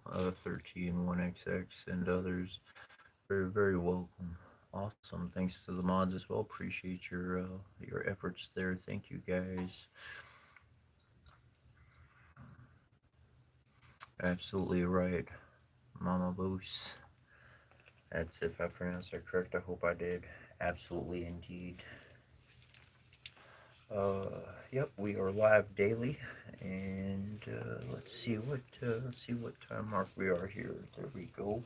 13 1XX and others. Very, very welcome. Awesome. Thanks to the mods as well. Appreciate your efforts there. Thank you guys. Absolutely right, Mama Boos. That's if I pronounced that correct. I hope I did. Absolutely indeed. Yep, we are live daily, and let's see what time mark we are here. There we go.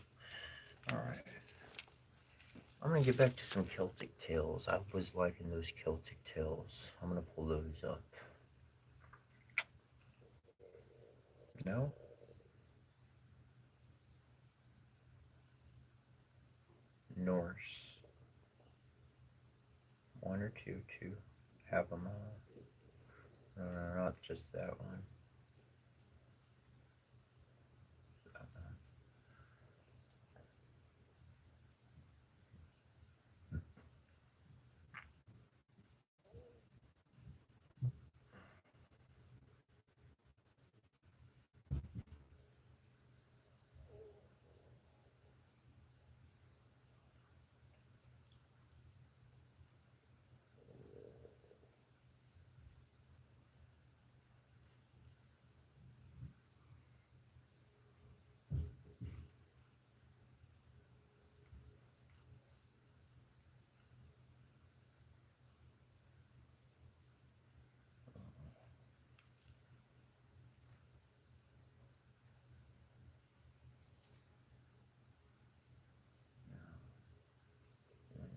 All right. I'm gonna get back to some Celtic tales. I was liking those Celtic tales. I'm gonna pull those up. No, Norse. One or two. Two. Have them all. No, no, not just that one.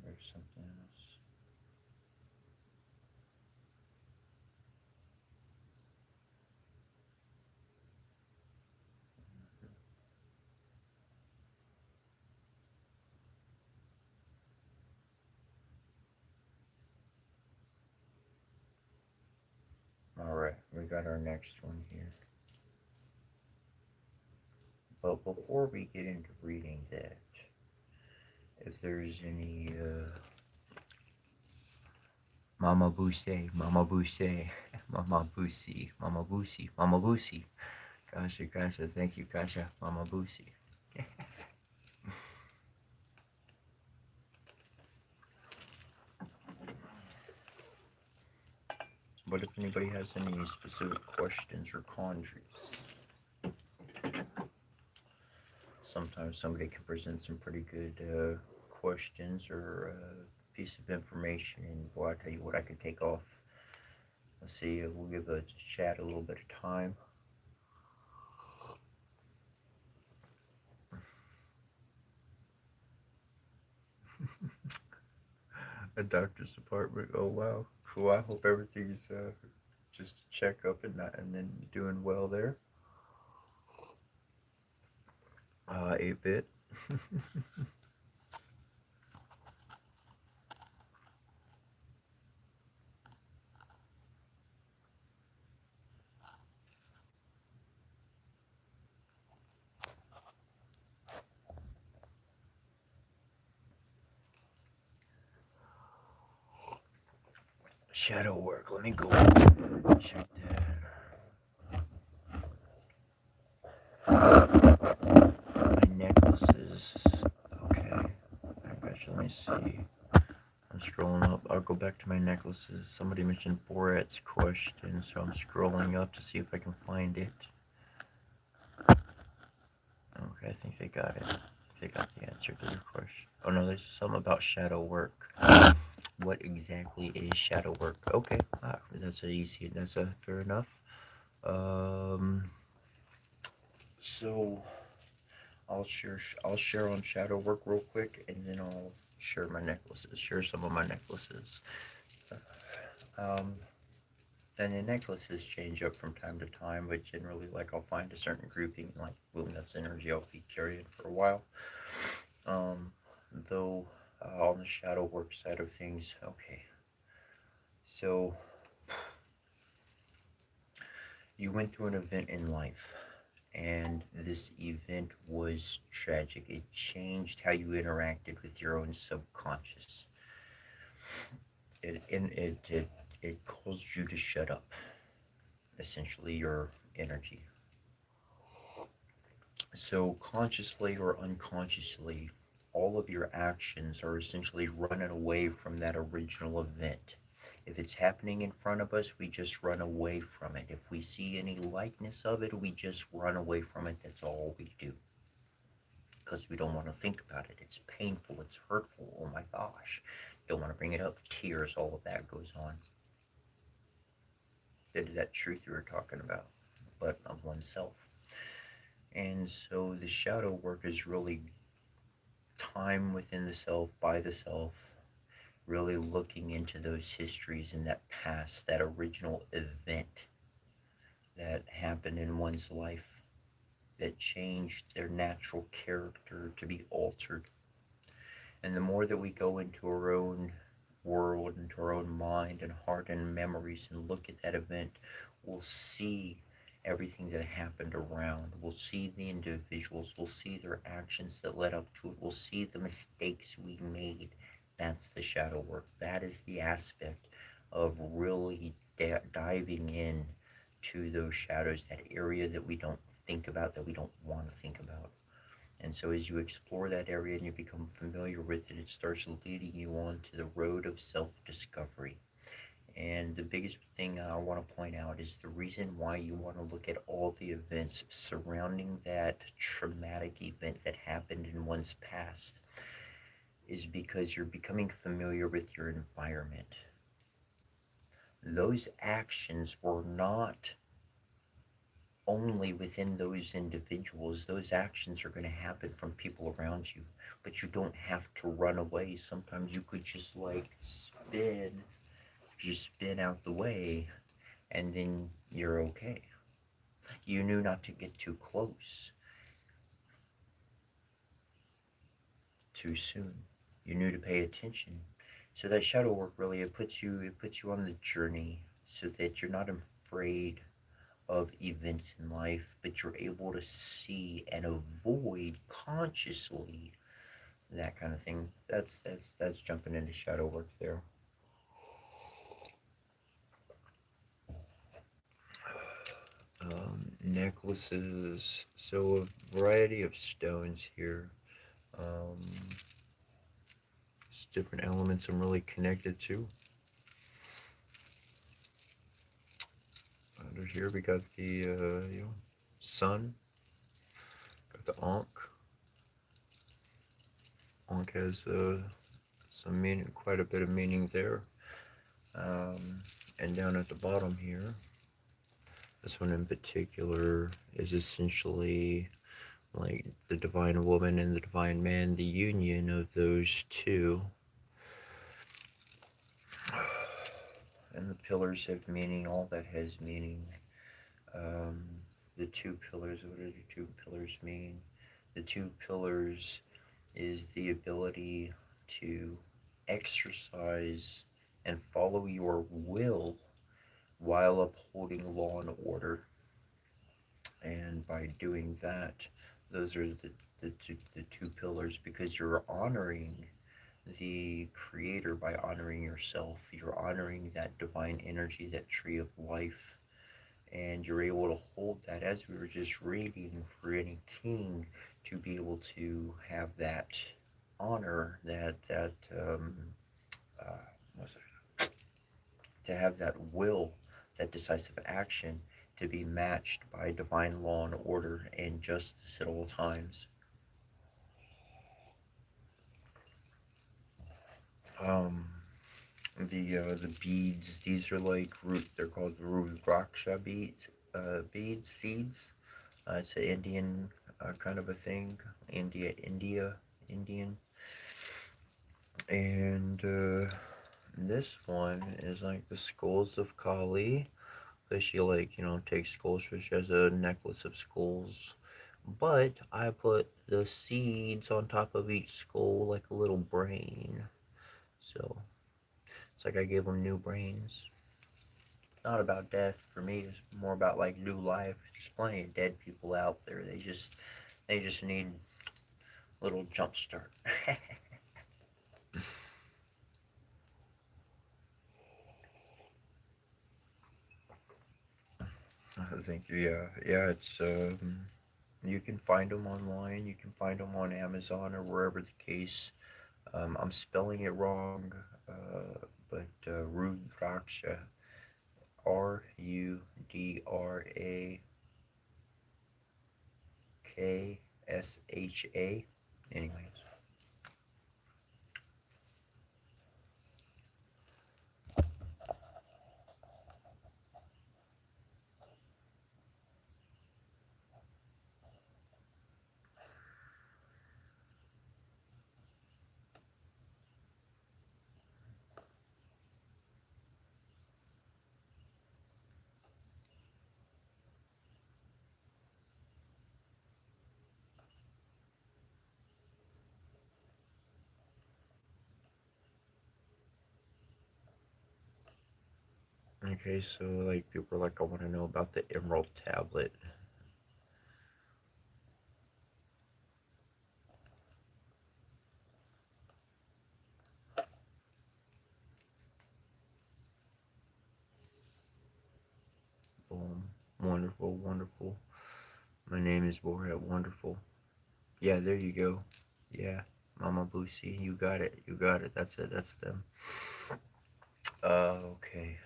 There's something else. All right, we got our next one here. But before we get into reading that, if there's any Mama Boosey, Mama Boosey, Mama Boosie, Mama Boosie, Mama Boosie. Kasha, Kasha, thank you, Kasha, Mama Boosie. But if anybody has any specific questions or quandaries, sometimes somebody can present some pretty good questions or piece of information, and boy, I tell you what, I could take off. Let's see, we'll give the chat a little bit of time. A doctor's appointment. Oh wow, cool. I hope everything's just a checkup and not, and then doing well there. 8-bit. Shadow work. Let me go check that. My necklaces. Okay. I gotcha. Let me see. I'm scrolling up. I'll go back to my necklaces. Somebody mentioned Borat's question, so I'm scrolling up to see if I can find it. Okay, I think they got it. They got the answer to their question. Oh no, there's something about shadow work. What exactly is shadow work? Okay, that's easy. That's fair enough. So I'll share on shadow work real quick, and then I'll share my necklaces. Share some of my necklaces. Um, and the necklaces change up from time to time, but generally, like I'll find a certain grouping, like boom, that's energy I'll be carrying for a while. Though on the shadow work side of things, okay. So you went through an event in life, and this event was tragic. It changed how you interacted with your own subconscious. It caused you to shut up, essentially your energy. So, consciously or unconsciously, all of your actions are essentially running away from that original event. If it's happening in front of us, we just run away from it. If we see any likeness of it, we just run away from it. That's all we do because we don't want to think about it. It's painful, it's hurtful. Oh my gosh. Don't want to bring it up. Tears, all of that goes on. That truth you were talking about, but of oneself. And so the shadow work is really time within the self, by the self, really looking into those histories and that past, that original event that happened in one's life that changed their natural character to be altered. And the more that we go into our own world, into our own mind and heart and memories and look at that event, we'll see everything that happened around. We'll see the individuals. We'll see their actions that led up to it. We'll see the mistakes we made. That's the shadow work. That is the aspect of really diving in to those shadows, that area that we don't think about, that we don't want to think about. And so as you explore that area and you become familiar with it, it starts leading you on to the road of self-discovery. And the biggest thing I want to point out is the reason why you want to look at all the events surrounding that traumatic event that happened in one's past is because you're becoming familiar with your environment. Those actions were not only within those individuals. Those actions are going to happen from people around you, but you don't have to run away. Sometimes you could just like spin out the way, and then you're okay. You knew not to get too close too soon. You knew to pay attention. So that shadow work really, it puts you on the journey so that you're not afraid of events in life, but you're able to see and avoid consciously that kind of thing. That's jumping into shadow work there. Necklaces. So a variety of stones here. Um, it's different elements I'm really connected to. Under here we got the sun. Got the Ankh. Ankh has some meaning, quite a bit of meaning there. Um, and down at the bottom here, this one in particular is essentially like the divine woman and the divine man, the union of those two. And the pillars have meaning, all that has meaning. Um, the two pillars, what do the two pillars mean? The two pillars is the ability to exercise and follow your will while upholding law and order. And by doing that, those are the two pillars, because you're honoring the creator by honoring yourself. You're honoring that divine energy, that tree of life, and you're able to hold that, as we were just reading, for any king to be able to have that honor, uh, what's it, to have that will, that decisive action, to be matched by divine law and order and justice at all times. Um, the beads, these are like they're called Rudraksha beads, seeds. It's an Indian kind of a thing. Indian. And this one is like the skulls of Kali. So she like, takes skulls, so she has a necklace of skulls. But I put the seeds on top of each skull like a little brain. So it's like I gave them new brains. Not about death for me. It's more about like new life. There's plenty of dead people out there. They just need a little jump start. Thank you. Yeah, yeah. It's You can find them online. You can find them on Amazon or wherever the case. I'm spelling it wrong, but Rudraksha, Rudrakksha. Anyways. Okay, so like people are like, I want to know about the Emerald Tablet. Boom. Wonderful, wonderful. My name is Borat. Wonderful. Yeah, there you go. Yeah, Mama Boosie, you got it. You got it. That's it. That's them. Okay.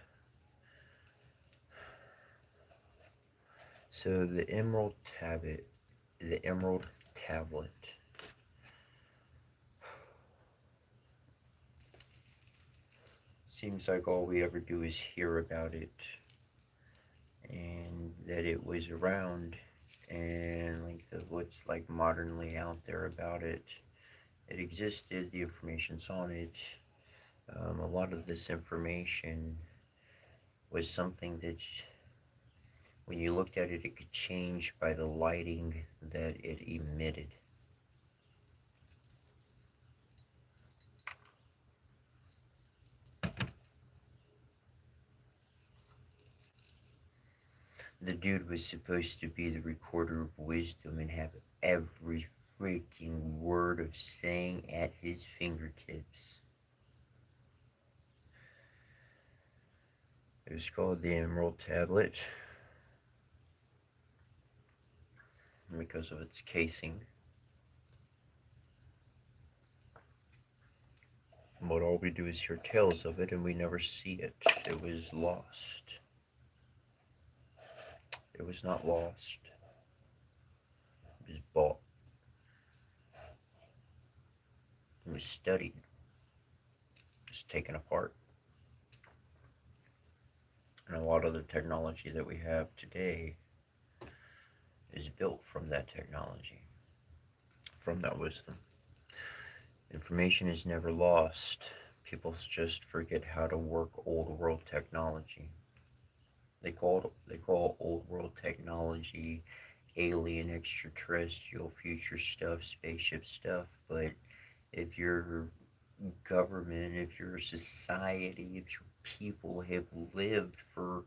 So the Emerald Tablet. Seems like all we ever do is hear about it, and that it was around, and like what's like modernly out there about it. It existed. The information's on it. A lot of this information was something that, when you looked at it, it could change by the lighting that it emitted. The dude was supposed to be the recorder of wisdom and have every freaking word of saying at his fingertips. It was called the Emerald Tablet because of its casing. But all we do is hear tales of it and we never see it. It was lost. It was not lost. It was bought. It was studied. It was taken apart. And a lot of the technology that we have today is built from that technology, from that wisdom. Information is never lost. People just forget how to work old world technology. They call old world technology alien, extraterrestrial, future stuff, spaceship stuff. But if your government, if your society, if your people have lived for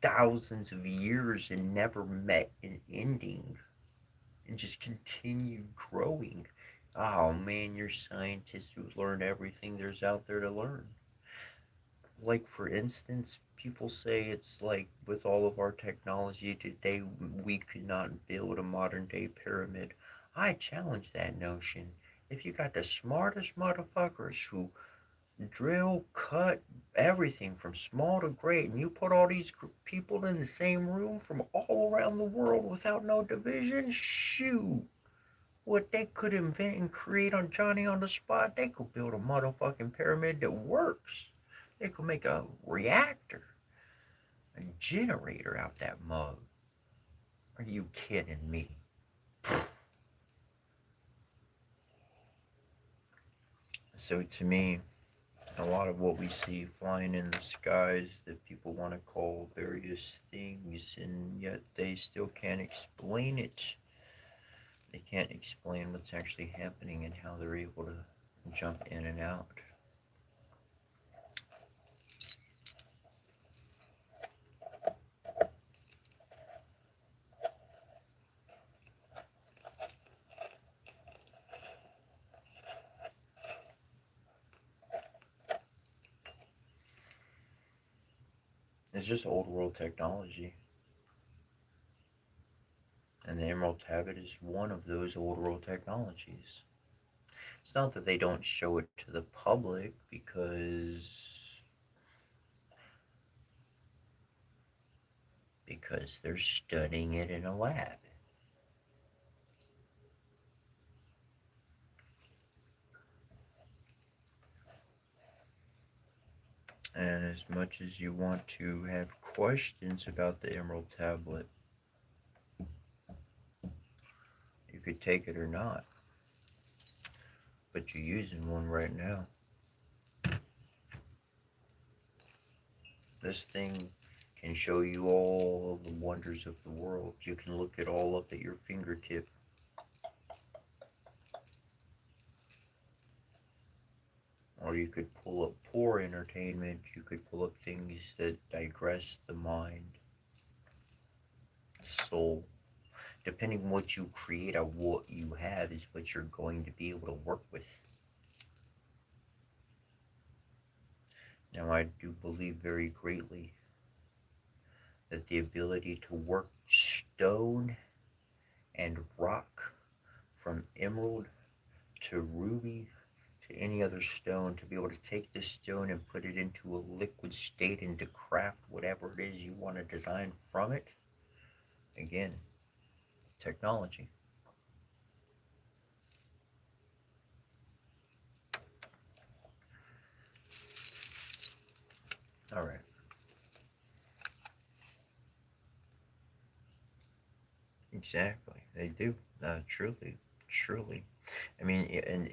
thousands of years and never met an ending and just continued growing, oh man, your scientists who learn everything there's out there to learn. Like, for instance, people say it's like with all of our technology today, we could not build a modern day pyramid. I challenge that notion. If you got the smartest motherfuckers who drill, cut, everything from small to great, and you put all these people in the same room from all around the world without no division, shoot. What they could invent and create on Johnny on the spot, they could build a motherfucking pyramid that works. They could make a reactor, a generator out that mug. Are you kidding me? So to me, a lot of what we see flying in the skies that people want to call various things, and yet they still can't explain it. They can't explain what's actually happening and how they're able to jump in and out. It's just old world technology. And the Emerald Tablet is one of those old world technologies. It's not that they don't show it to the public because they're studying it in a lab. And as much as you want to have questions about the Emerald Tablet, you could take it or not. But you're using one right now. This thing can show you all the wonders of the world. You can look it all up at your fingertip. Or you could pull up poor entertainment. You could pull up things that digress the mind, soul. Depending on what you create or what you have is what you're going to be able to work with. Now, I do believe very greatly that the ability to work stone and rock, from emerald to ruby to any other stone, to be able to take this stone and put it into a liquid state and to craft whatever it is you want to design from it, again, technology. All right. Exactly. They do. Truly. Truly. I mean, and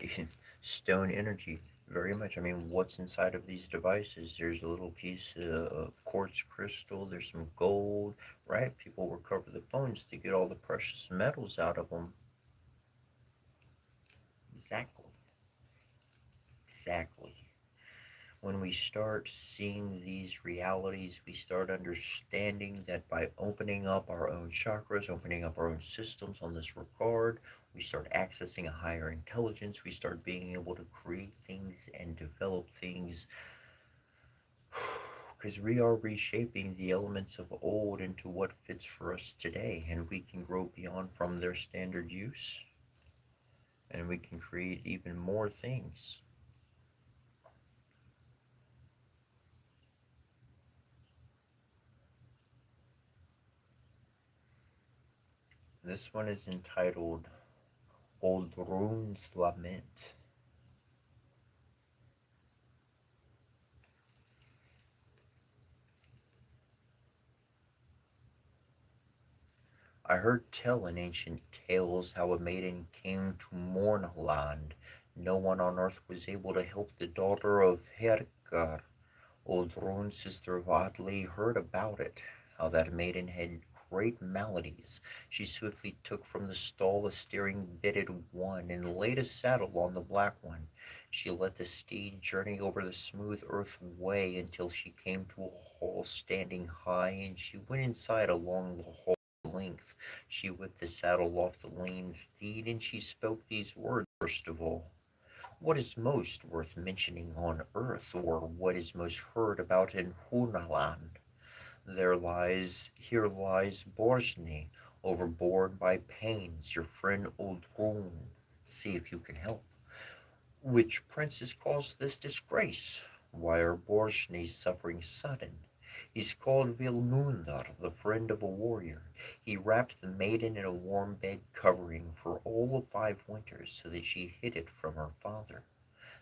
stone energy, very much. I mean, what's inside of these devices? There's a little piece of quartz crystal, there's some gold, right? People recover the phones to get all the precious metals out of them. Exactly. Exactly. When we start seeing these realities, we start understanding that by opening up our own chakras, opening up our own systems on this regard, we start accessing a higher intelligence. We start being able to create things and develop things because we are reshaping the elements of old into what fits for us today, and we can grow beyond from their standard use, and we can create even more things. This one is entitled Oldrun's Lament. I heard tell in ancient tales how a maiden came to Mornaland. No one on earth was able to help the daughter of Hergar. Oldrun's sister Wadley heard about it, how that maiden had great maladies. She swiftly took from the stall a steering bitted one and laid a saddle on the black one. She let the steed journey over the smooth earth way until she came to a hall standing high, and she went inside along the hall length. She whipped the saddle off the lean steed, and she spoke these words first of all. What is most worth mentioning on earth, or what is most heard about in Hunaland? Here lies Borsni, overborne by pains, your friend Oldrun. See if you can help. Which princess caused this disgrace? Why are Borsni's suffering sudden? He's called Vilmundar, the friend of a warrior. He wrapped the maiden in a warm bed covering for all of 5 winters, so that she hid it from her father.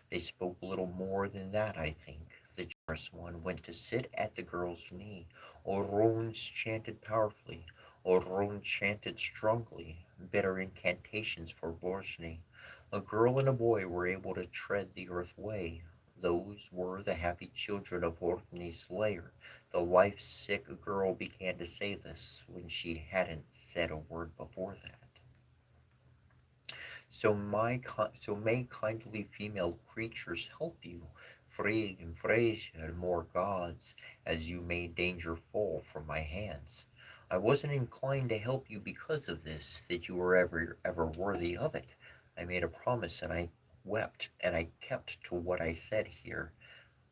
They spoke little more than that, I think. The generous one went to sit at the girl's knee. Orons chanted powerfully. Oron chanted strongly, bitter incantations for Borsni. A girl and a boy were able to tread the earth way. Those were the happy children of Orkney's slayer. The life-sick girl began to say this when she hadn't said a word before that. So may kindly female creatures help you, Frigg and Freyja and more gods, as you may danger fall from my hands. I wasn't inclined to help you because of this, that you were ever worthy of it. I made a promise and I wept, and I kept to what I said here,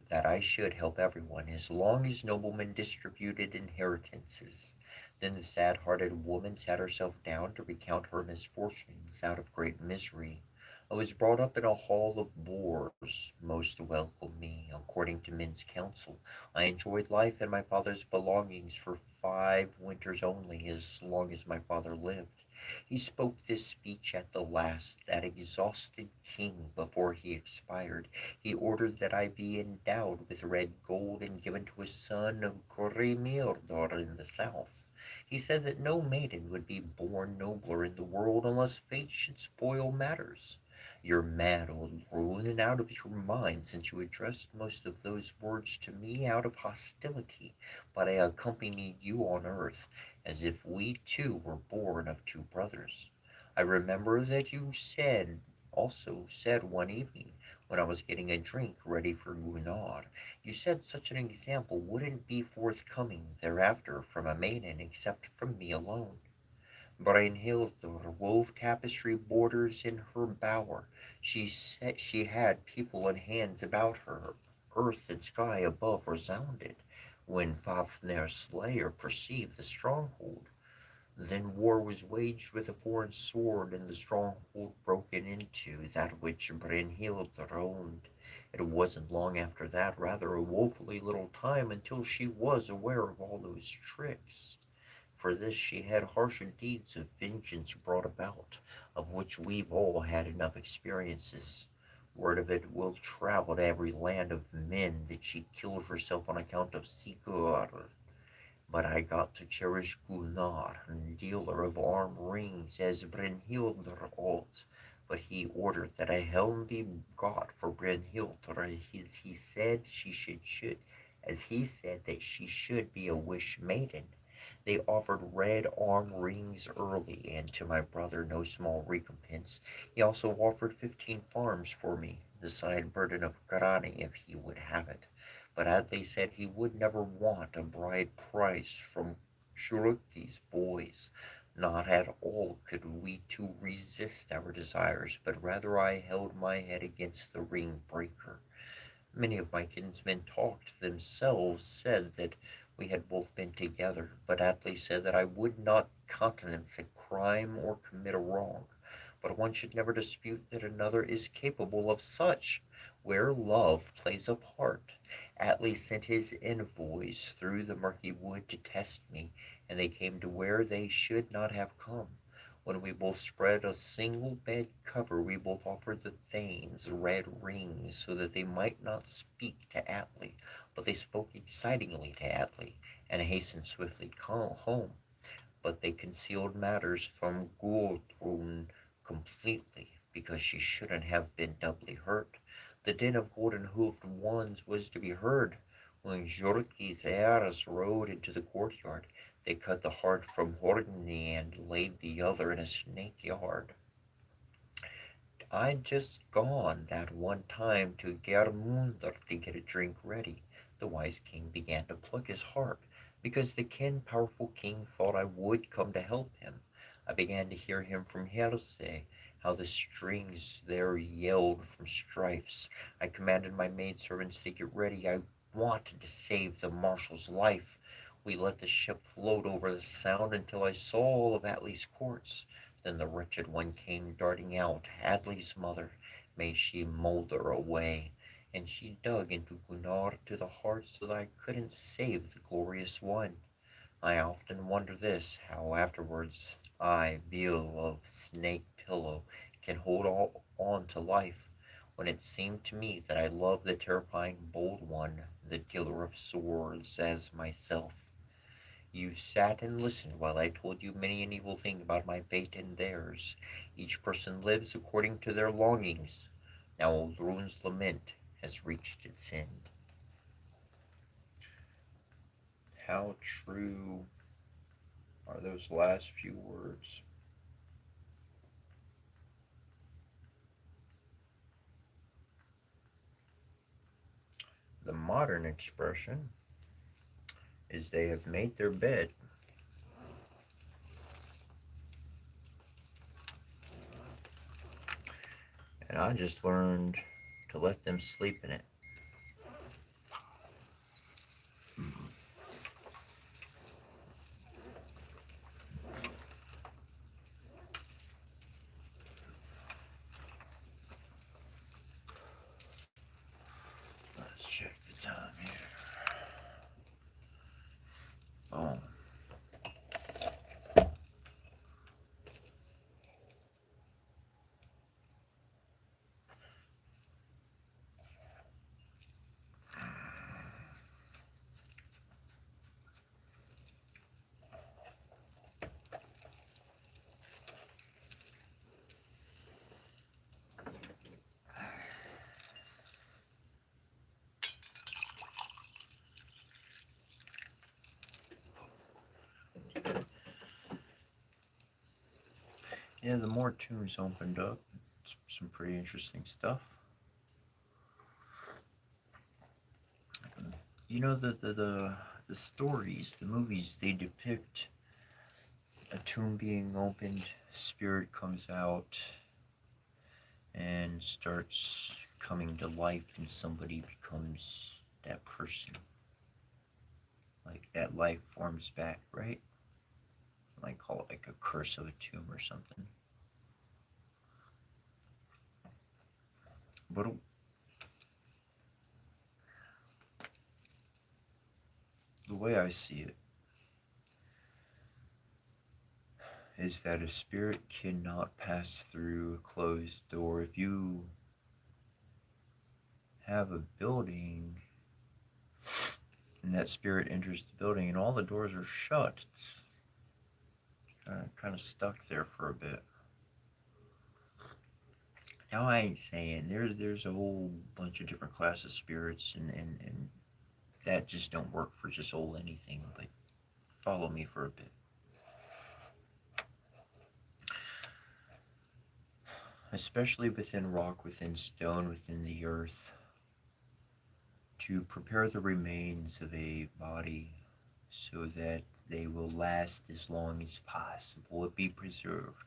that I should help everyone, as long as noblemen distributed inheritances. Then the sad-hearted woman sat herself down to recount her misfortunes out of great misery. I was brought up in a hall of boors. Most welcomed me, according to men's counsel. I enjoyed life and my father's belongings for 5 winters only, as long as my father lived. He spoke this speech at the last, that exhausted king, before he expired. He ordered that I be endowed with red gold and given to a son of Corremirdor in the south. He said that no maiden would be born nobler in the world unless fate should spoil matters. You're mad, old Rune, and out of your mind, since you addressed most of those words to me out of hostility, but I accompanied you on earth, as if we too were born of two brothers. I remember that you said one evening, when I was getting a drink ready for Gunnar, you said such an example wouldn't be forthcoming thereafter from a maiden except from me alone. Brynhildr wove tapestry borders in her bower. She said she had people and hands about her. Earth and sky above resounded when Fafnir's slayer perceived the stronghold. Then war was waged with a foreign sword, and the stronghold broken into, that which Brynhildr owned. It wasn't long after that, rather a woefully little time, until she was aware of all those tricks. For this she had harsher deeds of vengeance brought about, of which we've all had enough experiences. Word of it will travel to every land of men that she killed herself on account of Sigurd. But I got to cherish Gunnar, dealer of arm rings, as Brynhildr ought. But he ordered that a helm be got for Brynhildr, as he said that she should be a wish maiden. They offered red arm rings early, and to my brother no small recompense. He also offered 15 farms for me, the side burden of Grani, if he would have it. But Atli said he would never want a bride price from Shurukti's boys. Not at all could we two resist our desires, but rather I held my head against the ring breaker. Many of my kinsmen talked themselves, said that we had both been together, but Atli said that I would not countenance a crime or commit a wrong. But one should never dispute that another is capable of such, where love plays a part. Atli sent his envoys through the murky wood to test me, and they came to where they should not have come. When we both spread a single bed cover, we both offered the thanes red rings, so that they might not speak to Atli, but they spoke excitingly to Atli, and hastened swiftly home. But they concealed matters from Gudrun completely, because she shouldn't have been doubly hurt. The din of golden hoofed ones was to be heard. When Jorki's heirs rode into the courtyard, they cut the heart from Horni and laid the other in a snake yard. I'd just gone that one time to Geirmundr to get a drink ready. The wise king began to pluck his harp, because the powerful king thought I would come to help him. I began to hear him from Hersey, how the strings there yelled from strifes. I commanded my maidservants to get ready. I wanted to save the marshal's life. We let the ship float over the sound until I saw all of Atli's courts. Then the wretched one came darting out, Atli's mother. May she moulder away. And she dug into Gunnar to the heart so that I couldn't save the glorious one. I often wonder this, how afterwards I, Beal of Snake Pillow, can hold all on to life, when it seemed to me that I loved the terrifying bold one, the dealer of swords, as myself. You sat and listened while I told you many an evil thing about my fate and theirs. Each person lives according to their longings. Now old Rune's lament has reached its end. How true are those last few words? The modern expression is they have made their bed. And I just learned to let them sleep in it. Yeah, the more tombs opened up, some pretty interesting stuff. You know the stories, the movies, they depict a tomb being opened, spirit comes out and starts coming to life, and somebody becomes that person. Like that life forms back, right? Like call it like a curse of a tomb or something. But the way I see it is that a spirit cannot pass through a closed door. If you have a building and that spirit enters the building and all the doors are shut, it's kind of stuck there for a bit. Now I ain't saying there's a whole bunch of different classes of spirits and that just don't work for just old anything, but follow me for a bit. Especially within rock, within stone, within the earth, to prepare the remains of a body so that they will last as long as possible and be preserved.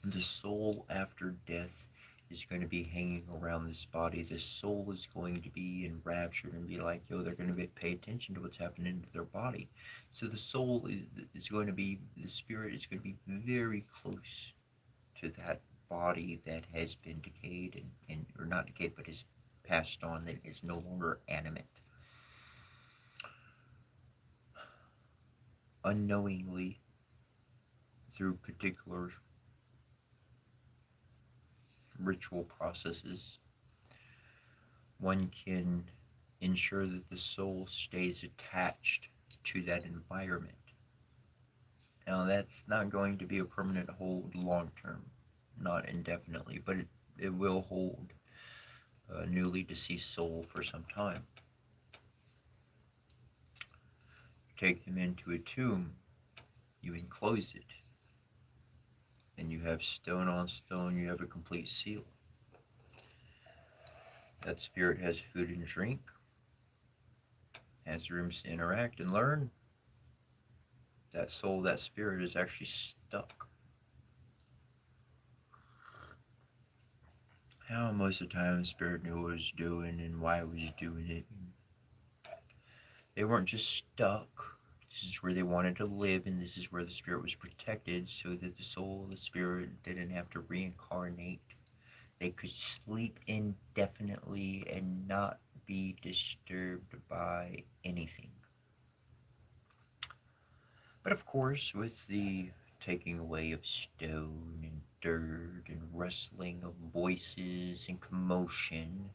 The soul after death is going to be hanging around this body. The soul is going to be enraptured and be like, yo, they're going to pay attention to what's happening to their body. So the soul is going to be, the spirit is going to be very close to that body that has been decayed and or not decayed, but is passed on, that is no longer animate. Unknowingly, through particular ritual processes, one can ensure that the soul stays attached to that environment. Now, that's not going to be a permanent hold long term, not indefinitely, but it will hold a newly deceased soul for some time. Take them into a tomb, you enclose it, and you have stone on stone, you have a complete seal. That spirit has food and drink, has rooms to interact and learn. That soul, that spirit is actually stuck. How most of the time the spirit knew what it was doing and why it was doing it. They weren't just stuck. This is where they wanted to live, and this is where the spirit was protected so that the soul of the spirit didn't have to reincarnate. They could sleep indefinitely and not be disturbed by anything. But of course, with the taking away of stone and dirt and rustling of voices and commotion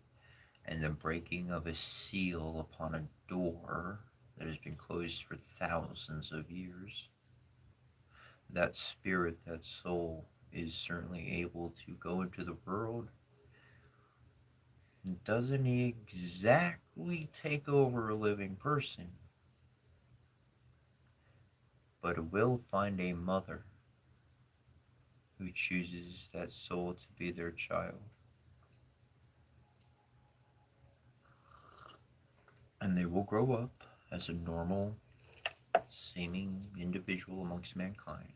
and the breaking of a seal upon a door that has been closed for thousands of years, that spirit, that soul, is certainly able to go into the world. Doesn't exactly take over a living person, but it will find a mother who chooses that soul to be their child. And they will grow up as a normal seeming individual amongst mankind.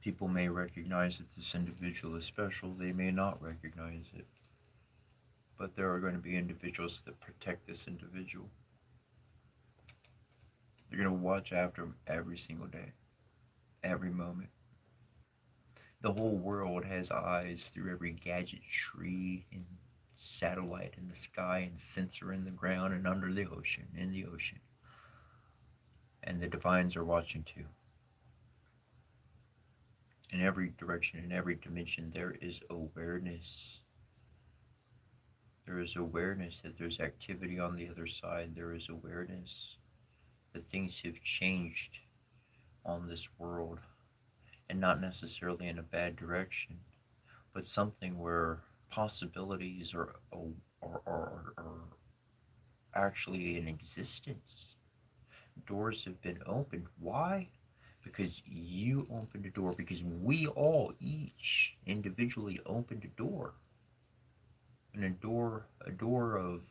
People may recognize that this individual is special, they may not recognize it. But there are going to be individuals that protect this individual. They're going to watch after him every single day, every moment. The whole world has eyes through every gadgetry and satellite in the sky and sensor in the ground and under the ocean, in the ocean. And the divines are watching too. In every direction, in every dimension, there is awareness. There is awareness that there's activity on the other side. There is awareness that things have changed on this world, and not necessarily in a bad direction, but something where possibilities are actually in existence. Doors have been opened. Why? Because you opened a door, because we all each individually opened a door. And a door of,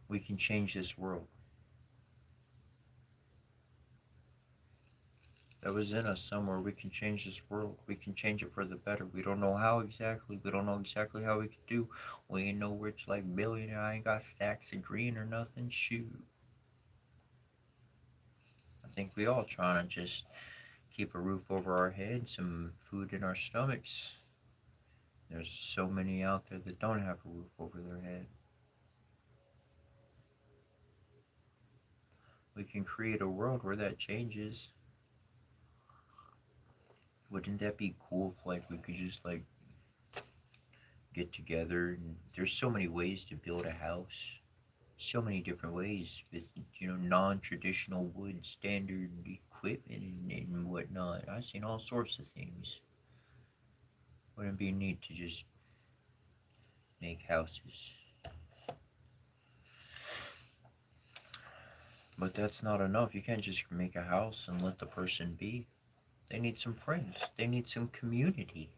we can change this world. That was in us somewhere. We can change this world. We can change it for the better. We don't know how exactly. We don't know exactly how we could do. We ain't no rich like billionaire. I ain't got stacks of green or nothing. Shoot. I think we all trying to just keep a roof over our head, some food in our stomachs. There's so many out there that don't have a roof over their head. We can create a world where that changes. Wouldn't that be cool if like we could just like get together, and there's so many ways to build a house. So many different ways with non-traditional wood standard equipment and whatnot. I've seen all sorts of things. Wouldn't it be neat to just make houses? But that's not enough. You can't just make a house and let the person be. They need some friends. They need some community.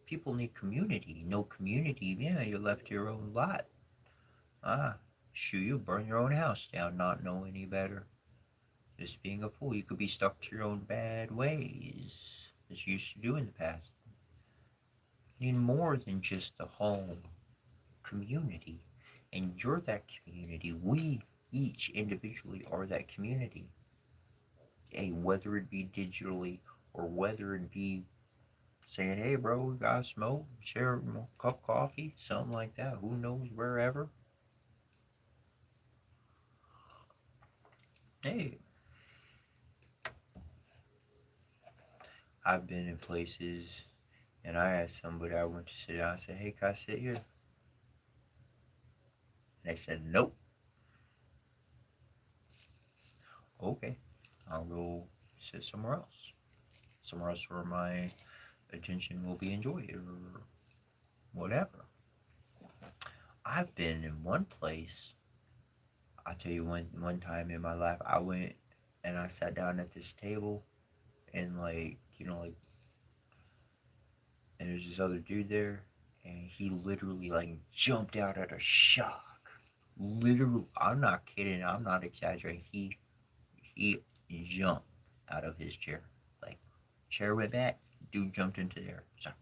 People need community. No community, yeah, you're left to your own lot. Ah, shoot, you burn your own house down, not know any better. Just being a fool. You could be stuck to your own bad ways that you used to do in the past. You need more than just a home, community. And you're that community. We each individually are that community. Hey, whether it be digitally or whether it be saying, hey, bro, we got to smoke, share a cup of coffee, something like that. Who knows, wherever. Hey, I've been in places and I asked somebody I went to sit down. I said, hey, can I sit here? And they said, nope. Okay, I'll go sit somewhere else. Somewhere else where my attention will be enjoyed or whatever. I've been in one place. I'll tell you one time in my life I went and I sat down at this table and and there's this other dude there and he literally like jumped out at a shock. Literally, I'm not kidding, I'm not exaggerating. He jumped out of his chair. Like chair went back, dude jumped into the air. Sorry.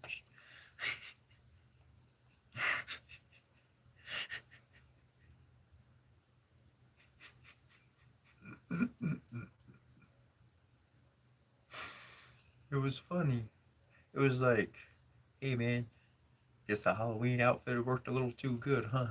It was funny. It was like, hey man, guess the Halloween outfit worked a little too good, huh?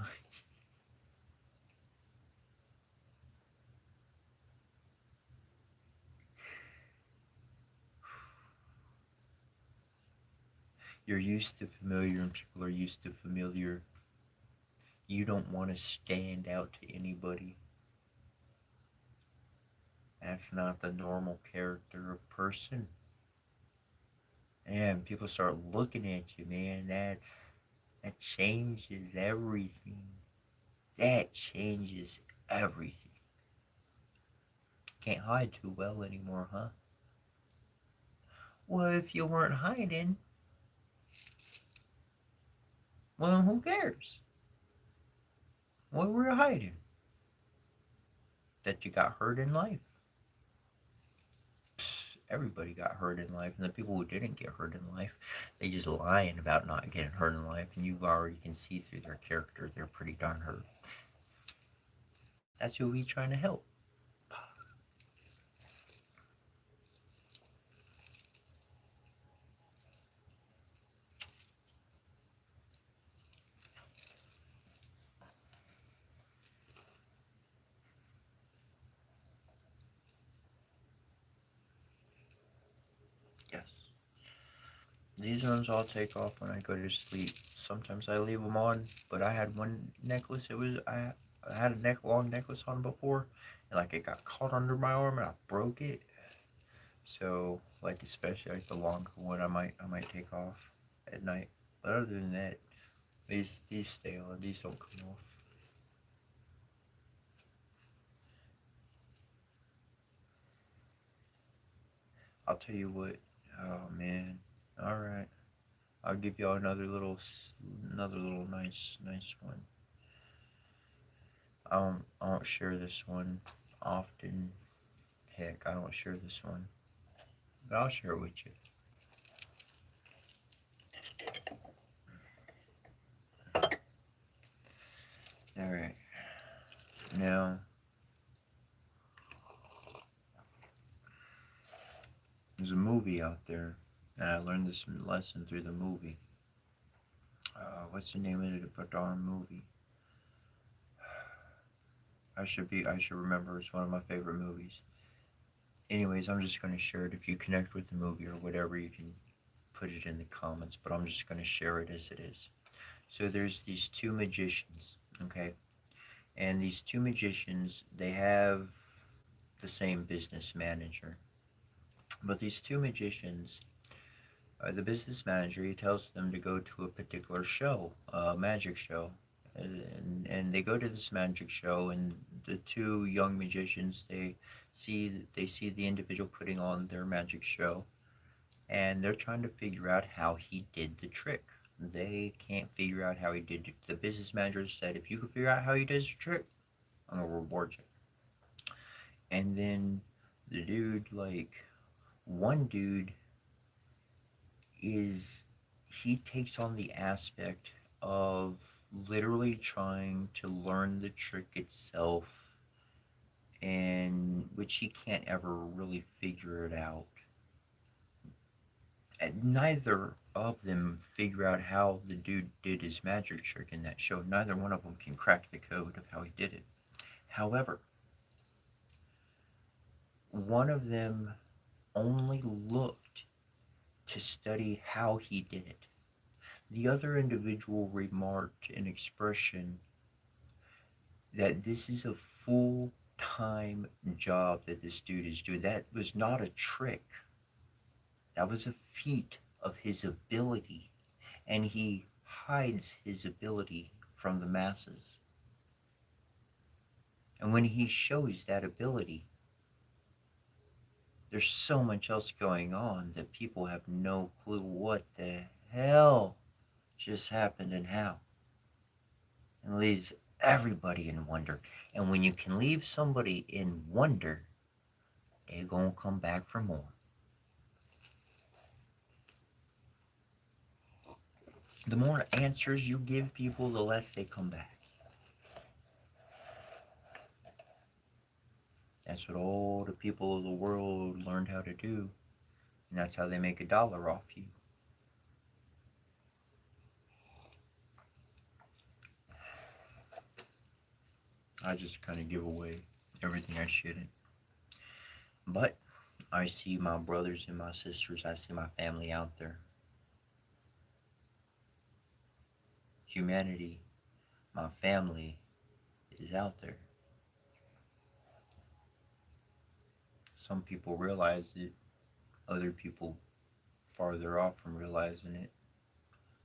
You're used to familiar and people are used to familiar. You don't want to stand out to anybody. That's not the normal character of person. And people start looking at you, man. That changes everything. That changes everything. Can't hide too well anymore, huh? Well, if you weren't hiding, well, who cares? What were you hiding? That you got hurt in life? Everybody got hurt in life, and the people who didn't get hurt in life, they just lying about not getting hurt in life, and you already can see through their character they're pretty darn hurt. That's who we trying to help. Yes. These ones I'll take off when I go to sleep. Sometimes I leave them on, but I had one necklace. I had a long necklace on before, and like it got caught under my arm and I broke it. So, like especially like the longer one, I might take off at night. But other than that, these stay on. These don't come off. I'll tell you what. Oh man. All right. I'll give y'all another little nice one. I don't share this one often. Heck, I don't share this one, but I'll share it with you. All right. Now, there's a movie out there, and I learned this lesson through the movie. What's the name of the darn movie? I should remember. It's one of my favorite movies. Anyways, I'm just gonna share it. If you connect with the movie or whatever, you can put it in the comments. But I'm just gonna share it as it is. So there's these two magicians, okay, and these two magicians they have the same business manager. But these two magicians, the business manager, he tells them to go to a particular show, a magic show. And they go to this magic show, and the two young magicians they see the individual putting on their magic show, and they're trying to figure out how he did the trick. They can't figure out how he did it. The business manager said, "If you can figure out how he does the trick, I'm gonna reward you." And then the dude, like one dude, is he takes on the aspect of literally trying to learn the trick itself, and which he can't ever really figure it out. And neither of them figure out how the dude did his magic trick in that show. Neither one of them can crack the code of how he did it. However, one of them only looked to study how he did it. The other individual remarked an expression that this is a full time job that this dude is doing. That was not a trick, that was a feat of his ability, and he hides his ability from the masses. And when he shows that ability, there's so much else going on that people have no clue what the hell just happened and how. And leaves everybody in wonder. And when you can leave somebody in wonder, they're gonna come back for more. The more answers you give people, the less they come back. That's what all the people of the world learned how to do, and that's how they make a dollar off you. I just kind of give away everything I shouldn't. But I see my brothers and my sisters, I see my family out there. Humanity, my family, is out there. Some people realize it, other people farther off from realizing it,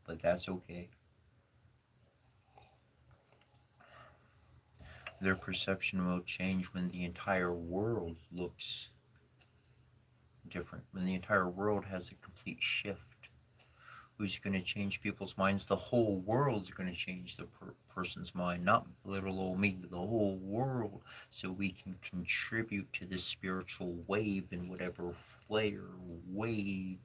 but that's okay. Their perception will change when the entire world looks different, when the entire world has a complete shift. Who's going to change people's minds? The whole world's going to change the person's mind, not little old me, the whole world, so we can contribute to the spiritual wave in whatever flare, wave,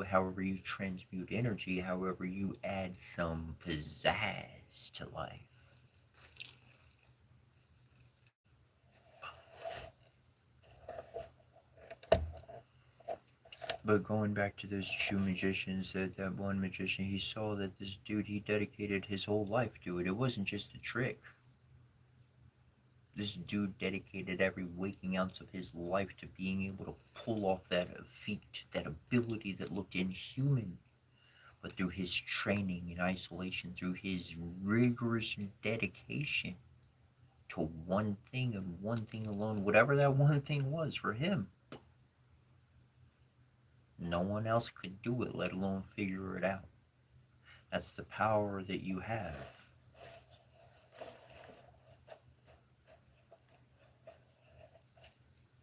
however you transmute energy, however you add some pizzazz to life. But going back to those two magicians, that one magician, he saw that this dude, he dedicated his whole life to it. It wasn't just a trick. This dude dedicated every waking ounce of his life to being able to pull off that feat, that ability that looked inhuman. But through his training and isolation, through his rigorous dedication to one thing and one thing alone, whatever that one thing was for him, No one else could do it, let alone figure it out. That's the power that you have.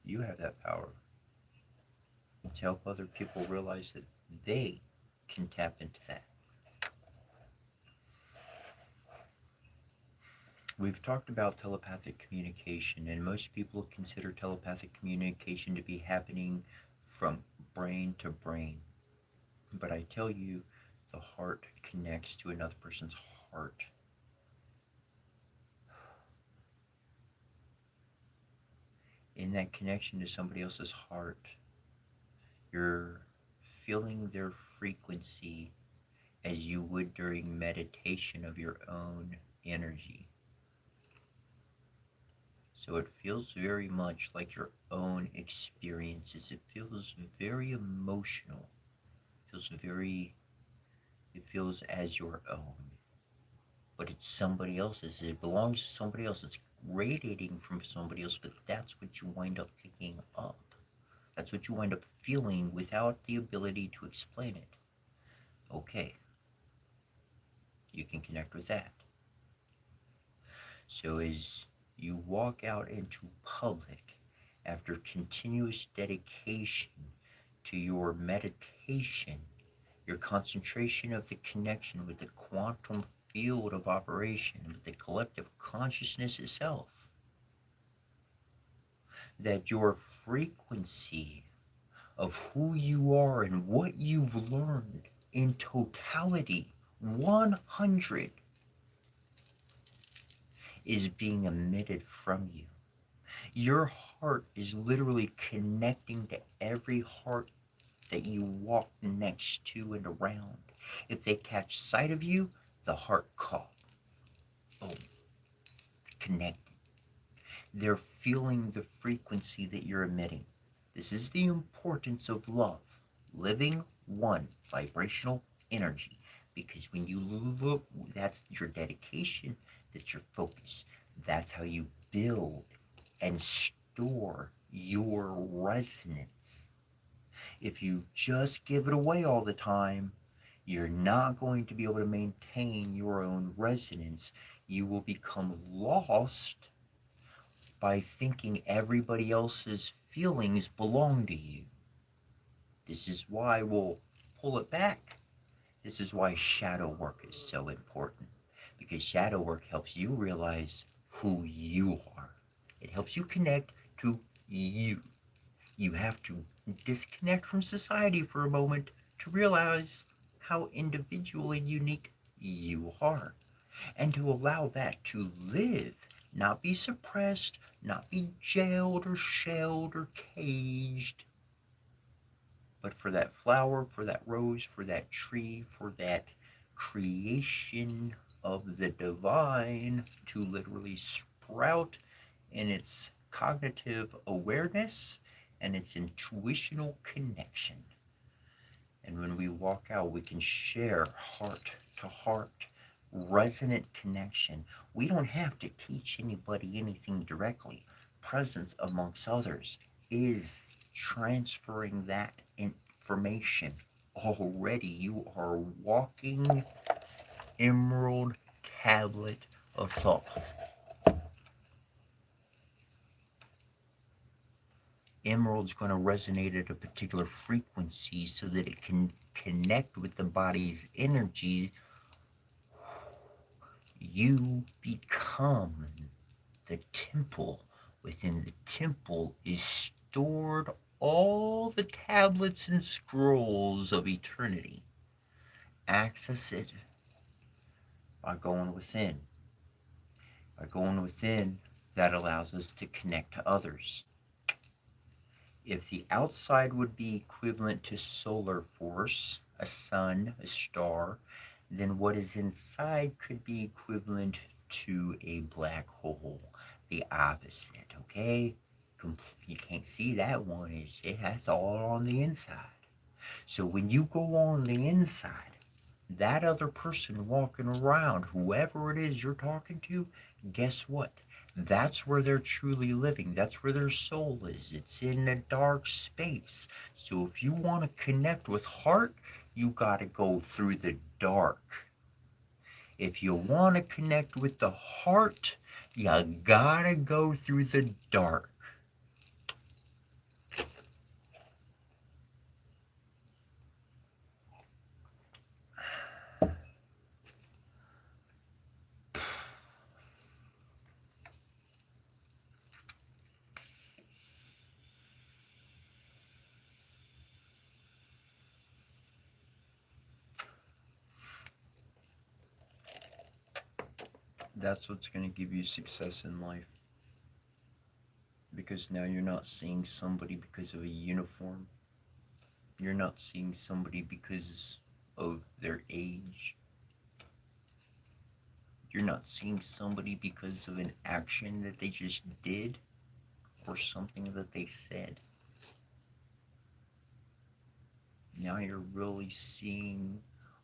You have that power to help other people realize that they can tap into that. We've talked about telepathic communication, and most people consider telepathic communication to be happening from brain to brain. But I tell you, the heart connects to another person's heart. In that connection to somebody else's heart, you're feeling their frequency as you would during meditation of your own energy. So it feels very much like your own experiences. It feels very emotional. It feels as your own. But it's somebody else's. It belongs to somebody else. It's radiating from somebody else, but that's what you wind up picking up. That's what you wind up feeling without the ability to explain it. Okay, you can connect with that. So as you walk out into public after continuous dedication to your meditation, your concentration of the connection with the quantum field of operation, with the collective consciousness itself, that your frequency of who you are and what you've learned in totality, 100, is being emitted from you. Your heart is literally connecting to every heart that you walk next to and around. If they catch sight of you, the heart caught. Boom. Connected. They're feeling the frequency that you're emitting. This is the importance of love. Living one vibrational energy. Because when you look, that's your dedication, that's your focus. That's how you build and store your resonance. If you just give it away all the time, you're not going to be able to maintain your own resonance. You will become lost by thinking everybody else's feelings belong to you. This is why we'll pull it back. This is why shadow work is so important. Because shadow work helps you realize who you are. It helps you connect to you. You have to disconnect from society for a moment to realize how individual and unique you are, and to allow that to live, not be suppressed, not be jailed or shelled or caged, but for that flower, for that rose, for that tree, for that creation of the divine to literally sprout in its cognitive awareness and its intuitional connection. And when we walk out, we can share heart to heart, resonant connection. We don't have to teach anybody anything directly. Presence amongst others is transferring that information. Already you are walking emerald tablet of thought. Emerald's going to resonate at a particular frequency so that it can connect with the body's energy. You become the temple. Within the temple is stored all the tablets and scrolls of eternity. Access it by going within. By going within, that allows us to connect to others. If the outside would be equivalent to solar force, a sun, a star, then what is inside could be equivalent to a black hole, the opposite, okay? You can't see that one, that's all on the inside. So when you go on the inside, that other person walking around, whoever it is you're talking to, guess what? That's where they're truly living. That's where their soul is. It's in a dark space. So if you want to connect with heart, you got to go through the dark. If you want to connect with the heart, you got to go through the dark. That's what's going to give you success in life. Because now you're not seeing somebody because of a uniform. You're not seeing somebody because of their age. You're not seeing somebody because of an action that they just did or something that they said. Now you're really seeing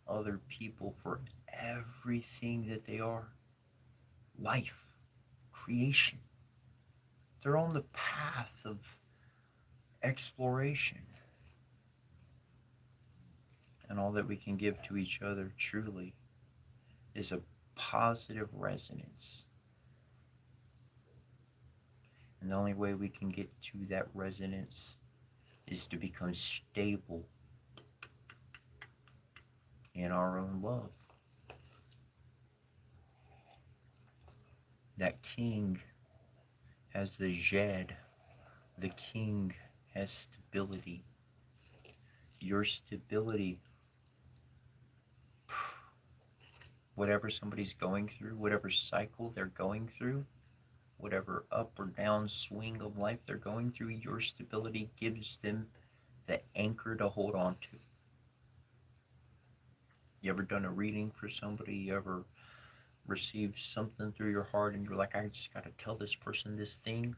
other people for everything that they are. Life, creation. They're on the path of exploration. And all that we can give to each other truly is a positive resonance. And the only way we can get to that resonance is to become stable in our own love. That king has the Jed. The king has stability. Your stability, whatever somebody's going through, whatever cycle they're going through, whatever up or down swing of life they're going through, your stability gives them the anchor to hold on to. You ever done a reading for somebody? You ever received something through your heart and you're like, I just got to tell this person this thing?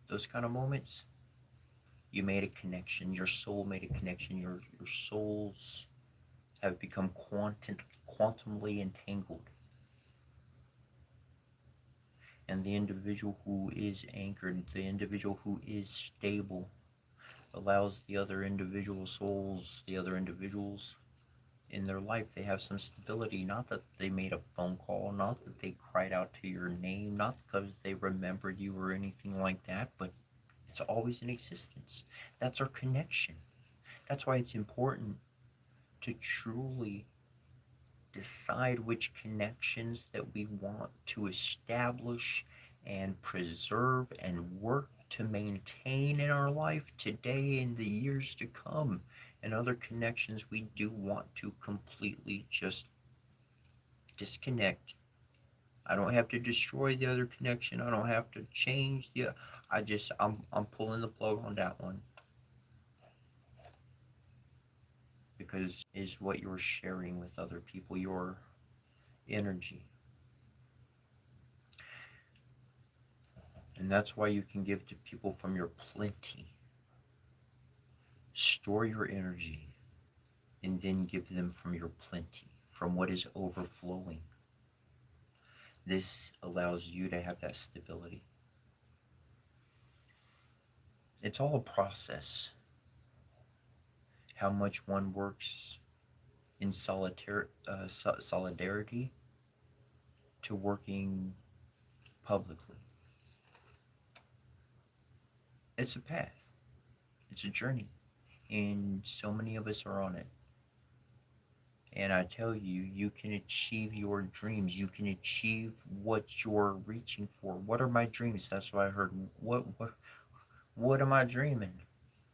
Those kind of moments, you made a connection. Your soul made a connection. Your souls have become quantumly entangled. And the individual who is anchored, the individual who is stable, allows the other individual souls, the other individuals in their life, they have some stability. Not that they made a phone call, not that they cried out to your name, not because they remembered you or anything like that, but it's always in existence. That's our connection. That's why it's important to truly decide which connections that we want to establish and preserve and work to maintain in our life today and the years to come, and other connections we do want to completely just disconnect. I don't have to destroy the other connection. I don't have to change the. I'm pulling the plug on that one, because is what you're sharing with other people, your energy. And that's why you can give to people from your plenty. Store your energy and then give them from your plenty, from what is overflowing. This allows you to have that stability. It's all a process. How much one works in solidarity to working publicly. It's a path. It's a journey. And so many of us are on it. And I tell you, you can achieve your dreams. You can achieve what you're reaching for. What are my dreams? That's what I heard. What am I dreaming?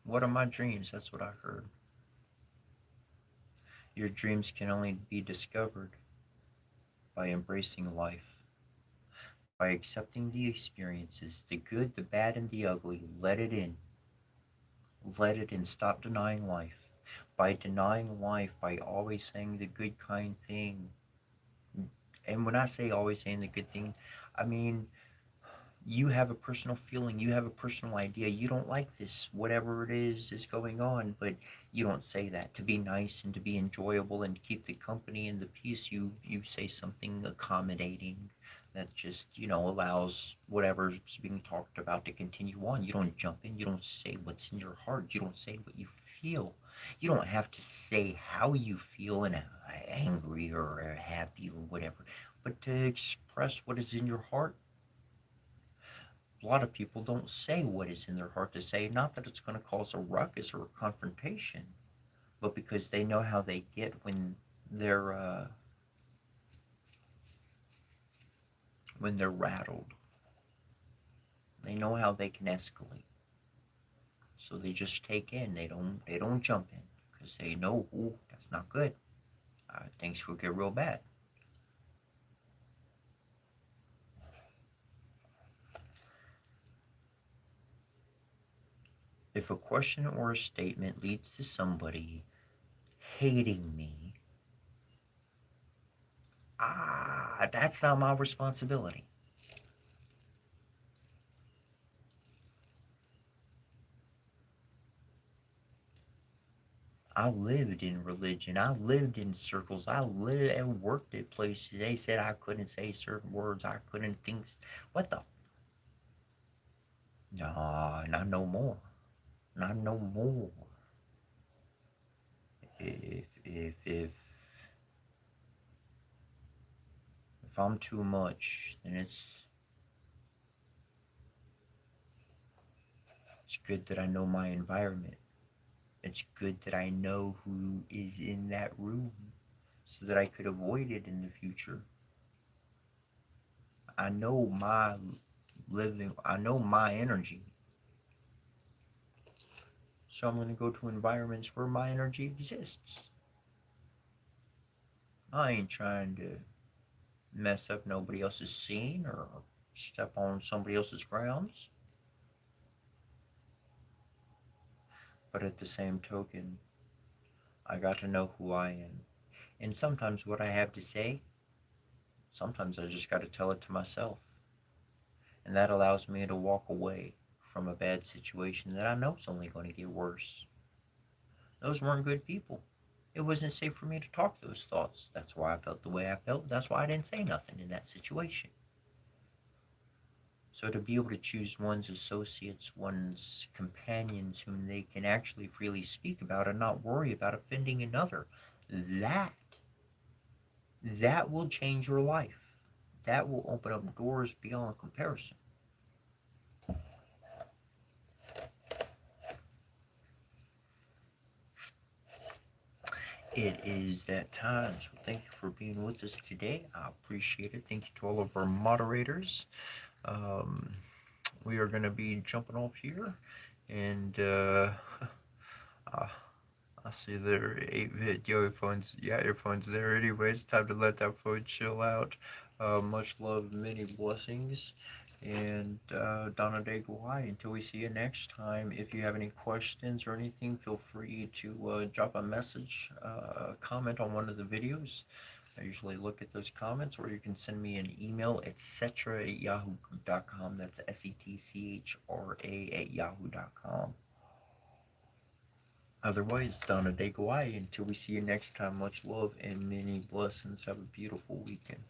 What are my dreams? That's what I heard. Your dreams can only be discovered by embracing life, by accepting the experiences, the good, the bad, and the ugly. Let it in. Let it in. Stop denying life. By denying life, by always saying the good, kind thing. And when I say always saying the good thing, I mean, you have a personal feeling, you have a personal idea, you don't like this, whatever it is going on, but you don't say that. To be nice and to be enjoyable and keep the company and the peace, you say something accommodating, that just, allows whatever's being talked about to continue on. You don't jump in, you don't say what's in your heart, you don't say what you feel. You don't have to say how you feel and angry or happy or whatever, but to express what is in your heart. A lot of people don't say what is in their heart to say, not that it's going to cause a ruckus or a confrontation, but because they know how they get they're uh, when they're rattled. They know how they can escalate. So they just take in. They don't jump in because they know, ooh, that's not good. Things could get real bad. If a question or a statement leads to somebody hating me, that's not my responsibility. I lived in religion. I lived in circles. I lived and worked at places. They said I couldn't say certain words. I couldn't think. What the? Nah, not no more. Not no more. If I'm too much, then it's good that I know my environment. It's good that I know who is in that room so that I could avoid it in the future. I know my I know my energy. So I'm going to go to environments where my energy exists. I ain't trying to mess up nobody else's scene or step on somebody else's grounds. But at the same token, I got to know who I am. And sometimes what I have to say, sometimes I just got to tell it to myself. And that allows me to walk away from a bad situation that I know is only going to get worse. Those weren't good people. It wasn't safe for me to talk those thoughts. That's why I felt the way I felt. That's why I didn't say nothing in that situation. So to be able to choose one's associates, one's companions whom they can actually freely speak about and not worry about offending another, that that will change your life. That will open up doors beyond comparison. It is that time. So thank you for being with us today. I appreciate it. Thank you to all of our moderators. Um, we are going to be jumping off here, and uh, I see there 8-bit earphones. Yeah, earphones there. Anyways, time to let that phone chill out. Much love, many blessings, and Donna De Guai. Until we see you next time, if you have any questions or anything, feel free to drop a message, comment on one of the videos. I usually look at those comments, or you can send me an email at setchra@yahoo.com. That's setchra@yahoo.com. Otherwise, Donna De Guai. Until we see you next time, much love and many blessings. Have a beautiful weekend.